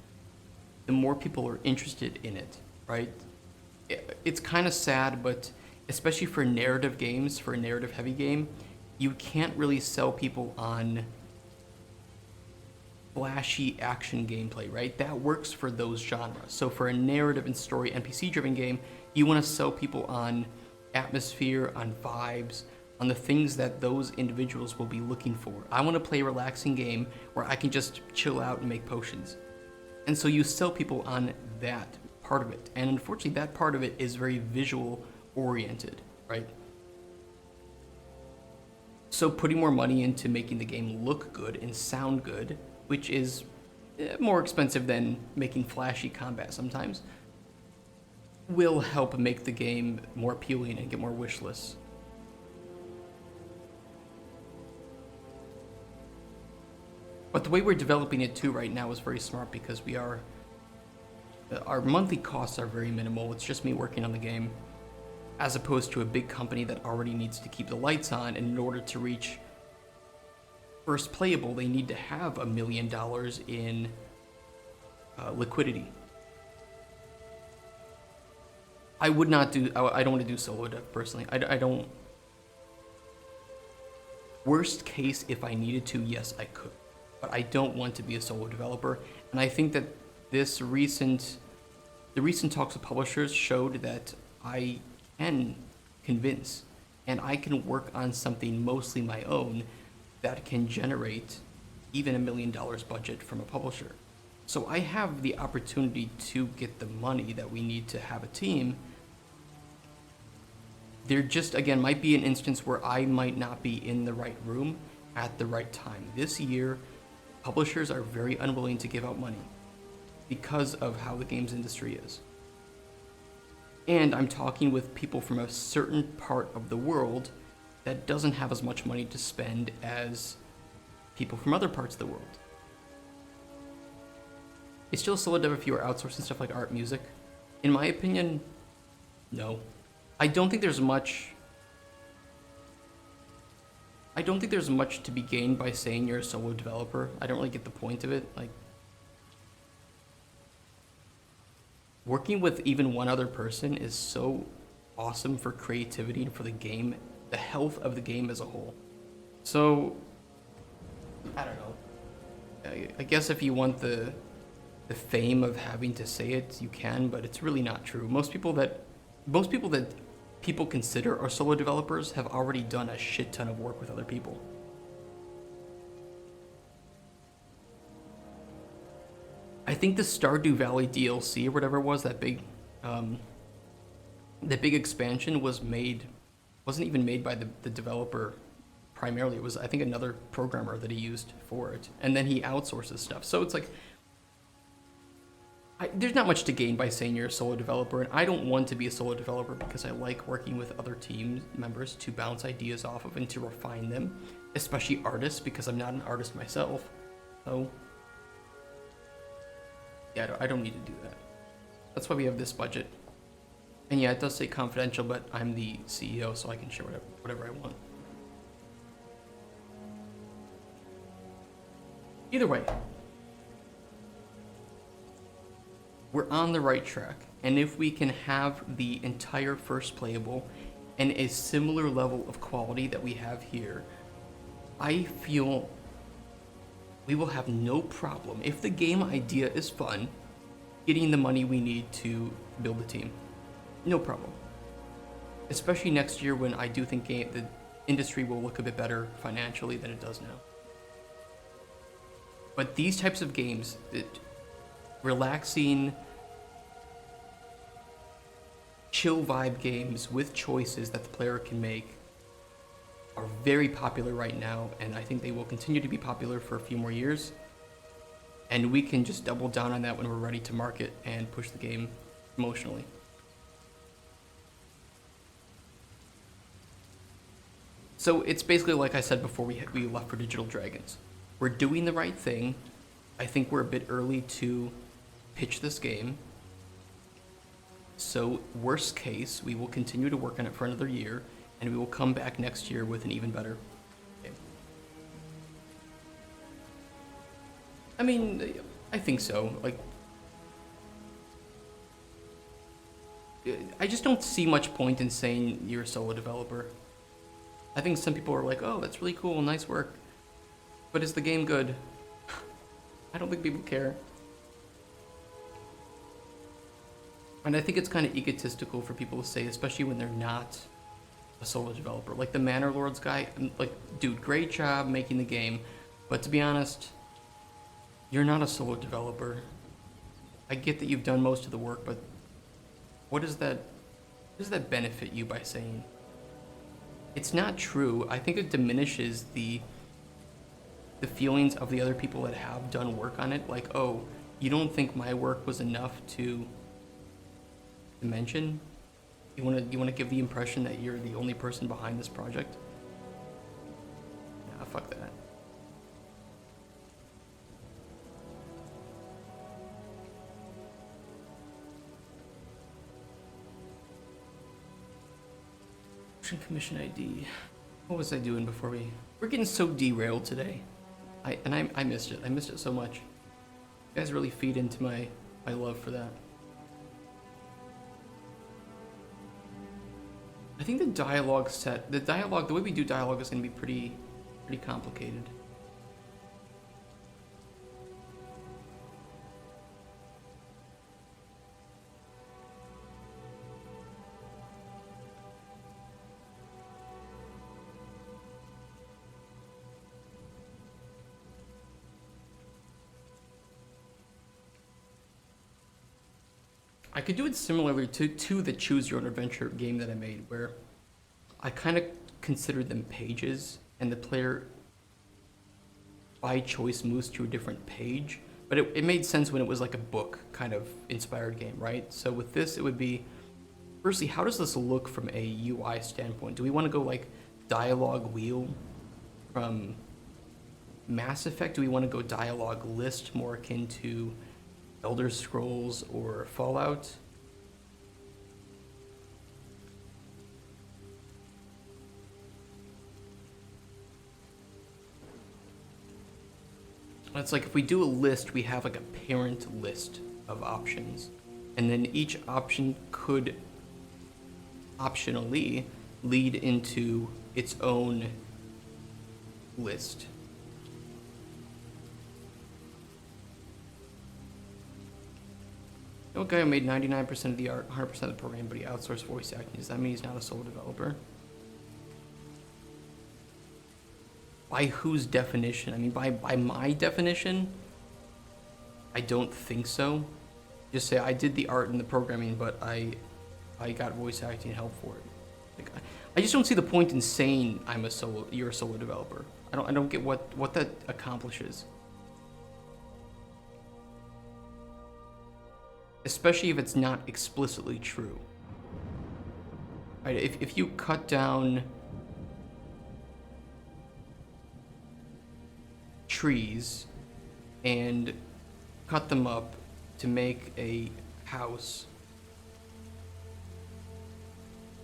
S1: the more people are interested in it, right? It's kind of sad, but especially for narrative games, for a narrative-heavy game, you can't really sell people on flashy action gameplay, right? That works for those genres. So for a narrative and story NPC-driven game, you want to sell people on atmosphere, on vibes, on the things that those individuals will be looking for. I want to play a relaxing game where I can just chill out and make potions. And so you sell people on that part of it. And unfortunately, that part of it is very visual oriented, right? So putting more money into making the game look good and sound good, which is more expensive than making flashy combat sometimes, will help make the game more appealing and get more wish lists. But the way we're developing it too right now is very smart because our monthly costs are very minimal. It's just me working on the game, as opposed to a big company that already needs to keep the lights on, and in order to reach first playable, they need to have $1 million in liquidity. I don't want to do solo dev personally. I don't. Worst case, if I needed to, yes, I could. But I don't want to be a solo developer. And I think that the recent talks with publishers showed that I can convince, and I can work on something mostly my own that can generate even $1 million budget from a publisher. So I have the opportunity to get the money that we need to have a team. There just, again, might be an instance where I might not be in the right room at the right time. This year, publishers are very unwilling to give out money because of how the games industry is. And I'm talking with people from a certain part of the world that doesn't have as much money to spend as people from other parts of the world. It's still solo dev if you are outsourcing stuff like art, music. In my opinion, no. I don't think there's much I don't think there's much to be gained by saying you're a solo developer. I don't really get the point of it. Like, working with even one other person is so awesome for creativity and for the game, the health of the game as a whole. So, I don't know. I guess if you want the fame of having to say it, you can, but it's really not true. Most people that people consider are solo developers have already done a shit ton of work with other people. I think the Stardew Valley DLC or whatever it was, that big expansion wasn't even made by the developer primarily. It was, I think, another programmer that he used for it, and then he outsources stuff. So it's like, there's not much to gain by saying you're a solo developer, and I don't want to be a solo developer because I like working with other team members to bounce ideas off of and to refine them, especially artists, because I'm not an artist myself. So yeah, I don't need to do that. That's why we have this budget. And yeah, it does say confidential, but I'm the CEO, so I can share whatever I want. Either way, we're on the right track, and if we can have the entire first playable and a similar level of quality that we have here, I feel we will have no problem, if the game idea is fun, getting the money we need to build a team. No problem. Especially next year, when I do think the industry will look a bit better financially than it does now. But these types of games, relaxing, chill vibe games with choices that the player can make, are very popular right now, and I think they will continue to be popular for a few more years. And we can just double down on that when we're ready to market and push the game emotionally. So it's basically like I said before we left for Digital Dragons. We're doing the right thing. I think we're a bit early to pitch this game. So worst case, we will continue to work on it for another year, and we will come back next year with an even better game. I mean, I think so. Like, I just don't see much point in saying you're a solo developer. I think some people are like, oh, that's really cool, nice work. But is the game good? I don't think people care. And I think it's kind of egotistical for people to say, especially when they're not a solo developer. Like the Manor Lords guy, like, dude, great job making the game. But to be honest, you're not a solo developer. I get that you've done most of the work, but what does that benefit you by saying? It's not true. I think it diminishes the feelings of the other people that have done work on it. Like, oh, you don't think my work was enough to mention? You want to give the impression that you're the only person behind this project? Nah, fuck that. Commission ID. What was I doing before we're getting so derailed today? I missed it. I missed it so much. You guys really feed into my love for that. I think the way we do dialogue is going to be pretty complicated. I could do it similarly to the Choose Your Own Adventure game that I made, where I kind of considered them pages, and the player by choice moves to a different page. But it made sense when it was like a book kind of inspired game, right? So with this, it would be, firstly, how does this look from a UI standpoint? Do we want to go like dialogue wheel from Mass Effect? Do we want to go dialogue list more akin to Elder Scrolls or Fallout? It's like if we do a list, we have like a parent list of options, and then each option could optionally lead into its own list. No guy who made 99% of the art, 100% of the program, but he outsourced voice acting. Does that mean he's not a solo developer? By whose definition? I mean, by my definition, I don't think so. Just say I did the art and the programming, but I got voice acting help for it. Like, I just don't see the point in saying you're a solo developer. I don't get what that accomplishes. Especially if it's not explicitly true. Right? If you cut down trees and cut them up to make a house,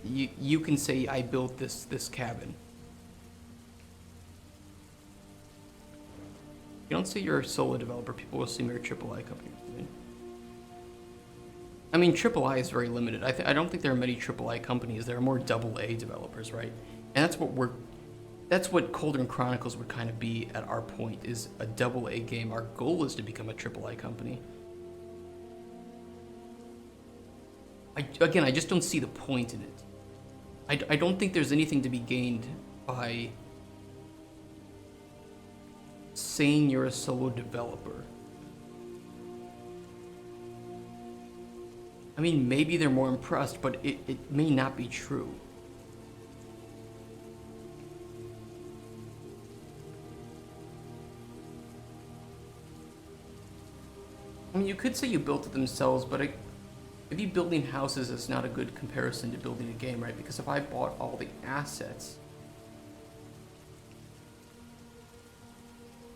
S1: you can say I built this cabin. You don't say you're a solo developer, people will assume you're a AAA company. I mean, AAA is very limited. I don't think there are many AAA companies. There are more AA developers, right? And that's what Cauldron Chronicles would kind of be at our point, is a AA game. Our goal is to become a AAA company. I just don't see the point in it. I don't think there's anything to be gained by saying you're a solo developer. I mean, maybe they're more impressed, but it may not be true. I mean, you could say you built it themselves, but if you building houses is not a good comparison to building a game, right? Because if I bought all the assets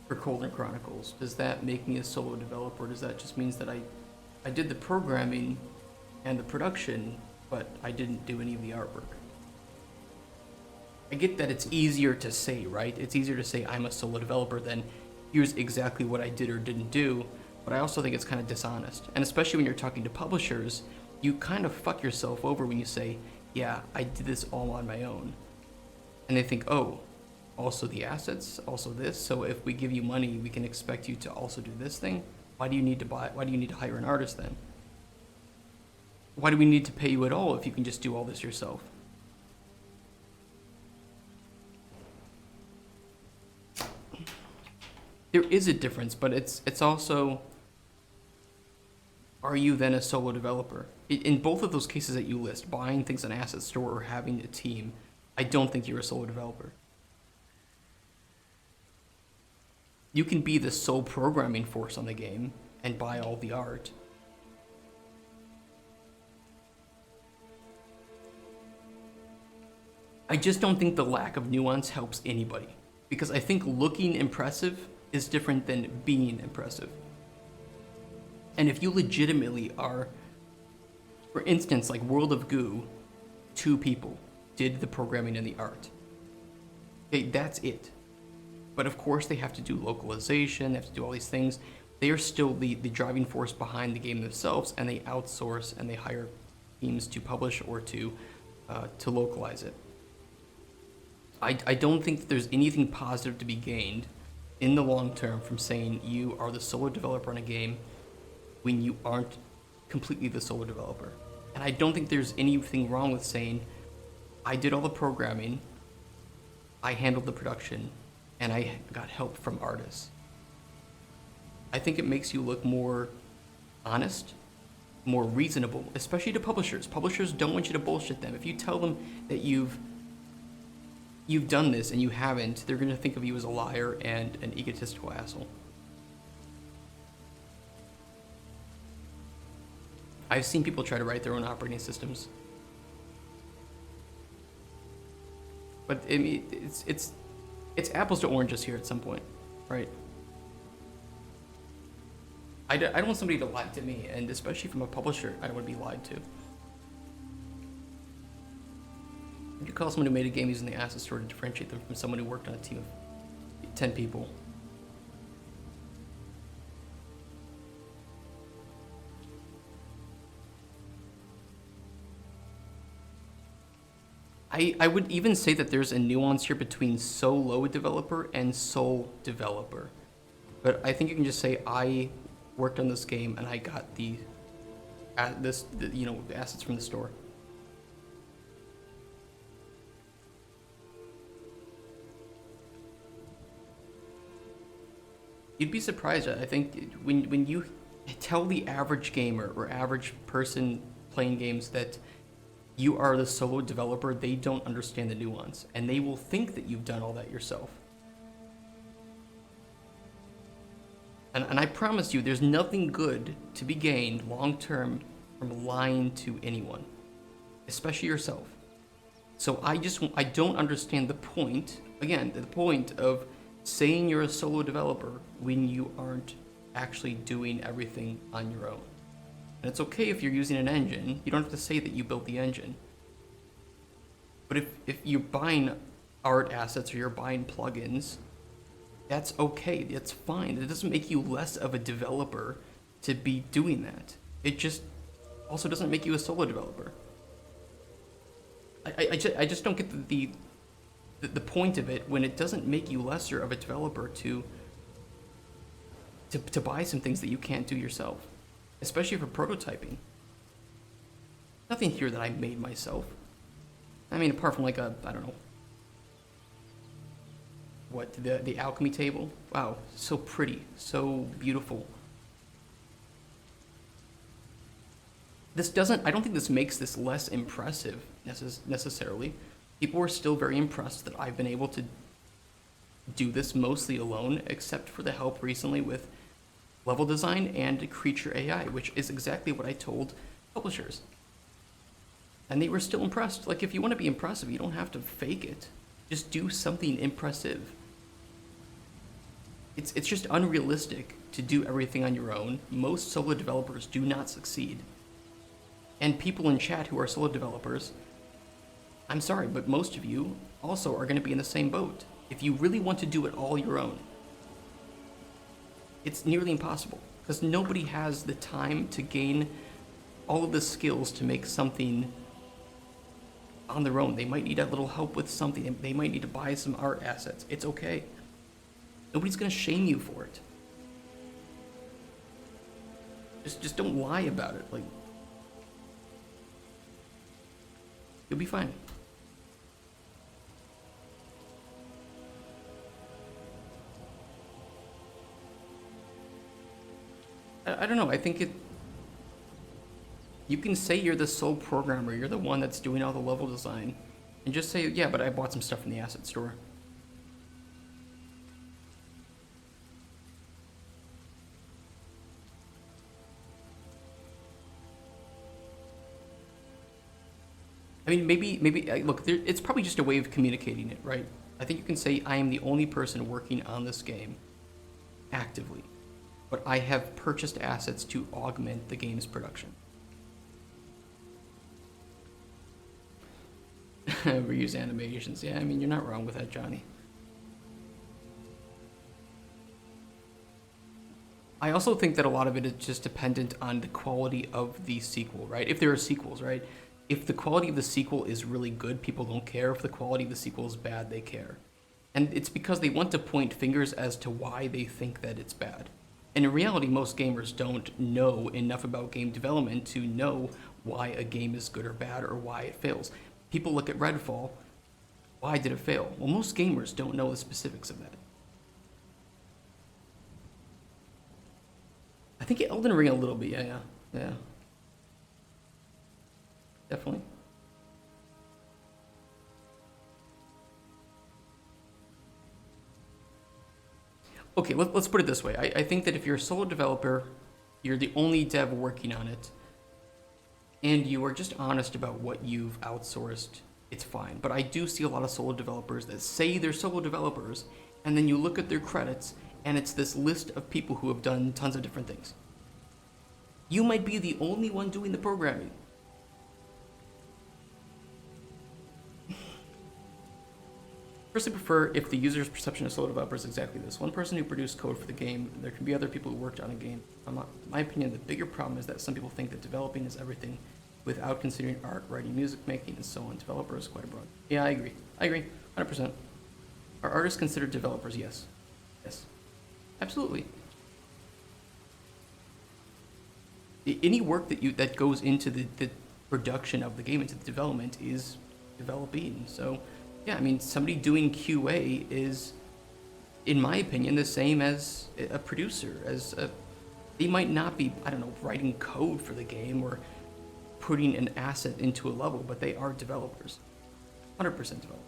S1: for Cauldron Chronicles, does that make me a solo developer? Or does that just means that I did the programming and the production, but I didn't do any of the artwork? I get that it's easier to say, right? It's easier to say I'm a solo developer than here's exactly what I did or didn't do, but I also think it's kind of dishonest. And especially when you're talking to publishers, you kind of fuck yourself over when you say, yeah, I did this all on my own. And they think, oh, also the assets, also this, so if we give you money, we can expect you to also do this thing? Why do you need to hire an artist then? Why do we need to pay you at all if you can just do all this yourself? There is a difference, but it's also, are you then a solo developer? In both of those cases that you list, buying things on Asset Store or having a team, I don't think you're a solo developer. You can be the sole programming force on the game and buy all the art. I just don't think the lack of nuance helps anybody, because I think looking impressive is different than being impressive. And if you legitimately are, for instance, like World of Goo, 2 people did the programming and the art. Okay, that's it. But of course they have to do localization, they have to do all these things. They are still the driving force behind the game themselves, and they outsource and they hire teams to publish or to localize it. I don't think that there's anything positive to be gained in the long term from saying you are the solo developer in a game when you aren't completely the solo developer. And I don't think there's anything wrong with saying I did all the programming, I handled the production, and I got help from artists. I think it makes you look more honest, more reasonable, especially to publishers. Publishers don't want you to bullshit them. If you tell them that you've done this and you haven't, they're going to think of you as a liar and an egotistical asshole. I've seen people try to write their own operating systems. But I mean, it's apples to oranges here at some point, right? I don't want somebody to lie to me, and especially from a publisher, I don't want to be lied to. You call someone who made a game using the Asset Store to differentiate them from someone who worked on a team of 10 people. I would even say that there's a nuance here between solo developer and sole developer. But I think you can just say I worked on this game and I got the assets from the store. You'd be surprised. I think when you tell the average gamer or average person playing games that you are the solo developer, they don't understand the nuance, and they will think that you've done all that yourself. And I promise you, there's nothing good to be gained long term from lying to anyone, especially yourself. So I don't understand the point, again, the point of saying you're a solo developer when you aren't actually doing everything on your own. And it's okay if you're using an engine. You don't have to say that you built the engine. But if you're buying art assets or you're buying plugins, that's okay. That's fine. It doesn't make you less of a developer to be doing that. It just also doesn't make you a solo developer. I just don't get the point of it when it doesn't make you lesser of a developer to buy some things that you can't do yourself, especially for prototyping. Nothing here that I made myself. I mean, apart from like I don't know, what, the alchemy table. Wow, so pretty, so beautiful. I don't think this makes this less impressive necessarily. People are still very impressed that I've been able to do this mostly alone, except for the help recently with level design and creature AI, which is exactly what I told publishers. And they were still impressed. Like, if you want to be impressive, you don't have to fake it. Just do something impressive. It's just unrealistic to do everything on your own. Most solo developers do not succeed. And people in chat who are solo developers, I'm sorry, but most of you also are going to be in the same boat. If you really want to do it all your own, it's nearly impossible, because nobody has the time to gain all of the skills to make something on their own. They might need a little help with something. They might need to buy some art assets. It's okay. Nobody's going to shame you for it. Just don't lie about it. Like, you'll be fine. I don't know. I think you can say you're the sole programmer. You're the one that's doing all the level design, and just say, yeah, but I bought some stuff from the asset store. I mean, maybe, look, it's probably just a way of communicating it, right? I think you can say, I am the only person working on this game actively, but I have purchased assets to augment the game's production. Reuse animations. Yeah, I mean, you're not wrong with that, Johnny. I also think that a lot of it is just dependent on the quality of the sequel, right? If there are sequels, right? If the quality of the sequel is really good, people don't care. If the quality of the sequel is bad, they care. And it's because they want to point fingers as to why they think that it's bad. And in reality, most gamers don't know enough about game development to know why a game is good or bad or why it fails. People look at Redfall. Why did it fail? Well, most gamers don't know the specifics of that. I think Elden Ring a little bit, yeah. Definitely. Okay, let's put it this way. I think that if you're a solo developer, you're the only dev working on it, and you are just honest about what you've outsourced, it's fine. But I do see a lot of solo developers that say they're solo developers, and then you look at their credits, and it's this list of people who have done tons of different things. You might be the only one doing the programming. Personally prefer if the user's perception of solo developer is exactly this. One person who produced code for the game, there can be other people who worked on a game. In my opinion, the bigger problem is that some people think that developing is everything without considering art, writing, music making, and so on. Developer is quite broad. Yeah, I agree. 100%. Are artists considered developers? Yes. Yes. Absolutely. Any work that goes into the production of the game, into the development, is developing. So, yeah, I mean, somebody doing QA is, in my opinion, the same as a producer. They might not be, I don't know, writing code for the game or putting an asset into a level, but they are developers. 100% developers.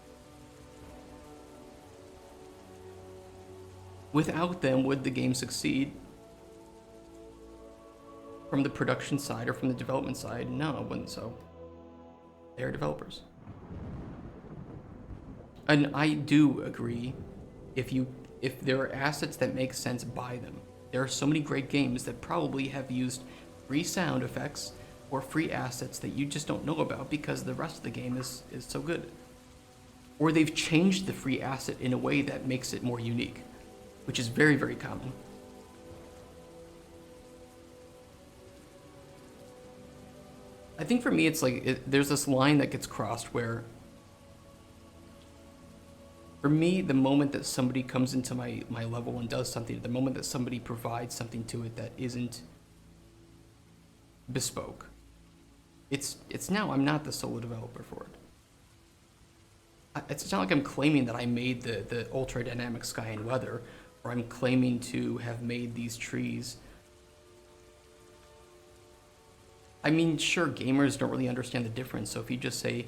S1: Without them, would the game succeed? From the production side or from the development side, no, it wouldn't. So they are developers. And I do agree, if there are assets that make sense, buy them. There are so many great games that probably have used free sound effects or free assets that you just don't know about because the rest of the game is so good. Or they've changed the free asset in a way that makes it more unique, which is very, very common. I think for me, it's like, there's this line that gets crossed where, for me, the moment that somebody comes into my level and does something, the moment that somebody provides something to it that isn't bespoke, it's now I'm not the solo developer for it. It's not like I'm claiming that I made the ultra dynamic sky and weather, or I'm claiming to have made these trees. I mean, sure, gamers don't really understand the difference, so if you just say,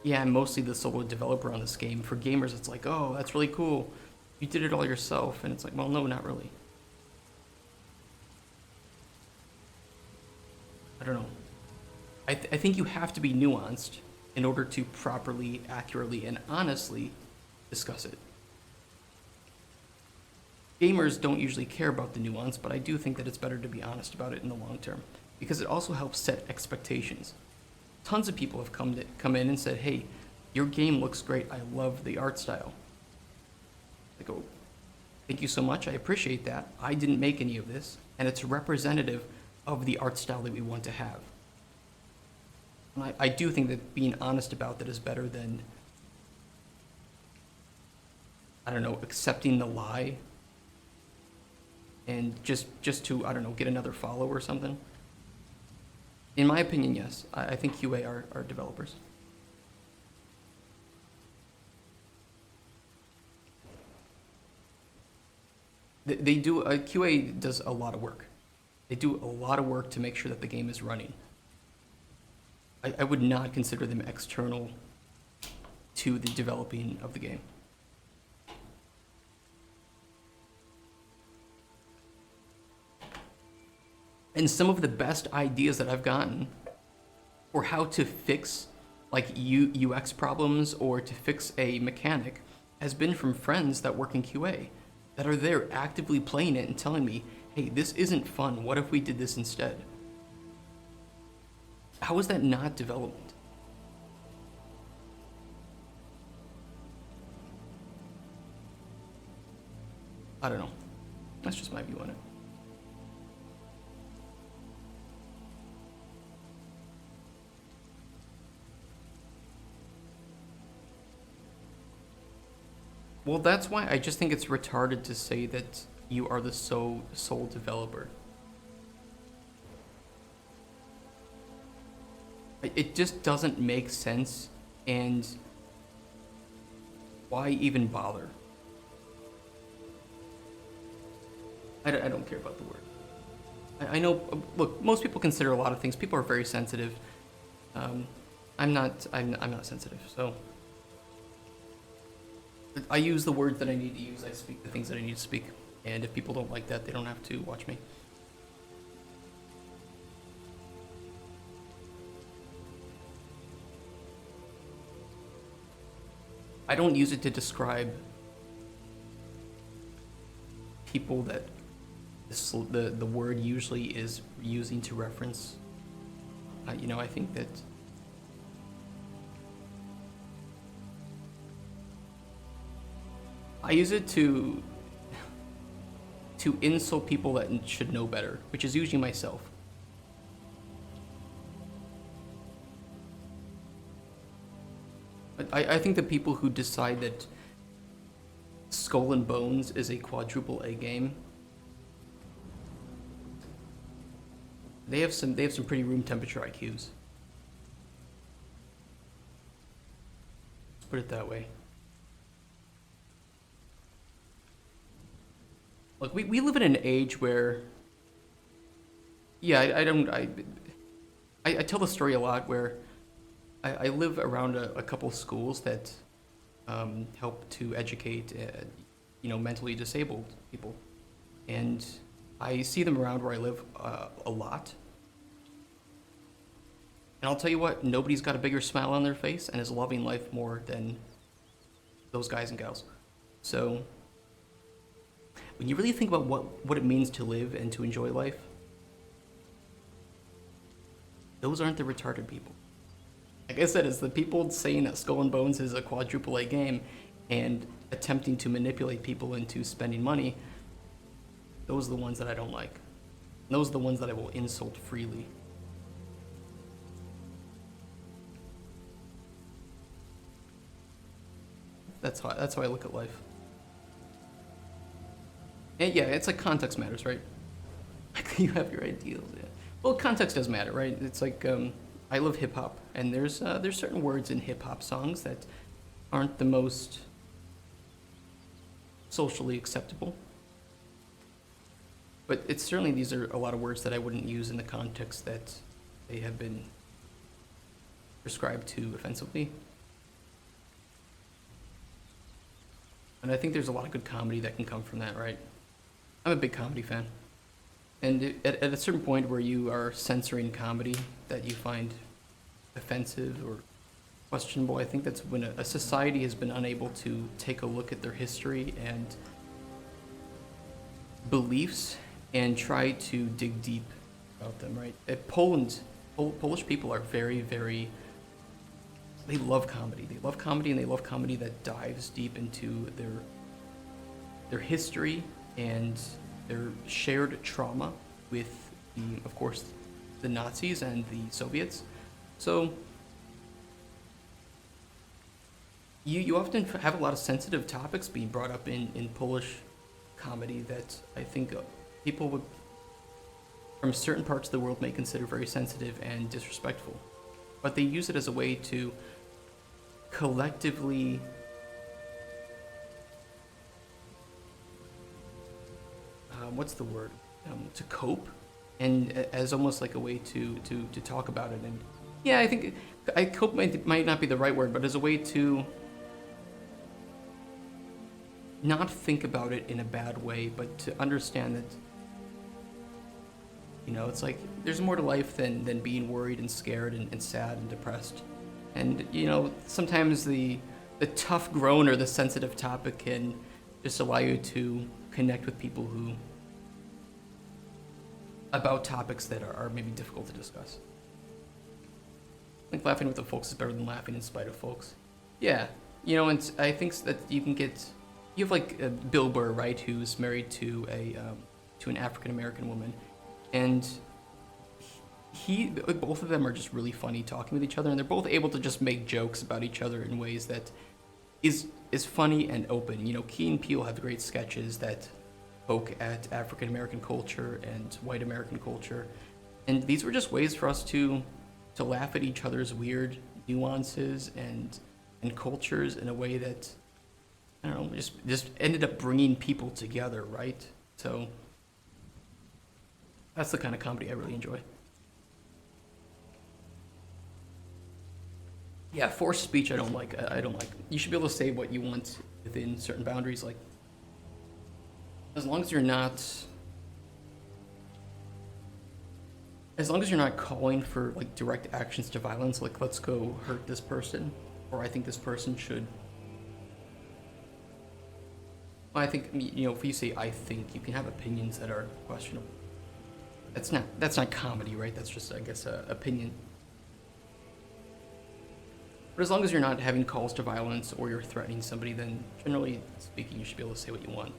S1: yeah, I'm mostly the solo developer on this game, for gamers it's like, oh, that's really cool, you did it all yourself, and it's like, well, no, not really. I don't know. I think you have to be nuanced in order to properly, accurately, and honestly discuss it. Gamers don't usually care about the nuance, but I do think that it's better to be honest about it in the long term, because it also helps set expectations. Tons of people have come in and said, hey, your game looks great, I love the art style. I go, thank you so much, I appreciate that. I didn't make any of this, and it's representative of the art style that we want to have. And I do think that being honest about that is better than, I don't know, accepting the lie and just to, I don't know, get another follow or something. In my opinion, yes. I think QA are developers. They do, QA does a lot of work. They do a lot of work to make sure that the game is running. I would not consider them external to the developing of the game. And some of the best ideas that I've gotten for how to fix like UX problems or to fix a mechanic has been from friends that work in QA that are there actively playing it and telling me, hey, this isn't fun, what if we did this instead? How is that not development? I don't know. That's just my view on it. Well, that's why I just think it's retarded to say that you are the sole developer. It just doesn't make sense, and why even bother? I don't care about the word. I know, look, most people consider a lot of things. People are very sensitive. I'm not sensitive, so I use the words that I need to use. I speak the things that I need to speak, and if people don't like that, they don't have to watch me. I don't use it to describe people that the word usually is using to reference. You know, I think that I use it to insult people that should know better, which is usually myself. But I think the people who decide that Skull and Bones is a quadruple A game, they have some pretty room temperature IQs. Let's put it that way. Look, we live in an age where, yeah, I tell the story a lot where I live around a couple schools that help to educate, mentally disabled people, and I see them around where I live a lot. And I'll tell you what, nobody's got a bigger smile on their face and is loving life more than those guys and gals. So when you really think about what it means to live and to enjoy life, those aren't the retarded people. Like I said, it's the people saying that Skull and Bones is a quadruple A game and attempting to manipulate people into spending money. Those are the ones that I don't like. Those are the ones that I will insult freely. That's how I look at life. And yeah, it's like context matters, right? You have your ideals, yeah. Well, context does matter, right? It's like I love hip hop, and there's certain words in hip hop songs that aren't the most socially acceptable. But it's certainly, these are a lot of words that I wouldn't use in the context that they have been prescribed to offensively. And I think there's a lot of good comedy that can come from that, right? I'm a big comedy fan. And at a certain point where you are censoring comedy that you find offensive or questionable, I think that's when a society has been unable to take a look at their history and beliefs and try to dig deep about them, right? Polish people are very, very, they love comedy. They love comedy, and they love comedy that dives deep into their history and their shared trauma with of course, the Nazis and the Soviets. So you often have a lot of sensitive topics being brought up in Polish comedy that I think people would, from certain parts of the world, may consider very sensitive and disrespectful. But they use it as a way to collectively what's the word? To cope, and as almost like a way to talk about it. And yeah, I think cope might not be the right word, but as a way to not think about it in a bad way, but to understand that, it's like there's more to life than being worried and scared and sad and depressed. And sometimes the tough groan or the sensitive topic can just allow you to connect with people who about topics that are maybe difficult to discuss. I think laughing with the folks is better than laughing in spite of folks. Yeah, and I think that you have like Bill Burr, right, who's married to an African American woman, and both of them are just really funny talking with each other, and they're both able to just make jokes about each other in ways that is funny and open. Key and Peele have great sketches that poke at African American culture and white American culture, and these were just ways for us to laugh at each other's weird nuances and cultures in a way that, I don't know, just ended up bringing people together, right? So that's the kind of comedy I really enjoy. Yeah, forced speech I don't like. You should be able to say what you want within certain boundaries, like as long as you're not calling for like direct actions to violence, like let's go hurt this person, or I think this person should. Well, I think, if you say I think, you can have opinions that are questionable. That's not comedy, right? That's just, I guess, opinion. But as long as you're not having calls to violence or you're threatening somebody, then generally speaking, you should be able to say what you want.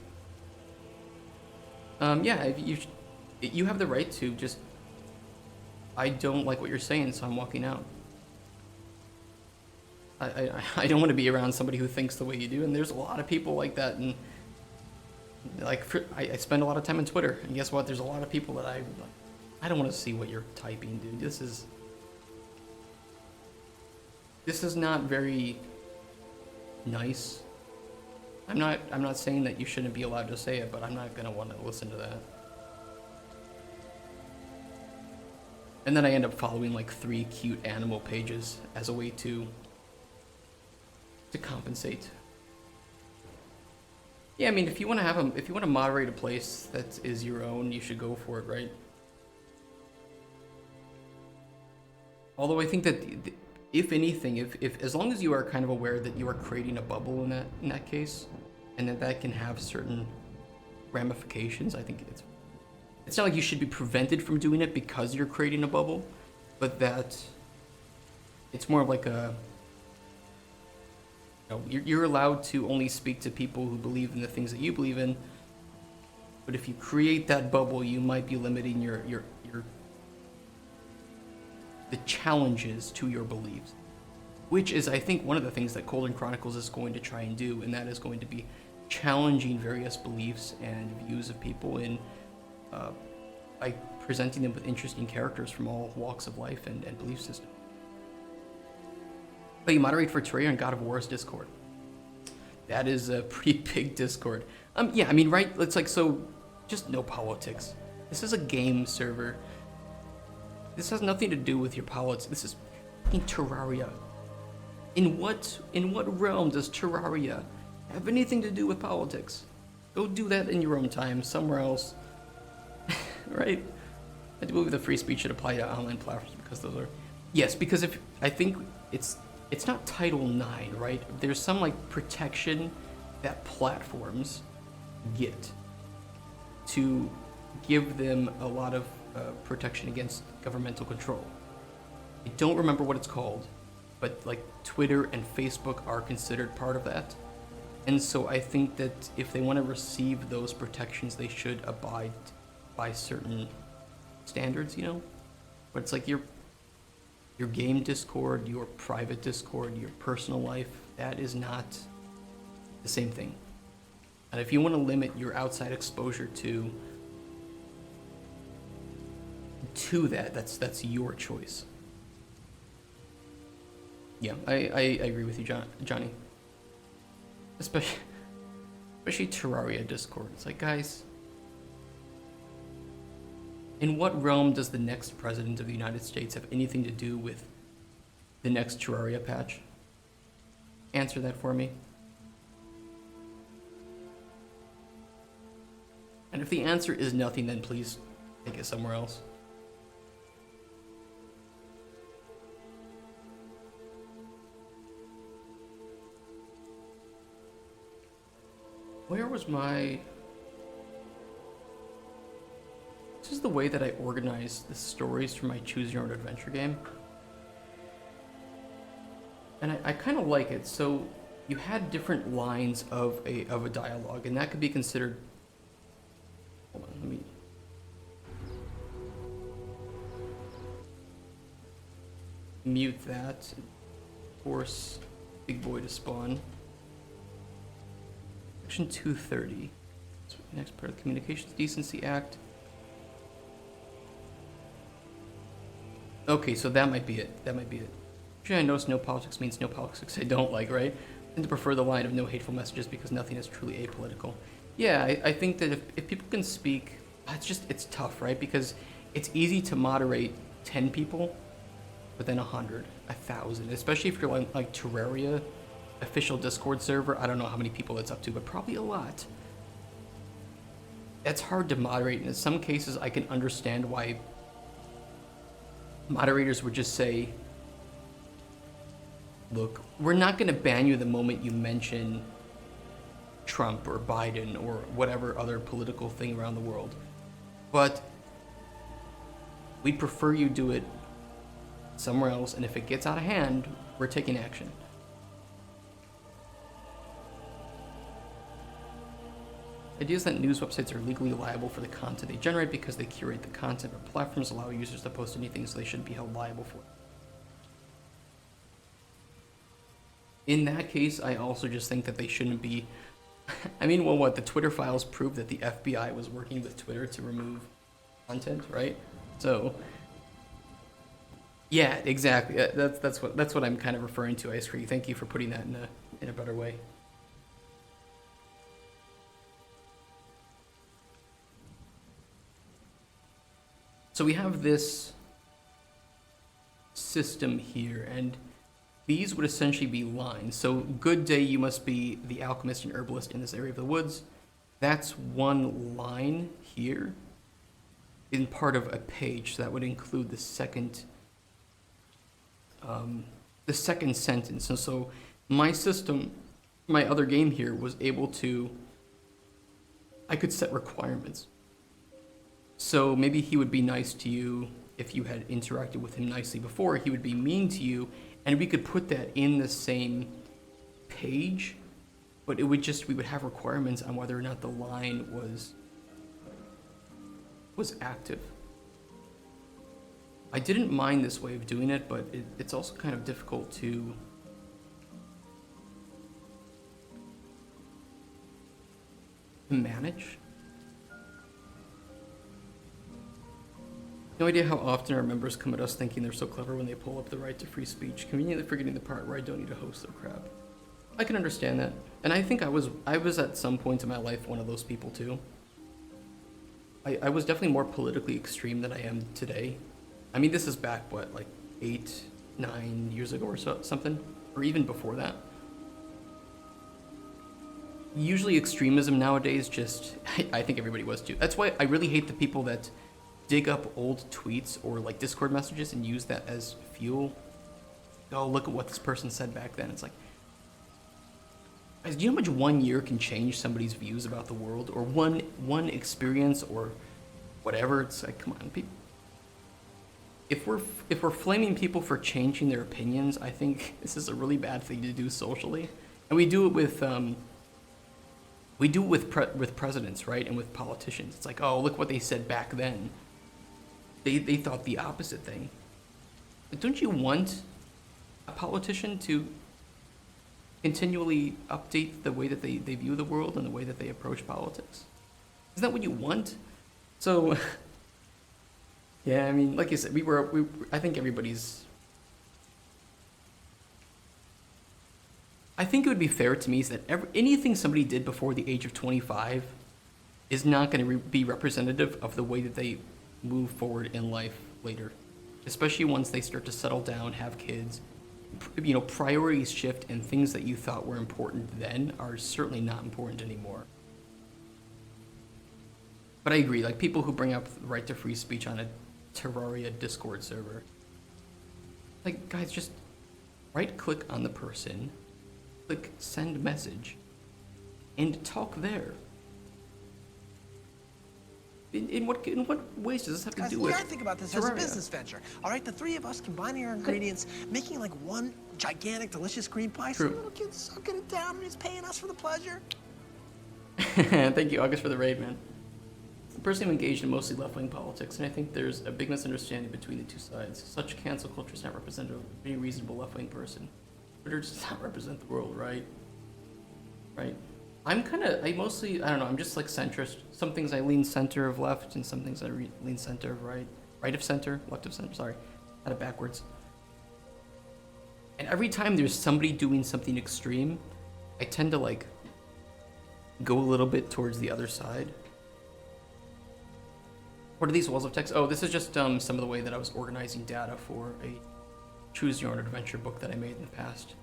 S1: Yeah, you have the right to just, I don't like what you're saying, so I'm walking out. I don't want to be around somebody who thinks the way you do, and there's a lot of people like that, and like I spend a lot of time on Twitter, and guess what? There's a lot of people that I don't want to see what you're typing, dude. This is not very nice. I'm not saying that you shouldn't be allowed to say it, but I'm not gonna want to listen to that. And then I end up following like 3 cute animal pages as a way to compensate. Yeah, I mean, if you want to moderate a place that is your own, you should go for it, right? Although I think that if anything, if as long as you are kind of aware that you are creating a bubble in that case, and that can have certain ramifications, I think it's not like you should be prevented from doing it because you're creating a bubble, but that it's more of like a, you know, you're allowed to only speak to people who believe in the things that you believe in, but if you create that bubble, you might be limiting the challenges to your beliefs, which is, I think, one of the things that Cauldron Chronicles is going to try and do, and that is going to be challenging various beliefs and views of people in by presenting them with interesting characters from all walks of life and belief systems. But you moderate for Terraria and God of War's Discord. That is a pretty big Discord. Yeah, I mean, right? It's like, so just no politics. This is a game server. This has nothing to do with your politics. This is fucking Terraria. In what realm does Terraria have anything to do with politics? Go do that in your own time, somewhere else. Right? I do believe the free speech should apply to online platforms because those are... Yes, because if I think it's not Title IX, right? There's some like protection that platforms get to give them a lot of protection against governmental control. I don't remember what it's called, but like Twitter and Facebook are considered part of that. And so I think that if they want to receive those protections, they should abide by certain standards, you know? But it's like your game Discord, your private Discord, your personal life, that is not the same thing. And if you want to limit your outside exposure to that, that's your choice. Yeah, I agree with you, Johnny. Especially Terraria Discord. It's like, guys, in what realm does the next president of the United States have anything to do with the next Terraria patch? Answer that for me. And if the answer is nothing, then please take it somewhere else. Where was my... This is the way that I organize the stories for my Choose Your Own Adventure game. And I kind of like it. So you had different lines of a dialogue, and that could be considered... Hold on, let me... mute that. Force Big Boy to spawn. Section 230. Next part of the Communications Decency Act. Okay, so that might be it. That might be it. Actually, I noticed no politics means no politics I don't like, right? I tend to prefer the line of no hateful messages because nothing is truly apolitical. Yeah, I think that if people can speak, it's tough, right? Because it's easy to moderate 10 people, but then 100, 1,000, especially if you're like Terraria official Discord server. I don't know how many people it's up to, but probably a lot. That's hard to moderate, and in some cases I can understand why moderators would just say, look, we're not going to ban you the moment you mention Trump or Biden or whatever other political thing around the world, but we'd prefer you do it somewhere else, and if it gets out of hand, we're taking action. Ideas that news websites are legally liable for the content they generate because they curate the content, but platforms allow users to post anything, so they shouldn't be held liable for it. In that case, I also just think that they shouldn't be. I mean, well, what the Twitter files prove that the FBI was working with Twitter to remove content, right? So, yeah, exactly. That's what I'm kind of referring to, Ice Cream. Thank you for putting that in a better way. So we have this system here, and these would essentially be lines. So, good day, you must be the alchemist and herbalist in this area of the woods. That's one line here in part of a page. So that would include the second sentence. And so my system, my other game here, was able to, I could set requirements. So maybe he would be nice to you if you had interacted with him nicely before. He would be mean to you, and we could put that in the same page, but we would have requirements on whether or not the line was active. I didn't mind this way of doing it, but it's also kind of difficult to manage. No idea how often our members come at us thinking they're so clever when they pull up the right to free speech, conveniently forgetting the part where I don't need to host their crap. I can understand that, and I think I was at some point in my life one of those people too. I was definitely more politically extreme than I am today. I mean, this is back, what, like 8, 9 years ago or so, something? Or even before that. Usually extremism nowadays just, I think everybody was too. That's why I really hate the people that dig up old tweets or like Discord messages and use that as fuel. Oh, look at what this person said back then. It's like, guys, do you know how much 1 year can change somebody's views about the world? Or one experience or whatever? It's like, come on, people. If we're flaming people for changing their opinions, I think this is a really bad thing to do socially, and we do it with with presidents, right, and with politicians. It's like, oh, look what they said back then. They thought the opposite thing. But don't you want a politician to continually update the way that they view the world and the way that they approach politics? Isn't that what you want? So. Yeah, I mean, like you said, I think everybody's... I think it would be fair to me is that anything somebody did before the age of 25 is not going to be representative of the way that they move forward in life later. Especially once they start to settle down, have kids. You know, priorities shift, and things that you thought were important then are certainly not important anymore. But I agree, like people who bring up the right to free speech on a Terraria Discord server. Like, guys, just right-click on the person, click send message, and talk there. In what ways does this have to
S4: Guys,
S1: do with
S4: I think about this
S1: Terraria?
S4: as a business venture. All right, the three of us combining our ingredients, making like one gigantic, delicious green pie.
S1: True.
S4: So little kids sucking it down and he's paying us for the pleasure.
S1: Thank you, August, for the raid, man. Personally, I'm engaged in mostly left-wing politics, and I think there's a big misunderstanding between the two sides. Such cancel culture is not representative of any reasonable left-wing person. Twitter does not represent the world, right? Right. I don't know, I'm just like centrist. Some things I lean center of left, and some things I lean center of right. Right of center, left of center, sorry. Had it backwards. And every time there's somebody doing something extreme, I tend to like go a little bit towards the other side. What are these walls of text? Oh, this is just some of the way that I was organizing data for a Choose Your Own Adventure book that I made in the past.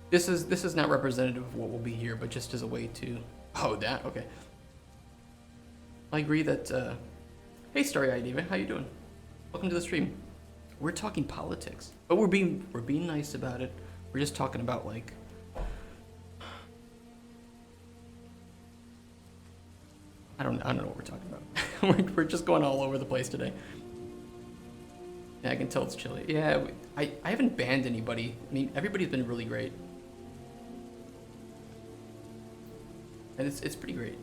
S1: This is not representative of what will be here, but just as a way to... Oh, that? Okay. I agree that... Hey, Starry-Eyed Diva, how you doing? Welcome to the stream. We're talking politics, but we're being nice about it. We're just talking about, like... I don't know what we're talking about. we're just going all over the place today. Yeah, I can tell it's chilly. Yeah, I haven't banned anybody. I mean, everybody's been really great. And it's pretty great.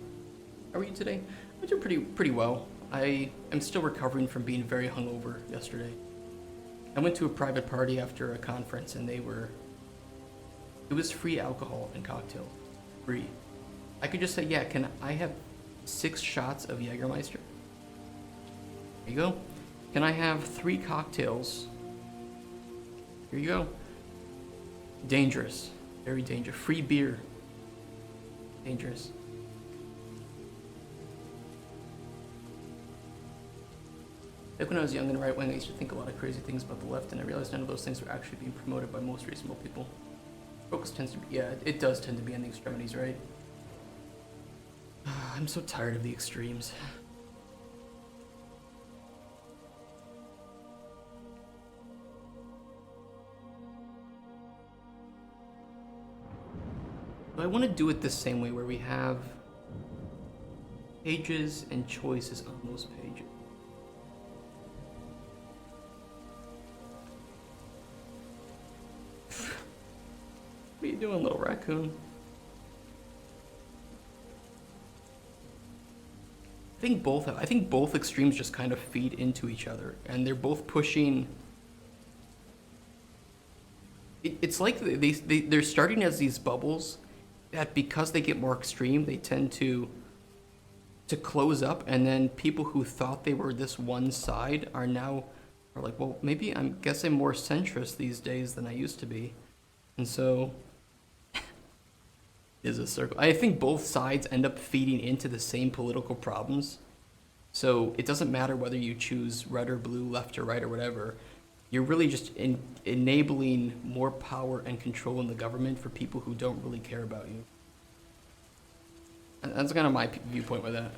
S1: How are you today? I'm doing pretty well. I am still recovering from being very hungover yesterday. I went to a private party after a conference, and they were It was free alcohol and cocktails. Free. I could just say, yeah, can I have 6 shots of Jägermeister? There you go. Can I have 3 cocktails? Here you go. Dangerous. Very dangerous. Free beer. Dangerous. Back when I was young and right-wing, I used to think a lot of crazy things about the left, and I realized none of those things were actually being promoted by most reasonable people. Focus tends to be, yeah, it does tend to be on the extremities, right? I'm so tired of the extremes. But I want to do it the same way, where we have pages and choices on those pages. What are you doing, little raccoon? I think both extremes just kind of feed into each other, and they're both pushing. It's like they're starting as these bubbles that, because they get more extreme, they tend to close up, and then people who thought they were this one side are like, well, maybe I'm more centrist these days than I used to be, and so is a circle. I think both sides end up feeding into the same political problems. So it doesn't matter whether you choose red or blue, left or right or whatever. You're really just enabling more power and control in the government for people who don't really care about you. And that's kind of my viewpoint with that.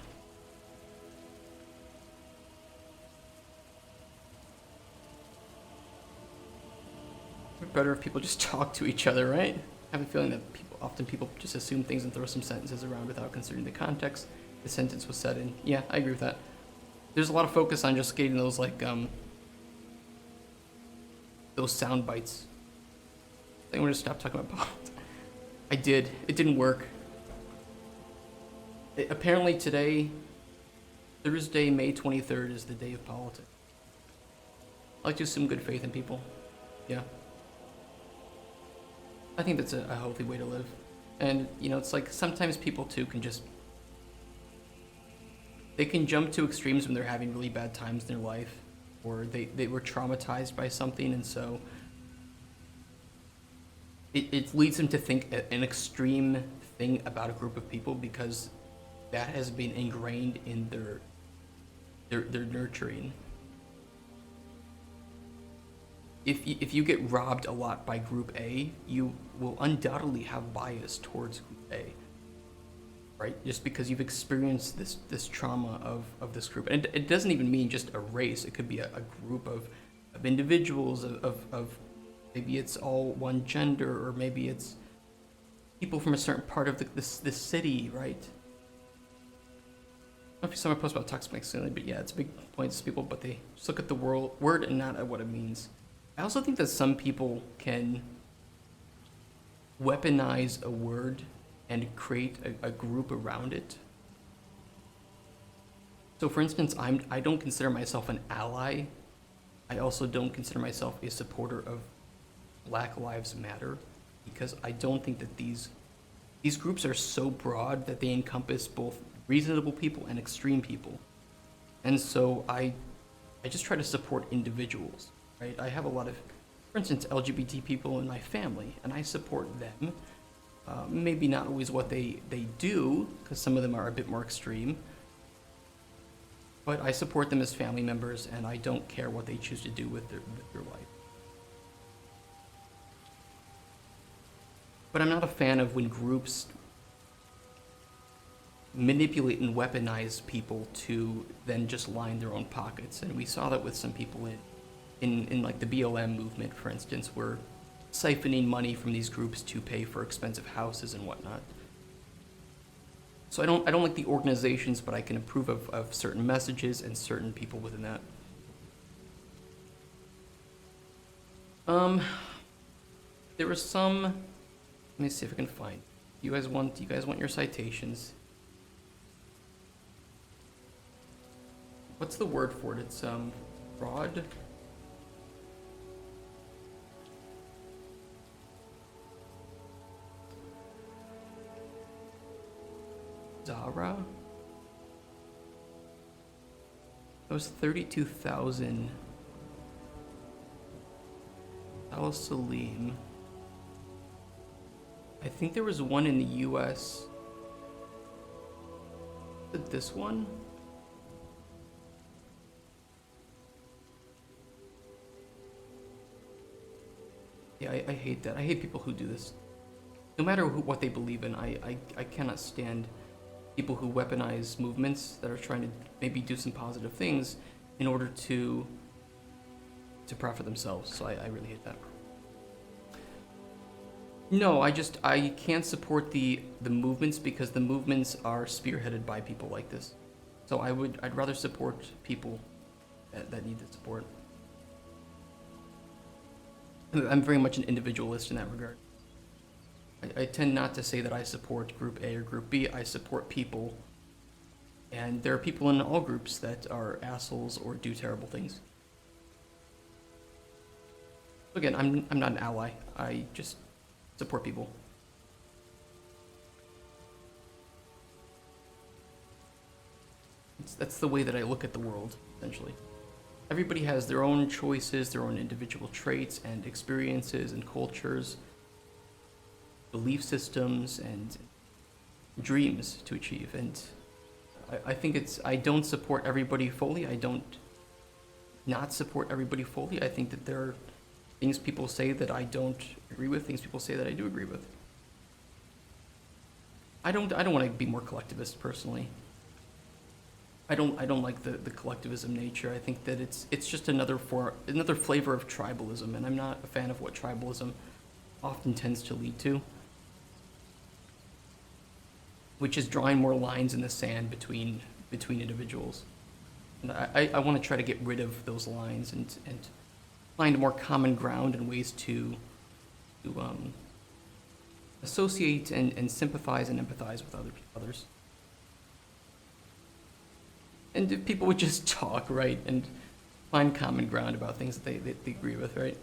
S1: It's better if people just talk to each other, right? I have a feeling that often people just assume things and throw some sentences around without considering the context the sentence was said in. Yeah, I agree with that. There's a lot of focus on just getting those, like, those sound bites. I think we're gonna stop talking about politics. I did. It didn't work. Apparently today, Thursday, May 23rd, is the day of politics. I like to assume good faith in people. Yeah. I think that's a healthy way to live. And, you know, it's like sometimes people too can just, they can jump to extremes when they're having really bad times in their life, or they were traumatized by something, and so it leads them to think an extreme thing about a group of people because that has been ingrained in their nurturing. If you get robbed a lot by Group A, you will undoubtedly have bias towards Group A, right? Just because you've experienced this trauma of this group. And it doesn't even mean just a race. It could be a group of individuals, of maybe it's all one gender, or maybe it's people from a certain part of this city, right? I don't know if you saw my post about toxic masculinity, but yeah, it's a big point to people, but they just look at the word and not at what it means. I also think that some people can weaponize a word and create a group around it. So for instance, I don't consider myself an ally. I also don't consider myself a supporter of Black Lives Matter, because I don't think that these groups are so broad that they encompass both reasonable people and extreme people. And so I just try to support individuals. Right? I have a lot of, for instance, LGBT people in my family, and I support them. Maybe not always what they do, because some of them are a bit more extreme. But I support them as family members, and I don't care what they choose to do with their life. But I'm not a fan of when groups manipulate and weaponize people to then just line their own pockets. And we saw that with some people in like the BLM movement, for instance, were siphoning money from these groups to pay for expensive houses and whatnot. So I don't like the organizations, but I can approve of certain messages and certain people within that. There was some, let me see if I can find. Do you guys want your citations? What's the word for it? It's fraud. Zara? That was 32,000. Al Salim. I think there was one in the US. Is it this one? Yeah, I hate that. I hate people who do this. No matter what they believe in, I cannot stand people who weaponize movements that are trying to maybe do some positive things in order to profit themselves. So I really hate that. No, I can't support the movements because the movements are spearheaded by people like this. So I'd rather support people that need the support. I'm very much an individualist in that regard. I tend not to say that I support Group A or Group B. I support people, and there are people in all groups that are assholes or do terrible things. Again, I'm not an ally. I just support people. That's the way that I look at the world, essentially. Everybody has their own choices, their own individual traits and experiences and cultures, belief systems and dreams to achieve. And I think I don't support everybody fully. I don't not support everybody fully. I think that there are things people say that I don't agree with, things people say that I do agree with. I don't want to be more collectivist personally. I don't like the collectivism nature. I think that it's just another flavor of tribalism, and I'm not a fan of what tribalism often tends to lead to, which is drawing more lines in the sand between individuals. And I want to try to get rid of those lines and find more common ground and ways to associate and sympathize and empathize with others. And if people would just talk, right, and find common ground about things that they agree with, right?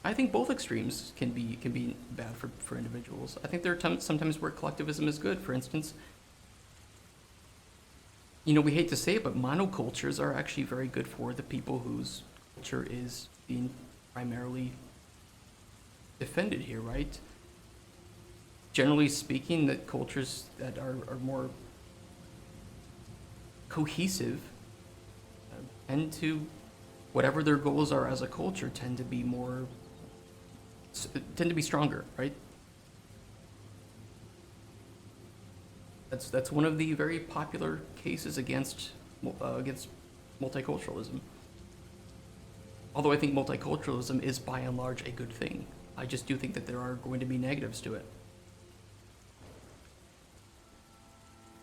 S1: I think both extremes can be bad for individuals. I think there are sometimes where collectivism is good. For instance, we hate to say it, but monocultures are actually very good for the people whose culture is being primarily defended here, right? Generally speaking, the cultures that are more cohesive tend to, whatever their goals are as a culture, tend to be stronger, right? That's one of the very popular cases against multiculturalism. Although I think multiculturalism is by and large a good thing. I just do think that there are going to be negatives to it.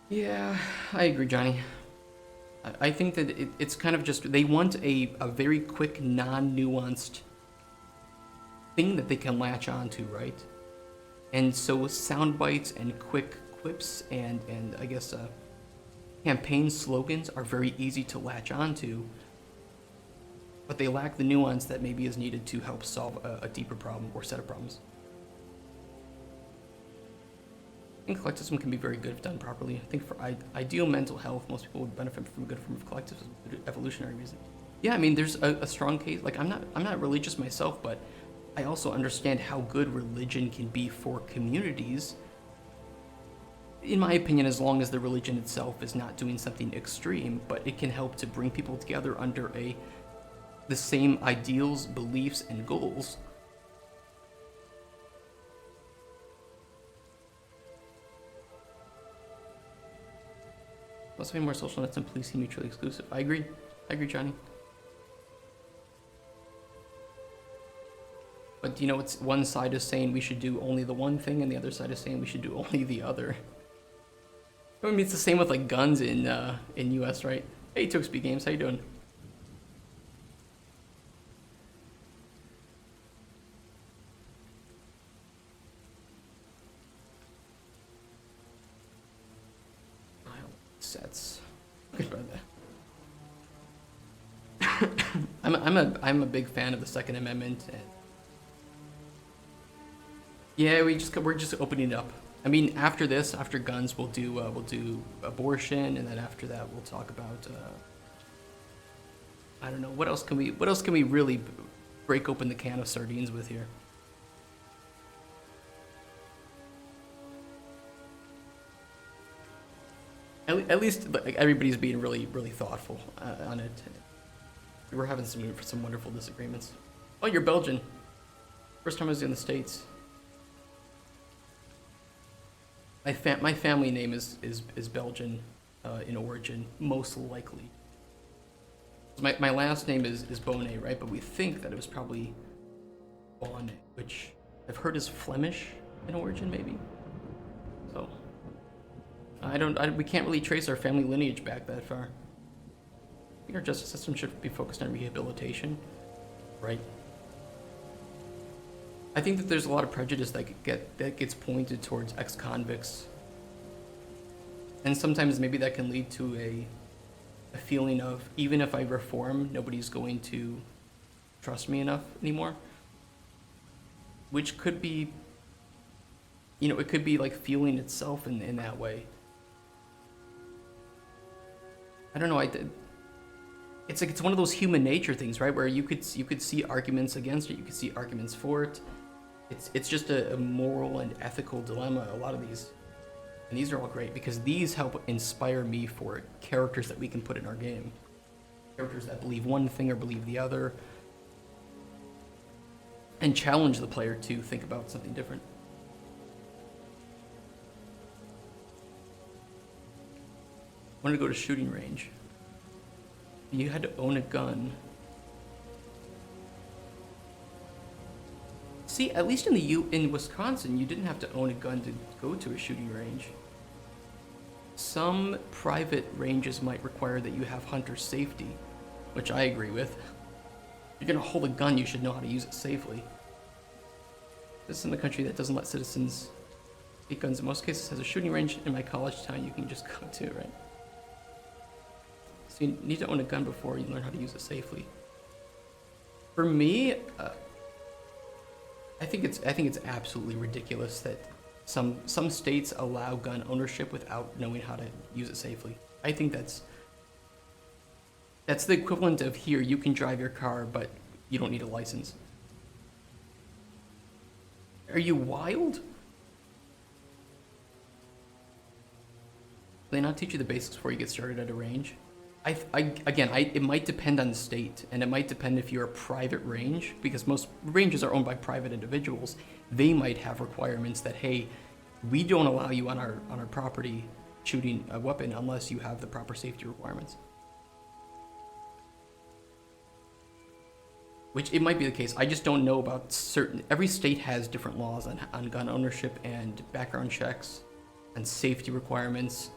S1: Yeah, I agree, Johnny. I think that it's kind of just, they want a very quick, non-nuanced thing that they can latch onto, right? And so sound bites and quick quips and I guess campaign slogans are very easy to latch onto, but they lack the nuance that maybe is needed to help solve a deeper problem or set of problems. I think collectivism can be very good if done properly. I think for ideal mental health, most people would benefit from a good form of collectivism for evolutionary reasons. Yeah, I mean, there's a strong case. Like, I'm not religious myself, but I also understand how good religion can be for communities. In my opinion, as long as the religion itself is not doing something extreme, but it can help to bring people together under the same ideals, beliefs, and goals. Must be more social nets and policing mutually exclusive. I agree, Johnny. But it's one side is saying we should do only the one thing, and the other side is saying we should do only the other. I mean, it's the same with like guns in US, right? Hey, Tooksby Games, how you doing? Sets. Good about that. I'm a big fan of the Second Amendment. And yeah, we're just opening it up. I mean, after this, after guns, we'll do abortion, and then after that, we'll talk about I don't know, what else can we really break open the can of sardines with here? At least like, everybody's being really thoughtful on it. We're having some wonderful disagreements. Oh, you're Belgian. First time I was in the States. My family name is Belgian in origin, most likely. My last name is Bonnet, right? But we think that it was probably Bonnet, which I've heard is Flemish in origin, maybe. So we can't really trace our family lineage back that far. I think our justice system should be focused on rehabilitation, right? I think that there's a lot of prejudice that gets pointed towards ex-convicts, and sometimes maybe that can lead to a feeling of, even if I reform, nobody's going to trust me enough anymore, which could be, it could be like fueling itself in that way. I don't know. It's one of those human nature things, right? Where you could see arguments against it, you could see arguments for it. It's just a moral and ethical dilemma. A lot of these, and these are all great because these help inspire me for characters that we can put in our game. Characters that believe one thing or believe the other, and challenge the player to think about something different. I wanted to go to shooting range. You had to own a gun. See, at least in Wisconsin, you didn't have to own a gun to go to a shooting range. Some private ranges might require that you have hunter safety, which I agree with. If you're gonna hold a gun, you should know how to use it safely. This is in the country that doesn't let citizens get guns in most cases, has a shooting range in my college town you can just go to, right? So you need to own a gun before you learn how to use it safely. For me, I think it's absolutely ridiculous that some states allow gun ownership without knowing how to use it safely. I think that's the equivalent of, here, you can drive your car, but you don't need a license. Are you wild? Do they not teach you the basics before you get started at a range? It might depend on the state, and it might depend if you're a private range, because most ranges are owned by private individuals. They might have requirements that, hey, we don't allow you on our property shooting a weapon unless you have the proper safety requirements. Which it might be the case. I just don't know about every state has different laws on gun ownership and background checks and safety requirements.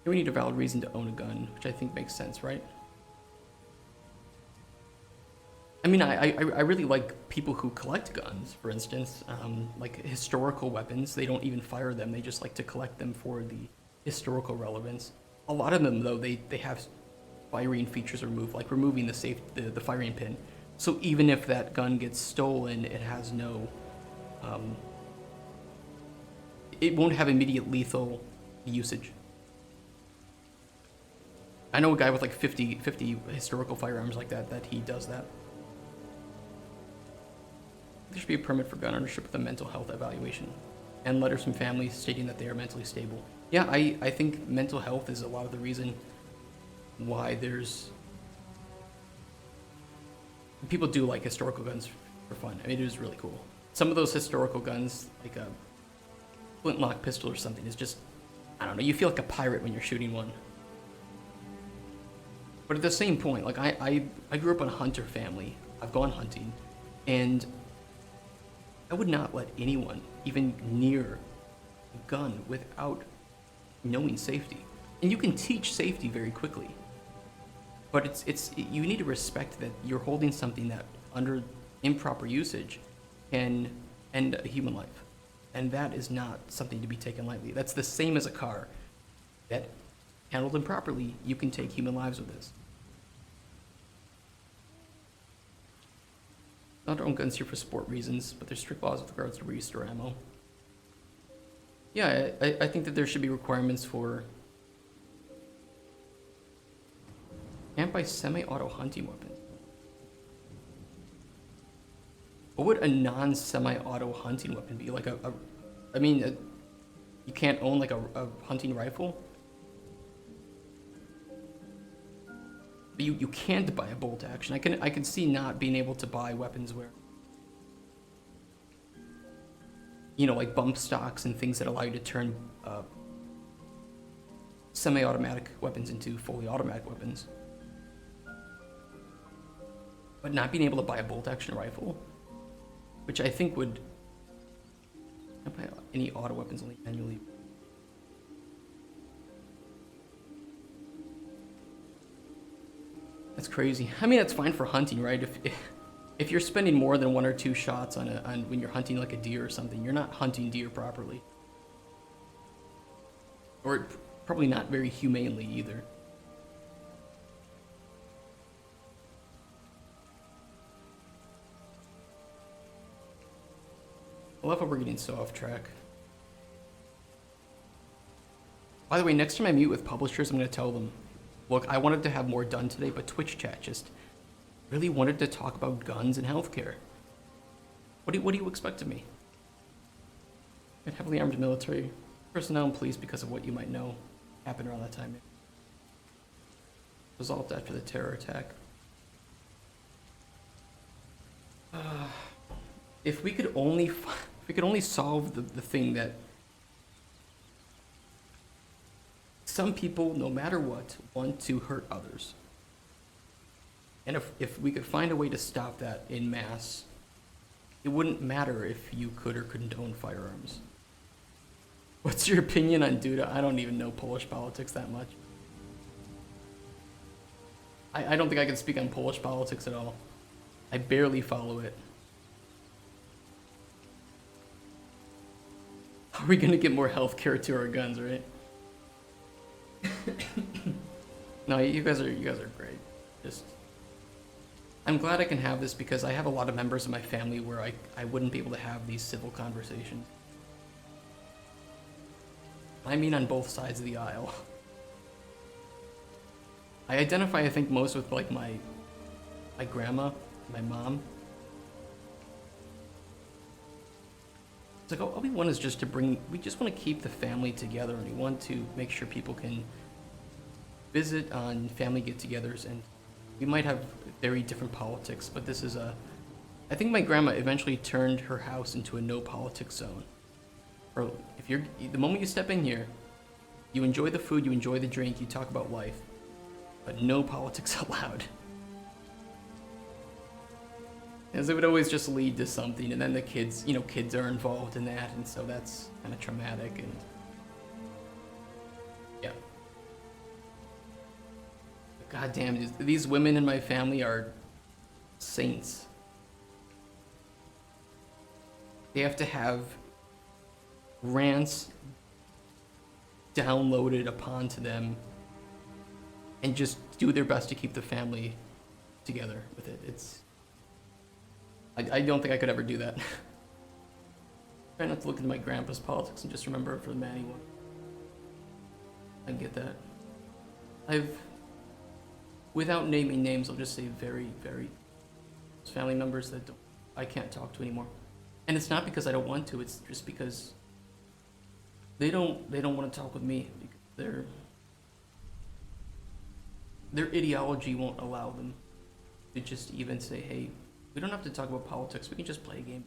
S1: We need a valid reason to own a gun, which I think makes sense, right? I mean, I really like people who collect guns, for instance, like historical weapons. They don't even fire them. They just like to collect them for the historical relevance. A lot of them, though, they have firing features removed, like removing the firing pin. So even if that gun gets stolen, it has no, it won't have immediate lethal usage. I know a guy with like 50 historical firearms like that he does that. There should be a permit for gun ownership with a mental health evaluation and letters from families stating that they are mentally stable. Yeah, I think mental health is a lot of the reason why people do like historical guns for fun. I mean, it is really cool. Some of those historical guns, like a flintlock pistol or something, is just, I don't know, you feel like a pirate when you're shooting one. But at the same point, like I grew up in a hunter family. I've gone hunting, and I would not let anyone even near a gun without knowing safety. And you can teach safety very quickly. But you need to respect that you're holding something that, under improper usage, can end a human life. And that is not something to be taken lightly. That's the same as a car. That, handled improperly, you can take human lives with this. Not own guns here for sport reasons, but there's strict laws with regards to reuse or ammo. Yeah, I think that there should be requirements for can't buy semi-auto hunting weapons. What would a non-semi-auto hunting weapon be? Like I mean, you can't own like a hunting rifle? But you can't buy a bolt action. I can see not being able to buy weapons where, you know, like bump stocks and things that allow you to turn semi-automatic weapons into fully automatic weapons. But not being able to buy a bolt action rifle, which I think would not buy any auto weapons, only manually. That's crazy. I mean, that's fine for hunting, right? If you're spending more than 1 or 2 shots on when you're hunting like a deer or something, you're not hunting deer properly, or probably not very humanely either. I love how we're getting so off track. By the way, next time I meet with publishers, I'm going to tell them, look, I wanted to have more done today, but Twitch chat just really wanted to talk about guns and healthcare. What do you expect of me? And heavily armed military personnel and police, because of what you might know happened around that time. Resolved after the terror attack. If we could only solve the thing that some people, no matter what, want to hurt others. And if we could find a way to stop that in mass, it wouldn't matter if you could or couldn't own firearms. What's your opinion on Duda? I don't even know Polish politics that much. I don't think I can speak on Polish politics at all. I barely follow it. Are we gonna get more healthcare to our guns, right? No, you guys are great. Just, I'm glad I can have this because I have a lot of members of my family where I wouldn't be able to have these civil conversations. I mean on both sides of the aisle. I identify, I think, most with like my grandma, my mom. It's like all we want is just to we just want to keep the family together, and we want to make sure people can visit on family get-togethers, and we might have very different politics, but this is I think my grandma eventually turned her house into a no politics zone. Or the moment you step in here, you enjoy the food, you enjoy the drink, you talk about life, but no politics allowed. As it would always just lead to something, and then the kids are involved in that, and so that's kind of traumatic, and yeah. God damn, these women in my family are saints. They have to have rants downloaded upon to them and just do their best to keep the family together with it. I don't think I could ever do that. Try not to look into my grandpa's politics and just remember it for the Manny one. I get that. Without naming names, I'll just say very, very family members that I can't talk to anymore. And it's not because I don't want to, it's just because they don't want to talk with me, because their ideology won't allow them to just even say, hey, we don't have to talk about politics, we can just play a game.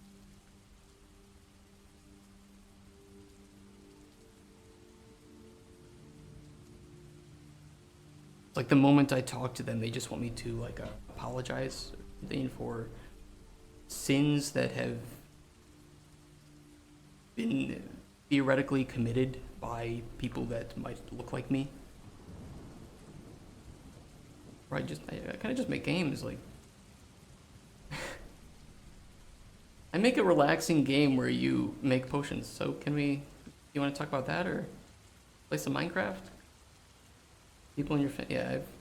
S1: It's like the moment I talk to them, they just want me to like apologize or something for sins that have been theoretically committed by people that might look like me. Or I kind of just make games like. I make a relaxing game where you make potions. So you want to talk about that or play some Minecraft? People in your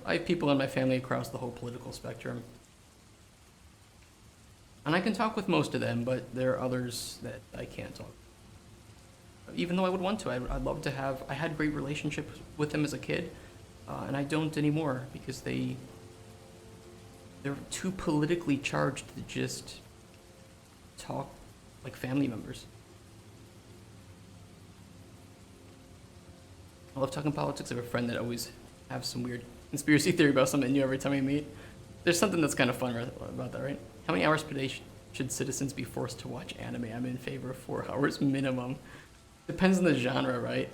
S1: I have people in my family across the whole political spectrum. And I can talk with most of them, but there are others that I can't talk. even though I would want to. I'd love to have. I had great relationships with them as a kid, and I don't anymore because they're too politically charged to just talk like family members. I love talking politics. I have a friend that always have some weird conspiracy theory about something new every time we meet. There's something that's kind of fun about that, right? How many hours per day should citizens be forced to watch anime? I'm in favor of 4 hours minimum. Depends on the genre, right?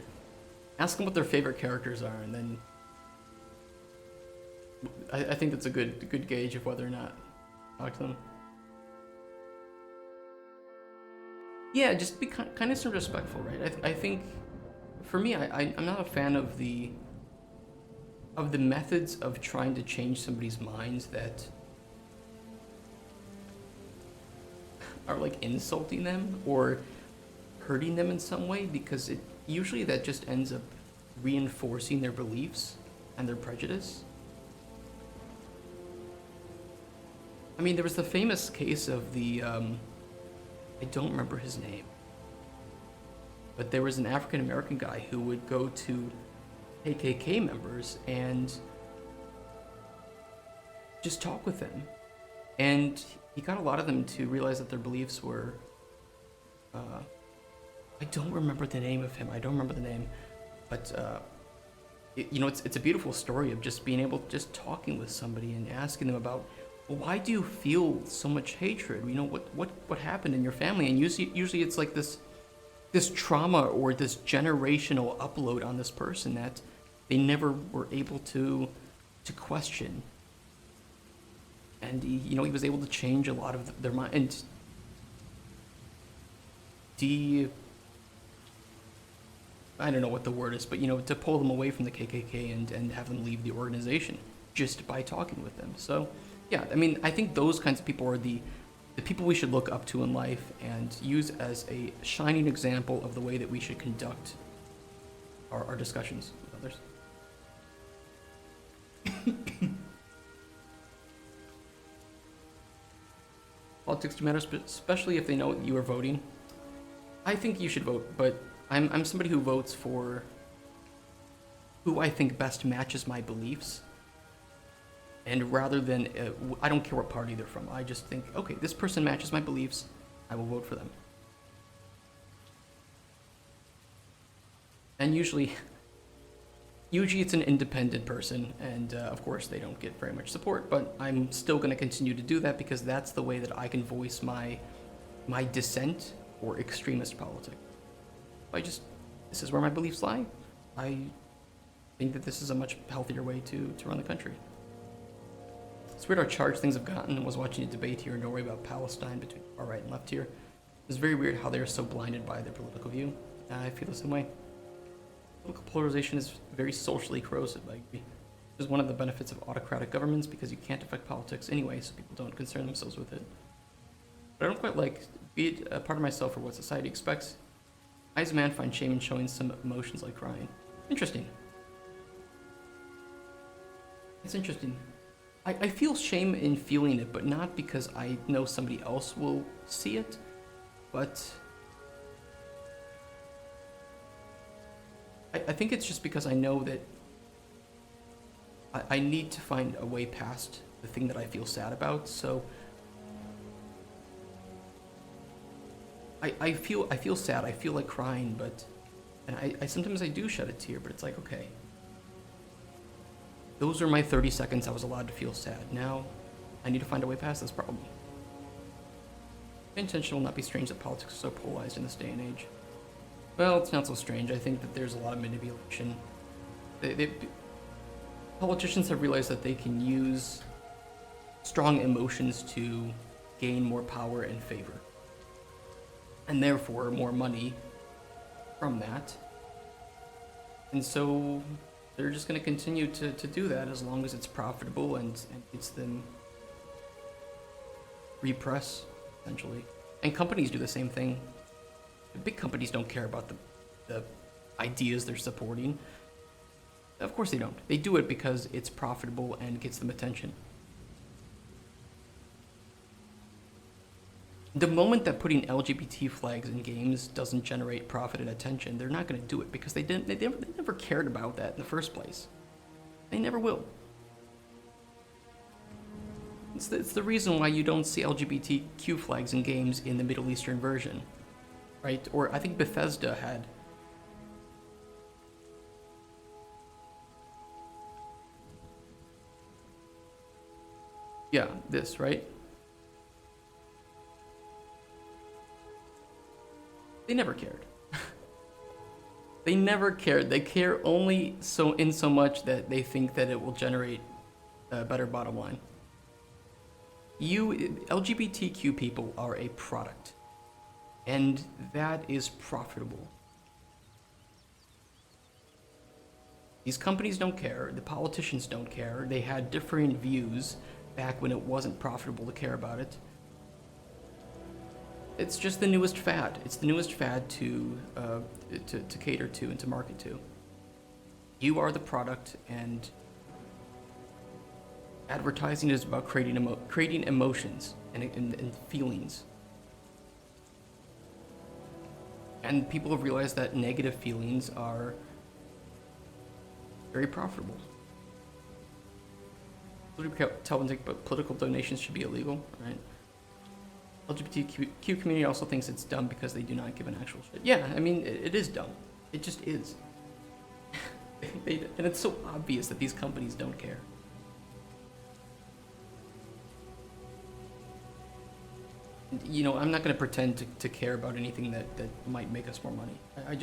S1: Ask them what their favorite characters are, and then I think that's a good gauge of whether or not talk to them. Yeah, just be kind of respectful, right? I think for me, I'm not a fan of the methods of trying to change somebody's minds that are like insulting them or hurting them in some way, because usually that just ends up reinforcing their beliefs and their prejudice. I mean, there was the famous case of the I don't remember his name, but there was an African American guy who would go to KKK members and just talk with them, and he got a lot of them to realize that their beliefs were I don't remember the name of him. I don't remember the name, but it's a beautiful story of just being able, just talking with somebody and asking them about, well, why do you feel so much hatred? You know, what happened in your family? And usually it's like this trauma or this generational upload on this person that they never were able to question. And he was able to change a lot of their mind. And I don't know what the word is, but to pull them away from the KKK and have them leave the organization just by talking with them. So yeah, I mean, I think those kinds of people are the people we should look up to in life and use as a shining example of the way that we should conduct our discussions with others. Politics do matter, especially if they know you are voting. I think you should vote, but I'm somebody who votes for who I think best matches my beliefs. And rather than, I don't care what party they're from, I just think, okay, this person matches my beliefs, I will vote for them. And usually it's an independent person, and of course they don't get very much support, but I'm still going to continue to do that because that's the way that I can voice my dissent or extremist politics. This is where my beliefs lie. I think that this is a much healthier way to run the country. It's weird how charged things have gotten. I was watching a debate here in Norway about Palestine between far right and left here. It's very weird how they're so blinded by their political view. I feel the same way. Political polarization is very socially corrosive, I agree. It's one of the benefits of autocratic governments because you can't affect politics anyway, so people don't concern themselves with it. But I don't quite like, be it a part of myself or what society expects. I as a man find shame in showing some emotions like crying. Interesting. It's interesting. I feel shame in feeling it, but not because I know somebody else will see it, but I think it's just because I know that I need to find a way past the thing that I feel sad about, so I feel sad, I feel like crying, and I sometimes I do shed a tear, but it's like, okay, those are my 30 seconds I was allowed to feel sad. Now, I need to find a way past this problem. My intention will not be strange that politics are so polarized in this day and age. Well, it's not so strange. I think that there's a lot of manipulation. Politicians have realized that they can use strong emotions to gain more power and favor. And therefore, more money from that. And so they're just going to continue to do that as long as it's profitable and gets them repress, essentially. And companies do the same thing. The big companies don't care about the ideas they're supporting. Of course they don't. They do it because it's profitable and gets them attention. The moment that putting LGBT flags in games doesn't generate profit and attention, they're not going to do it because they never cared about that in the first place. They never will. It's the reason why you don't see LGBTQ flags in games in the Middle Eastern version, right? Or I think Bethesda had. Yeah, this, right? They never cared. They never cared. They care only so much that they think that it will generate a better bottom line. LGBTQ people are a product, and that is profitable. These companies don't care. The politicians don't care. They had differing views back when it wasn't profitable to care about it. It's just the newest fad. It's the newest fad to cater to and to market to. You are the product, and advertising is about creating emotions and feelings. And people have realized that negative feelings are very profitable. Political donations should be illegal, right? LGBTQ community also thinks it's dumb because they do not give an actual shit. Yeah, I mean, it is dumb. It just is. And it's so obvious that these companies don't care. You know, I'm not going to pretend to care about anything that might make us more money. I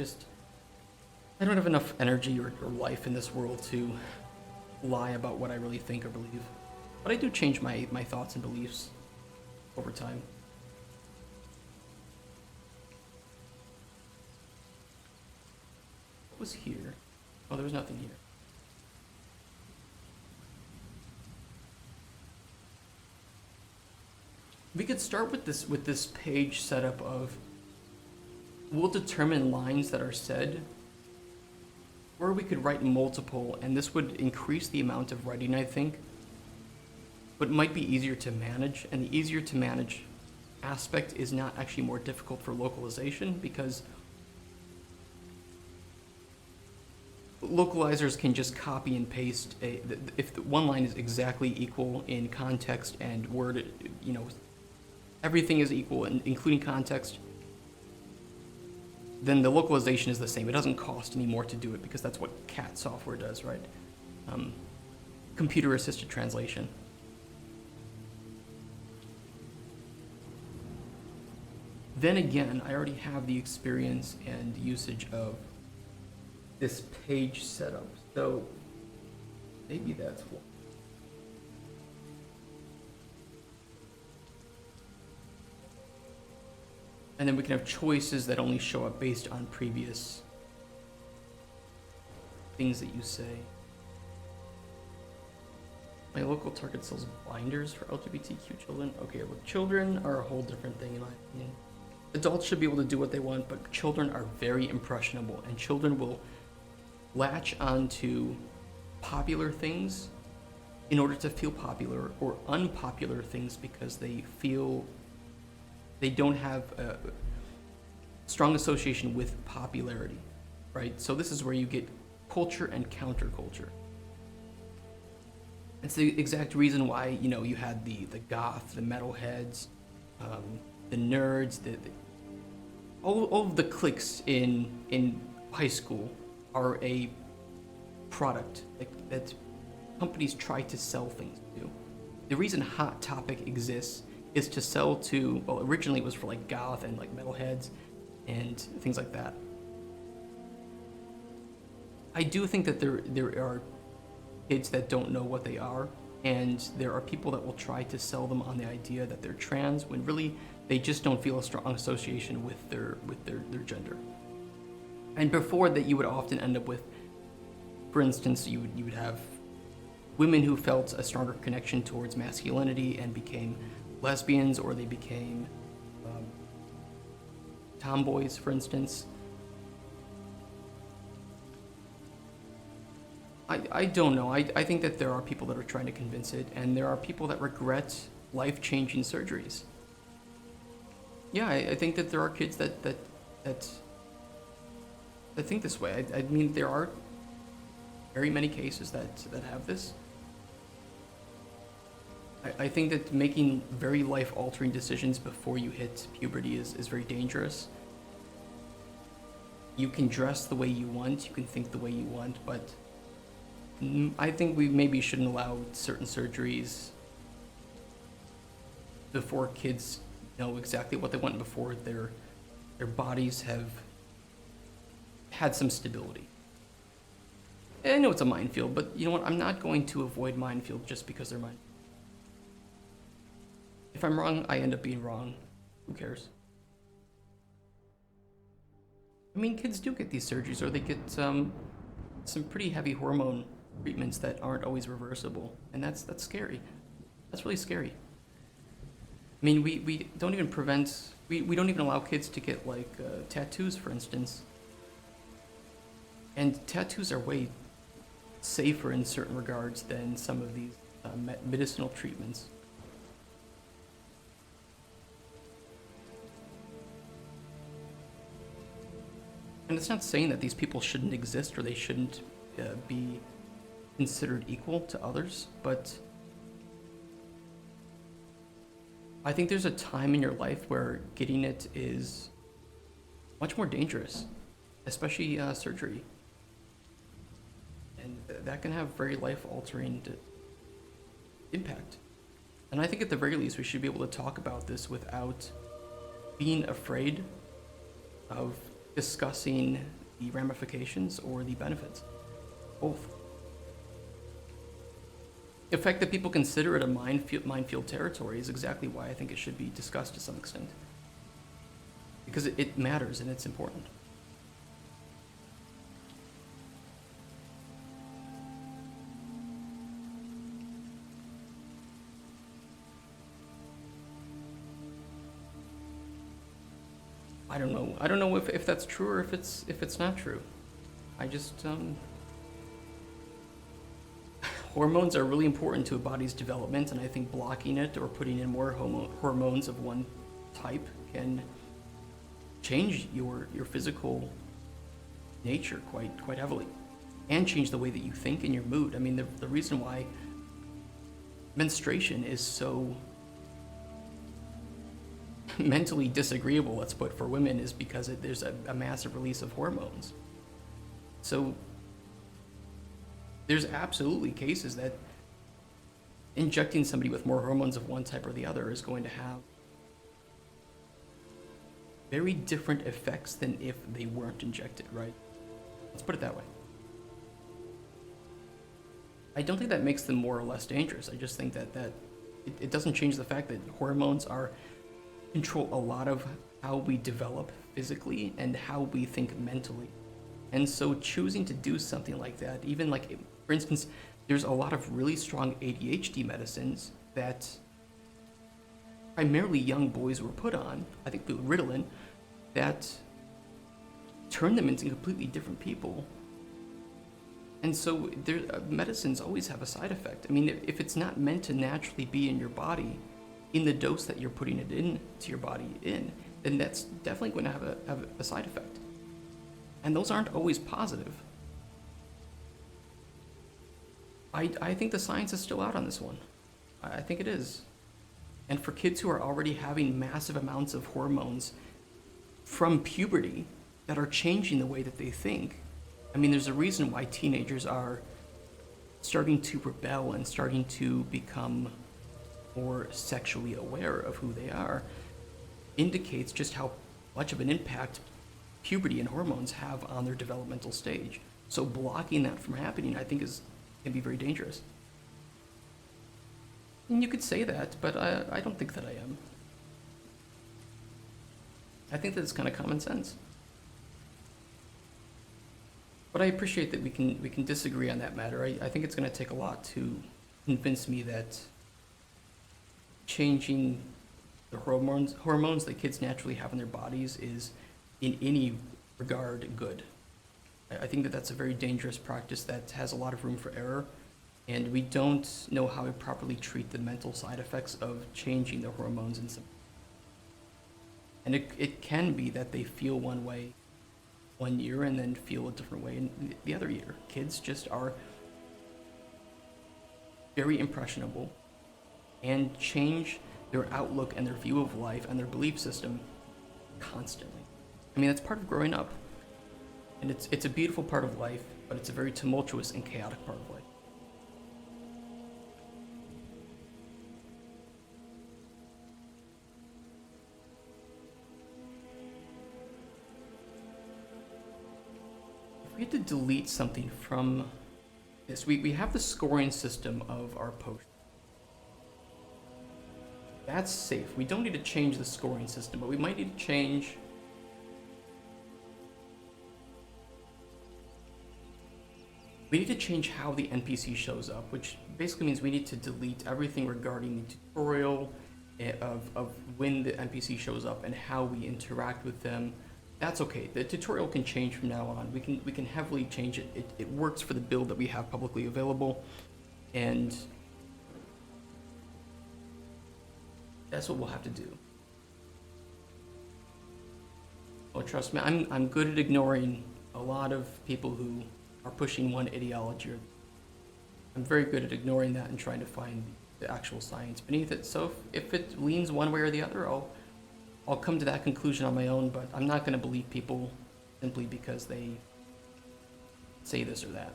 S1: don't have enough energy or life in this world to lie about what I really think or believe. But I do change my thoughts and beliefs over time. What was here? Oh, there was nothing here. We could start with this page setup of we'll determine lines that are said, or we could write multiple, and this would increase the amount of writing, I think, but might be easier to manage, and the easier to manage aspect is not actually more difficult for localization, because localizers can just copy and paste if one line is exactly equal in context and word, you know, everything is equal, including context, then the localization is the same. It doesn't cost any more to do it because that's what CAT software does, right? Computer-assisted translation. Then again, I already have the experience and usage of this page setup, so maybe that's what. And then we can have choices that only show up based on previous things that you say. My local Target sells binders for LGBTQ children. Okay, well, children are a whole different thing in my opinion. Adults should be able to do what they want, but children are very impressionable, and children will latch onto popular things in order to feel popular, or unpopular things because they feel they don't have a strong association with popularity, right? So this is where you get culture and counterculture. It's the exact reason why, you know, you had the goth, the metalheads, the nerds, all of the cliques in high school are a product that companies try to sell things to. The reason Hot Topic exists is to sell to, well, originally it was for like goth and like metalheads and things like that. I do think that there are kids that don't know what they are, and there are people that will try to sell them on the idea that they're trans when really they just don't feel a strong association with their gender. And before that, you would often end up with, for instance, you would have women who felt a stronger connection towards masculinity and became lesbians, or they became tomboys, for instance. I don't know. I think that there are people that are trying to convince it, and there are people that regret life-changing surgeries. Yeah, I think that there are kids that think this way. I mean, there are very many cases that have this. I think that making very life-altering decisions before you hit puberty is very dangerous. You can dress the way you want, you can think the way you want, but I think we maybe shouldn't allow certain surgeries before kids know exactly what they want, before their bodies have had some stability. I know it's a minefield, but you know what? I'm not going to avoid minefield just because they're mine. If I'm wrong, I end up being wrong. Who cares? I mean, kids do get these surgeries, or they get some pretty heavy hormone treatments that aren't always reversible, and that's scary. That's really scary. I mean, we don't even we don't even allow kids to get like tattoos, for instance. And tattoos are way safer in certain regards than some of these medicinal treatments. And it's not saying that these people shouldn't exist or they shouldn't be considered equal to others, but I think there's a time in your life where getting it is much more dangerous, especially surgery. And that can have very life-altering impact. And I think at the very least we should be able to talk about this without being afraid of discussing the ramifications or the benefits. Both. The fact that people consider it a minefield territory is exactly why I think it should be discussed to some extent. Because it matters and it's important. I don't know. I don't know if that's true or if it's not true. I just hormones are really important to a body's development, and I think blocking it or putting in more hormones of one type can change your physical nature quite heavily, and change the way that you think and your mood. I mean, the reason why menstruation is so mentally disagreeable, let's put, for women, is because there's a massive release of hormones. So there's absolutely cases that injecting somebody with more hormones of one type or the other is going to have very different effects than if they weren't injected, right? Let's put it that way. I don't think that makes them more or less dangerous. I just think that it doesn't change the fact that hormones control a lot of how we develop physically and how we think mentally. And so choosing to do something like that, even like, for instance, there's a lot of really strong ADHD medicines that primarily young boys were put on, I think through Ritalin, that turn them into completely different people. And so medicines always have a side effect. I mean, if it's not meant to naturally be in your body, in the dose that you're putting it into your body then that's definitely going to have a side effect. And those aren't always positive. I think the science is still out on this one. I think it is. And for kids who are already having massive amounts of hormones from puberty that are changing the way that they think, I mean, there's a reason why teenagers are starting to rebel and starting to become more sexually aware of who they are, indicates just how much of an impact puberty and hormones have on their developmental stage. So blocking that from happening, I think, can be very dangerous. And you could say that, but I don't think that I am. I think that it's kind of common sense. But I appreciate that we can disagree on that matter. I think it's going to take a lot to convince me that changing the hormones that kids naturally have in their bodies is in any regard good. I think that that's a very dangerous practice that has a lot of room for error, and we don't know how to properly treat the mental side effects of changing the hormones in some. And it can be that they feel one way one year and then feel a different way in the other year. Kids just are very impressionable and change their outlook and their view of life and their belief system constantly. I mean, that's part of growing up. And it's a beautiful part of life, but it's a very tumultuous and chaotic part of life. If we had to delete something from this, we have the scoring system of our potion. That's safe. We don't need to change the scoring system, but we might need to change how the NPC shows up, which basically means we need to delete everything regarding the tutorial of when the NPC shows up and how we interact with them. That's okay. The tutorial can change from now on. We can heavily change it. It works for the build that we have publicly available, and that's what we'll have to do. Oh, trust me, I'm good at ignoring a lot of people who are pushing one ideology. I'm very good at ignoring that and trying to find the actual science beneath it. So if it leans one way or the other, I'll come to that conclusion on my own, but I'm not going to believe people simply because they say this or that.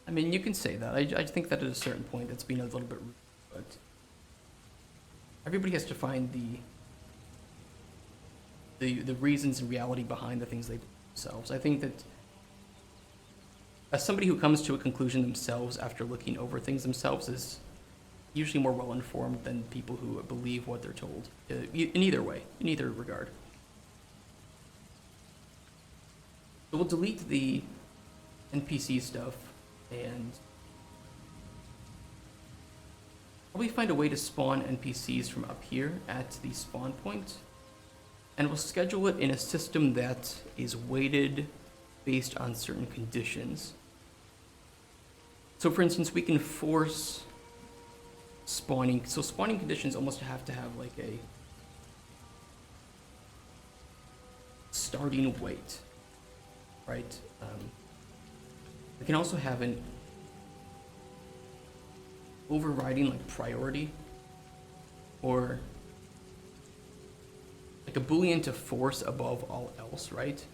S1: I mean, you can say that. I think that at a certain point that's being a little bit rude, but everybody has to find the reasons and reality behind the things they do themselves. I think that as somebody who comes to a conclusion themselves after looking over things themselves is usually more well informed than people who believe what they're told, in either way, in either regard. So we'll delete the NPC stuff and probably find a way to spawn NPCs from up here at the spawn point, and we'll schedule it in a system that is weighted based on certain conditions. So for instance, we can force spawning. So spawning conditions almost have to have like a starting weight, right? We can also have an overriding like priority, or like a boolean to force above all else, right?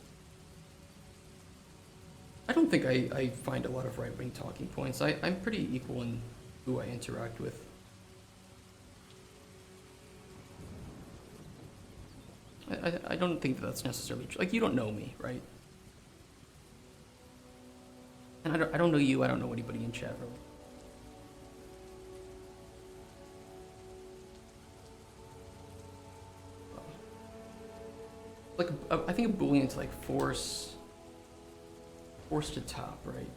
S1: I don't think I find a lot of right-wing talking points. I'm pretty equal in who I interact with. I don't think that's necessarily true. Like, you don't know me, right? And I don't know you, I don't know anybody in chat, really. Like, I think a boolean to like force to top, right?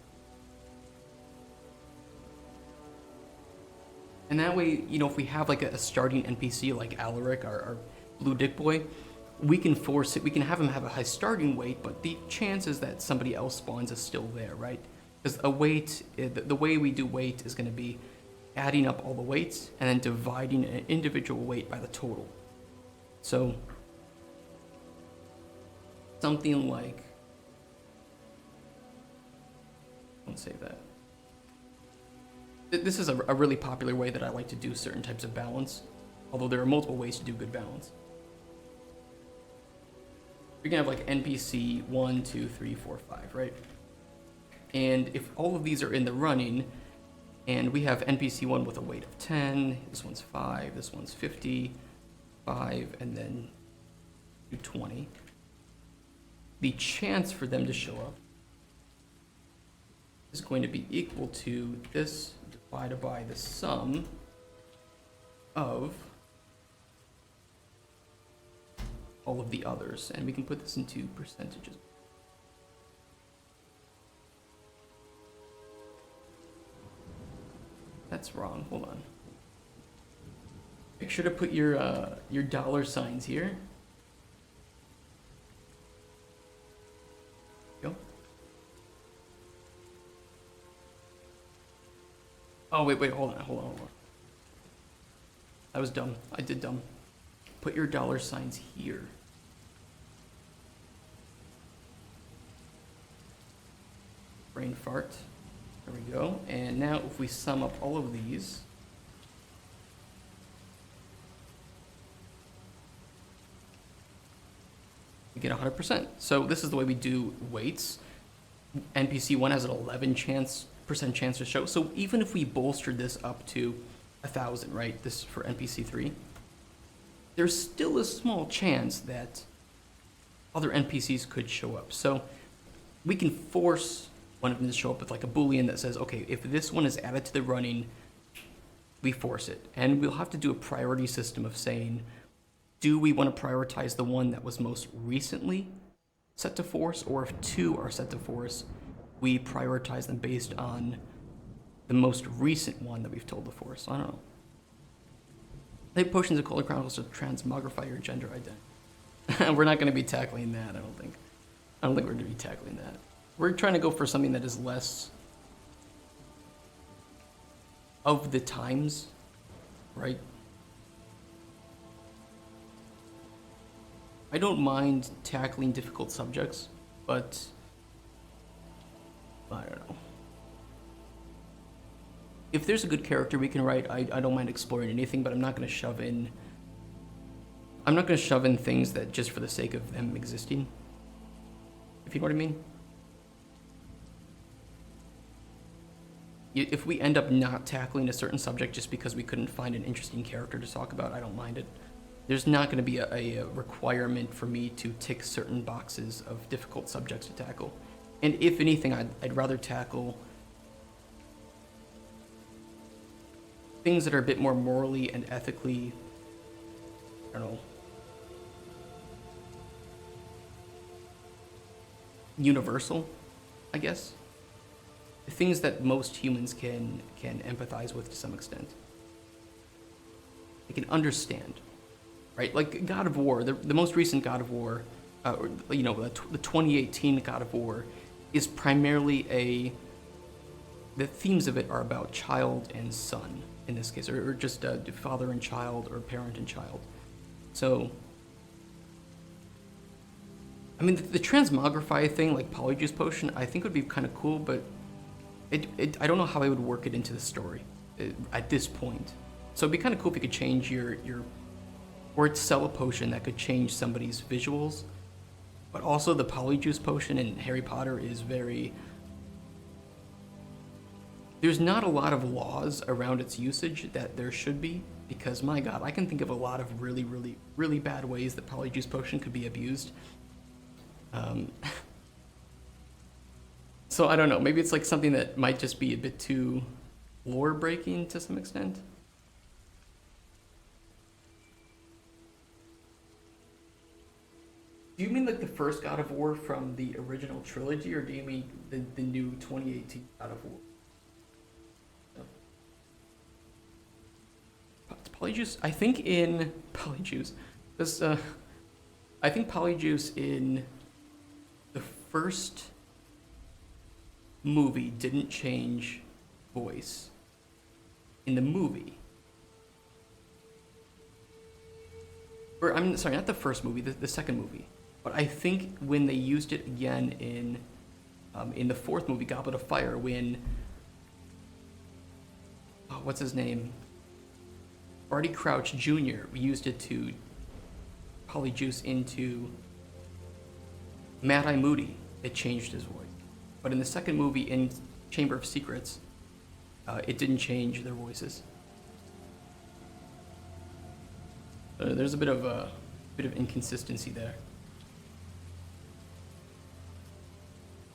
S1: And that way, you know, if we have like a starting NPC like Alaric, our blue dick boy, we can force it, we can have him have a high starting weight, but the chances that somebody else spawns is still there, right? Because a weight, the way we do weight is going to be adding up all the weights and then dividing an individual weight by the total. So something like, don't say that. This is a really popular way that I like to do certain types of balance, although there are multiple ways to do good balance. You're gonna have like NPC 1, 2, 3, 4, 5, right? And if all of these are in the running, and we have NPC 1 with a weight of 10, this one's 5, this one's 50, 5, and then 20, the chance for them to show up is going to be equal to this divided by the sum of all of the others, and we can put this into percentages. That's wrong. Hold on. Make sure to put your dollar signs here. Go. Oh wait, hold on. I was dumb. I did dumb. Put your dollar signs here. Brain fart. There we go. And now if we sum up all of these, we get 100%. So this is the way we do weights. NPC 1 has an 11% chance to show. So even if we bolstered this up to 1,000, right? This for NPC 3, there's still a small chance that other NPCs could show up. So we can force one of them to show up with like a Boolean that says, okay, if this one is added to the running, we force it. And we'll have to do a priority system of saying, do we want to prioritize the one that was most recently set to force, or if 2 are set to force, we prioritize them based on the most recent one that we've told to force. I don't know. Take potions of Cauldron Chronicles to transmogrify your gender identity. We're not going to be tackling that, I don't think. I don't think we're going to be tackling that. We're trying to go for something that is less of the times, right? I don't mind tackling difficult subjects, but I don't know. If there's a good character we can write, I don't mind exploring anything, but I'm not going to shove in things that just for the sake of them existing. If you know what I mean? If we end up not tackling a certain subject just because we couldn't find an interesting character to talk about, I don't mind it. There's not going to be a requirement for me to tick certain boxes of difficult subjects to tackle. And if anything, I'd rather tackle things that are a bit more morally and ethically, I don't know, universal, I guess. The things that most humans can empathize with to some extent. They can understand, right? Like God of War, the most recent God of War, the 2018 God of War, is primarily the themes of it are about child and son in this case, or just father and child, or parent and child. So, I mean, the transmogrify thing, like Polyjuice Potion, I think would be kind of cool, but I don't know how I would work it into the story at this point. So it'd be kind of cool if you could change or sell a potion that could change somebody's visuals. But also the Polyjuice Potion in Harry Potter is there's not a lot of laws around its usage that there should be, because my god, I can think of a lot of really, really, really bad ways that Polyjuice Potion could be abused. So I don't know, maybe it's like something that might just be a bit too lore breaking to some extent. Do you mean like the first God of War from the original trilogy, or do you mean the new 2018 God of War? Polyjuice, I think in Polyjuice, I think Polyjuice in the first movie didn't change voice in the movie. Or I'm sorry, not the first movie, the second movie. But I think when they used it again in the fourth movie, Goblet of Fire, when what's his name? Barty Crouch Jr. used it to Polyjuice into Mad Eye Moody. It changed his voice. But in the second movie, in Chamber of Secrets, it didn't change their voices. There's a bit of inconsistency there.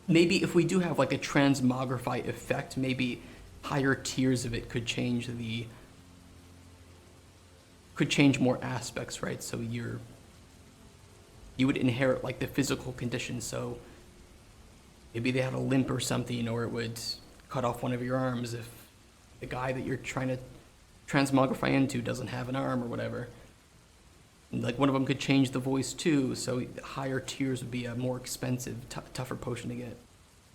S1: Maybe if we do have like a transmogrify effect, maybe higher tiers of it could change more aspects, right? So you would inherit like the physical condition. So maybe they had a limp or something, or it would cut off one of your arms if the guy that you're trying to transmogrify into doesn't have an arm or whatever. And like one of them could change the voice too, so higher tiers would be a more expensive, tougher potion to get.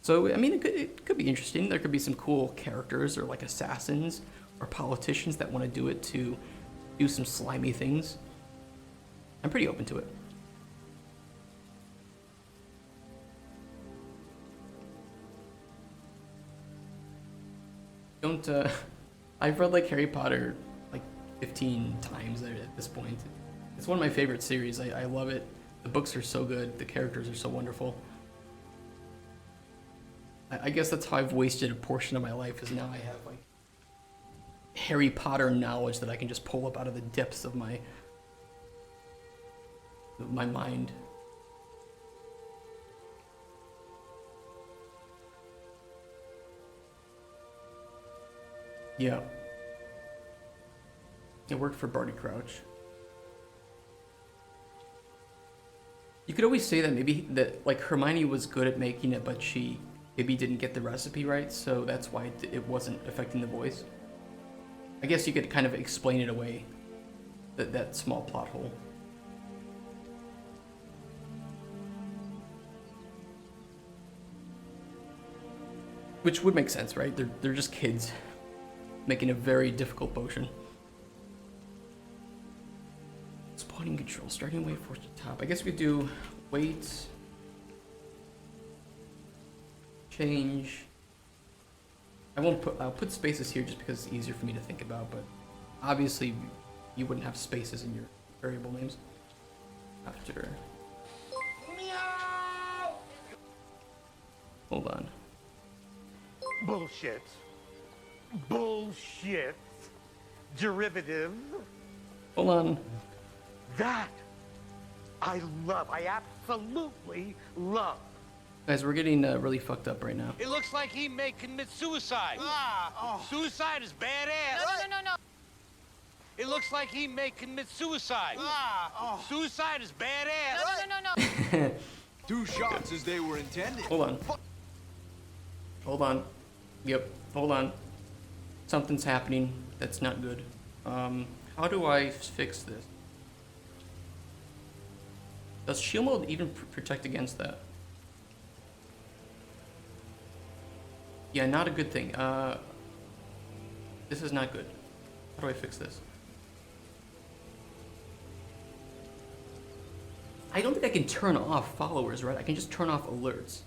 S1: So I mean, it could be interesting. There could be some cool characters, or like assassins or politicians that want to do it to do some slimy things, I'm pretty open to it. Don't, I've read like Harry Potter like 15 times at this point. It's one of my favorite series. I love it. The books are so good. The characters are so wonderful. I guess that's how I've wasted a portion of my life, is now I have like Harry Potter knowledge that I can just pull up out of the depths of my mind. Yeah. It worked for Barty Crouch. You could always say that maybe that like Hermione was good at making it, but she maybe didn't get the recipe right, so that's why it wasn't affecting the voice. I guess you could kind of explain it away, that small plot hole. Which would make sense, right? They're just kids making a very difficult potion. Spawning control, starting weight force to top. I guess we do weight, change. I'll put spaces here just because it's easier for me to think about, but obviously you wouldn't have spaces in your variable names. After. Meow! Hold on.
S5: Bullshit. Bullshit. Derivative.
S1: Hold on.
S5: That I love. I absolutely love.
S1: Guys, we're getting really fucked up right now.
S6: It looks like he may commit suicide. Suicide is badass.
S7: No.
S6: It looks like he may commit suicide. Suicide is badass.
S7: No.
S8: 2 shots as they were intended.
S1: Hold on. Hold on. Yep, hold on. Something's happening that's not good. How do I fix this? Does shield mode even protect against that? Yeah, not a good thing. This is not good. How do I fix this? I don't think I can turn off followers, right? I can just turn off alerts.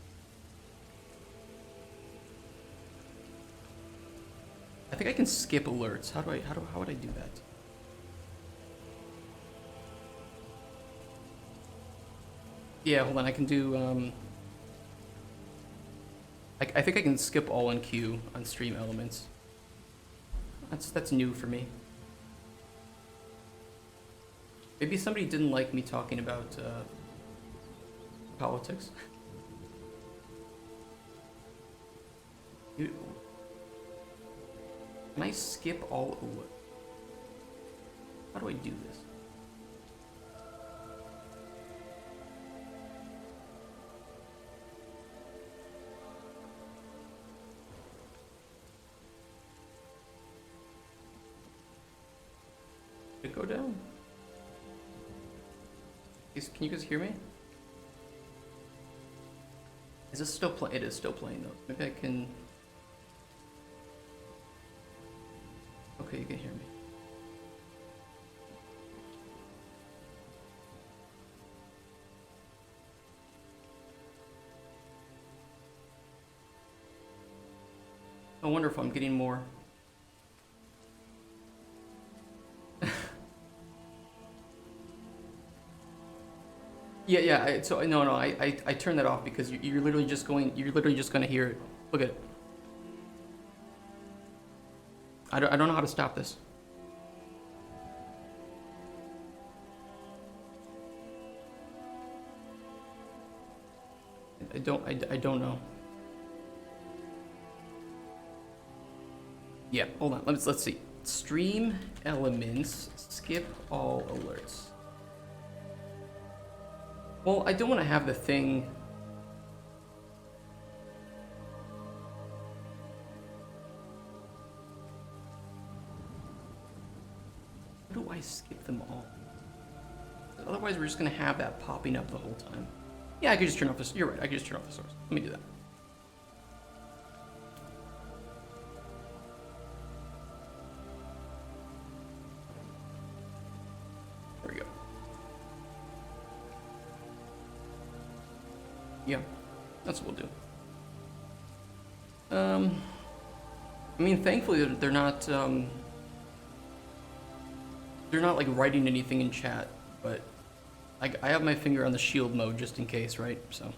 S1: I think I can skip alerts. How would I do that? Yeah, hold on. I can do. I think I can skip all on queue on stream elements. That's new for me. Maybe somebody didn't like me talking about politics. Can I skip all alerts? How do I do this? Did it go down? Can you guys hear me? Is this still playing? It is still playing though. Maybe I can. Okay, you can hear me. Oh, wonderful! I'm getting more. Yeah. I turned that off because you're literally just going. You're literally just gonna hear it. Look at it. I don't know how to stop this. I don't know. Yeah, hold on. Let's see. Stream elements. Skip all alerts. Well, I don't want to have the thing. How do I skip them all? Otherwise, we're just gonna have that popping up the whole time. Yeah, I could just turn off this. You're right. I could just turn off the source. Let me do that. Yeah, that's what we'll do. I mean, thankfully they're not like writing anything in chat, but I have my finger on the shield mode just in case, right? So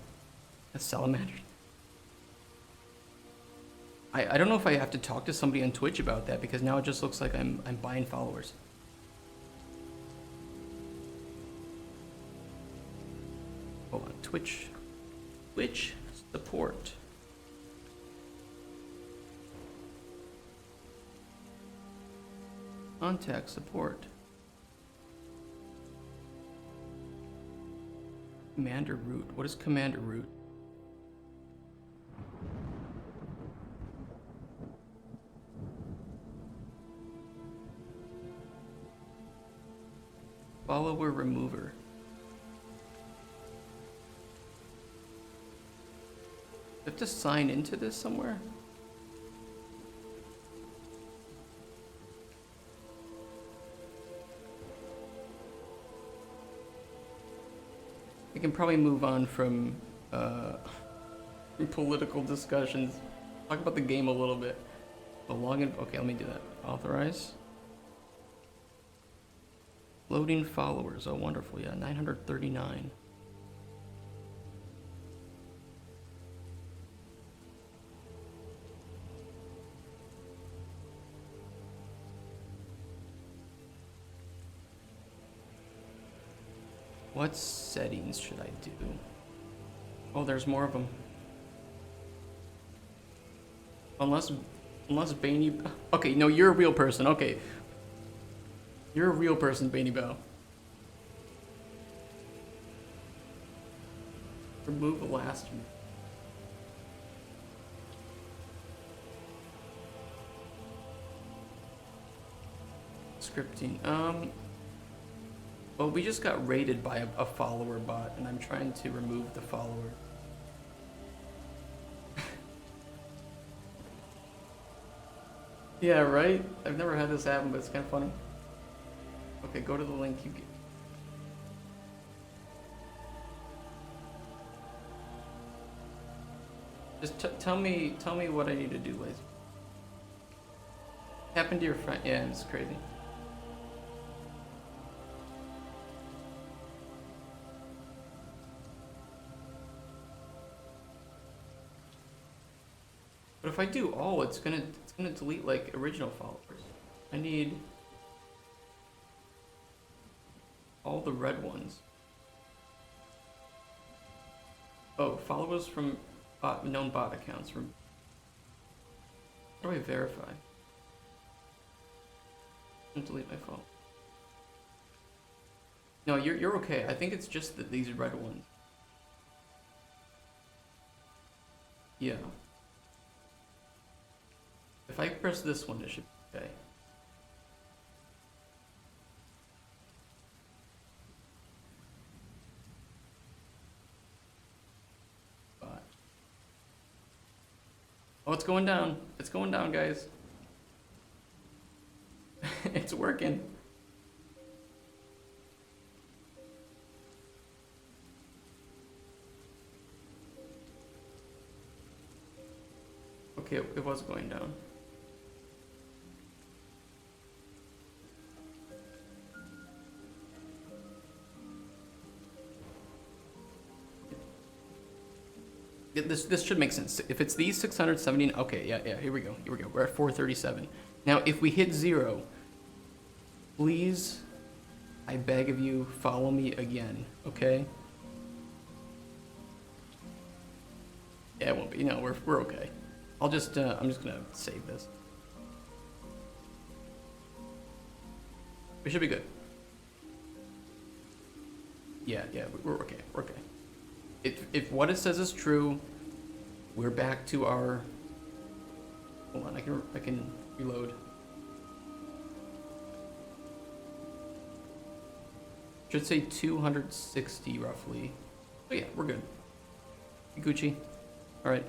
S1: that's salamander. I don't know if I have to talk to somebody on Twitch about that, because now it just looks like I'm buying followers. Hold on, Twitch support. Contact support. Commander root. What is commander root? Follower remover. Do I have to sign into this somewhere? I can probably move on from political discussions. Talk about the game a little bit. The login. Okay, let me do that. Authorize. Loading followers. Oh, wonderful. Yeah, 939. What settings should I do? Oh, there's more of them. Unless Baney... Okay, no, you're a real person. Okay. You're a real person, Baney Bow. Remove the last one. Scripting. Well, we just got raided by a follower bot, and I'm trying to remove the follower. Yeah, right? I've never had this happen, but it's kind of funny. Okay, go to the link you get. Just tell me what I need to do, Laser. Happened to your friend? Yeah, it's crazy. But if I do all, it's gonna delete like original followers. I need all the red ones. Oh, followers from known bot accounts. How do I verify? Delete my phone. No, you're okay. I think it's just these red ones. Yeah. If I press this one, it should be okay. But... Oh, it's going down. It's going down, guys. It's working. Okay, it was going down. This should make sense. If it's these 617, okay, yeah, here we go. We're at 437. Now, if we hit 0, please, I beg of you, follow me again, okay? Yeah, it won't be. No, we're okay. I'm just gonna save this. We should be good. Yeah, we're okay. We're okay. If what it says is true, we're back to our... Hold on, I can reload. Should say 260 roughly. Oh yeah, we're good. Gucci. All right.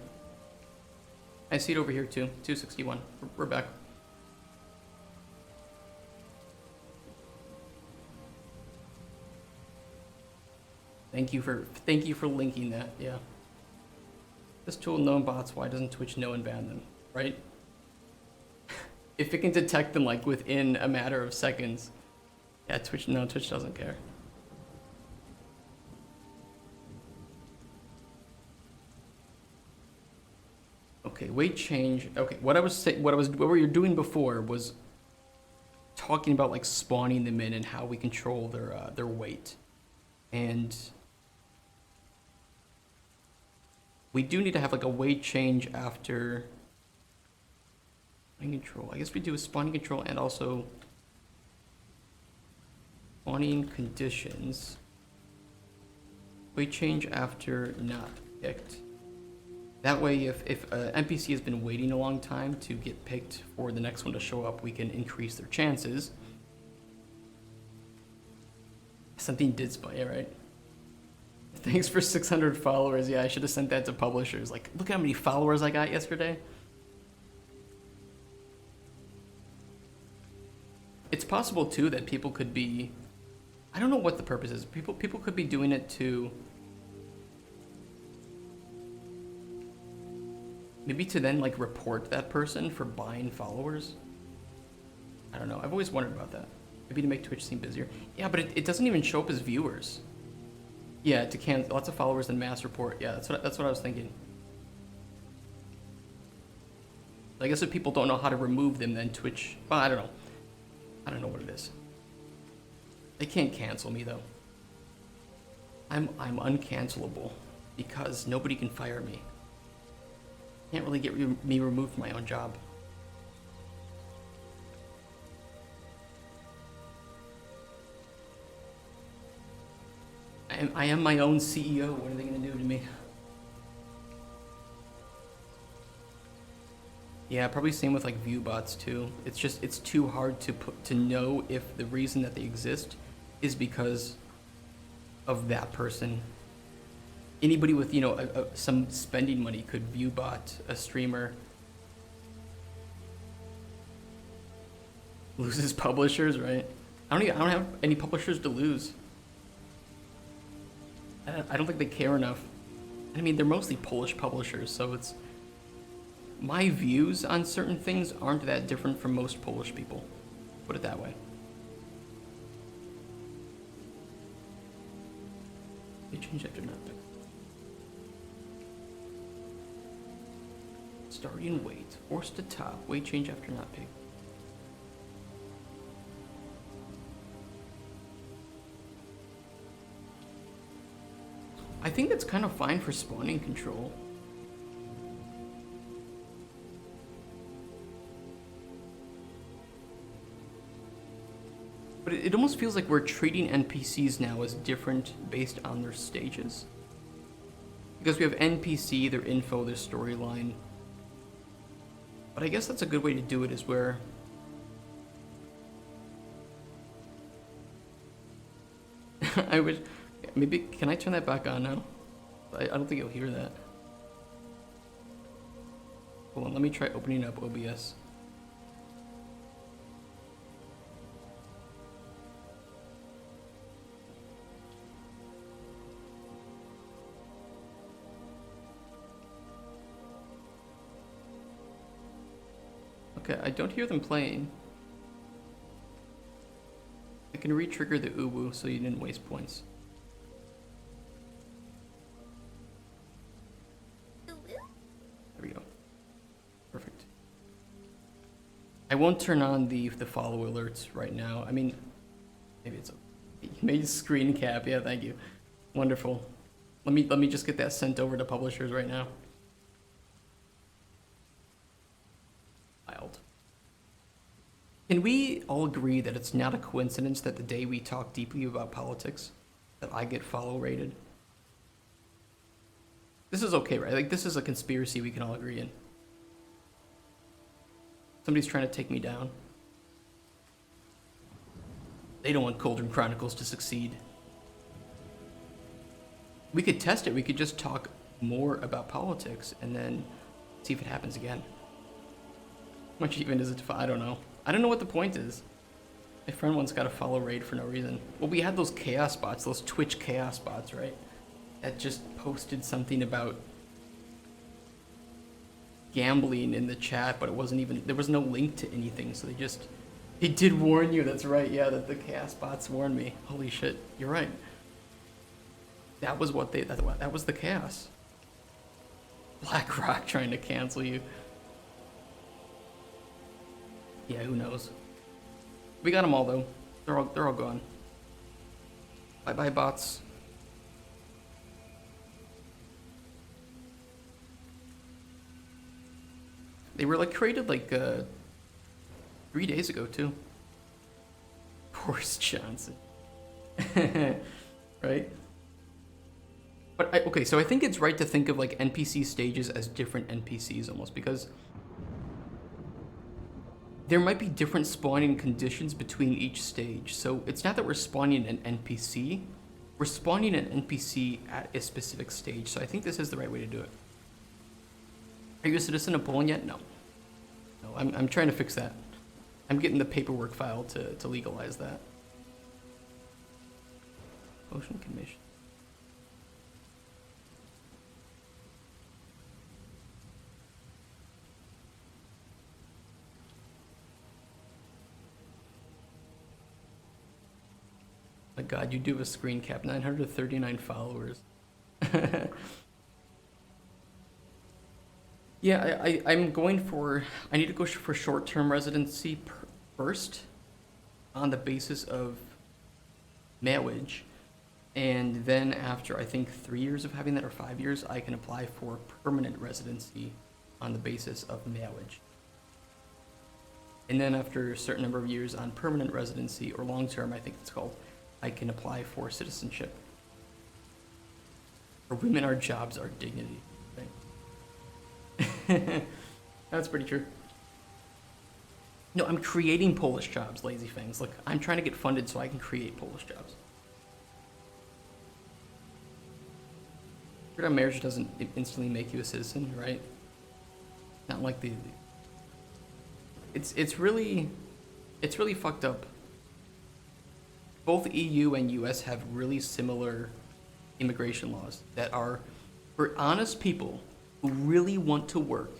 S1: I see it over here too. 261. We're back. Thank you for linking that. Yeah. This tool known bots, why doesn't Twitch know and ban them, right? If it can detect them like within a matter of seconds. Yeah, Twitch doesn't care. Okay, weight change. Okay, what we were doing before was talking about like spawning them in and how we control their weight. And we do need to have like a weight change after spawning control. I guess we do a spawning control and also spawning conditions. Weight change after not picked. That way, if an NPC has been waiting a long time to get picked for the next one to show up, we can increase their chances. Something did spawn, yeah, right? Thanks for 600 followers. Yeah, I should have sent that to publishers. Like, look how many followers I got yesterday. It's possible, too, that people could be... I don't know what the purpose is. People could be doing it to... Maybe to then, like, report that person for buying followers? I don't know. I've always wondered about that. Maybe to make Twitch seem busier. Yeah, but it doesn't even show up as viewers. Yeah, to cancel lots of followers and mass report. Yeah, that's what I was thinking. I guess if people don't know how to remove them, then Twitch... Well, I don't know. I don't know what it is. They can't cancel me, though. I'm uncancelable because nobody can fire me. Can't really get me removed from my own job. I am my own CEO. What are they gonna do to me? Yeah, probably same with like view bots too. It's too hard to know if the reason that they exist is because of that person. Anybody with, you know, some spending money could view bot a streamer. Loses publishers, right? I don't have any publishers to lose. I don't think they care enough. I mean, they're mostly Polish publishers, so it's... My views on certain things aren't that different from most Polish people. Put it that way. They change after not pick. Starting weight. Forced to top. Weight change after not pick. I think that's kind of fine for spawning control. But it almost feels like we're treating NPCs now as different based on their stages. Because we have NPC, their info, their storyline. But I guess that's a good way to do it, is where... I wish... Maybe, can I turn that back on now? I don't think you'll hear that. Hold on, let me try opening up OBS. Okay, I don't hear them playing. I can re-trigger the uwu so you didn't waste points. There we go. Perfect. I won't turn on the follow alerts right now. I mean, maybe it's you made screen cap. Yeah, thank you. Wonderful. Let me just get that sent over to publishers right now. Wild. Can we all agree that it's not a coincidence that the day we talk deeply about politics, that I get follow rated? This is okay, right? Like, this is a conspiracy we can all agree in. Somebody's trying to take me down. They don't want Cauldron Chronicles to succeed. We could test it. We could just talk more about politics and then see if it happens again. How much even is it to I don't know. I don't know what the point is. My friend once got a follow raid for no reason. Well, we had those chaos bots, those Twitch chaos bots, right? That just posted something about gambling in the chat, but it wasn't even, there was no link to anything, so they did warn you, that's right, yeah, that the chaos bots warned me. Holy shit, you're right. That was what that was the chaos. BlackRock trying to cancel you. Yeah, who knows? We got them all though. They're all gone. Bye bye bots. They were like created like 3 days ago too. Boris Johnson. Right? But okay, so I think it's right to think of like NPC stages as different NPCs almost, because there might be different spawning conditions between each stage. So it's not that we're spawning an NPC, we're spawning an NPC at a specific stage. So I think this is the right way to do it. Are you a citizen of Poland yet? No. No, I'm trying to fix that. I'm getting the paperwork filed to legalize that. Ocean Commission. My god, you do have a screen cap, 939 followers. Yeah, I'm going for, I need to go for short-term residency first on the basis of marriage. And then after, I think 3 years of having that, or 5 years, I can apply for permanent residency on the basis of marriage. And then after a certain number of years on permanent residency, or long-term, I think it's called, I can apply for citizenship. For women, our jobs are dignity. Right? That's pretty true. No, I'm creating Polish jobs, Lazy Fangs. Look, I'm trying to get funded so I can create Polish jobs. Our marriage doesn't instantly make you a citizen, right? Not like it's really fucked up. Both EU and US have really similar immigration laws that are for honest people who really want to work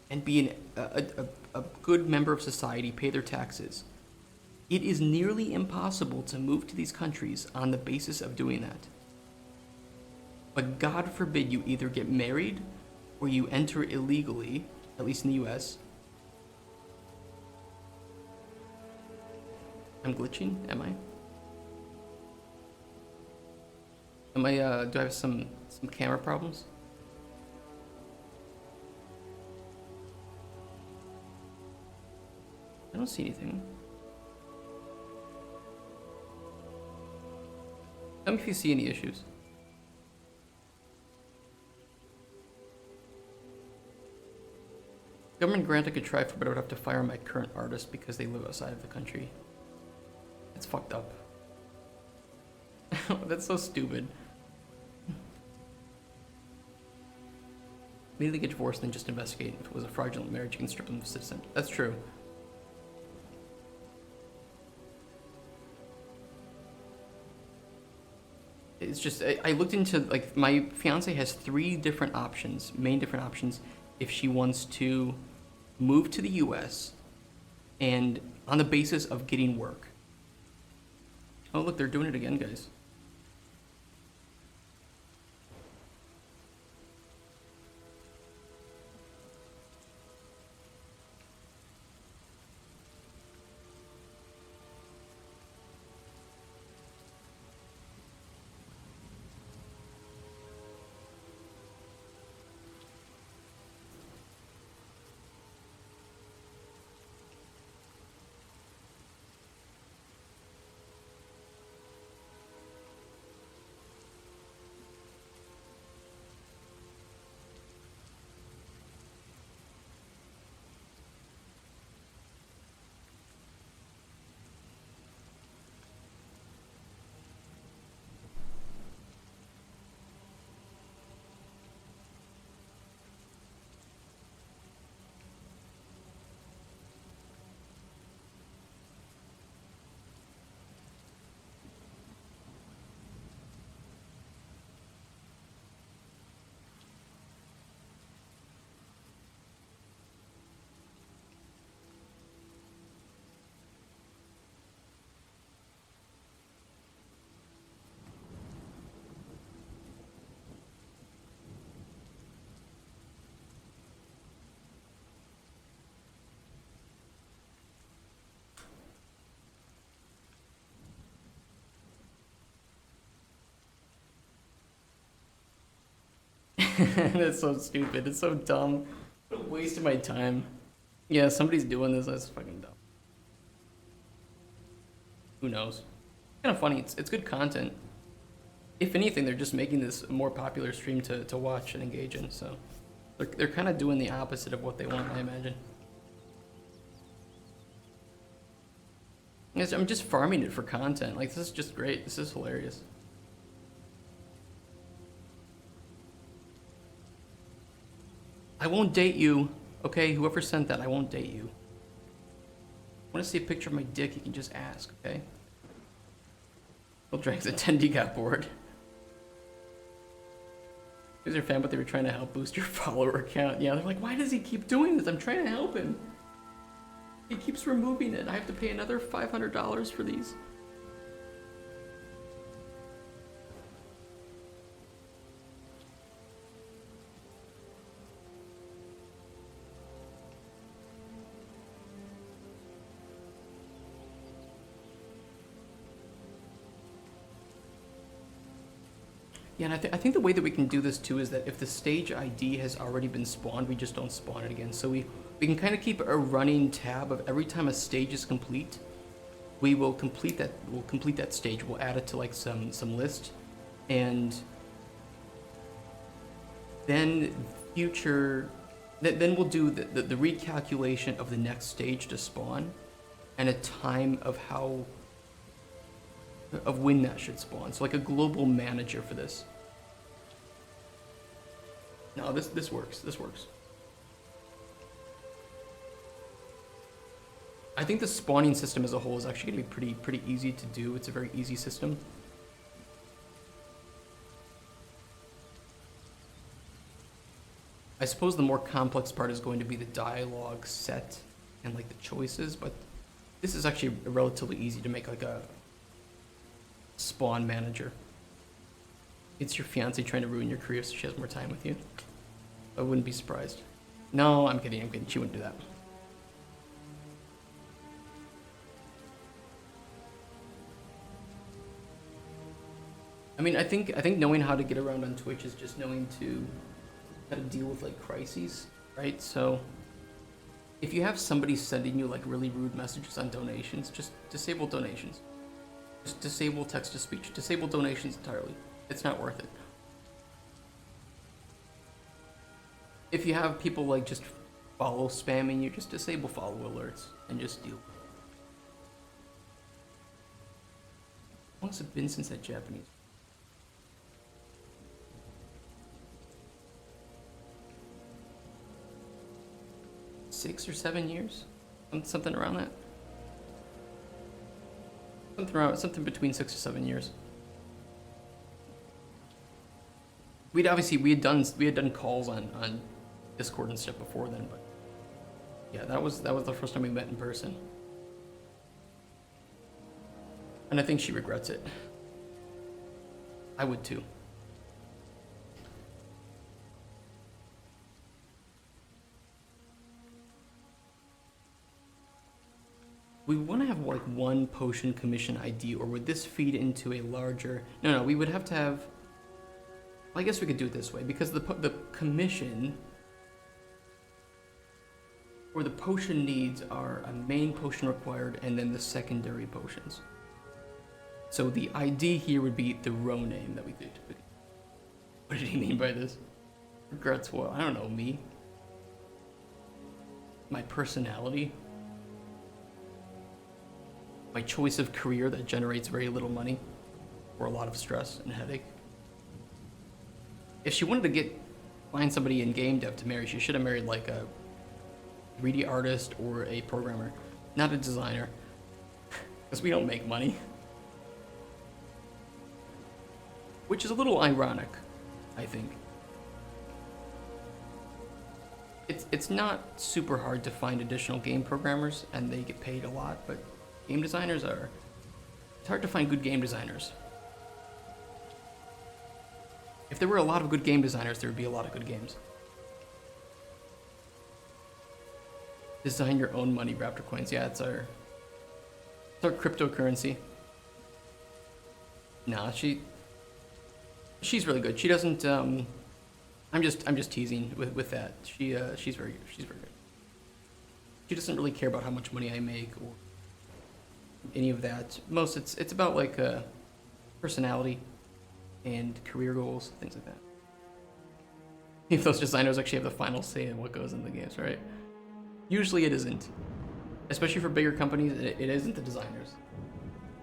S1: and be a good member of society, pay their taxes. It is nearly impossible to move to these countries on the basis of doing that. But God forbid you either get married or you enter illegally, at least in the US. I'm glitching, am I? Do I have some camera problems? I don't see anything. Tell me if you see any issues. Government grant I could try for, but I would have to fire my current artist because they live outside of the country. It's fucked up. That's so stupid. Immediately get divorced and then just investigate. If it was a fraudulent marriage, you can strip them of citizenship. That's true. It's just, I looked into, like, my fiance has 3 different options, main different options, if she wants to move to the US and on the basis of getting work. Oh, look, they're doing it again, guys. That's so stupid. It's so dumb. What a waste of my time. Yeah, somebody's doing this. That's fucking dumb. Who knows? Kind of funny. It's good content. If anything, they're just making this a more popular stream to watch and engage in. So they're kind of doing the opposite of what they want, I imagine. Yes, I'm just farming it for content. Like, this is just great. This is hilarious. I won't date you. Okay, whoever sent that, I won't date you. Want to see a picture of my dick, you can just ask, okay? Well, Drake's attendee got bored. He was your fan, but they were trying to help boost your follower count. Yeah, they're like, why does he keep doing this? I'm trying to help him. He keeps removing it. I have to pay another $500 for these. Yeah, and I think the way that we can do this too is that if the stage ID has already been spawned, we just don't spawn it again. So we can kind of keep a running tab of every time a stage is complete, we will complete that stage. We'll add it to like some list, and then then we'll do the recalculation of the next stage to spawn, and a time of when that should spawn. So like a global manager for this. No, this works. This works. I think the spawning system as a whole is actually going to be pretty easy to do. It's a very easy system. I suppose the more complex part is going to be the dialogue set and like the choices, but this is actually relatively easy to make like a spawn manager. It's your fiance trying to ruin your career so she has more time with you. I wouldn't be surprised. No, I'm kidding. She wouldn't do that. I mean, I think knowing how to get around on Twitch is just knowing how to deal with like crises, right? So if you have somebody sending you like really rude messages on donations, just disable donations. Just disable text-to-speech. Disable donations entirely. It's not worth it. If you have people like just follow spamming you, just disable follow alerts and just deal. How long's it been since that Japanese? $6 or 7 years? Something around that. Something between 6 or 7 years. We had done calls on Discord and stuff before then, but yeah, that was the first time we met in person. And I think she regrets it. I would too. We want to have like one potion commission ID, or would this feed into a larger... No, we would have to have... Well, I guess we could do it this way, because the commission or the potion needs are a main potion required and then the secondary potions. So the ID here would be the row name that we did. What did he mean by this? Regrets what? I don't know, me? My personality? My choice of career that generates very little money or a lot of stress and headache. If she wanted to find somebody in game dev to marry, she should have married like a 3D artist or a programmer, not a designer, because we don't make money. Which is a little ironic, I think. It's not super hard to find additional game programmers, and they get paid a lot, but game designers are... It's hard to find good game designers. If there were a lot of good game designers, there would be a lot of good games. Design your own money, Raptor Coins. Yeah, it's our cryptocurrency. Nah, she's really good. She doesn't I'm just teasing with that. She's very good. She's very good. She doesn't really care about how much money I make or any of that. Most it's about like personality and career goals, things like that. If those designers actually have the final say in what goes in the games, right? Usually it isn't. Especially for bigger companies, it isn't the designers.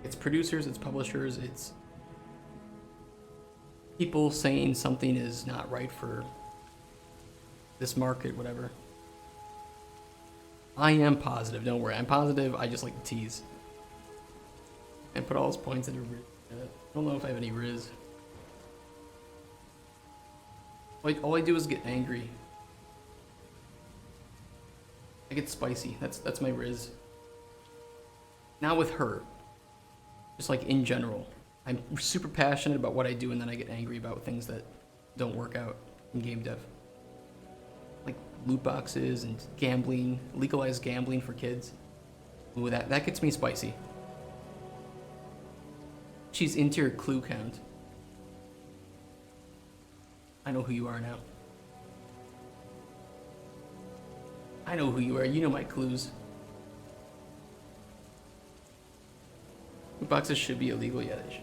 S1: It's producers, it's publishers, it's people saying something is not right for this market, whatever. I am positive, don't worry. I'm positive, I just like to tease. And put all those points into Riz. I don't know if I have any Riz. Like, all I do is get angry. I get spicy. That's my Riz. Not with her. Just like in general. I'm super passionate about what I do and then I get angry about things that don't work out in game dev. Like loot boxes and gambling, legalized gambling for kids. Ooh, that gets me spicy. She's into your clue count. I know who you are now. I know who you are. You know my clues. Loot boxes should be illegal. Yeah, they should.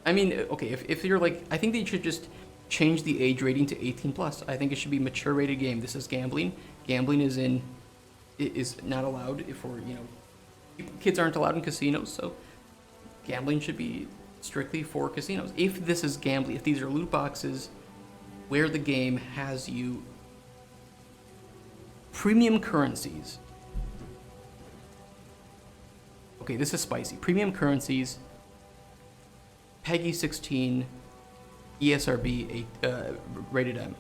S1: I mean, okay, if you're like, I think they should just change the age rating to 18 plus. I think it should be mature rated game. This is gambling. Gambling is not allowed for, you know, kids aren't allowed in casinos, so gambling should be strictly for casinos. If this is gambling, if these are loot boxes where the game has you premium currencies. Okay, this is spicy. Premium currencies, PEGI 16, ESRB 8, rated M.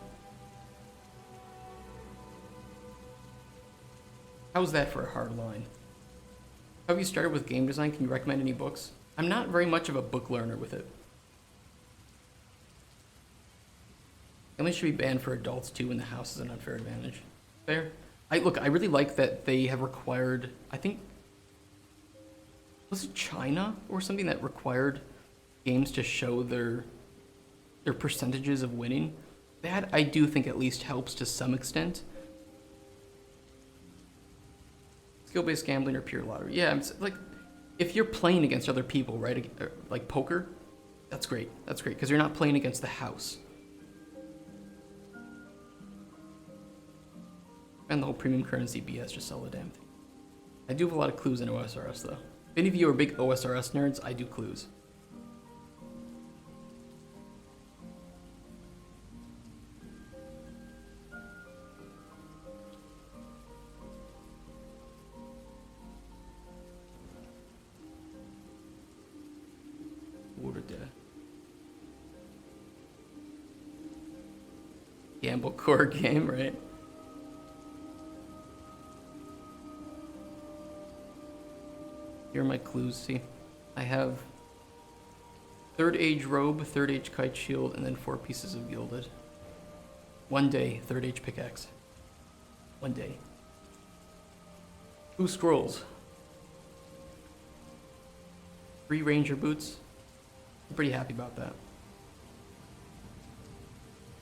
S1: How's that for a hard line? Have you started with game design? Can you recommend any books? I'm not very much of a book learner with it. Gambling should be banned for adults too when the house is an unfair advantage. Fair. I really like that they have required, I think, was it China or something that required games to show their percentages of winning? That I do think at least helps to some extent. Skill-based gambling or pure lottery. Yeah, like if you're playing against other people, right? Like poker, that's great. That's great because you're not playing against the house. And the whole premium currency BS, just sell the damn thing. I do have a lot of clues in OSRS though. If any of you are big OSRS nerds, I do clues. Gamble core game, right? Here are my clues. See, I have third age robe, third age kite shield, and then 4 pieces of gilded. One day, third age pickaxe. One day. 2 scrolls. 3 ranger boots. I'm pretty happy about that.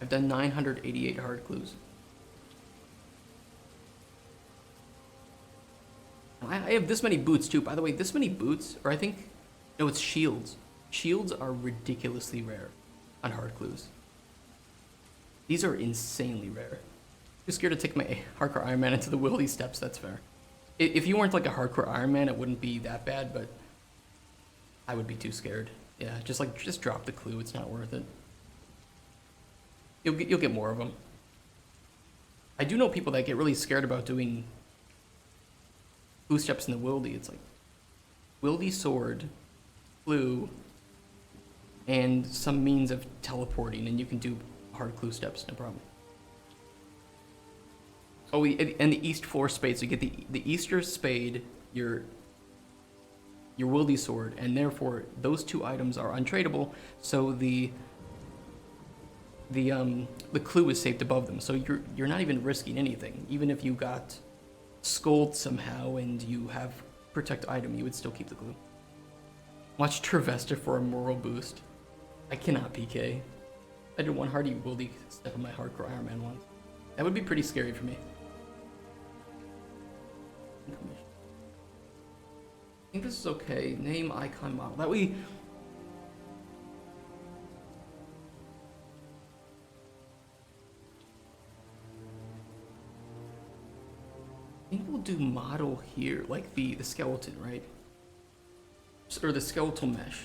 S1: I've done 988 hard clues. I have this many boots too. By the way, this many boots, or I think, no, it's shields. Shields are ridiculously rare on hard clues. These are insanely rare. Too scared to take my hardcore Iron Man into the wildy steps, that's fair. If you weren't like a hardcore Iron Man, it wouldn't be that bad, but I would be too scared. Yeah, just drop the clue, it's not worth it. You'll get more of them. I do know people that get really scared about doing clue steps in the wildy. It's like wildy sword, clue, and some means of teleporting, and you can do hard clue steps, no problem. Oh, and the east floor spade. So you get the Easter spade, your wildy sword, and therefore those 2 items are untradeable. So the clue is saved above them. So you're not even risking anything. Even if you got scolded somehow and you have protect item, you would still keep the clue. Watch Travesta for a moral boost. I cannot PK. I did one hardy wildy step on my hardcore Iron Man once. That would be pretty scary for me. I think this is okay. Name, icon, model. That way. I think we'll do model here, like the skeleton, right? Or the skeletal mesh.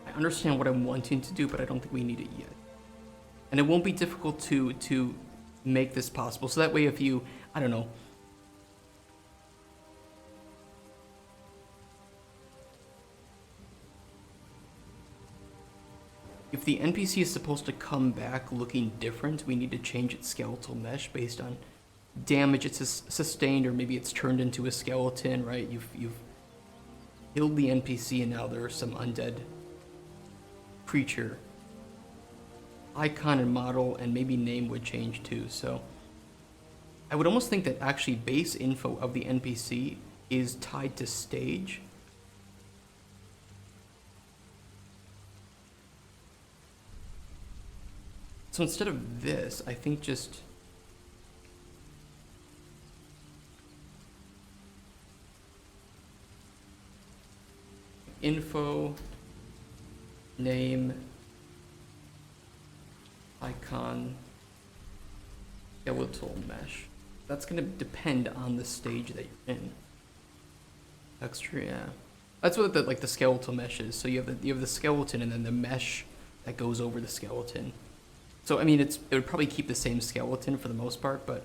S1: I understand what I'm wanting to do, but I don't think we need it yet. And it won't be difficult to make this possible. So that way if you, I don't know, if the NPC is supposed to come back looking different, we need to change its skeletal mesh based on damage it's sustained, or maybe it's turned into a skeleton, right? You've killed the NPC and now there's some undead creature. Icon and model and maybe name would change too, so I would almost think that actually base info of the NPC is tied to stage. So instead of this, I think just info, name, icon, skeletal mesh. That's gonna depend on the stage that you're in. Texture, yeah. That's what the skeletal mesh is. So you have the skeleton and then the mesh that goes over the skeleton. So I mean, it would probably keep the same skeleton for the most part, but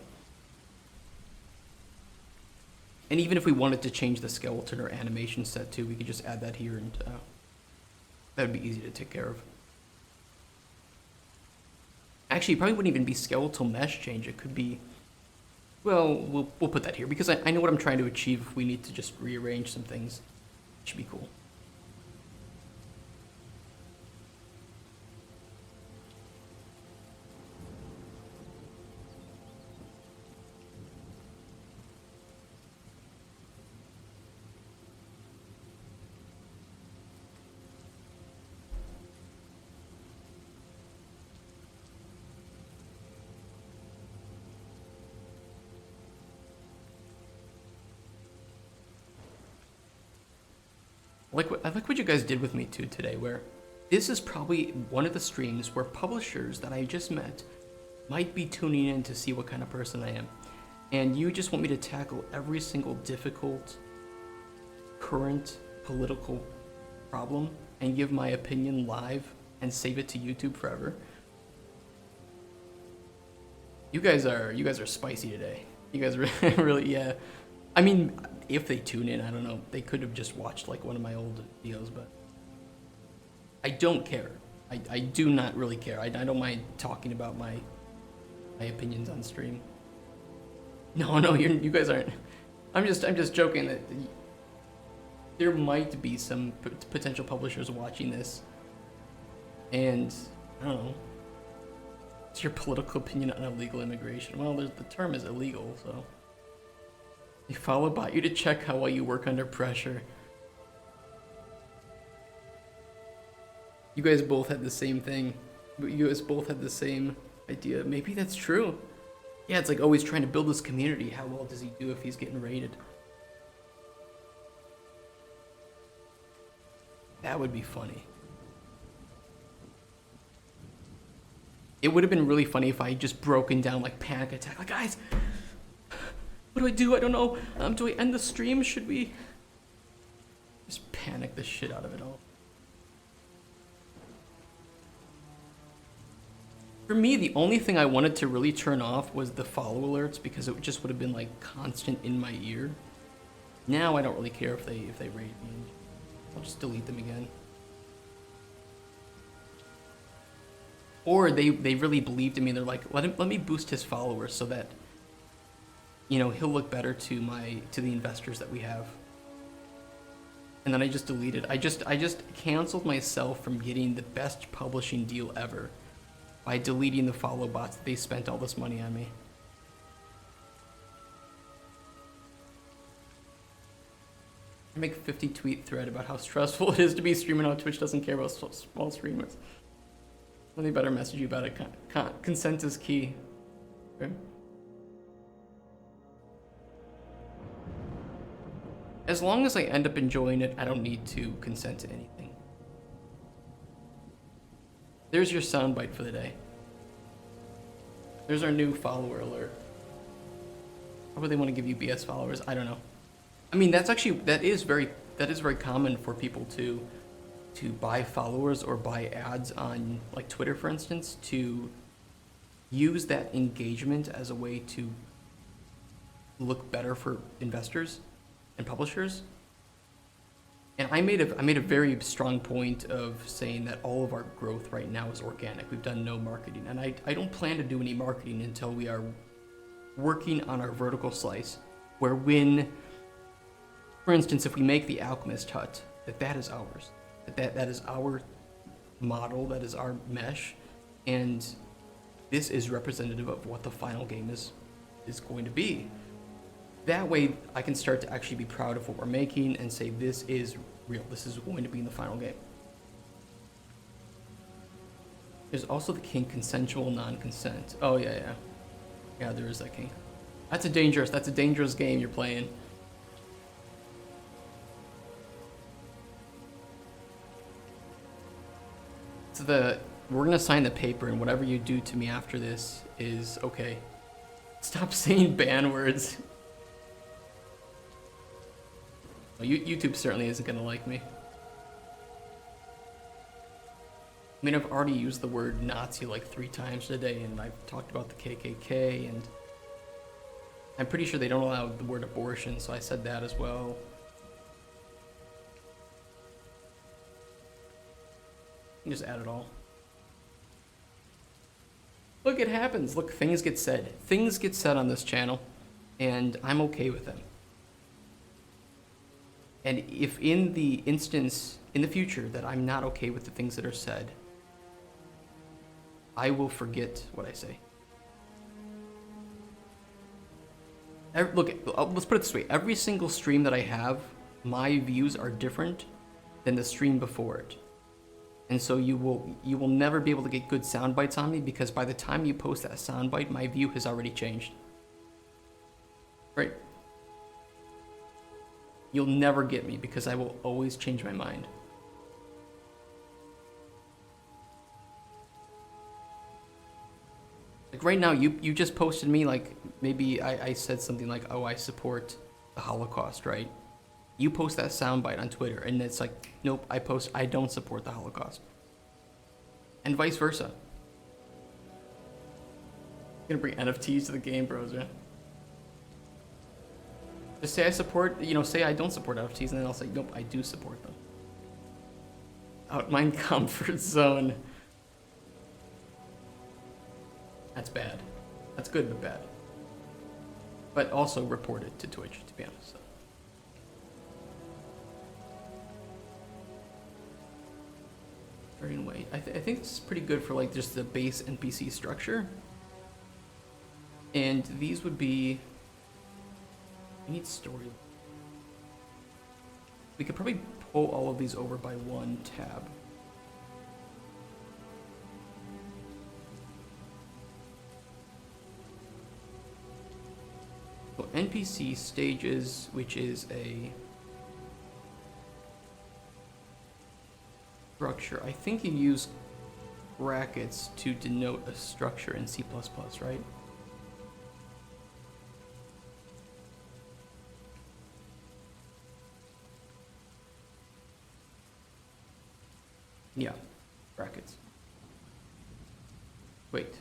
S1: and even if we wanted to change the skeleton or animation set too, we could just add that here, and that would be easy to take care of. Actually, it probably wouldn't even be skeletal mesh change. It could be, well, we'll put that here because I know what I'm trying to achieve. If we need to just rearrange some things, it should be cool. I like what you guys did with me too today, where this is probably one of the streams where publishers that I just met might be tuning in to see what kind of person I am. And you just want me to tackle every single difficult current political problem and give my opinion live and save it to YouTube forever. You guys are spicy today. You guys really, yeah. I mean, if they tune in, I don't know. They could have just watched like one of my old videos, but I don't care. I do not really care. I don't mind talking about my opinions on stream. No, you guys aren't. I'm just joking that there might be some potential publishers watching this, and I don't know. It's your political opinion on illegal immigration. Well, the term is illegal, so. They follow by you to check how well you work under pressure. You guys both had the same thing. You guys both had the same idea. Maybe that's true. Yeah, it's like always trying to build this community. How well does he do if he's getting raided? That would be funny. It would have been really funny if I had just broken down like panic attack. Like, guys, what do? I don't know. Do I end the stream? Should we just panic the shit out of it all? For me, the only thing I wanted to really turn off was the follow alerts because it just would have been like constant in my ear. Now I don't really care if they raid me. I'll just delete them again. Or they really believed in me. They're like, let me boost his followers so that, you know, he'll look better to the investors that we have. and then I just deleted. I just canceled myself from getting the best publishing deal ever by deleting the follow bots. They spent all this money on me. I make a 50 tweet thread about how stressful it is to be streaming on Twitch. Doesn't care about small streamers. Let me better message you about it. Consent is key. Okay. As long as I end up enjoying it, I don't need to consent to anything. There's your soundbite for the day. There's our new follower alert. Why would they want to give you BS followers? I don't know. I mean, that is very common for people to buy followers or buy ads on like Twitter, for instance, to use that engagement as a way to look better for investors and publishers. And I made a very strong point of saying that all of our growth right now is organic. We've done no marketing, and I don't plan to do any marketing until we are working on our vertical slice, where when, for instance, if we make the Alchemist Hut, that is ours. That is our model, that is our mesh, and this is representative of what the final game is going to be. That way, I can start to actually be proud of what we're making and say this is real. This is going to be in the final game. There's also the kink, consensual non-consent. Oh yeah. Yeah, there is that kink. That's a dangerous game you're playing. So we're gonna sign the paper, and whatever you do to me after this is okay. Stop saying ban words. Well, YouTube certainly isn't gonna like me. I mean, I've already used the word Nazi like 3 times today, and I've talked about the KKK, and I'm pretty sure they don't allow the word abortion, so I said that as well. You just add it all. Look, it happens. Look, things get said. Things get said on this channel, and I'm okay with them. And if in the instance, in the future, that I'm not okay with the things that are said, I will forget what I say. Look, let's put it this way. Every single stream that I have, my views are different than the stream before it. And so you will never be able to get good sound bites on me, because by the time you post that sound bite, my view has already changed. Right? You'll never get me, because I will always change my mind. Like right now, you just posted me, like, maybe I said something like, oh, I support the Holocaust, right? You post that soundbite on Twitter, and it's like, nope, I don't support the Holocaust. And vice versa. I'm gonna bring NFTs to the game, bros, right? Just say I support, say I don't support NFTs, and then I'll say, nope, I do support them. Out my comfort zone. That's bad. That's good, but bad. But also report it to Twitch, to be honest. So. Way. I think this is pretty good for like just the base NPC structure. And these would be... We need story. We could probably pull all of these over by one tab. So NPC stages, which is a structure. I think you use brackets to denote a structure in C++, right? Yeah, brackets. Wait.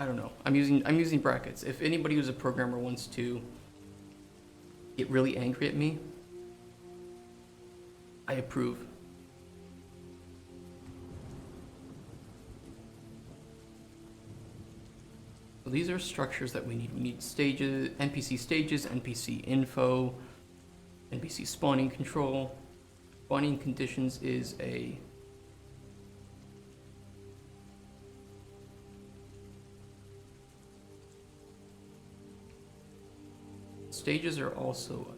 S1: I don't know. I'm using brackets. If anybody who's a programmer wants to get really angry at me, I approve. So these are structures that we need. We need stages, NPC info. NPC spawning control. Spawning conditions is a stages are also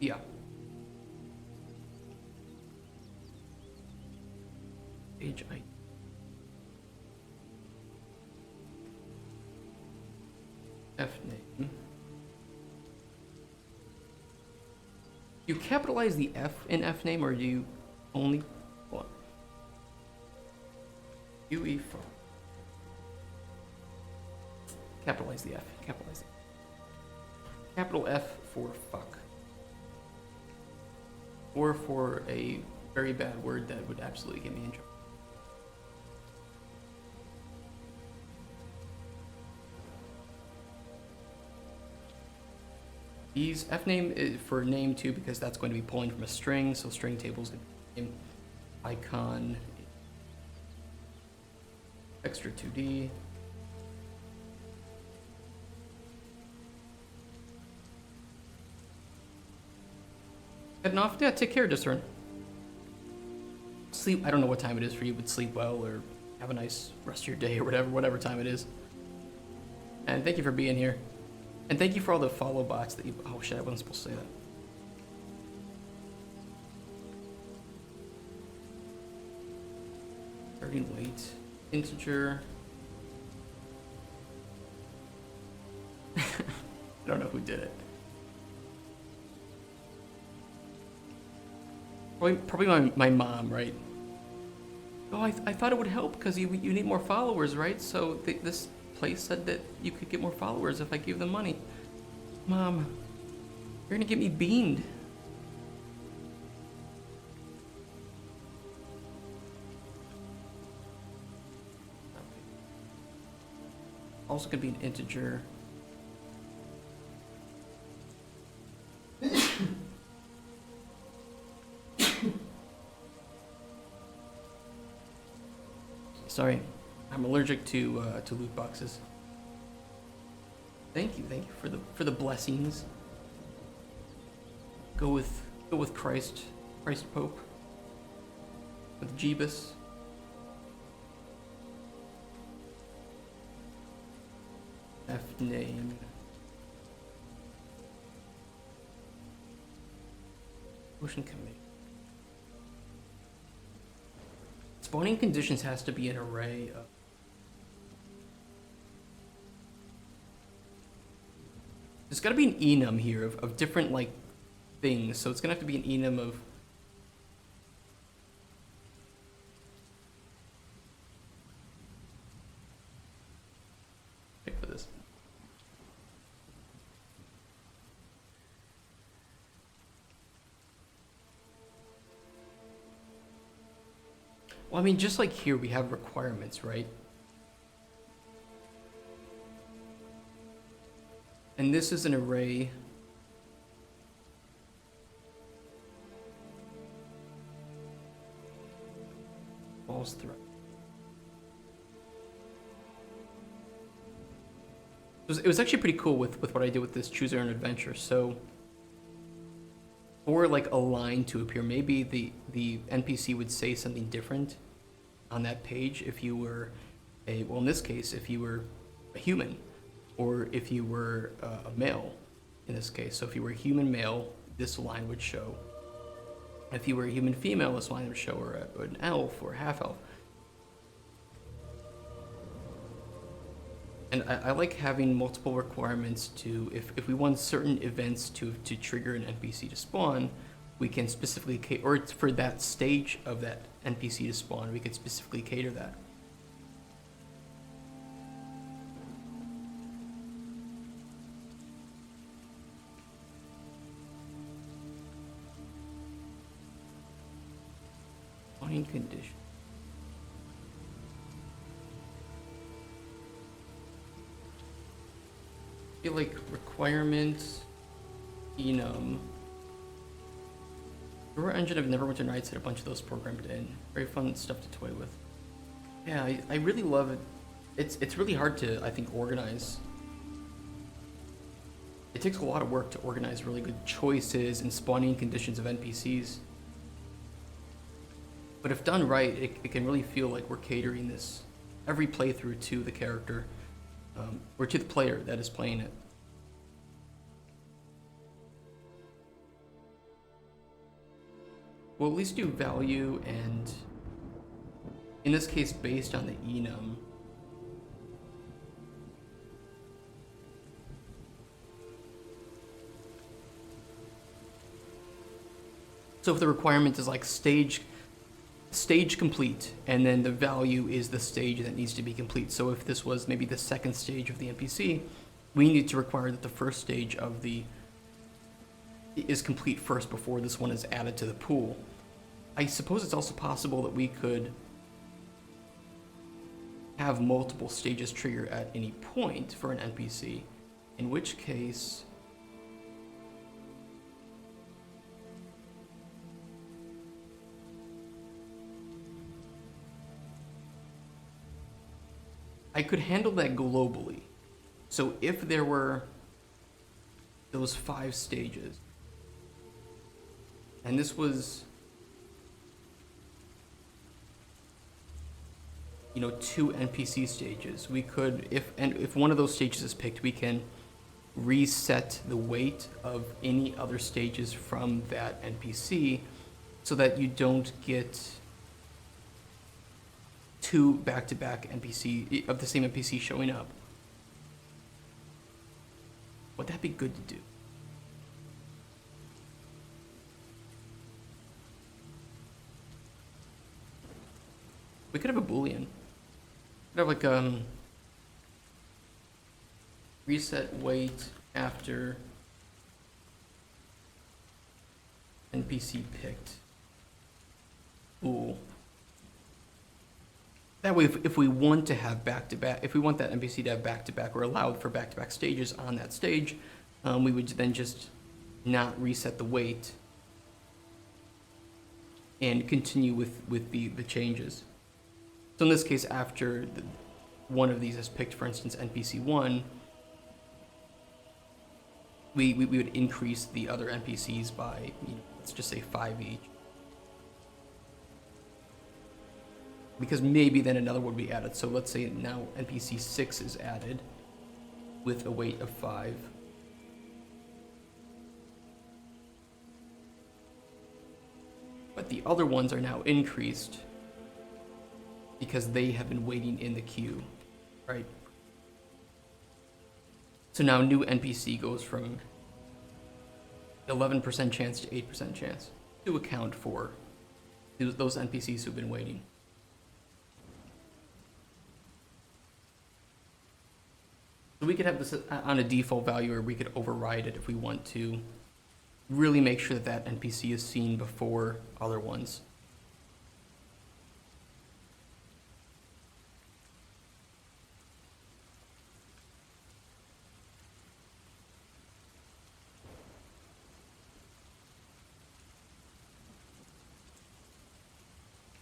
S1: yeah. Stage ID. F name. You capitalize the F in F name, or do you only what? UE for capitalize the F. Capitalize it. Capital F for fuck. Or for a very bad word that would absolutely get me in trouble. These F name is for name too, because that's going to be pulling from a string, so string tables name, icon, extra 2D. Heading off? Yeah, take care, Discern. Sleep, I don't know what time it is for you, but sleep well or have a nice rest of your day or whatever time it is. And thank you for being here. And thank you for all the follow bots that you... Oh shit, I wasn't supposed to say that. Starting weight, integer. I don't know who did it. Probably my mom, right? Oh, I thought it would help because you need more followers, right? So this place said that you could get more followers if I give them money. Mom, you're gonna get me beamed. Also gonna be an integer. Sorry, I'm allergic to loot boxes. Thank you for the blessings. Go with Christ Pope, with Jeebus. F name. Motion commit. Spawning conditions has to be an array of... There's gotta be an enum here of different, like, things. So it's gonna have to be an enum of... Wait for this. Well, I mean, just like here, we have requirements, right? And this is an array. False threat. It was actually pretty cool with what I did with this choose your own adventure. So, or like a line to appear. Maybe the NPC would say something different on that page if you were well, in this case, if you were a human, or if you were a male, in this case. So if you were a human male, this line would show. If you were a human female, this line would show, or an elf or half elf. And I like having multiple requirements to, if we want certain events to trigger an NPC to spawn, we can specifically cater, or for that stage of that NPC to spawn, we could specifically cater that. Spawning condition. I feel like requirements, enum. Your engine of Neverwinter Nights had a bunch of those programmed in. Very fun stuff to toy with. Yeah, I really love it. It's really hard to, I think, organize. It takes a lot of work to organize really good choices and spawning conditions of NPCs. But if done right, it can really feel like we're catering this every playthrough to the character, or to the player that is playing it. We'll at least do value, and in this case based on the enum. So if the requirement is like stage complete, and then the value is the stage that needs to be complete. So if this was maybe the second stage of the NPC, we need to require that the first stage of the is complete first before this one is added to the pool. I suppose it's also possible that we could have multiple stages trigger at any point for an NPC, in which case I could handle that globally. So if there were those 5 stages, and this was, you know, 2 NPC stages, we could, if one of those stages is picked, we can reset the weight of any other stages from that NPC so that you don't get 2 back-to-back NPC of the same NPC showing up. Would that be good to do? We could have a Boolean. We could have like reset weight after NPC picked. Ooh. That way, if we want to have back-to-back, if we want that NPC to have back-to-back or allowed for back-to-back stages on that stage, we would then just not reset the weight and continue with the changes. So in this case, after one of these is picked, for instance, NPC 1, we would increase the other NPCs by, you know, let's just say 5 each. Because maybe then another would be added. So let's say now NPC 6 is added with a weight of 5. But the other ones are now increased because they have been waiting in the queue, right? So now new NPC goes from 11% chance to 8% chance to account for those NPCs who've been waiting. So we could have this on a default value, or we could override it if we want to really make sure that that NPC is seen before other ones.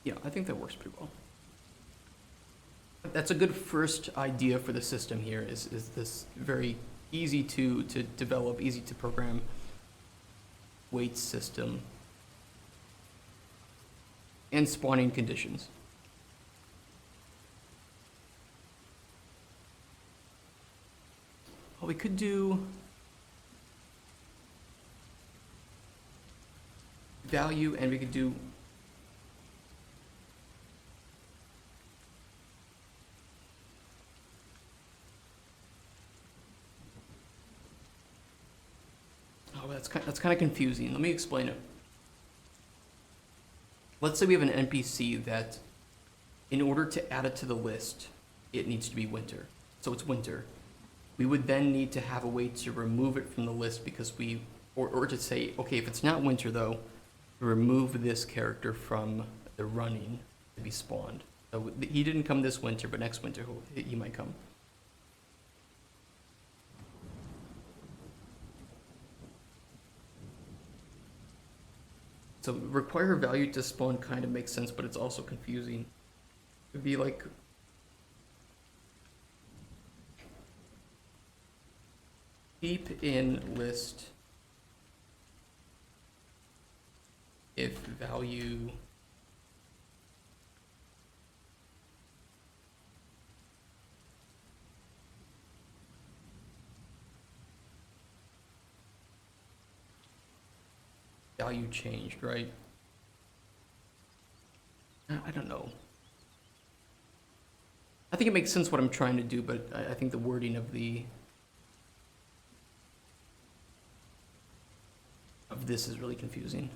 S1: Yeah, I think that works pretty well. That's a good first idea for the system here, is this very easy to develop, easy to program weight system and spawning conditions. Well, we could do value, and we could do that's kind of confusing. Let me explain it. Let's say we have an NPC that, in order to add it to the list, it needs to be winter. So it's winter. We would then need to have a way to remove it from the list because or to say, okay, if it's not winter though, remove this character from the running to be spawned. So he didn't come this winter, but next winter he might come. So require value to spawn kind of makes sense, but it's also confusing. It'd be like keep in list if value changed, right? I don't know. I think it makes sense what I'm trying to do, but I think the wording of this is really confusing.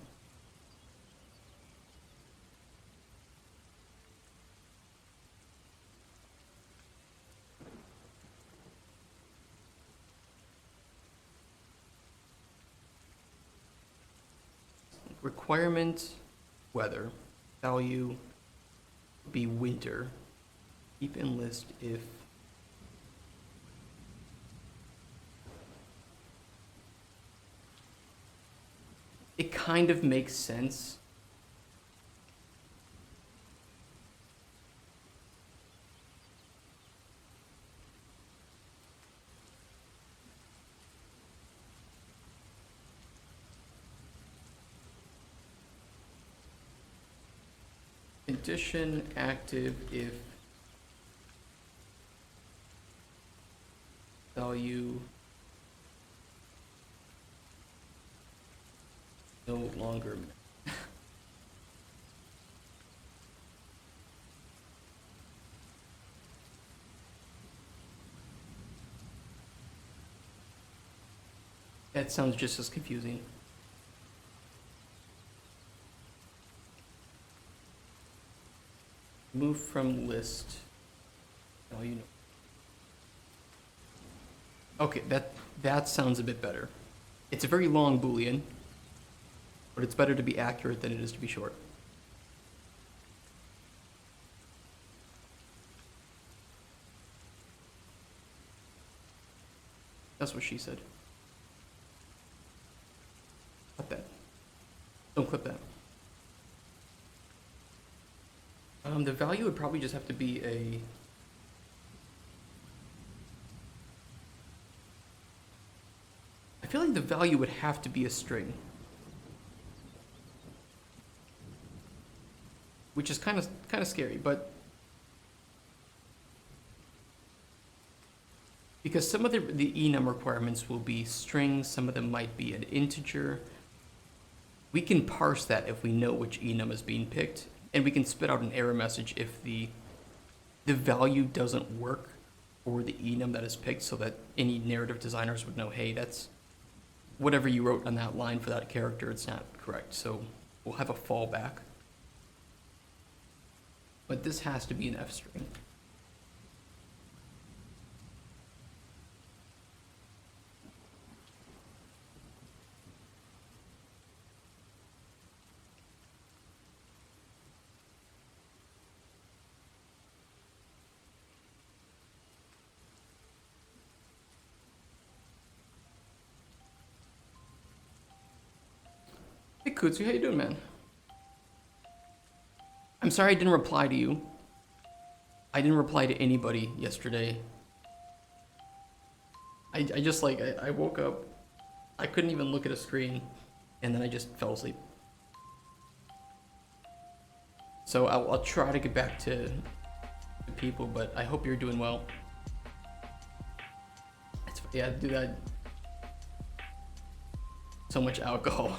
S1: Requirement, weather, value, be winter. Keep in list if it kind of makes sense. Condition active if value no longer. That sounds just as confusing. Move from list. Oh, you know. Okay, that sounds a bit better. It's a very long Boolean, but it's better to be accurate than it is to be short. That's what she said. Clip that. Don't clip that. The value would probably just have to be a... I feel like the value would have to be a string. Which is kind of scary, but... Because some of the enum requirements will be strings, some of them might be an integer. We can parse that if we know which enum is being picked. And we can spit out an error message if the value doesn't work for the enum that is picked, so that any narrative designers would know, hey, that's whatever you wrote on that line for that character, it's not correct. So we'll have a fallback. But this has to be an F string. Hey Kutsu, how you doing, man? I'm sorry I didn't reply to you. I didn't reply to anybody yesterday. I just like, I woke up, I couldn't even look at a screen, and then I just fell asleep. So I'll try to get back to people, but I hope you're doing well. Yeah, do that. So much alcohol.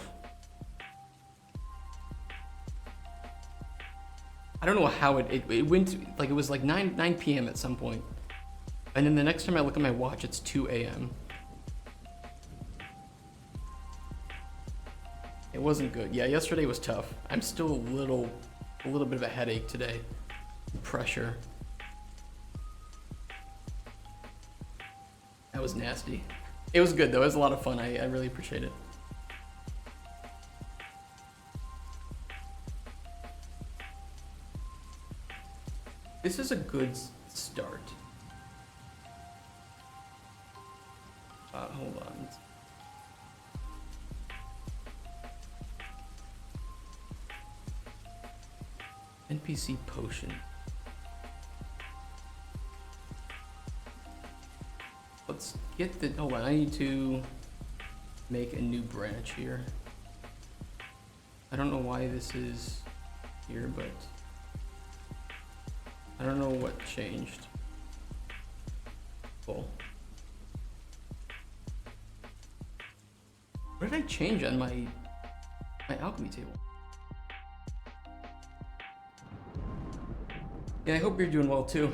S1: I don't know how it went, like it was like 9 p.m. at some point. And then the next time I look at my watch, it's 2 a.m. It wasn't good. Yeah, yesterday was tough. I'm still a little bit of a headache today. Pressure. That was nasty. It was good though. It was a lot of fun. I really appreciate it. This is a good start. Hold on. NPC potion. Let's get the, hold on, I need to make a new branch here. I don't know why this is here, but I don't know what changed. Cool. What did I change on my alchemy table? Yeah, I hope you're doing well too.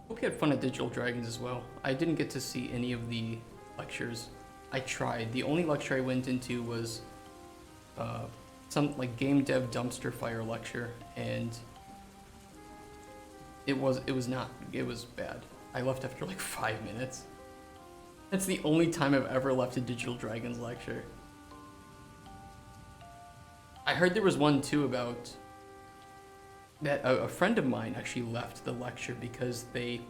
S1: Hope you had fun at Digital Dragons as well. I didn't get to see any of the lectures. I tried. The only lecture I went into was some like game dev dumpster fire lecture, and it was bad. I left after like 5 minutes. That's the only time I've ever left a Digital Dragons lecture. I heard there was one too about that a friend of mine actually left the lecture because they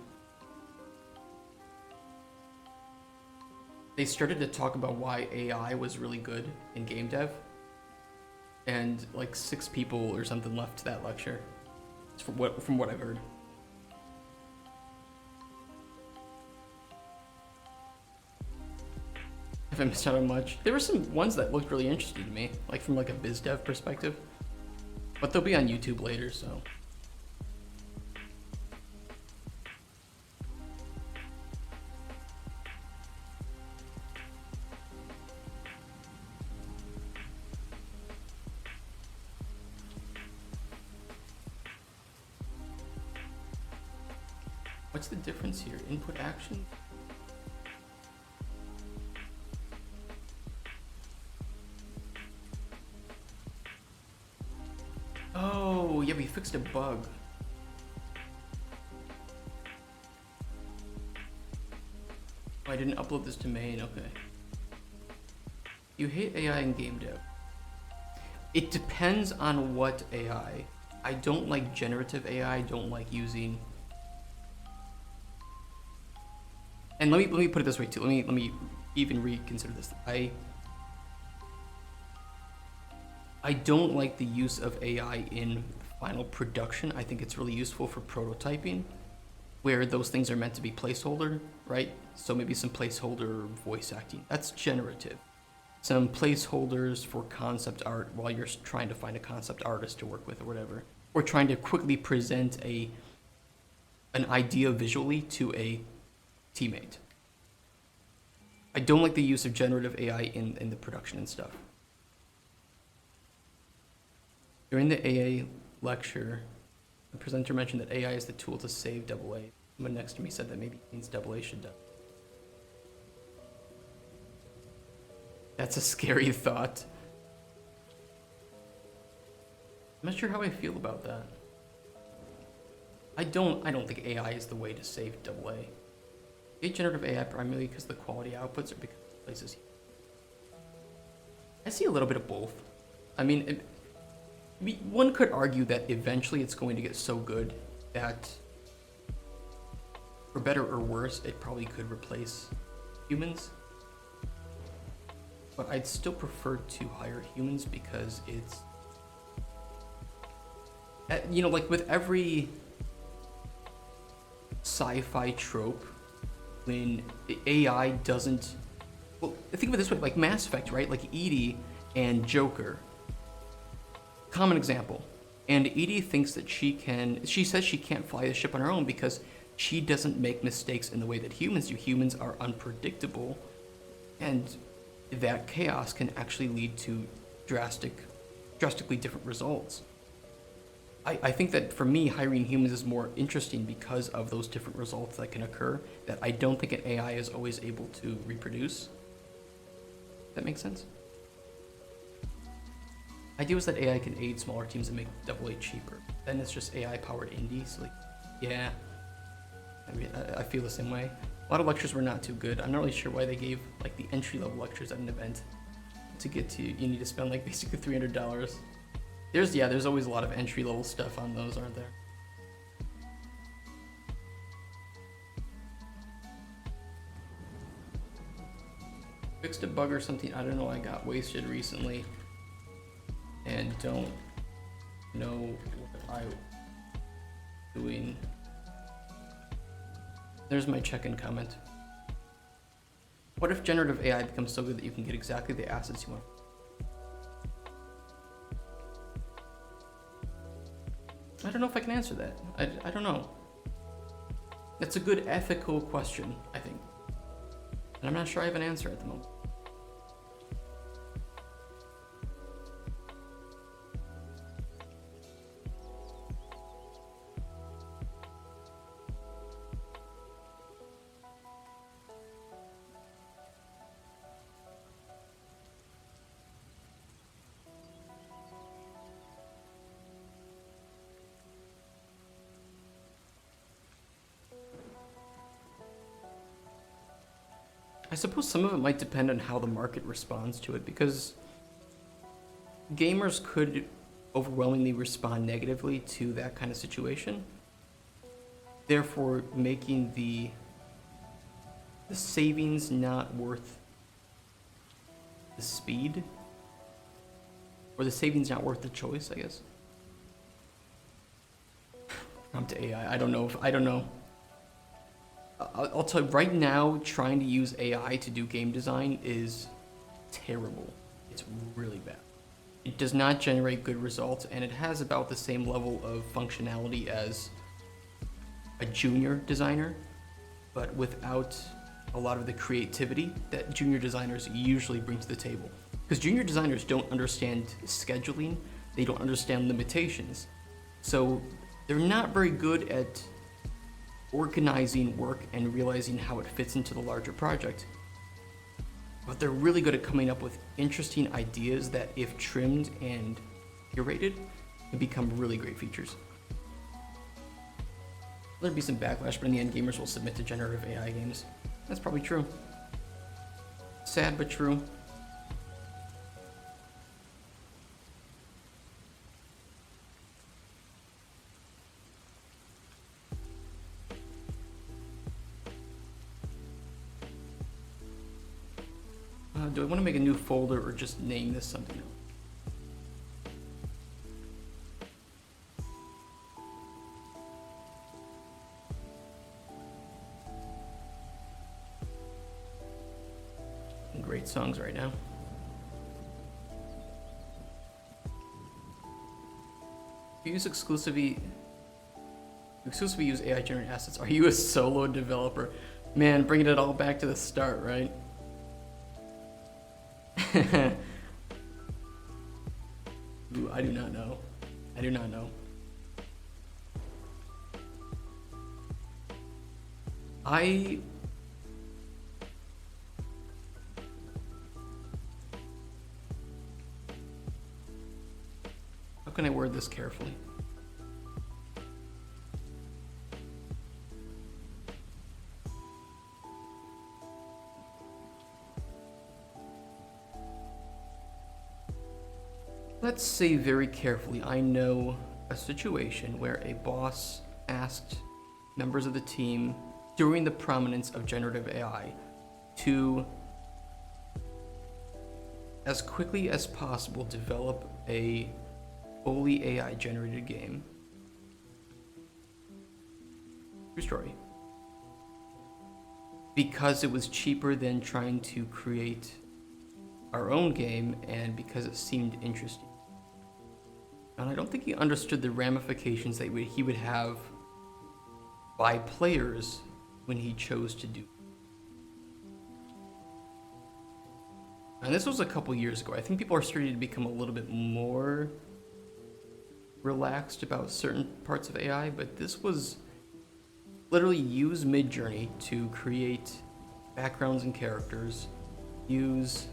S1: started to talk about why AI was really good in game dev, and like 6 people or something left that lecture. It's from what I've heard. If I missed out on much, there were some ones that looked really interesting to me, like from like a biz dev perspective, but they'll be on YouTube later, so. What's the difference here? Input action? Oh, yeah, we fixed a bug. Oh, I didn't upload this to main, okay. You hate AI in game dev. It depends on what AI. I don't like generative AI, I don't like using. And let me put it this way too. Let me even reconsider this. I don't like the use of AI in final production. I think it's really useful for prototyping, where those things are meant to be placeholder, right? So maybe some placeholder voice acting. That's generative. Some placeholders for concept art while you're trying to find a concept artist to work with or whatever. Or trying to quickly present an idea visually to a teammate. I don't like the use of generative AI in the production and stuff. During the AA lecture, the presenter mentioned that AI is the tool to save AA. Someone next to me said that maybe it means AA should die. That's a scary thought. I'm not sure how I feel about that. I don't think AI is the way to save AA. I hate generative AI primarily because the quality outputs are because it places. I see a little bit of both. I mean, one could argue that eventually it's going to get so good that, for better or worse, it probably could replace humans. But I'd still prefer to hire humans because it's, you know, like with every sci-fi trope, when AI doesn't, well, think of it this way, like Mass Effect, right? Like Edie and Joker. Common example. And Edie thinks that she says she can't fly the ship on her own because she doesn't make mistakes in the way that humans do. Humans are unpredictable, and that chaos can actually lead to drastically different results. I think that for me, hiring humans is more interesting because of those different results that can occur that I don't think an AI is always able to reproduce. That makes sense? Idea was that AI can aid smaller teams and make AA cheaper. Then it's just AI-powered indies. Like, yeah, I mean, I feel the same way. A lot of lectures were not too good. I'm not really sure why they gave like the entry-level lectures at an event. To get to, you need to spend like basically $300. There's always a lot of entry-level stuff on those, aren't there? Fixed a bug or something, I don't know, I got wasted recently. And don't know what I'm doing. There's my check-in comment. What if generative AI becomes so good that you can get exactly the assets you want? I don't know if I can answer that. I don't know. That's a good ethical question, I think. And I'm not sure I have an answer at the moment. I suppose some of it might depend on how the market responds to it, because gamers could overwhelmingly respond negatively to that kind of situation, therefore making the savings not worth the speed, or the savings not worth the choice, I guess. Prompt to AI, I don't know. I'll tell you right now, trying to use AI to do game design is terrible. It's really bad. It does not generate good results, and it has about the same level of functionality as a junior designer, but without a lot of the creativity that junior designers usually bring to the table. Because junior designers don't understand scheduling, they don't understand limitations. So they're not very good at organizing work and realizing how it fits into the larger project. But they're really good at coming up with interesting ideas that, if trimmed and curated, can become really great features. There'll be some backlash, but in the end, gamers will submit to generative AI games. That's probably true. Sad, but true. Do I want to make a new folder or just name this something else? Great songs right now. You use exclusively use AI generated assets. Are you a solo developer? Man, bringing it all back to the start, right? Ooh, I do not know. I do not know. How can I word this carefully? Let's say very carefully, I know a situation where a boss asked members of the team during the prominence of generative AI to, as quickly as possible, develop a fully AI generated game. True story. Because it was cheaper than trying to create our own game, and because it seemed interesting. And I don't think he understood the ramifications that he would have by players when he chose to do. And this was a couple years ago. I think people are starting to become a little bit more relaxed about certain parts of AI, but this was literally use Midjourney to create backgrounds and characters, use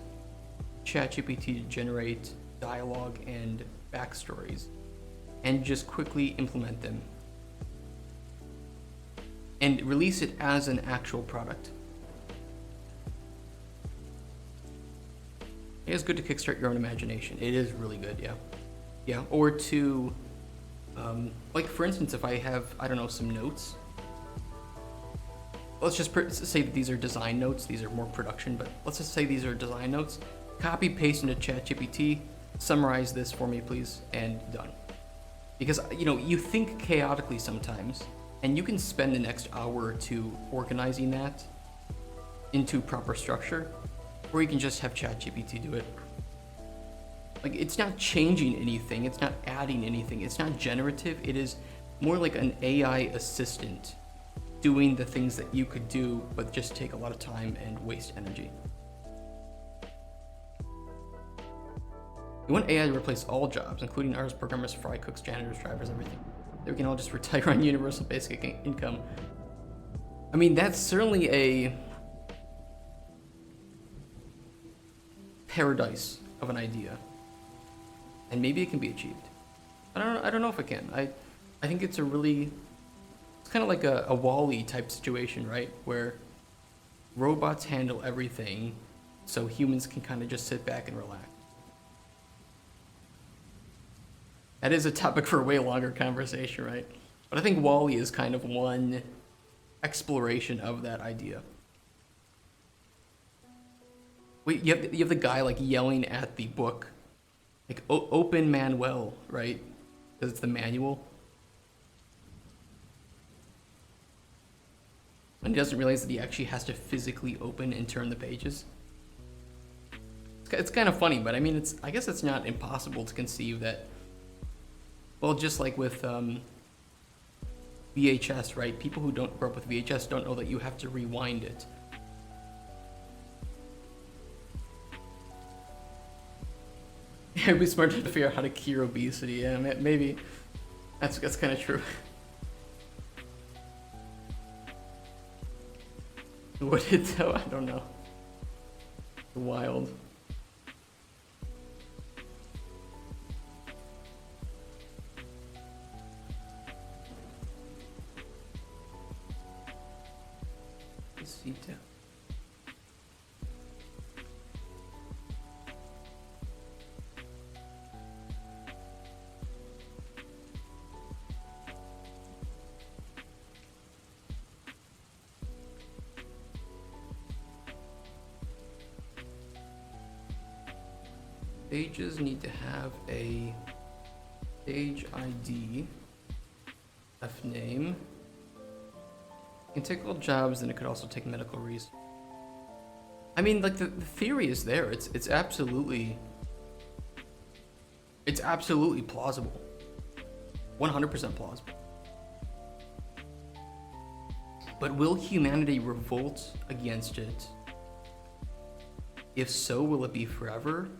S1: ChatGPT to generate dialogue and backstories, and just quickly implement them and release it as an actual product. It is good to kickstart your own imagination. It is really good, yeah. Yeah, or to, like for instance, if I have, I don't know, some notes. Let's just say that these are design notes. These are more production, but let's just say these are design notes. Copy, paste into ChatGPT, summarize this for me, please, and done. Because, you know, you think chaotically sometimes, and you can spend the next hour or two organizing that into proper structure, or you can just have ChatGPT do it. Like, it's not changing anything, it's not adding anything, it's not generative, it is more like an AI assistant doing the things that you could do, but just take a lot of time and waste energy. We want AI to replace all jobs, including artists, programmers, fry cooks, janitors, drivers, everything. They can all just retire on universal basic income. I mean, that's certainly a paradise of an idea, and maybe it can be achieved. I don't know if it can. I think it's a really, it's kind of like a Wall-E type situation, right? Where robots handle everything, so humans can kind of just sit back and relax. That is a topic for a way longer conversation, right? But I think Wall-E is kind of one exploration of that idea. Wait, you have the guy like yelling at the book, like open manual, right? Because it's the manual. And he doesn't realize that he actually has to physically open and turn the pages. It's kind of funny, but I mean, I guess it's not impossible to conceive that. Well, just like with VHS, right? People who don't grow up with VHS don't know that you have to rewind it. It'd be smart to figure out how to cure obesity. Yeah, maybe that's kind of true. Would it though? I don't know. Wild. Cita. Stages need to have a stage ID, F name. You can take all jobs, and it could also take medical reasons. I mean, like the theory is there. It's absolutely plausible. 100% plausible. But will humanity revolt against it? If so, will it be forever?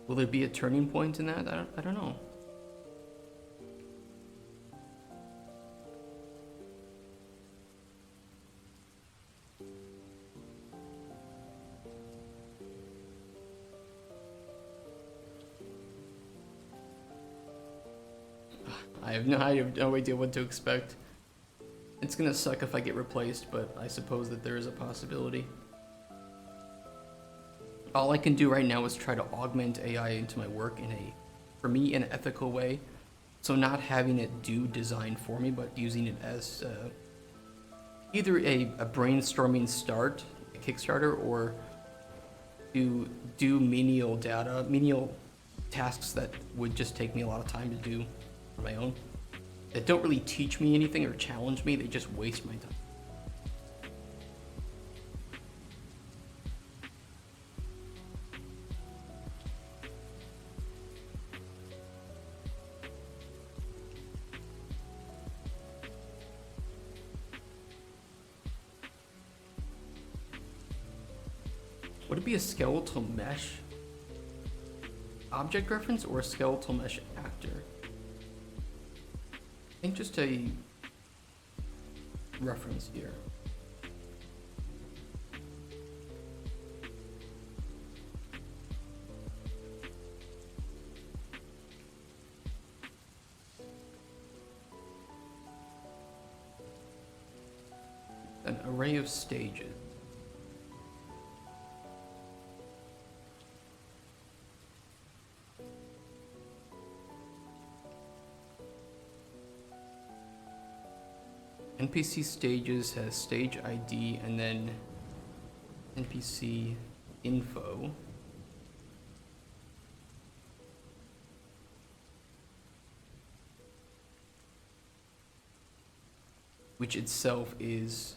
S1: Will there be a turning point in that? I don't know. I have no idea what to expect. It's gonna suck if I get replaced, but I suppose that there is a possibility. All I can do right now is try to augment AI into my work in for me, an ethical way. So not having it do design for me, but using it as either a brainstorming start, a Kickstarter, or to do menial tasks that would just take me a lot of time to do on my own. That don't really teach me anything or challenge me, they just waste my time. Would it be a skeletal mesh object reference or a skeletal mesh actor? I think just a reference here. An array of stages. NPC stages has stage ID and then NPC info. which itself is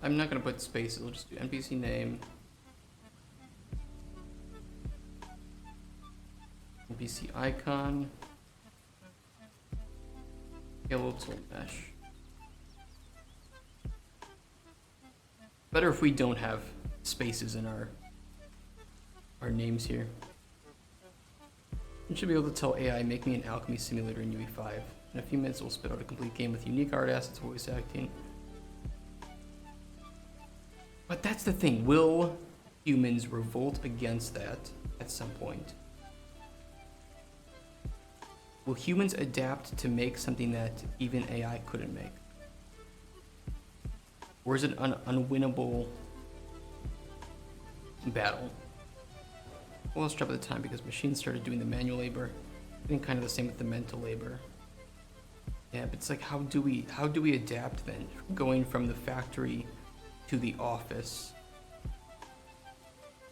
S1: I'm not gonna put spaces, I'll just do NPC name, NPC icon, skeletal mesh. Better if we don't have spaces in our names here. You should be able to tell AI, make me an alchemy simulator in UE5. In a few minutes, we'll spit out a complete game with unique art assets, voice acting. But that's the thing, will humans revolt against that at some point? Will humans adapt to make something that even AI couldn't make? Or is it an unwinnable battle? Well, let's drop the time because machines started doing the manual labor. I think kind of the same with the mental labor. Yeah, but it's like, how do we adapt then? Going from the factory to the office.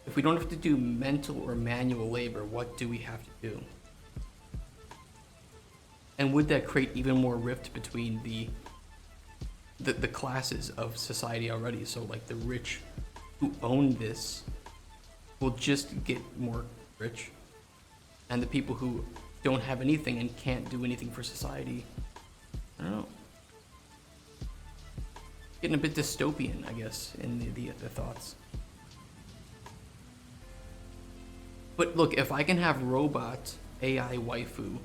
S1: If we don't have to do mental or manual labor, what do we have to do? And would that create even more rift between the classes of society already? So like the rich who own this will just get more rich, and the people who don't have anything and can't do anything for society, I don't know. Getting a bit dystopian, I guess, in the thoughts. But look, if I can have robot AI waifu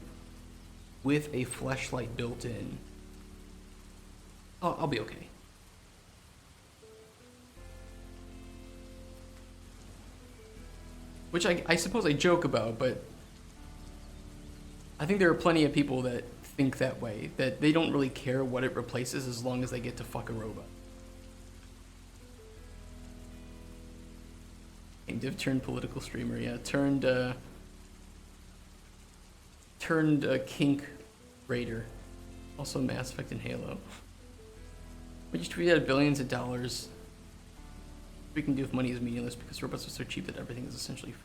S1: with a fleshlight built in, I'll be okay. Which I suppose I joke about, but I think there are plenty of people that think that way, that they don't really care what it replaces as long as they get to fuck a robot. And Div turned political streamer, yeah, turned kink raider, also Mass Effect and Halo. We just tweeted out billions of dollars. We can do if money is meaningless because robots are so cheap that everything is essentially free.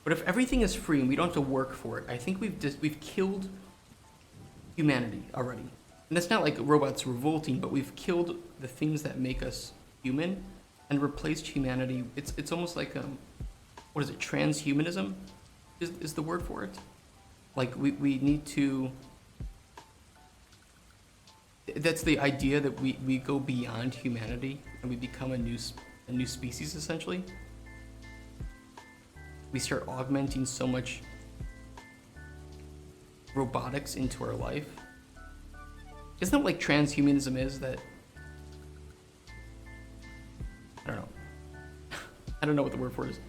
S1: But if everything is free and we don't have to work for it, I think we've killed humanity already. And it's not like robots revolting, but we've killed the things that make us human and replaced humanity. It's almost like what is it? Transhumanism is the word for it. Like we need to. That's the idea that we go beyond humanity and we become a new species essentially. We start augmenting so much robotics into our life. Isn't that what like transhumanism is? That I don't know. I don't know what the word for it is.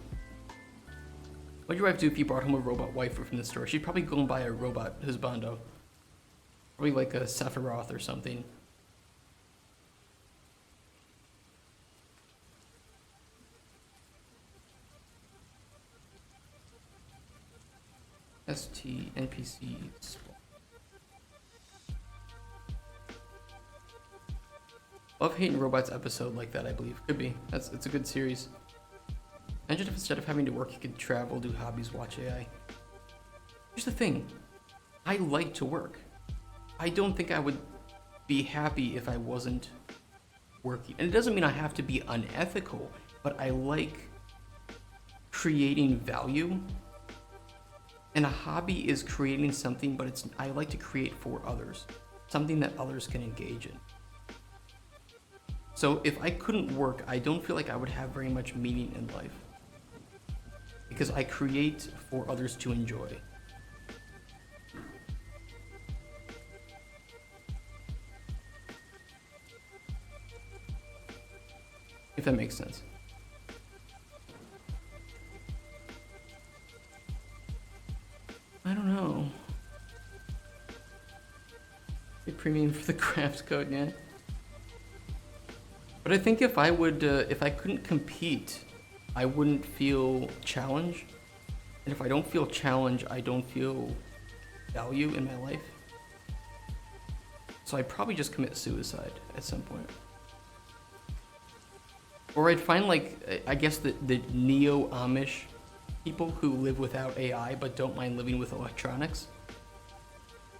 S1: What would your wife do if you brought home a robot waifu from the store? She'd probably go and buy a robot husbando. Probably like a Sephiroth or something. ST NPC. Love Hating Robots episode like that, I believe. Could be. It's a good series. Imagine if instead of having to work, you could travel, do hobbies, watch AI. Here's the thing. I like to work. I don't think I would be happy if I wasn't working. And it doesn't mean I have to be unethical, but I like creating value. And a hobby is creating something, but I like to create for others. Something that others can engage in. So if I couldn't work, I don't feel like I would have very much meaning in life. Because I create for others to enjoy. If that makes sense. I don't know. Pay premium for the craft code, yeah. But I think if I couldn't compete, I wouldn't feel challenge. And if I don't feel challenge, I don't feel value in my life. So I'd probably just commit suicide at some point. Or I'd find like, I guess the neo-Amish people who live without AI but don't mind living with electronics.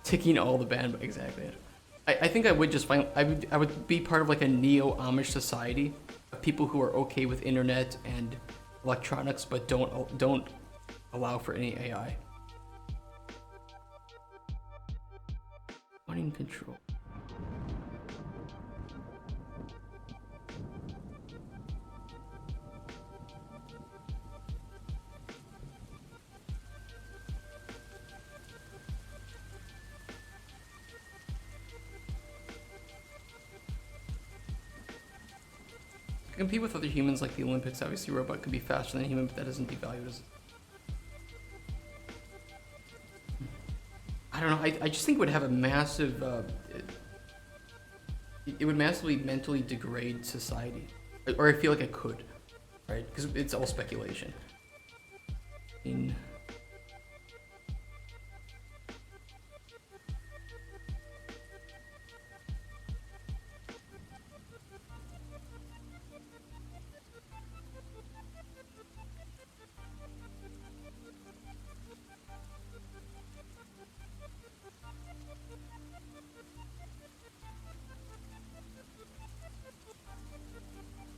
S1: Ticking all the ban, exactly. I think I would just find, I would be part of like a neo-Amish society of people who are okay with internet and electronics but don't allow for any AI. Wanting control. To compete with other humans like the Olympics, obviously a robot could be faster than a human, but that doesn't devalue it. I don't know, I just think it would have a massive, it would massively mentally degrade society. Or I feel like it could, right? Because it's all speculation.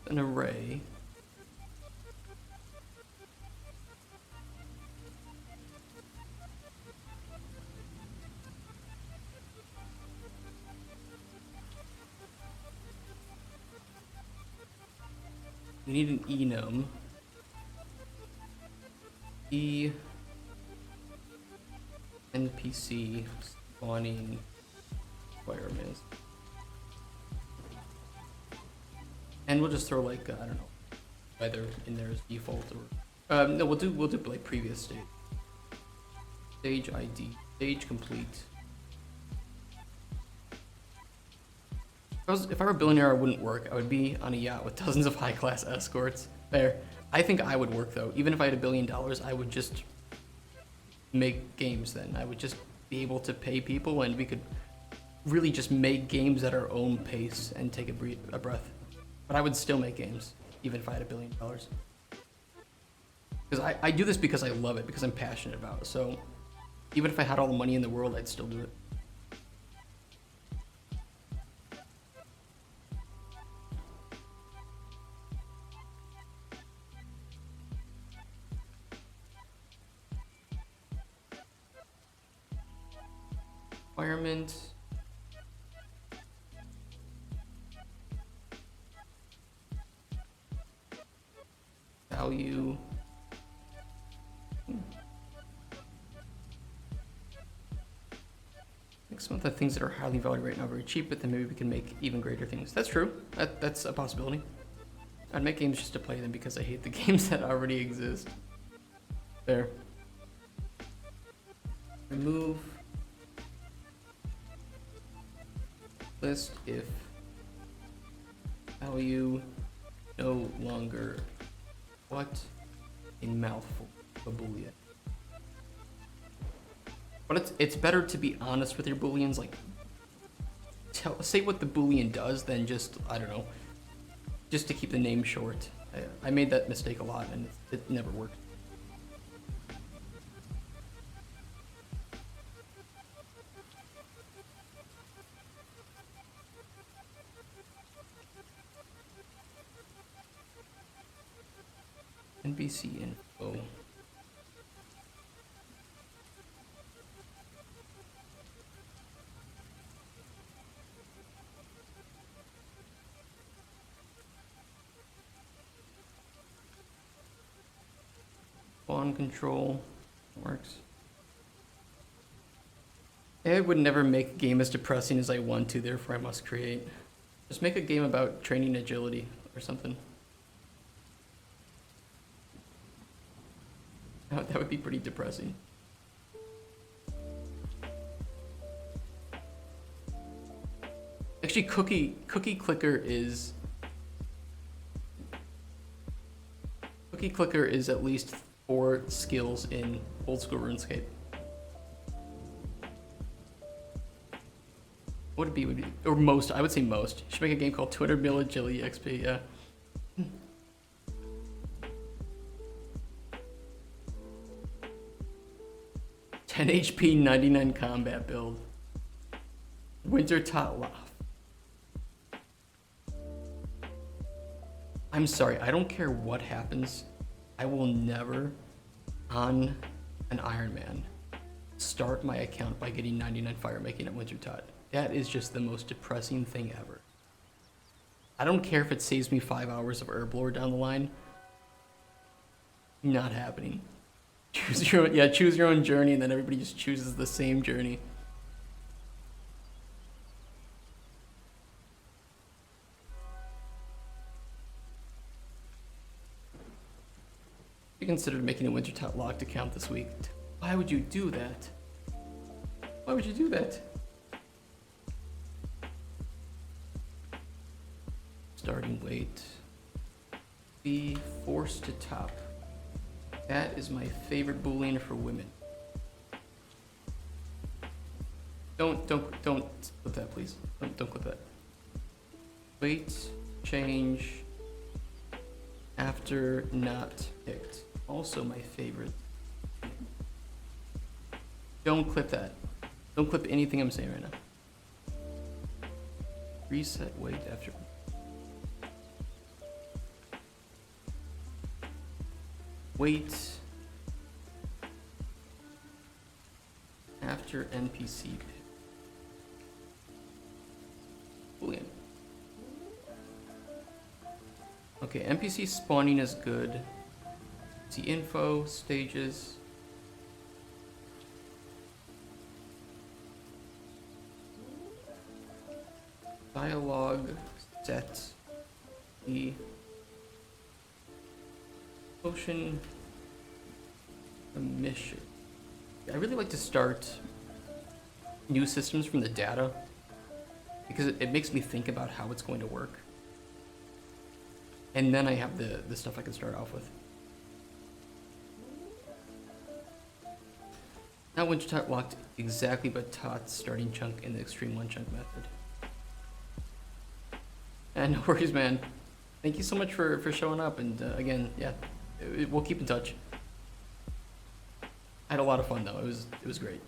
S1: An array. We need an enum. NPC spawning requirements. And we'll just throw like I don't know, either in there as default or no, we'll do like previous stage. Stage ID, stage complete. If I were a billionaire, it wouldn't work. I would be on a yacht with dozens of high-class escorts. There. I think I would work though. Even if I had $1 billion, I would just make games then. I would just be able to pay people and we could really just make games at our own pace and take a breath. But I would still make games, even if I had $1 billion. Because I do this because I love it, because I'm passionate about it. So even if I had all the money in the world, I'd still do it. Requirement. Value. I think some of the things that are highly valued right now are very cheap, but then maybe we can make even greater things. That's true. That's a possibility. I'd make games just to play them because I hate the games that already exist. There. Remove list if value no longer what a mouthful of a boolean. But it's better to be honest with your booleans, like say what the boolean does than just, I don't know, just to keep the name short. I made that mistake a lot and it never worked. NBC info. Spawn control works. I would never make a game as depressing as I want to, therefore I must create. Just make a game about training agility or something. That would be pretty depressing. Actually, cookie clicker is at least 4 skills in old school RuneScape. Would it be, or most, I would say most. You should make a game called Twitter Mill Agility XP, yeah. 10 HP, 99 combat build. Winter Totloff. I'm sorry, I don't care what happens. I will never, on an Iron Man, start my account by getting 99 fire making at Winter Tot. That is just the most depressing thing ever. I don't care if it saves me 5 hours of Herblore down the line. Not happening. Choose your own journey, and then everybody just chooses the same journey. You considered making a Winter Tot locked account this week. Why would you do that? Why would you do that? Starting weight. Be forced to top. That is my favorite Boolean for women. Don't clip that, please. Don't clip that. Weight change after not picked. Also my favorite. Don't clip that. Don't clip anything I'm saying right now. Reset weight after. Wait after NPC pick. Boolean. Okay, NPC spawning is good. See info, stages. Dialogue, set, the potion, a mission. I really like to start new systems from the data because it makes me think about how it's going to work. And then I have the stuff I can start off with. Now Winter Tot locked exactly but Tot's starting chunk in the Extreme 1 chunk method. And no worries, man. Thank you so much for showing up, and again, yeah, we'll keep in touch. I had a lot of fun though. It was great.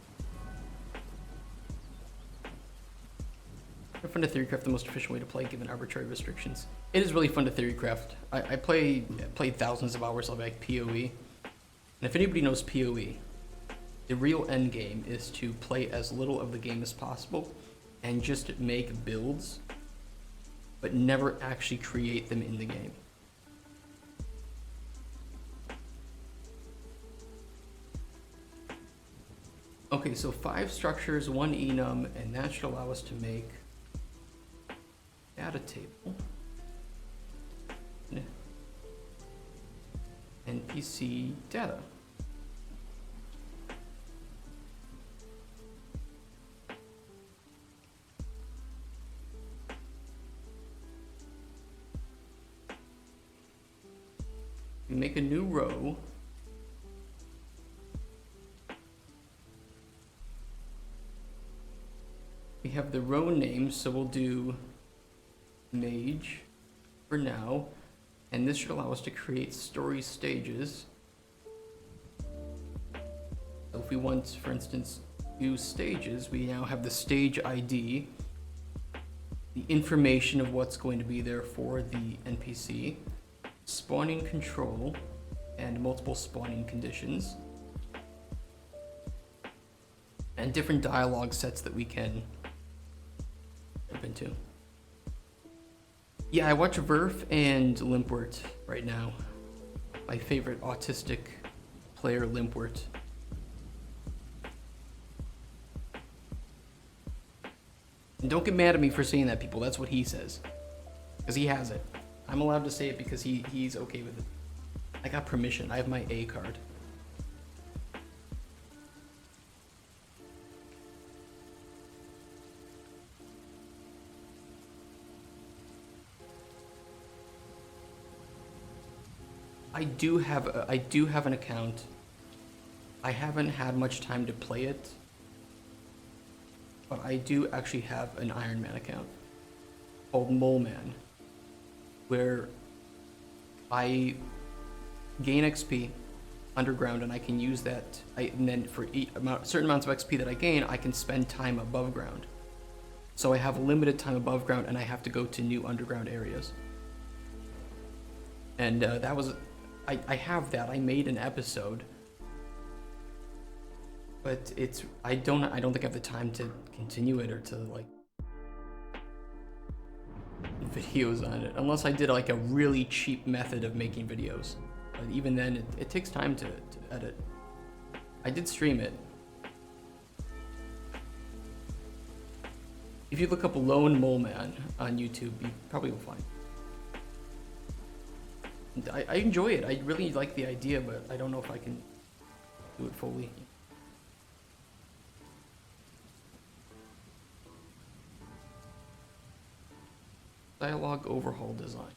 S1: Fun to theorycraft the most efficient way to play given arbitrary restrictions. It is really fun to theorycraft. I played thousands of hours of like PoE, and if anybody knows PoE, the real end game is to play as little of the game as possible and just make builds, but never actually create them in the game. Okay, so 5 structures, 1 enum, and that should allow us to make data table. NPC data. We make a new row. We have the row name, so we'll do mage for now, and this should allow us to create story stages. So if we want, for instance, use stages, we now have the stage ID, the information of what's going to be there for the NPC, spawning control, and multiple spawning conditions, and different dialogue sets that we can jump into. Yeah, I watch Verf and Limpwort right now. My favorite autistic player, Limpwort. And don't get mad at me for saying that, people. That's what he says. Because he has it. I'm allowed to say it because he's okay with it. I got permission. I have my A card. I do have an account. I haven't had much time to play it, but I do actually have an Iron Man account called Mole Man, where I gain XP underground, and I can use that. And then for certain amounts of XP that I gain, I can spend time above ground. So I have limited time above ground, and I have to go to new underground areas. And that was, I have that. I made an episode, but I don't think I have the time to continue it or to like videos on it, unless I did like a really cheap method of making videos. But even then, it takes time to edit. I did stream it. If you look up Lone Mole Man on YouTube, you probably will find. I enjoy it. I really like the idea, but I don't know if I can do it fully. Dialogue overhaul design.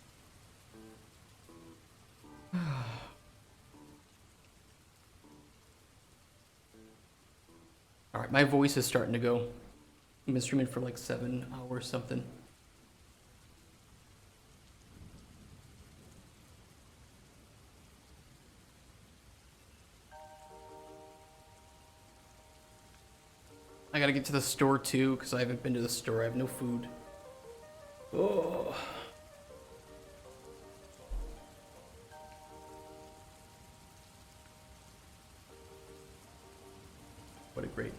S1: Alright, my voice is starting to go. I've been streaming for like 7 hours something. I gotta get to the store too, because I haven't been to the store. I have no food. Oh. What a great...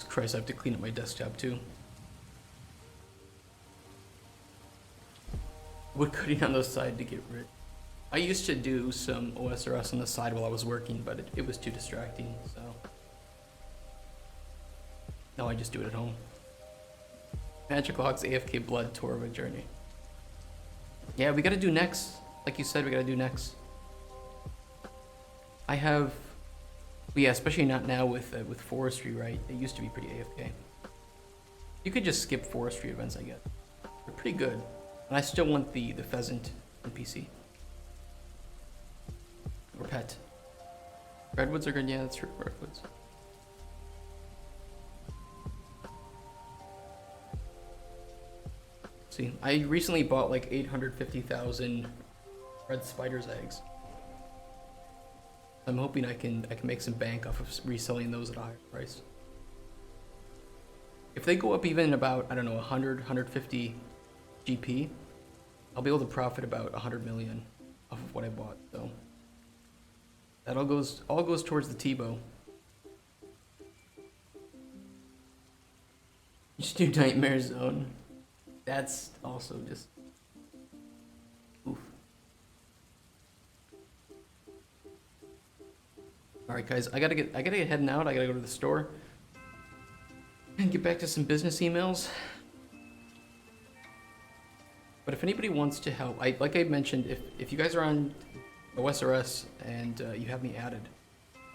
S1: Christ, I have to clean up my desktop too. Wood cutting on the side to get rid. I used to do some OSRS on the side while I was working, but it was too distracting, so... Now I just do it at home. Magic Logs AFK Blood Tour of a Journey. Yeah, we gotta do next. Like you said, we gotta do next. I have... Yeah, especially not now with forestry, right? It used to be pretty AFK. You could just skip forestry events, I guess. They're pretty good. And I still want the pheasant NPC. Or pet. Redwoods are good, yeah, that's true, redwoods. See, I recently bought like 850,000 red spider's eggs. I'm hoping I can make some bank off of reselling those at a higher price. If they go up even about, I don't know, 100, 150 GP, I'll be able to profit about 100 million off of what I bought. So that all goes towards the T-bow. Just do Nightmare Zone. That's also just oof. All right, guys, I gotta get heading out. I gotta go to the store and get back to some business emails. But if anybody wants to help, like I mentioned, if you guys are on OSRS and you have me added,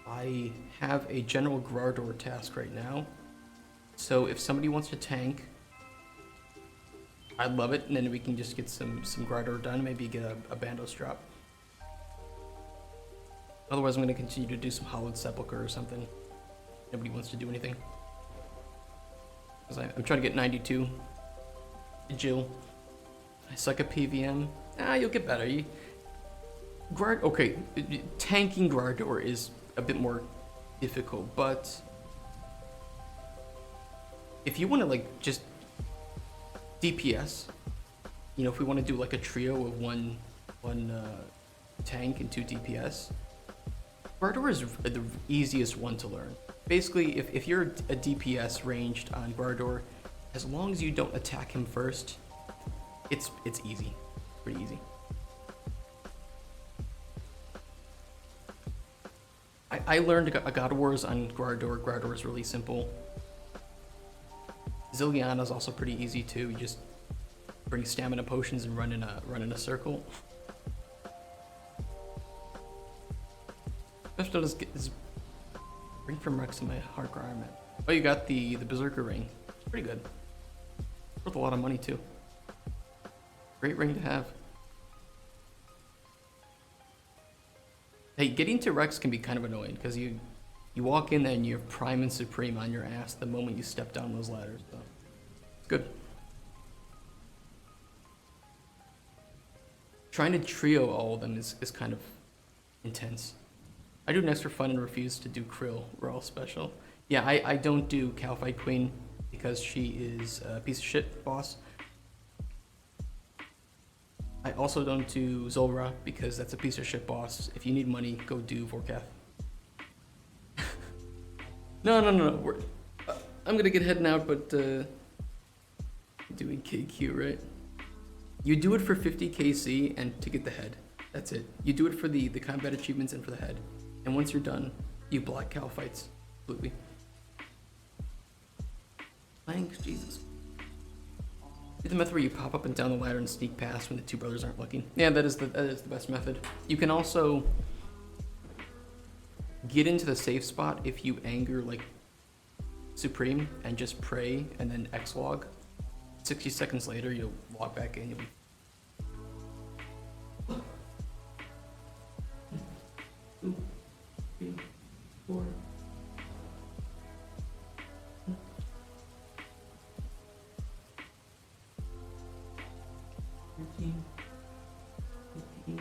S1: I have a general Grardor task right now. So if somebody wants to tank, I'd love it, and then we can just get some Grardor done, maybe get a Bandos drop. Otherwise, I'm going to continue to do some Hollowed Sepulchre or something. Nobody wants to do anything. Because I'm trying to get 92. Jill. I suck at PVM. You'll get better. Okay, tanking Grardor is a bit more difficult, but if you want to like just DPS, you know, if we want to do like a trio of one tank and 2 DPS, Grardor is the easiest one to learn. Basically, if you're a DPS ranged on Grardor, as long as you don't attack him first, it's easy, pretty easy. I learned God Wars on Grardor. Grardor is really simple. Ziliana is also pretty easy too. You just bring stamina potions and run in a circle. Special is bring from Rex in my hardcore armament. Oh, you got the Berserker ring. It's pretty good. Worth a lot of money too. Great ring to have. Hey, getting to Rex can be kind of annoying because you walk in there and you have Prime and Supreme on your ass the moment you step down those ladders. So it's good. Trying to trio all of them is kind of intense. I do next for fun and refuse to do Krill Raw special. Yeah, I don't do Calfight Queen because she is a piece of shit boss. I also don't do Zulra because that's a piece of shit boss. If you need money, go do Vorkath. No. I'm gonna get heading out, but doing KQ, right? You do it for 50 KC and to get the head. That's it. You do it for the combat achievements and for the head. And once you're done, you block Cal fights. Absolutely. Thanks, Jesus. Do the method where you pop up and down the ladder and sneak past when the two brothers aren't looking. Yeah, that is the best method. You can also get into the safe spot if you anger like Supreme and just pray and then X log. 60 seconds later, you'll log back in. You'll be 2, 3, 4. 13, 15,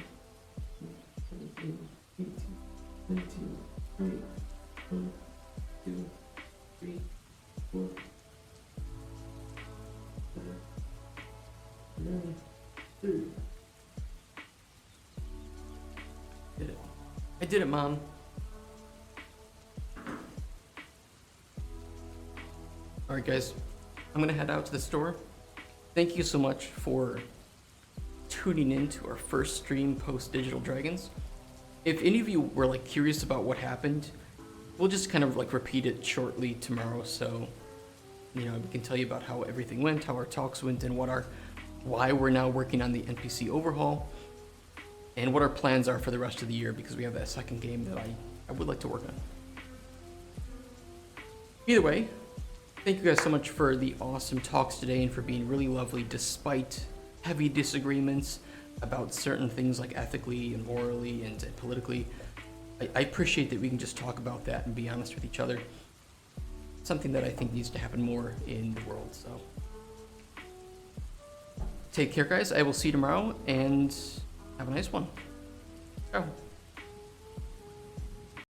S1: 17, 18, 19, 20, 1, 2, 3, 4, 5, 9, 30. Did it. I did it, Mom. Alright guys, I'm gonna head out to the store. Thank you so much for tuning in to our first stream post Digital Dragons. If any of you were like curious about what happened, we'll just kind of like repeat it shortly tomorrow, so you know, we can tell you about how everything went, how our talks went, and why we're now working on the NPC overhaul, and what our plans are for the rest of the year, because we have that second game that I would like to work on. Either way, thank you guys so much for the awesome talks today and for being really lovely despite heavy disagreements about certain things like ethically and morally and politically. I appreciate that we can just talk about that and be honest with each other. Something that I think needs to happen more in the world, so. Take care, guys. I will see you tomorrow, and have a nice one. Ciao.